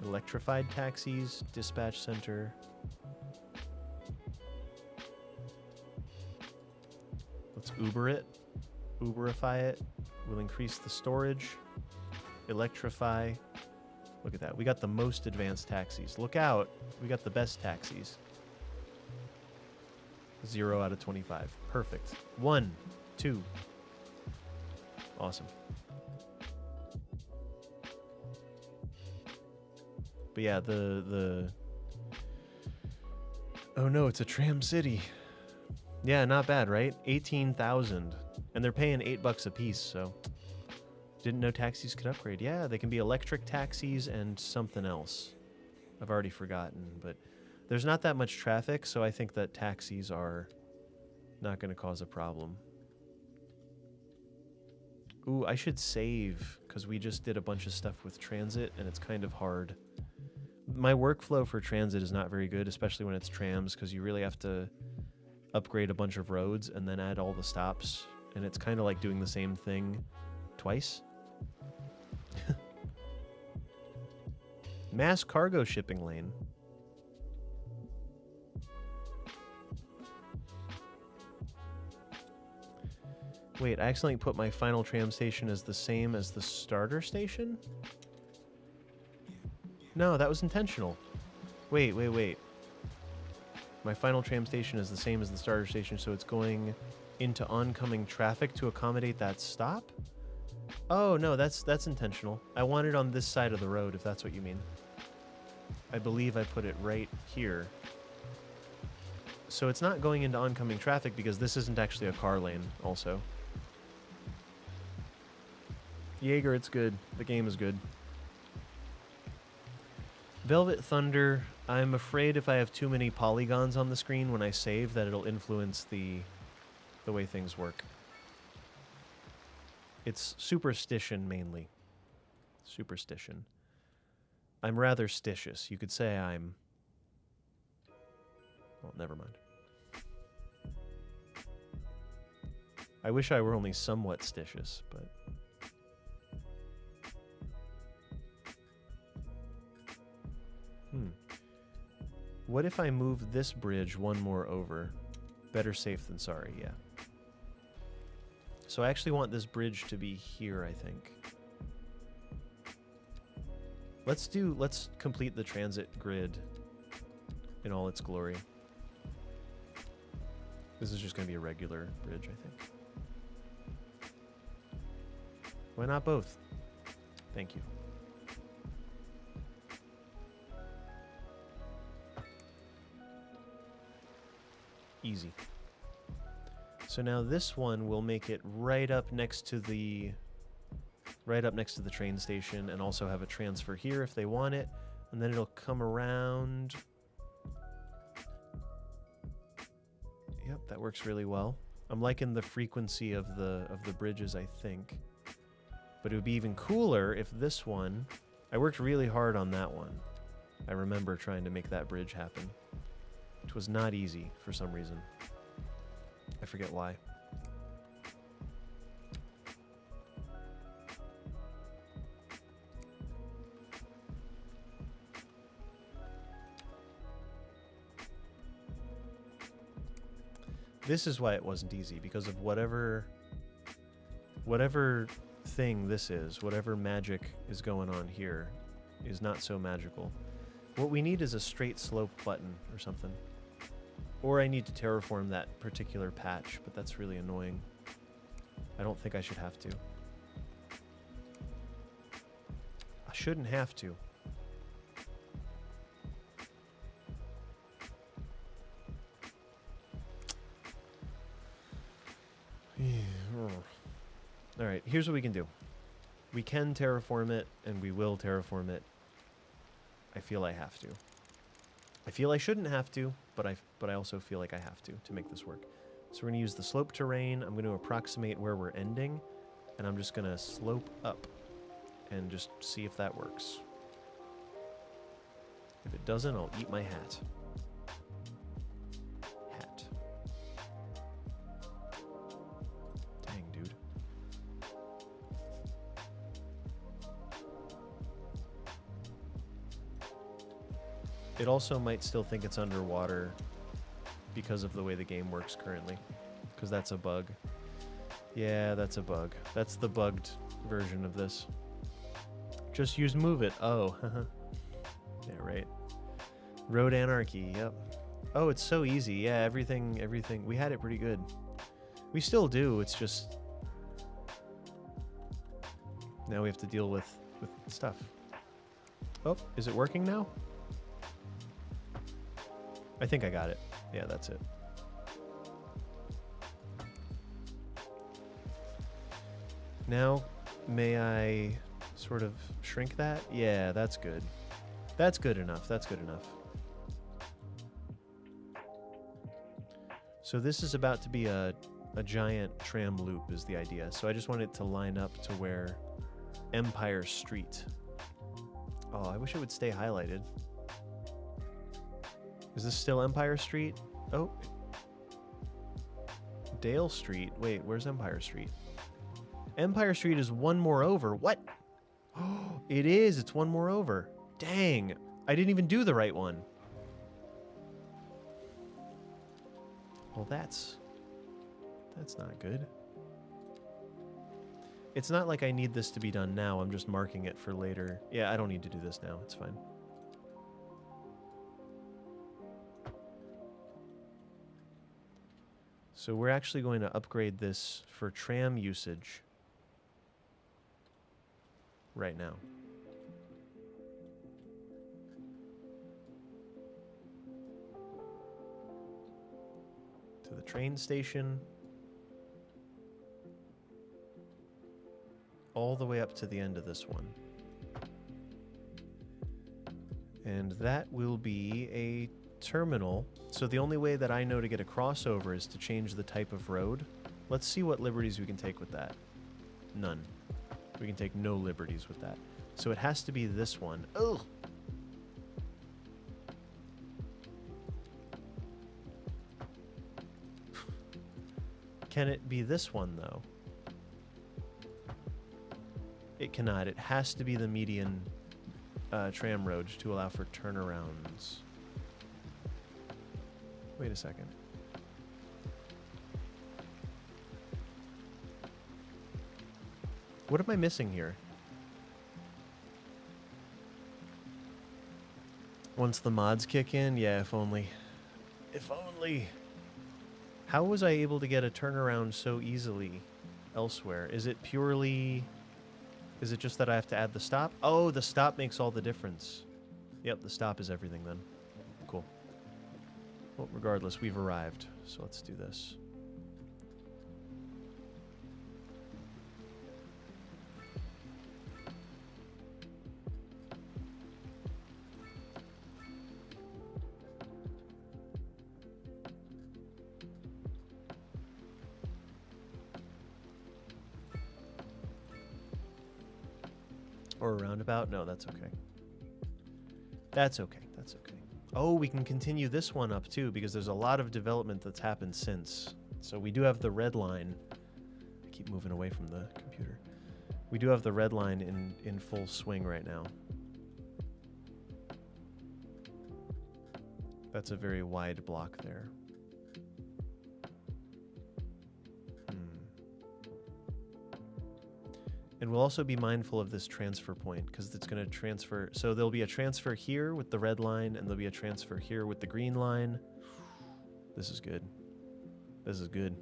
Electrified taxis, dispatch center. Let's Uber it. Uberify it. We'll increase the storage. Electrify. Look at that. We got the most advanced taxis. Look out. We got the best taxis. 0 out of 25. Perfect. 1, 2. Awesome. But yeah, the oh no, it's a tram city. Yeah, not bad, right? 18,000. And they're paying $8 a piece, so didn't know taxis could upgrade. Yeah, they can be electric taxis and something else. I've already forgotten, but there's not that much traffic, so I think that taxis are not going to cause a problem. Ooh, I should save, because we just did a bunch of stuff with transit, and it's kind of hard. My workflow for transit is not very good, especially when it's trams, because you really have to upgrade a bunch of roads and then add all the stops, and it's kind of like doing the same thing twice. Mass cargo shipping lane. Wait, I accidentally put my final tram station as the same as the starter station? No, that was intentional. Wait. My final tram station is the same as the starter station, so it's going into oncoming traffic to accommodate that stop? Oh, no, that's intentional. I want it on this side of the road, if that's what you mean. I believe I put it right here. So it's not going into oncoming traffic because this isn't actually a car lane, also. Jaeger, it's good. The game is good. Velvet Thunder, I'm afraid if I have too many polygons on the screen when I save that it'll influence the way things work. It's superstition, mainly. Superstition. I'm rather stitious. You could say I'm... Well, never mind. I wish I were only somewhat stitious, but... What if I move this bridge one more over? Better safe than sorry, yeah. So I actually want this bridge to be here, I think. Let's complete the transit grid in all its glory. This is just going to be a regular bridge, I think. Why not both? Thank you. Easy. So now this one will make it right up next to the train station and also have a transfer here if they want it, and then it'll come around. Yep, that works really well. I'm liking the frequency of the bridges, I think. But it would be even cooler if this one, I worked really hard on that one. I remember trying to make that bridge happen. Which was not easy for some reason. I forget why. This is why it wasn't easy, because of whatever thing this is, whatever magic is going on here is not so magical. What we need is a straight slope button or something. Or I need to terraform that particular patch, but that's really annoying. I don't think I should have to. I shouldn't have to. Alright, here's what we can do. We can terraform it, and we will terraform it. I feel I have to. I feel I shouldn't have to, but I also feel like I have to make this work. So we're going to use the slope terrain. I'm going to approximate where we're ending, and I'm just going to slope up and just see if that works. If it doesn't, I'll eat my hat. Hat. Dang, dude. It also might still think it's underwater because of the way the game works currently. Because that's a bug. Yeah, that's a bug. That's the bugged version of this. Just use move it. Oh, yeah, right. Road anarchy, yep. Oh, it's so easy. Yeah, everything. We had it pretty good. We still do, it's just... Now we have to deal with stuff. Oh, is it working now? I think I got it. Yeah, that's it. Now, may I sort of shrink that? Yeah, that's good. That's good enough. That's good enough. So this is about to be a giant tram loop is the idea. So I just want it to line up to where Empire Street. Oh, I wish it would stay highlighted. Is this still Empire Street? Oh. Dale Street. Wait, where's Empire Street? Empire Street is one more over. What? Oh, it is. It's one more over. Dang. I didn't even do the right one. Well, that's not good. It's not like I need this to be done now. I'm just marking it for later. Yeah, I don't need to do this now. It's fine. So we're actually going to upgrade this for tram usage right now. To the train station. All the way up to the end of this one. And that will be a terminal. So the only way that I know to get a crossover is to change the type of road. Let's see what liberties we can take with that. None. We can take no liberties with that. So it has to be this one. Ugh! Can it be this one, though? It cannot. It has to be the median tram road to allow for turnarounds. Wait a second. What am I missing here? Once the mods kick in, yeah, if only. If only. How was I able to get a turnaround so easily elsewhere? Is it purely... Is it just that I have to add the stop? Oh, the stop makes all the difference. Yep, the stop is everything then. Cool. Well, regardless, we've arrived. So let's do this. Or a roundabout? No, that's okay. That's okay. That's okay. Oh, we can continue this one up too, because there's a lot of development that's happened since. So we do have the red line. I keep moving away from the computer. We do have the red line in full swing right now. That's a very wide block there. And we'll also be mindful of this transfer point, because it's going to transfer. So there'll be a transfer here with the red line, and there'll be a transfer here with the green line. This is good. This is good.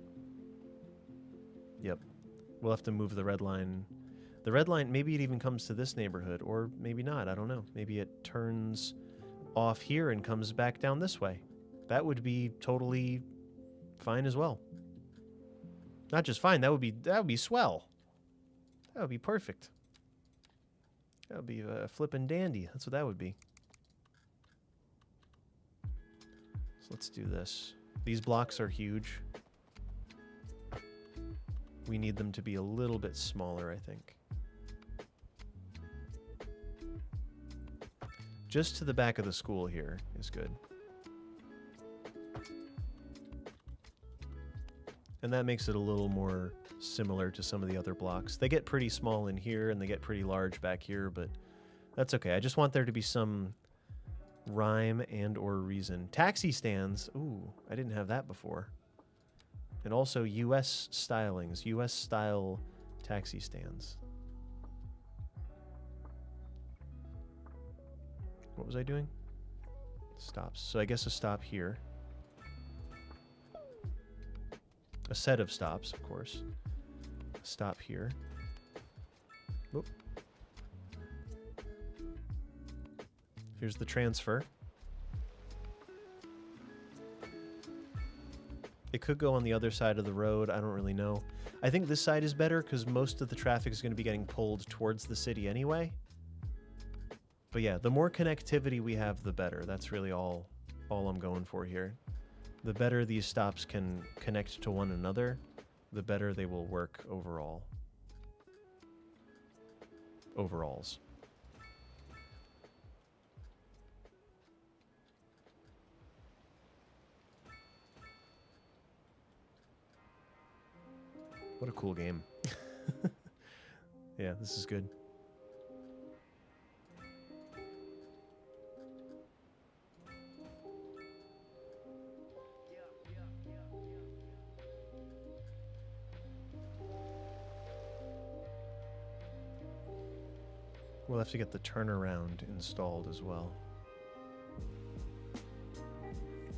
Yep. We'll have to move the red line. The red line, maybe it even comes to this neighborhood, or maybe not. I don't know. Maybe it turns off here and comes back down this way. That would be totally fine as well. Not just fine. That would be swell. That would be perfect. That would be a flippin' dandy. That's what that would be. So let's do this. These blocks are huge. We need them to be a little bit smaller, I think. Just to the back of the school here is good. And that makes it a little more similar to some of the other blocks. They get pretty small in here and they get pretty large back here, but that's okay. I just want there to be some rhyme and or reason. Taxi stands. Ooh, I didn't have that before. And also US stylings, US style taxi stands. What was I doing? Stops. So I guess a stop here. A set of stops, of course. Stop here. Whoop. Here's the transfer. It could go on the other side of the road. I don't really know. I think this side is better because most of the traffic is going to be getting pulled towards the city anyway. But yeah, the more connectivity we have, the better. That's really all I'm going for here. The better these stops can connect to one another, the better they will work overall. Overalls. What a cool game. Yeah, this is good. We'll have to get the turnaround installed as well.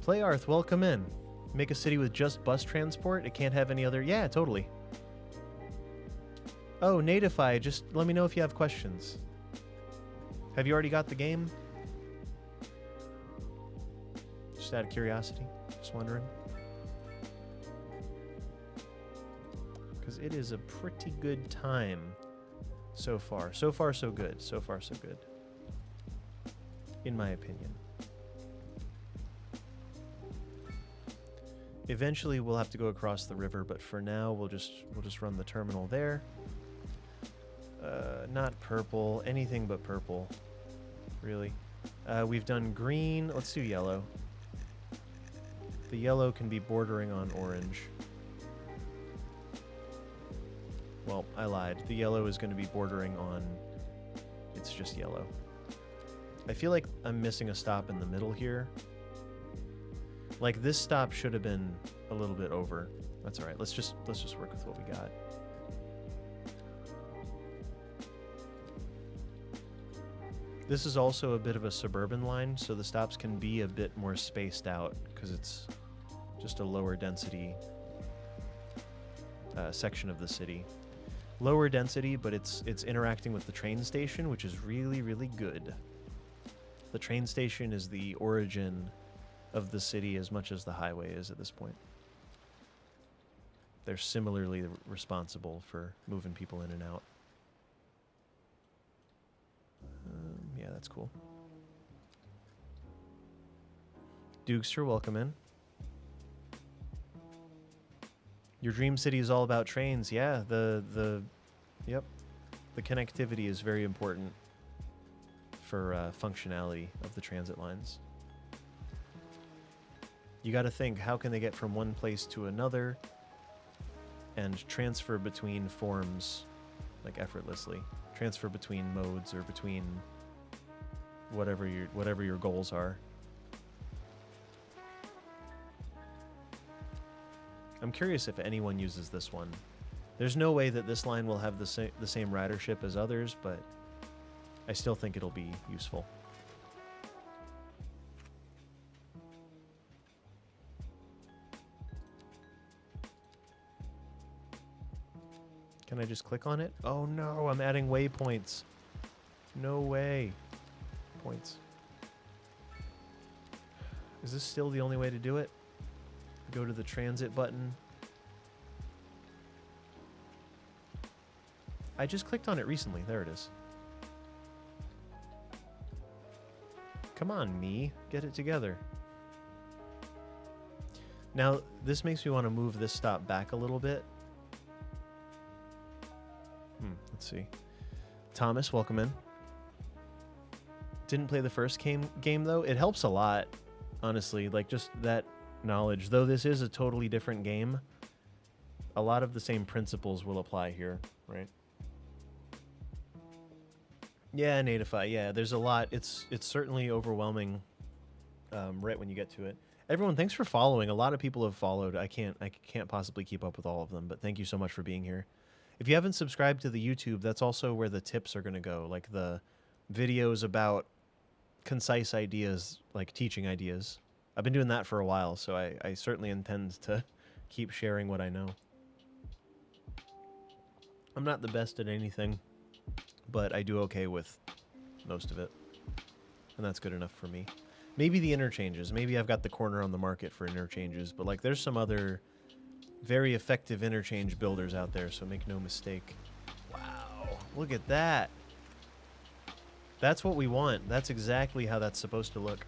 Playarth, welcome in. Make a city with just bus transport? It can't have any other... Yeah, totally. Oh, Natify, just let me know if you have questions. Have you already got the game? Just out of curiosity. Just wondering. Because it is a pretty good time. So far. So far, so good. So far, so good. In my opinion. Eventually, we'll have to go across the river, but for now, we'll just run the terminal there. Not purple. Anything but purple. Really. We've done green. Let's do yellow. The yellow can be bordering on orange. Well, I lied. The yellow is going to be bordering on... It's just yellow. I feel like I'm missing a stop in the middle here. Like this stop should have been a little bit over. That's all right. Let's just work with what we got. This is also a bit of a suburban line, so the stops can be a bit more spaced out because it's just a lower density section of the city. Lower density, but it's interacting with the train station, which is really, really good. The train station is the origin of the city as much as the highway is at this point. They're similarly responsible for moving people in and out. Yeah, that's cool. Dukester, welcome in. Your dream city is all about trains. Yeah, yep. The connectivity is very important for functionality of the transit lines. You got to think, how can they get from one place to another and transfer between forms like effortlessly? Transfer between modes or between whatever your goals are. I'm curious if anyone uses this one. There's no way that this line will have the same ridership as others, but I still think it'll be useful. Can I just click on it? Oh no, I'm adding waypoints. No way. Points. Is this still the only way to do it? Go to the transit button. I just clicked on it recently. There it is. Come on, me. Get it together. Now, this makes me want to move this stop back a little bit. Let's see. Thomas, welcome in. Didn't play the first game though. It helps a lot, honestly. Like, just that knowledge. Though this is a totally different game, a lot of the same principles will apply here, right? Yeah, Natify. Yeah, there's a lot. It's certainly overwhelming right when you get to it. Everyone, thanks for following. A lot of people have followed. I can't possibly keep up with all of them, but thank you so much for being here. If you haven't subscribed to the YouTube, that's also where the tips are going to go, like the videos about concise ideas, like teaching ideas. I've been doing that for a while, so I certainly intend to keep sharing what I know. I'm not the best at anything, but I do okay with most of it, and that's good enough for me. Maybe the interchanges. Maybe I've got the corner on the market for interchanges, but like there's some other very effective interchange builders out there, so make no mistake. Wow, look at that. That's what we want. That's exactly how that's supposed to look.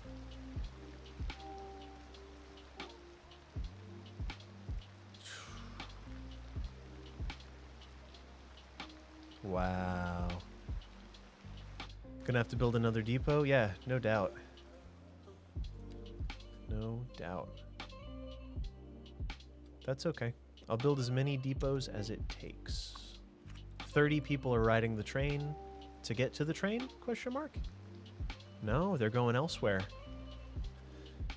Wow. Gonna have to build another depot? Yeah, no doubt. No doubt. That's okay. I'll build as many depots as it takes. 30 people are riding the train to get to the train? Question mark? No, they're going elsewhere.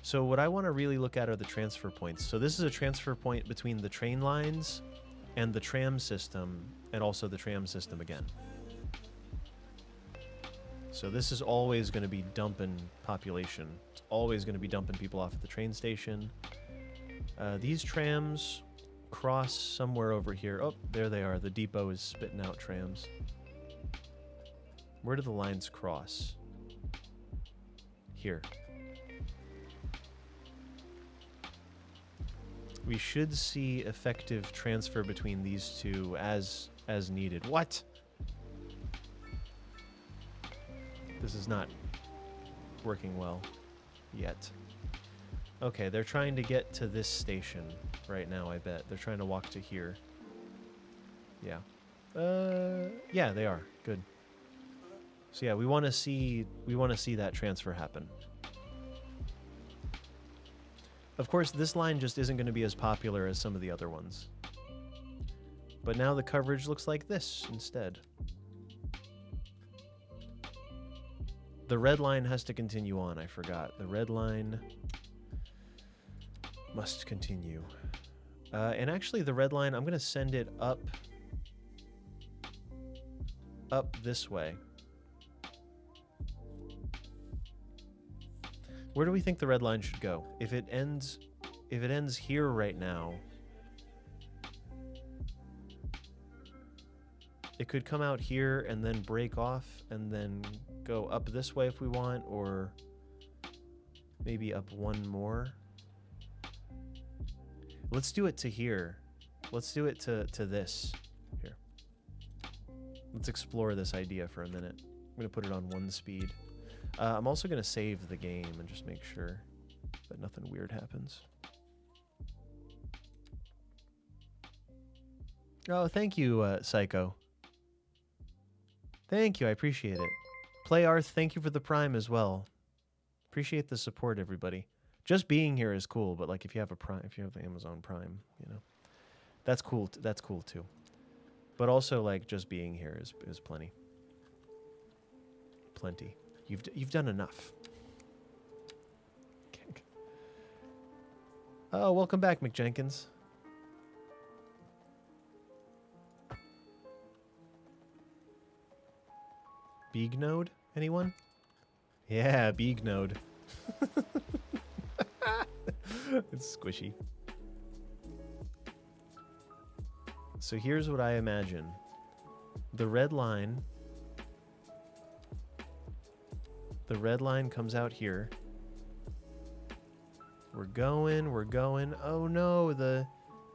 So what I want to really look at are the transfer points. So this is a transfer point between the train lines and the tram system, and also the tram system again. So this is always going to be dumping population. It's always going to be dumping people off at the train station. These trams cross somewhere over here. Oh, there they are. The depot is spitting out trams. Where do the lines cross? Here. We should see effective transfer between these two as needed. What? This is not working well yet. Okay, they're trying to get to this station right now, I bet. They're trying to walk to here. Yeah. Yeah, they are. Good. So yeah, we want to see that transfer happen. Of course, this line just isn't going to be as popular as some of the other ones. But now the coverage looks like this instead. The red line has to continue on. I forgot. The red line must continue. And actually, the red line, I'm going to send it up this way. Where do we think the red line should go? If it ends here right now, it could come out here and then break off and then go up this way if we want, or maybe up one more. Let's do it to here. Let's do it to this. Here. Let's explore this idea for a minute. I'm going to put it on 1 speed. I'm also going to save the game and just make sure that nothing weird happens. Oh, thank you, Psycho. Thank you, I appreciate it. PlayArth, thank you for the Prime as well. Appreciate the support, everybody. Just being here is cool, but like if you have a Prime, if you have Amazon Prime, you know, that's cool. That's cool too. But also, like, just being here is plenty. Plenty. You've done enough. Okay. Oh, welcome back, McJenkins. Beag node? Anyone? Yeah, beag node. It's squishy. So here's what I imagine. The red line comes out here. We're going. Oh no,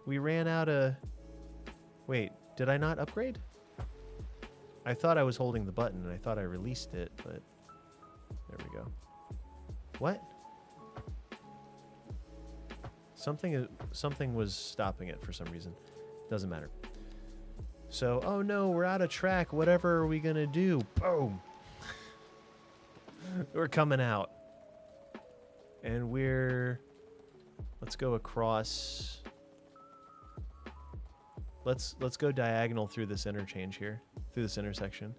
we ran out of... Wait, did I not upgrade? I thought I was holding the button and I thought I released it, but there we go. What? Something was stopping it for some reason. Doesn't matter. So, oh no, we're out of track. Whatever are we gonna do? Boom. We're coming out. And let's go across. Let's go diagonal through this interchange here, through this intersection.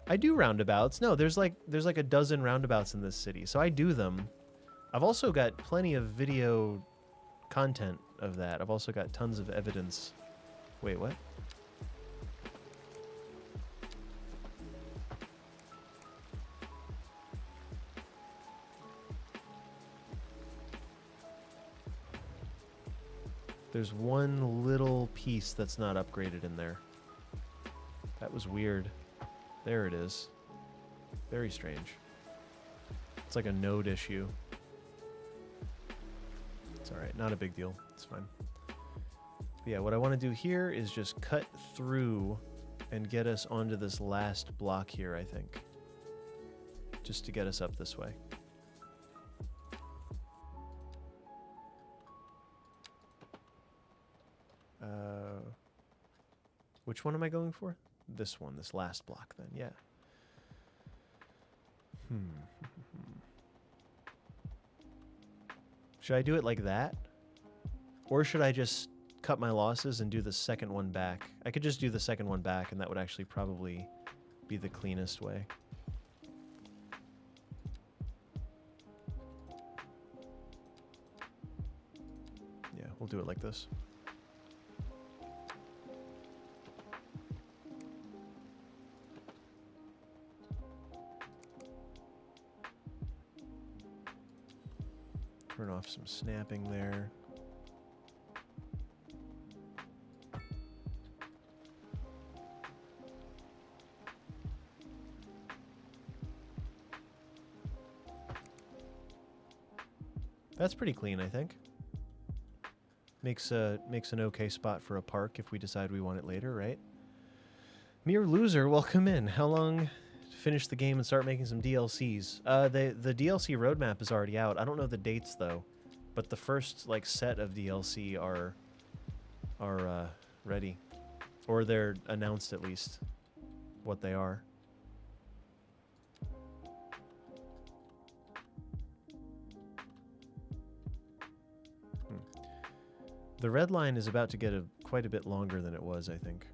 I do roundabouts. No, there's like a dozen roundabouts in this city, so I do them. I've also got plenty of video content of that. I've also got tons of evidence. Wait, what? There's one little piece that's not upgraded in there. That was weird. There it is. Very strange. It's like a node issue. It's alright, not a big deal. It's fine. But yeah, what I want to do here is just cut through and get us onto this last block here, I think. Just to get us up this way. Which one am I going for? This one, this last block then, yeah. Should I do it like that? Or should I just cut my losses and do the second one back? I could just do the second one back and that would actually probably be the cleanest way. Yeah, we'll do it like this. Turn off some snapping there. That's pretty clean, I think. Makes an okay spot for a park if we decide we want it later, right? Mere Loser, welcome in. How long to finish the game and start making some DLCs? The DLC roadmap is already out. I don't know the dates though, but the first like set of DLC are ready, or they're announced at least what they are. The red line is about to get quite a bit longer than it was, I think.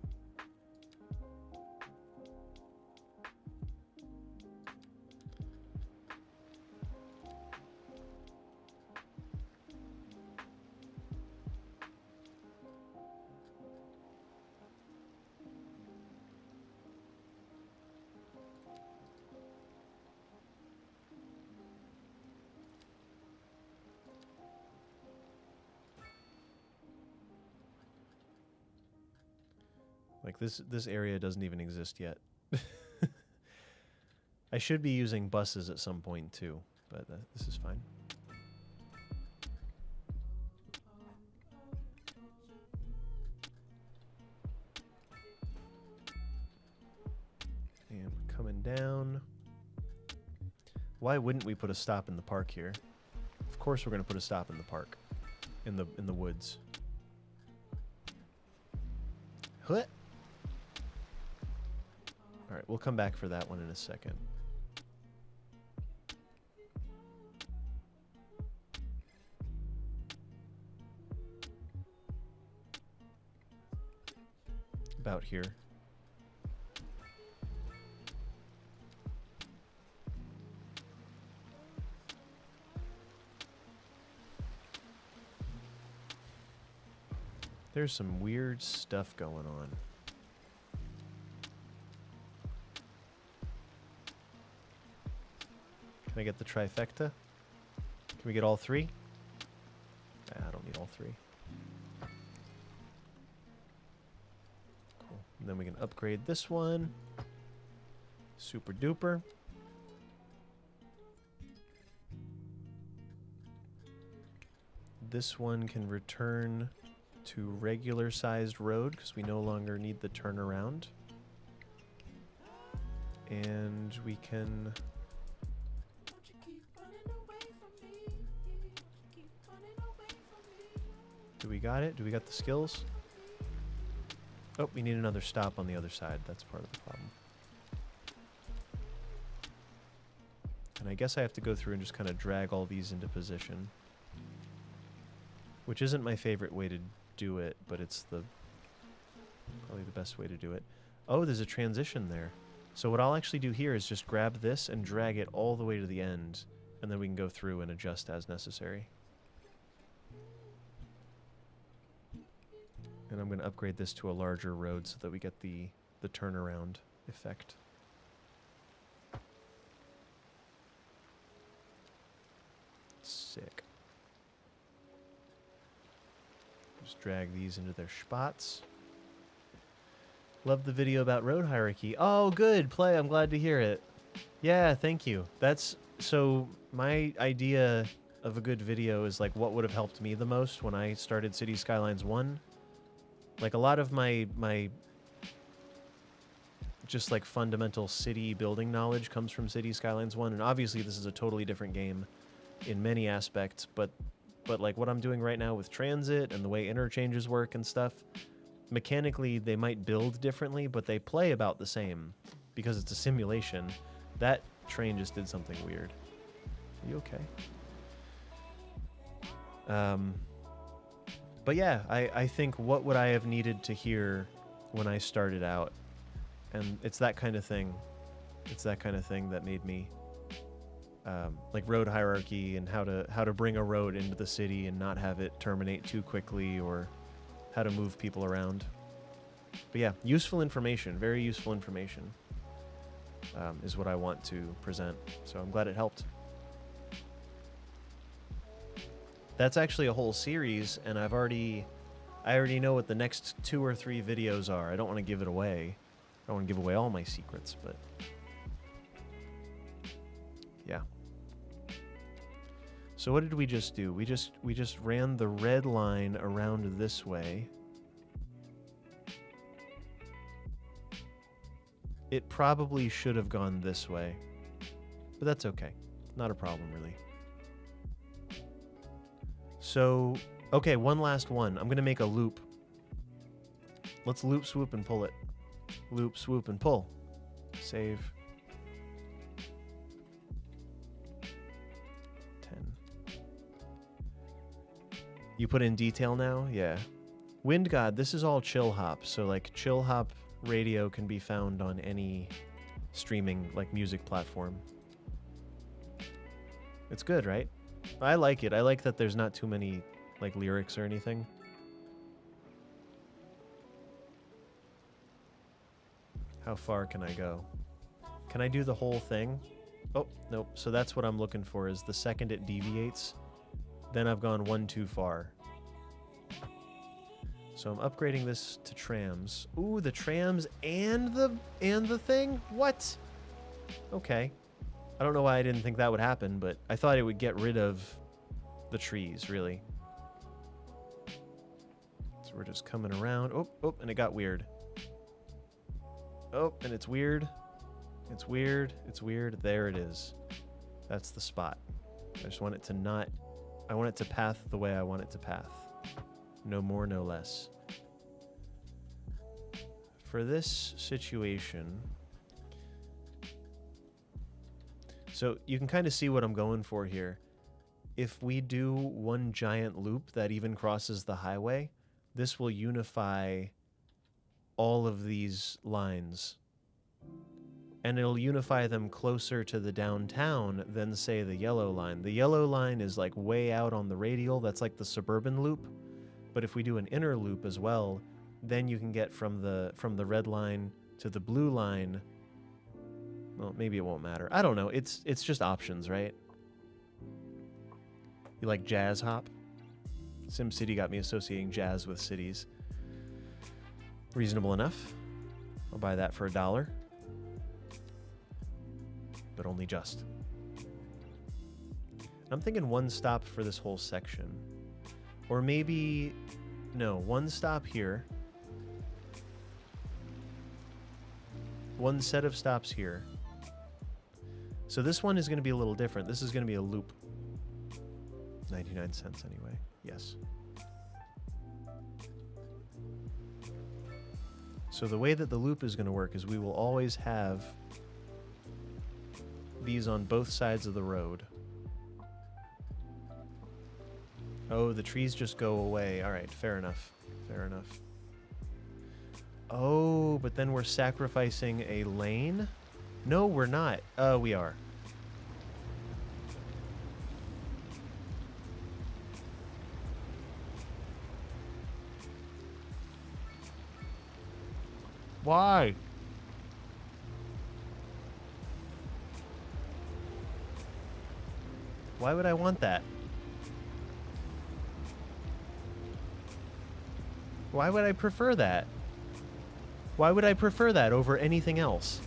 Like this area doesn't even exist yet. I should be using buses at some point too, but this is fine. And we're coming down. Why wouldn't we put a stop in the park here? Of course we're going to put a stop in the park. In the woods. What? Alright, we'll come back for that one in a second. About here. There's some weird stuff going on. Can I get the trifecta? Can we get all three? I don't need all three. Cool. And then we can upgrade this one. Super duper. This one can return to regular sized road because we no longer need the turnaround. And we can do we got it? Do we got the skills? Oh, we need another stop on the other side. That's part of the problem. And I guess I have to go through and just kind of drag all these into position. Which isn't my favorite way to do it, but it's probably the best way to do it. Oh, there's a transition there. So what I'll actually do here is just grab this and drag it all the way to the end, and then we can go through and adjust as necessary. And I'm going to upgrade this to a larger road so that we get the turnaround effect. Sick. Just drag these into their spots. Love the video about road hierarchy. Oh, good, Play. I'm glad to hear it. Yeah, thank you. That's so my idea of a good video is like what would have helped me the most when I started City Skylines 1. Like a lot of my just like fundamental city building knowledge comes from City Skylines 1, and obviously this is a totally different game in many aspects, but like what I'm doing right now with transit and the way interchanges work and stuff, mechanically they might build differently, but they play about the same because it's a simulation. That train just did something weird. Are you okay? But yeah, I think what would I have needed to hear when I started out? And it's that kind of thing. It's that kind of thing that made me like road hierarchy and how to bring a road into the city and not have it terminate too quickly, or how to move people around. But yeah, useful information, very useful information is what I want to present. So I'm glad it helped. That's actually a whole series, and I already know what the next 2 or 3 videos are. I don't want to give it away. I don't want to give away all my secrets, but yeah. So what did we just do? We just ran the red line around this way. It probably should have gone this way, but that's okay. Not a problem, really. So, okay, one last one. I'm going to make a loop. Let's loop, swoop, and pull it. Loop, swoop, and pull. Save. 10. You put in detail now? Yeah. Wind God, this is all chill hop. So, like, chill hop radio can be found on any streaming, like, music platform. It's good, right? I like it. I like that there's not too many, like, lyrics or anything. How far can I go? Can I do the whole thing? Oh, nope. So that's what I'm looking for, is the second it deviates, then I've gone one too far. So I'm upgrading this to trams. Ooh, the trams and the thing? What? Okay. I don't know why I didn't think that would happen, but I thought it would get rid of the trees, really. So we're just coming around. Oh, oh, and it got weird. Oh, and it's weird. It's weird. It's weird. There it is. That's the spot. I just want it to not... I want it to path the way I want it to path. No more, no less. For this situation... So you can kind of see what I'm going for here. If we do one giant loop that even crosses the highway, this will unify all of these lines. And it'll unify them closer to the downtown than, say, the yellow line. The yellow line is like way out on the radial. That's like the suburban loop. But if we do an inner loop as well, then you can get from the red line to the blue line. Well, maybe it won't matter. I don't know. It's just options, right? You like jazz hop? SimCity got me associating jazz with cities. Reasonable enough. I'll buy that for $1. But only just. I'm thinking one stop for this whole section. Or maybe... No, one stop here. One set of stops here. So this one is going to be a little different. This is going to be a loop. 99 cents anyway. Yes. So the way that the loop is going to work is we will always have these on both sides of the road. Oh, the trees just go away. All right, fair enough. Fair enough. Oh, but then we're sacrificing a lane? No, we're not. We are. Why? Why would I want that? Why would I prefer that? Why would I prefer that over anything else?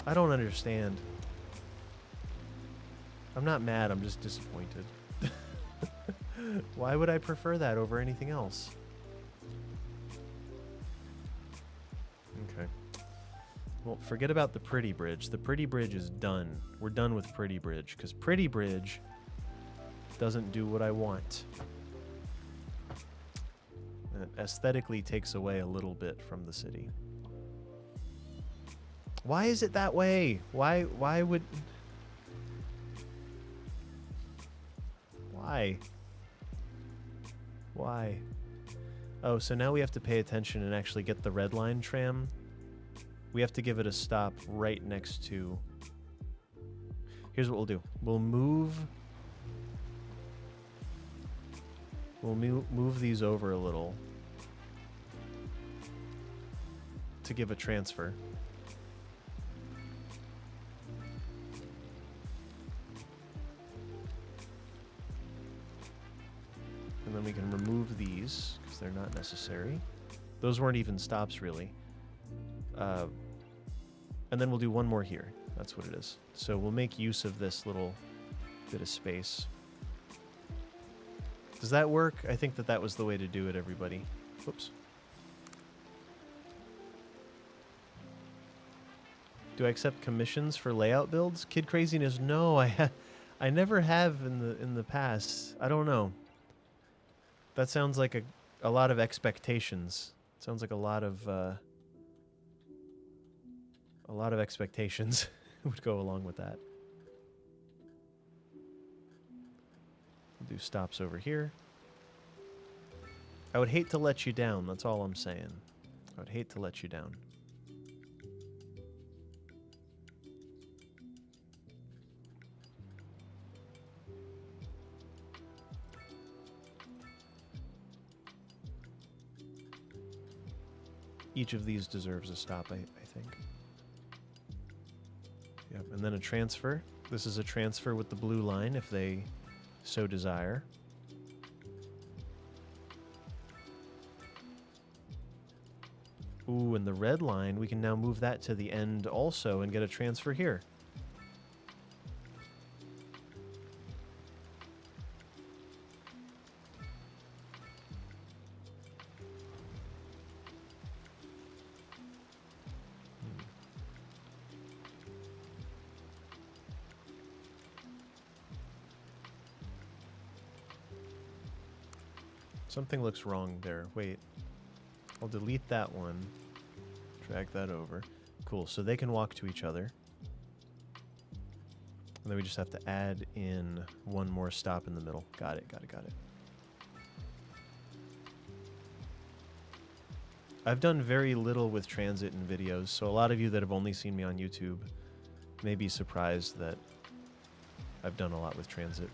I don't understand. I'm not mad, I'm just disappointed. Why would I prefer that over anything else? Okay. Well, forget about the Pretty Bridge. The Pretty Bridge is done. We're done with Pretty Bridge, because Pretty Bridge doesn't do what I want. And it aesthetically takes away a little bit from the city. Why is it that way? Why would... Why? Why? Oh, so now we have to pay attention and actually get the red line tram. We have to give it a stop right next to... Here's what we'll do. We'll move these over a little to give a transfer. And then we can remove these because they're not necessary. Those weren't even stops, really. And then we'll do one more here. That's what it is. So we'll make use of this little bit of space. Does that work? I think that was the way to do it, everybody. Whoops. Do I accept commissions for layout builds? Kid Craziness, no, I never have in the past. I don't know. That sounds like a lot of expectations. Sounds like a lot of expectations would go along with that. We'll do stops over here. I would hate to let you down, that's all I'm saying. I would hate to let you down. Each of these deserves a stop, I think. Yep, and then a transfer. This is a transfer with the blue line if they so desire. Ooh, and the red line, we can now move that to the end also and get a transfer here. Something looks wrong there. Wait. I'll delete that one. Drag that over. Cool, so they can walk to each other. And then we just have to add in one more stop in the middle. Got it, got it, got it. I've done very little with transit in videos, so a lot of you that have only seen me on YouTube may be surprised that I've done a lot with transit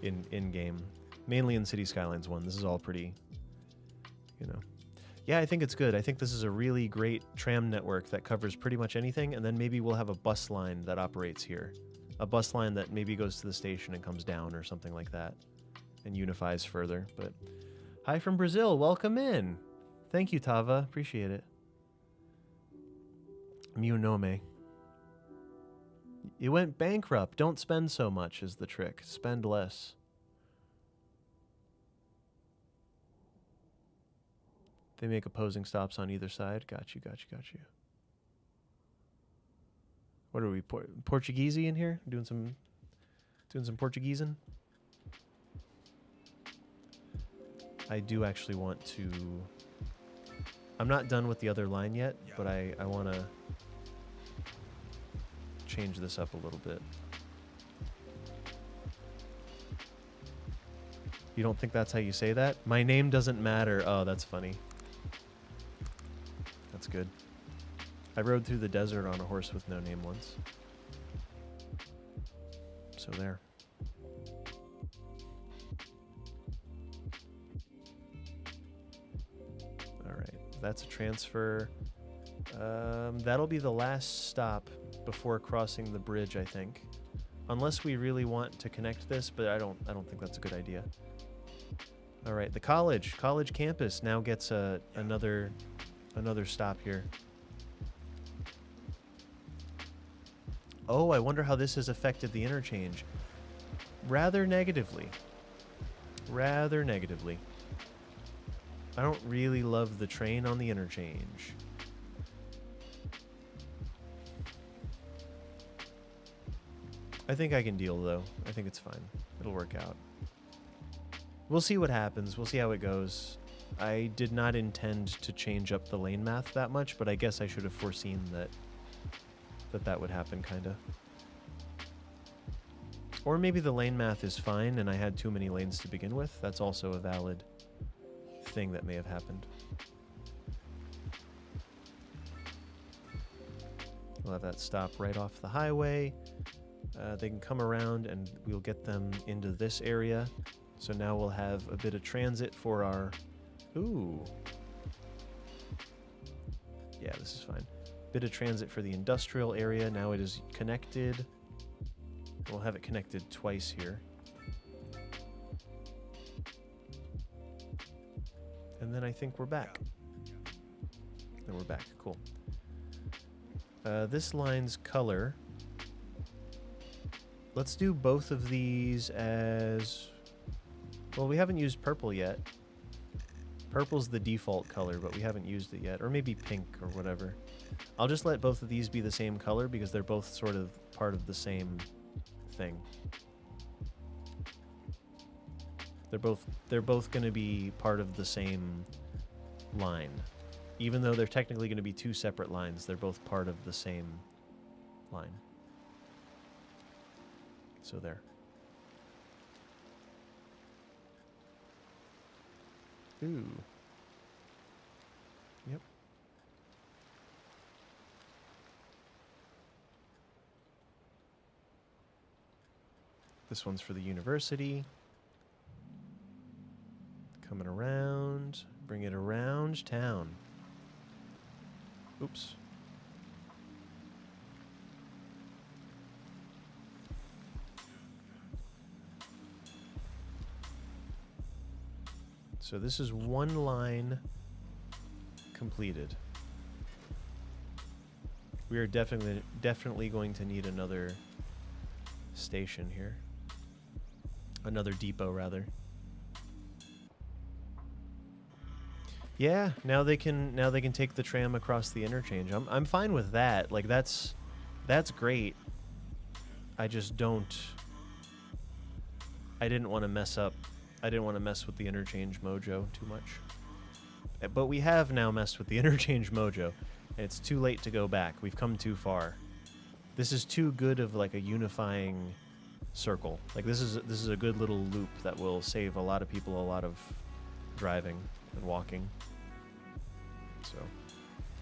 in-game. Mainly in City Skylines 1. This is all pretty, you know. Yeah, I think it's good. I think this is a really great tram network that covers pretty much anything, and then maybe we'll have a bus line that operates here. A bus line that maybe goes to the station and comes down or something like that and unifies further. But hi from Brazil. Welcome in. Thank you, Tava. Appreciate it. Meu nome. You went bankrupt. Don't spend so much is the trick. Spend less. They make opposing stops on either side. Got you, got you, got you. What are we, Portuguese-y in here? Doing some Portugueseing? I do actually want to... I'm not done with the other line yet, but I want to change this up a little bit. You don't think that's how you say that? My name doesn't matter. Oh, that's funny. That's good. I rode through the desert on a horse with no name once. So there. Alright, that's a transfer. That'll be the last stop before crossing the bridge, I think. Unless we really want to connect this, but I don't think that's a good idea. Alright, the college campus now gets another stop here. Oh, I wonder how this has affected the interchange. Rather negatively. Rather negatively. I don't really love the train on the interchange. I think I can deal, though. I think it's fine. It'll work out. We'll see what happens. We'll see how it goes. I did not intend to change up the lane math that much, but I guess I should have foreseen that would happen, kinda. Or maybe the lane math is fine and I had too many lanes to begin with. That's also a valid thing that may have happened. We'll have that stop right off the highway. They can come around and we'll get them into this area. So now we'll have a bit of transit for our... Ooh. Yeah, this is fine. Bit of transit for the industrial area. Now it is connected. We'll have it connected twice here. And then I think we're back. Then we're back. Cool. This line's color. Let's do both of these as... Well, we haven't used purple yet. Purple's the default color, but we haven't used it yet. Or maybe pink or whatever. I'll just let both of these be the same color because they're both sort of part of the same thing. They're both going to be part of the same line. Even though they're technically going to be two separate lines, they're both part of the same line. So there. Ooh. Yep. This one's for the university. Coming around. Bring it around town. Oops. So this is one line completed. We are definitely going to need another station here. Another depot, rather. Yeah, now they can take the tram across the interchange. I'm fine with that. Like that's great. I just don't. I didn't want to mess up. I didn't want to mess with the interchange mojo too much. But we have now messed with the interchange mojo. And it's too late to go back. We've come too far. This is too good of like a unifying circle. Like this is a good little loop that will save a lot of people a lot of driving and walking. So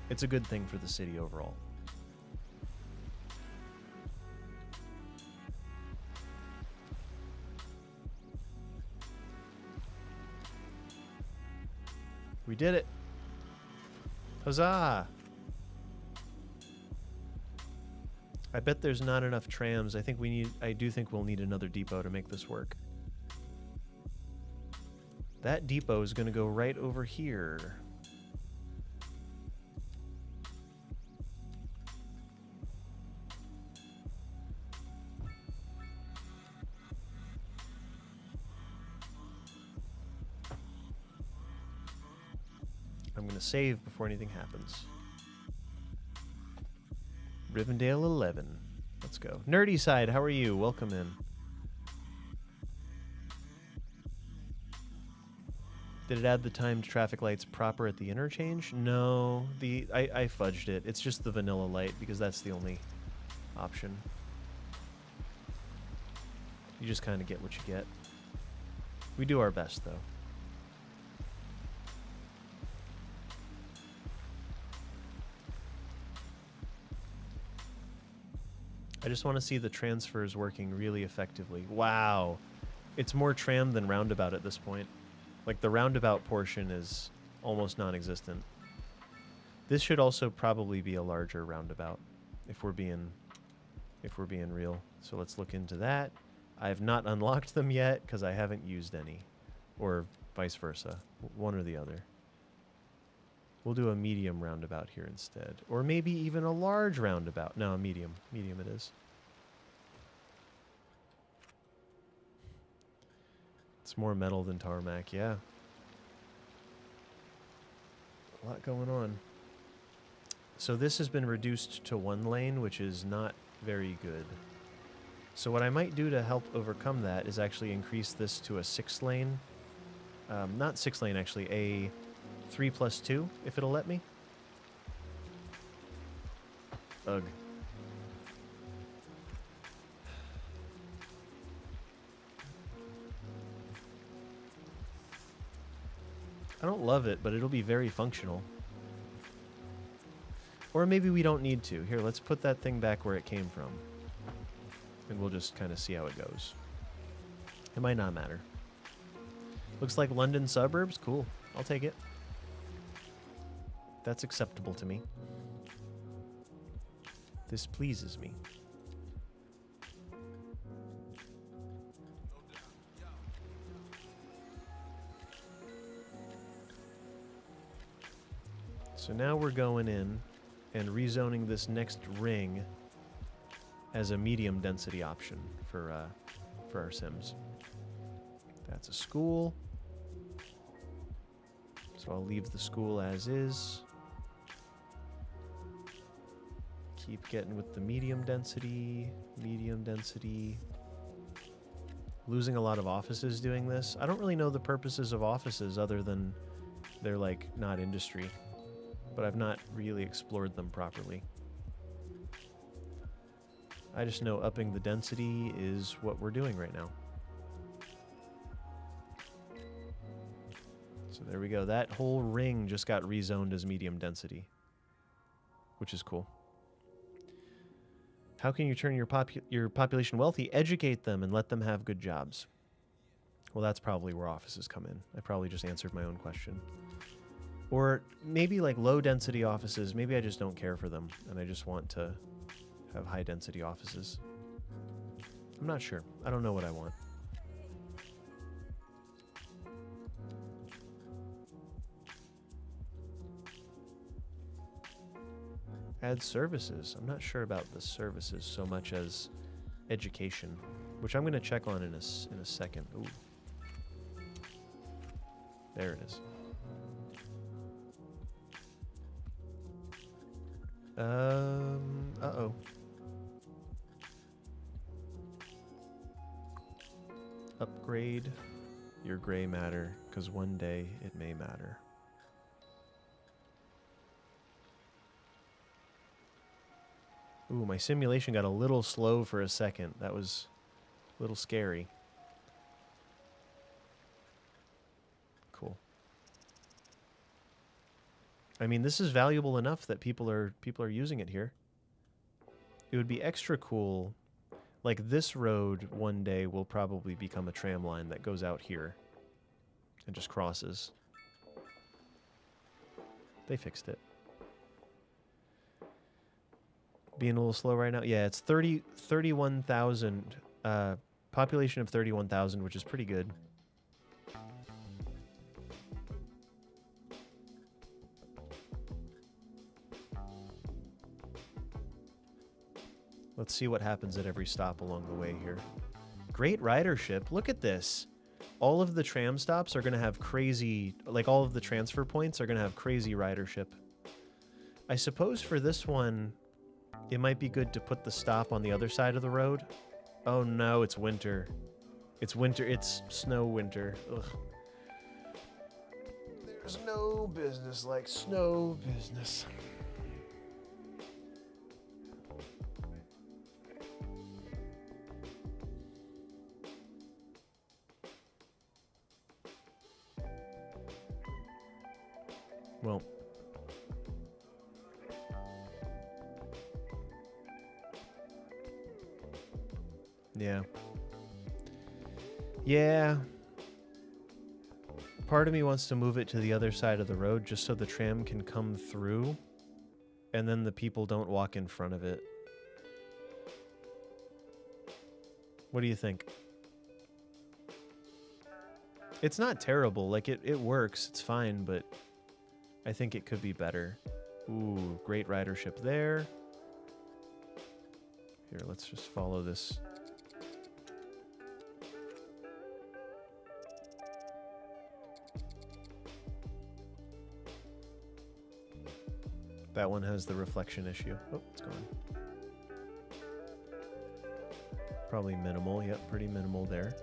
it's a good thing for the city overall. We did it. Huzzah! I bet there's not enough trams. I do think we'll need another depot to make this work. That depot is going to go right over here. I'm going to save before anything happens. Rivendell 11. Let's go. Nerdy Side, how are you? Welcome in. Did it add the timed traffic lights proper at the interchange? No, I fudged it. It's just the vanilla light because that's the only option. You just kind of get what you get. We do our best though. I just want to see the transfers working really effectively. Wow. It's more tram than roundabout at this point. Like the roundabout portion is almost non-existent. This should also probably be a larger roundabout if we're being real. So let's look into that. I have not unlocked them yet because I haven't used any, or vice versa, one or the other. We'll do a medium roundabout here instead. Or maybe even a large roundabout. No, a medium. Medium it is. It's more metal than tarmac, yeah. A lot going on. So this has been reduced to 1 lane, which is not very good. So what I might do to help overcome that is actually increase this to a 6 lane. Not 6 lane, actually, a 3+2, if it'll let me. Ugh. I don't love it, but it'll be very functional. Or maybe we don't need to. Here, let's put that thing back where it came from. And we'll just kind of see how it goes. It might not matter. Looks like London suburbs. Cool. I'll take it. That's acceptable to me. This pleases me. So now we're going in and rezoning this next ring as a medium density option for our Sims. That's a school. So I'll leave the school as is. Keep getting with the medium density, medium density. Losing a lot of offices doing this. I don't really know the purposes of offices other than they're like not industry, but I've not really explored them properly. I just know upping the density is what we're doing right now. So there we go. That whole ring just got rezoned as medium density, which is cool. How can you turn your population wealthy? Educate them and let them have good jobs. Well, that's probably where offices come in. I probably just answered my own question. Or maybe like low density offices. Maybe I just don't care for them and I just want to have high density offices. I'm not sure. I don't know what I want. Add services. I'm not sure about the services so much as education, which I'm going to check on in a second. Ooh. There it is. Uh-oh. Upgrade your gray matter, because one day it may matter. Ooh, my simulation got a little slow for a second. That was a little scary. Cool. I mean, this is valuable enough that people are using it here. It would be extra cool. Like, this road one day will probably become a tram line that goes out here and just crosses. They fixed it. Being a little slow right now? Yeah, it's 31,000, population of 31,000, which is pretty good. Let's see what happens at every stop along the way here. Great ridership. Look at this. All of the tram stops are going to have crazy, like all of the transfer points are going to have crazy ridership. I suppose for this one, it might be good to put the stop on the other side of the road. Oh no, it's winter. It's winter. It's snow winter. Ugh. There's no business like snow business. Well, yeah. Yeah. Part of me wants to move it to the other side of the road just so the tram can come through and then the people don't walk in front of it. What do you think? It's not terrible. Like, it works. It's fine, but I think it could be better. Ooh, great ridership there. Here, let's just follow this. That one has the reflection issue. Oh, it's gone. Probably minimal. Yep, pretty minimal there.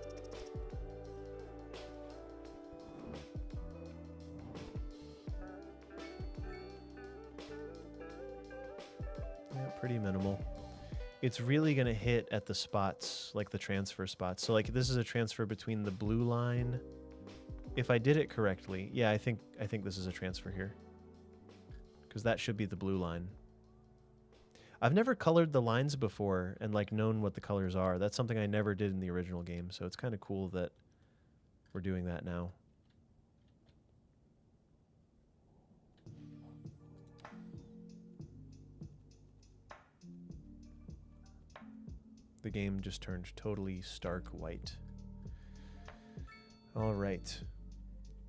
Pretty minimal. It's really going to hit at the spots, like the transfer spots. So like this is a transfer between the blue line. If I did it correctly, yeah, I think this is a transfer here. Because that should be the blue line. I've never colored the lines before and like known what the colors are. That's something I never did in the original game, so it's kind of cool that we're doing that now. The game just turned totally stark white. All right.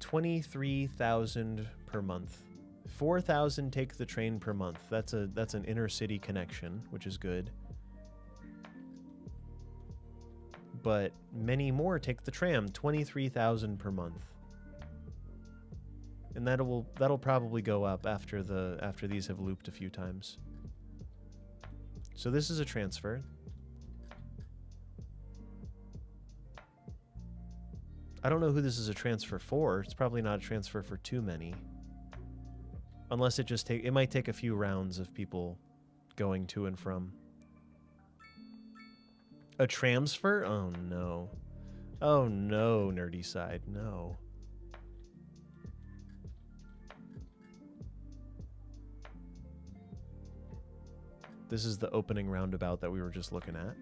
23,000 per month. 4,000 take the train per month. That's an inner city connection, which is good. But many more take the tram, 23,000 per month. And that'll probably go up after these have looped a few times. So this is a transfer. I don't know who this is a transfer for. It's probably not a transfer for too many. Unless it might take a few rounds of people going to and from. A transfer? Oh no. Oh no, nerdy side, no. This is the opening roundabout that we were just looking at.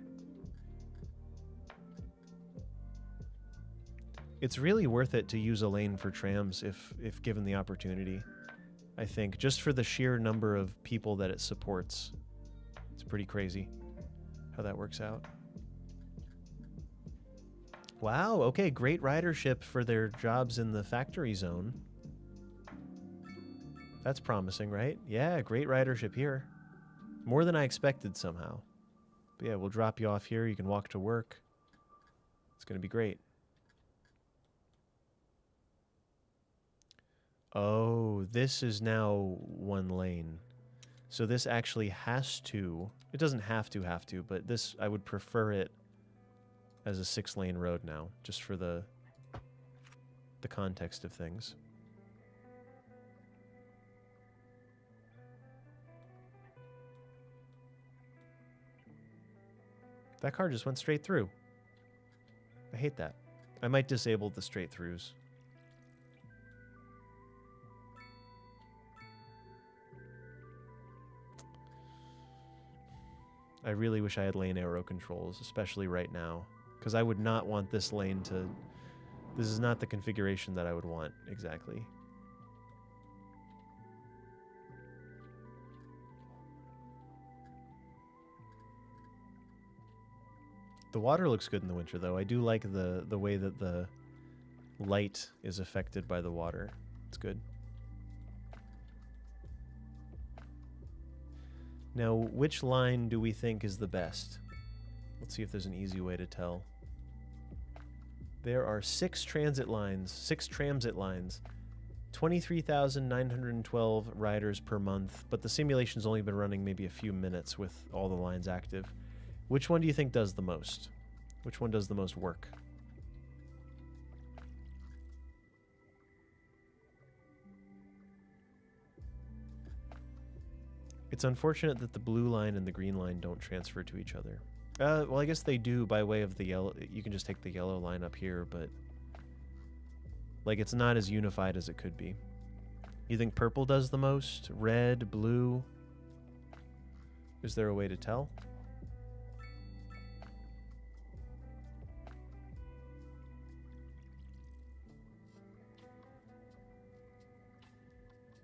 It's really worth it to use a lane for trams if given the opportunity. I think just for the sheer number of people that it supports. It's pretty crazy how that works out. Wow, okay, great ridership for their jobs in the factory zone. That's promising, right? Yeah, great ridership here. More than I expected somehow. But yeah, we'll drop you off here. You can walk to work. It's going to be great. Oh, this is now one lane. So this actually has to... It doesn't have to, but this, I would prefer it as a 6-lane road now, just for the context of things. That car just went straight through. I hate that. I might disable the straight throughs. I really wish I had lane arrow controls, especially right now, because I would not want this lane to... This is not the configuration that I would want, exactly. The water looks good in the winter, though. I do like the way that the light is affected by the water. It's good. Now, which line do we think is the best? Let's see if there's an easy way to tell. There are 6 transit lines, 23,912 riders per month, but the simulation's only been running maybe a few minutes with all the lines active. Which one do you think does the most? Which one does the most work? It's unfortunate that the blue line and the green line don't transfer to each other. Well, I guess they do by way of the yellow. You can just take the yellow line up here, but like it's not as unified as it could be. You think purple does the most? Red, blue? Is there a way to tell?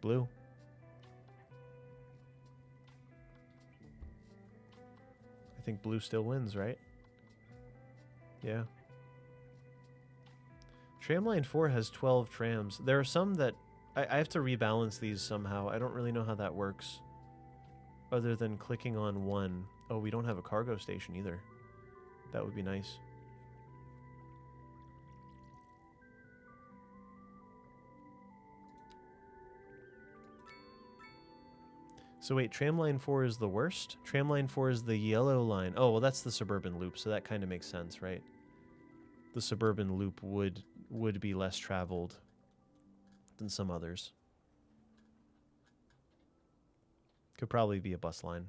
Blue. I think blue still wins, right? Yeah. Tramline 4 has 12 trams. There are some that... I have to rebalance these somehow. I don't really know how that works. Other than clicking on one. Oh, we don't have a cargo station either. That would be nice. So wait, Tramline 4 is the worst? Tramline 4 is the yellow line. Oh, well, that's the suburban loop, so that kind of makes sense, right? The suburban loop would be less traveled than some others. Could probably be a bus line.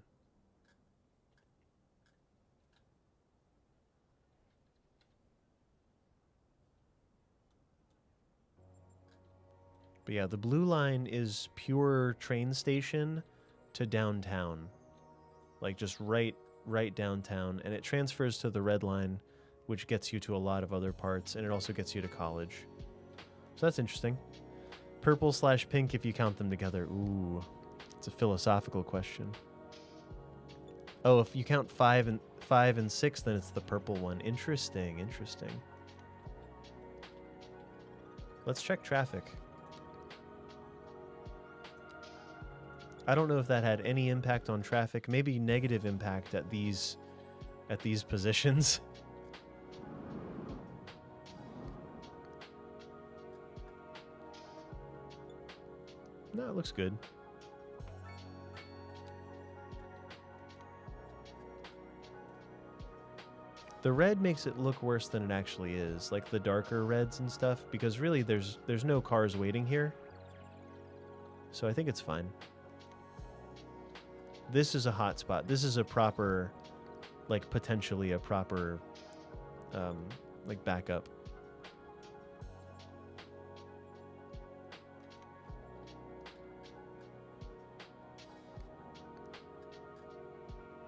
But yeah, the blue line is pure train station to downtown, like just right downtown, and it transfers to the red line, which gets you to a lot of other parts, and it also gets you to college. So that's interesting. Purple/pink if you count them together. Ooh, it's a philosophical question. Oh, if you count 5 and 6, then it's the purple one. Interesting, interesting. Let's check traffic. I don't know if that had any impact on traffic. Maybe negative impact at these positions. No, it looks good. The red makes it look worse than it actually is, like the darker reds and stuff, because really there's no cars waiting here. So I think it's fine. This is a hot spot. This is a proper, like potentially a proper, like backup.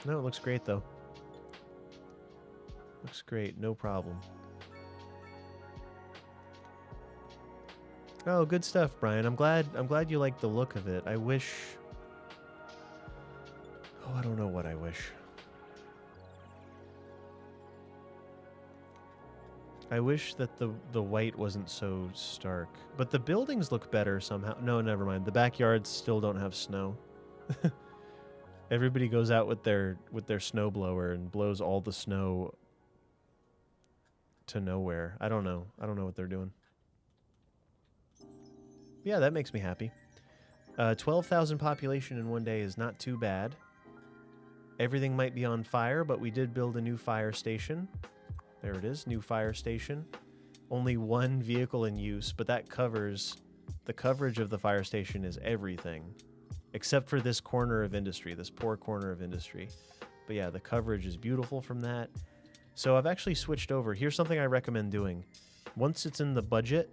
No, it looks great though. Looks great, no problem. Oh, good stuff, Brian. I'm glad you like the look of it. I wish... Oh, I don't know what I wish. I wish that the white wasn't so stark. But the buildings look better somehow. No, never mind. The backyards still don't have snow. Everybody goes out with their snowblower and blows all the snow to nowhere. I don't know. I don't know what they're doing. Yeah, that makes me happy. 12,000 population in one day is not too bad. Everything might be on fire, but we did build a new fire station. There it is, new fire station. Only one vehicle in use, but that covers... The coverage of the fire station is everything. Except for this corner of industry, this poor corner of industry. But yeah, the coverage is beautiful from that. So I've actually switched over. Here's something I recommend doing. Once it's in the budget,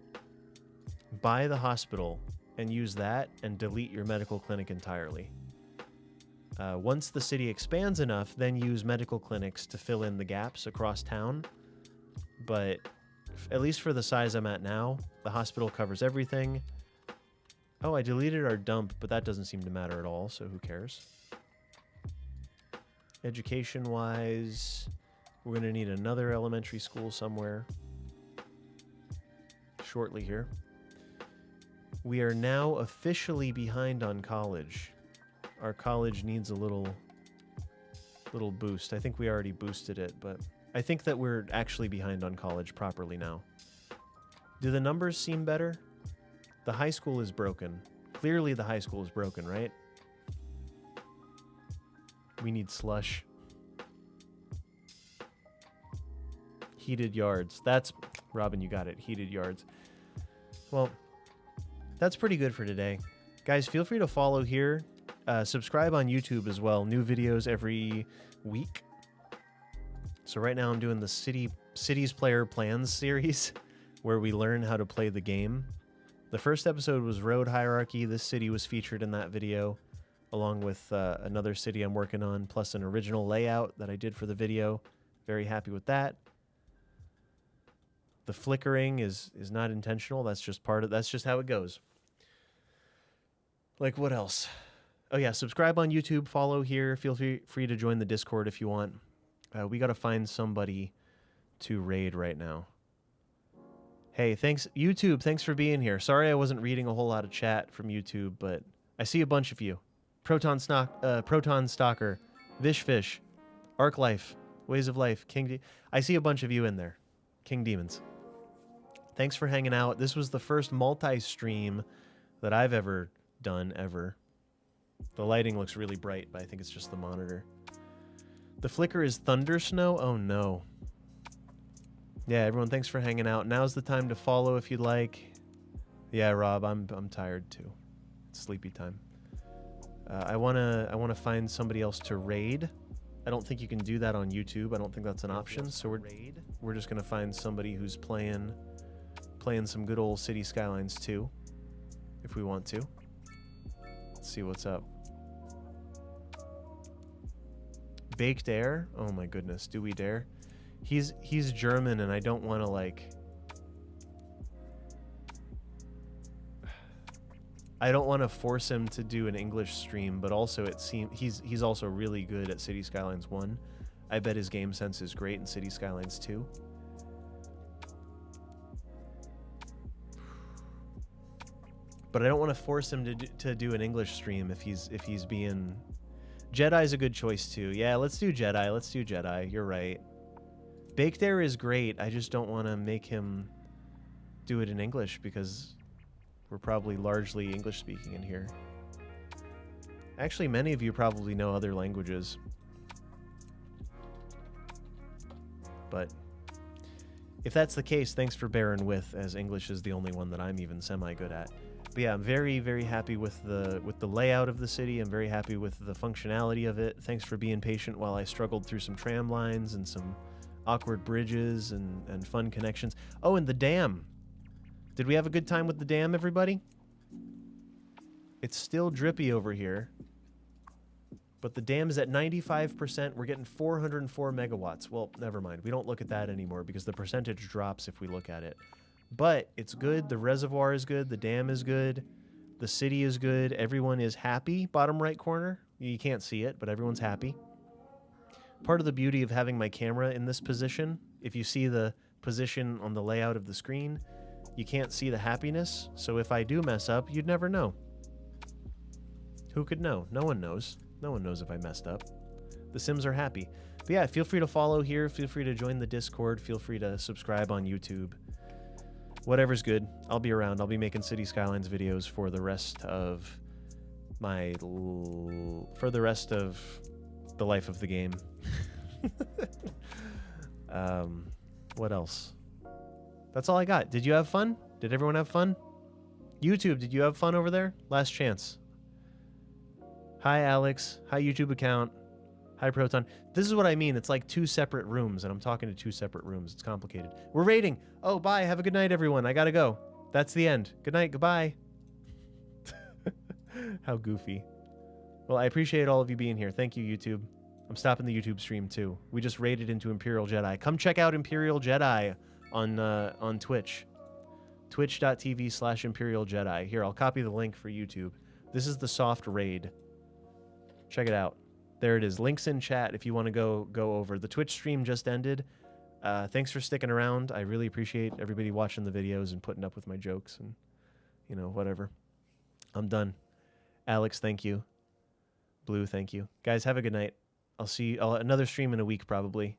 buy the hospital and use that and delete your medical clinic entirely. Once the city expands enough, then use medical clinics to fill in the gaps across town. But at least for the size I'm at now, the hospital covers everything. Oh, I deleted our dump, but that doesn't seem to matter at all, so who cares? Education-wise, we're going to need another elementary school somewhere shortly here. We are now officially behind on college. Our college needs a little boost. I think we already boosted it, but I think that we're actually behind on college properly now. Do the numbers seem better? The high school is broken. Clearly the high school is broken, right? We need slush. Heated yards. That's... Robin, you got it. Heated yards. Well, that's pretty good for today. Guys, feel free to follow here. Subscribe on YouTube as well. New videos every week. So right now I'm doing the Cities Player Plans series, where we learn how to play the game. The first episode was Road Hierarchy. This city was featured in that video, along with another city I'm working on, plus an original layout that I did for the video. Very happy with that. The flickering is not intentional. That's just that's just how it goes. Like, what else? Oh yeah, subscribe on YouTube, follow here. Feel free to join the Discord if you want. We got to find somebody to raid right now. Hey, thanks, YouTube. Thanks for being here. Sorry I wasn't reading a whole lot of chat from YouTube, but I see a bunch of you. Proton Stalker, Vishfish, Arc Life, Ways of Life, I see a bunch of you in there. King Demons. Thanks for hanging out. This was the first multi-stream that I've ever done, ever. The lighting looks really bright, but I think it's just the monitor. The flicker is thunder snow? Oh no. Yeah, everyone, thanks for hanging out. Now's the time to follow if you'd like. Yeah, Rob, I'm tired too. It's sleepy time. I wanna find somebody else to raid. I don't think you can do that on YouTube. I don't think that's an option. So we're just gonna find somebody who's playing some good old City Skylines 2, if we want to. Let's see what's up. Baked Air? Oh my goodness, do we dare? He's German, and I don't want to like... I don't want to force him to do an English stream, but also it seems he's also really good at City Skylines 1. I bet his game sense is great in City Skylines 2. But I don't want to force him to do an English stream if he's being... Jedi's a good choice too. Yeah, let's do Jedi. Let's do Jedi. You're right. Baked Air is great. I just don't want to make him do it in English because we're probably largely English speaking in here. Actually, many of you probably know other languages. But if that's the case, thanks for bearing with, as English is the only one that I'm even semi-good at. But yeah, I'm very, very happy with the layout of the city. I'm very happy with the functionality of it. Thanks for being patient while I struggled through some tram lines and some awkward bridges and fun connections. Oh, and the dam. Did we have a good time with the dam, everybody? It's still drippy over here. But the dam is at 95%. We're getting 404 megawatts. Well, never mind. We don't look at that anymore because the percentage drops if we look at it. But it's good. The reservoir is good. The dam is good. The city is good. Everyone is happy. Bottom right corner. You can't see it, but everyone's happy. Part of the beauty of having my camera in this position, if you see the position on the layout of the screen, you can't see the happiness. So if I do mess up, you'd never know. Who could know? No one knows. No one knows if I messed up. The Sims are happy. But yeah, feel free to follow here. Feel free to join the Discord. Feel free to subscribe on YouTube. Whatever's good. I'll be around. I'll be making City Skylines videos for the rest of the life of the game. What else? That's all I got. Did you have fun? Did everyone have fun? YouTube, did you have fun over there? Last chance. Hi, Alex. Hi, YouTube account. Hi, Proton. This is what I mean. It's like 2 separate rooms, and I'm talking to 2 separate rooms. It's complicated. We're raiding. Oh, bye. Have a good night, everyone. I gotta go. That's the end. Good night. Goodbye. How goofy. Well, I appreciate all of you being here. Thank you, YouTube. I'm stopping the YouTube stream, too. We just raided into Imperial Jedi. Come check out Imperial Jedi on Twitch. Twitch.tv/Imperial Jedi. Here, I'll copy the link for YouTube. This is the soft raid. Check it out. There it is. Links in chat if you want to go over. The Twitch stream just ended. Thanks for sticking around. I really appreciate everybody watching the videos and putting up with my jokes and, you know, whatever. I'm done. Alex, thank you. Blue, thank you. Guys, have a good night. I'll see you another stream in a week, probably.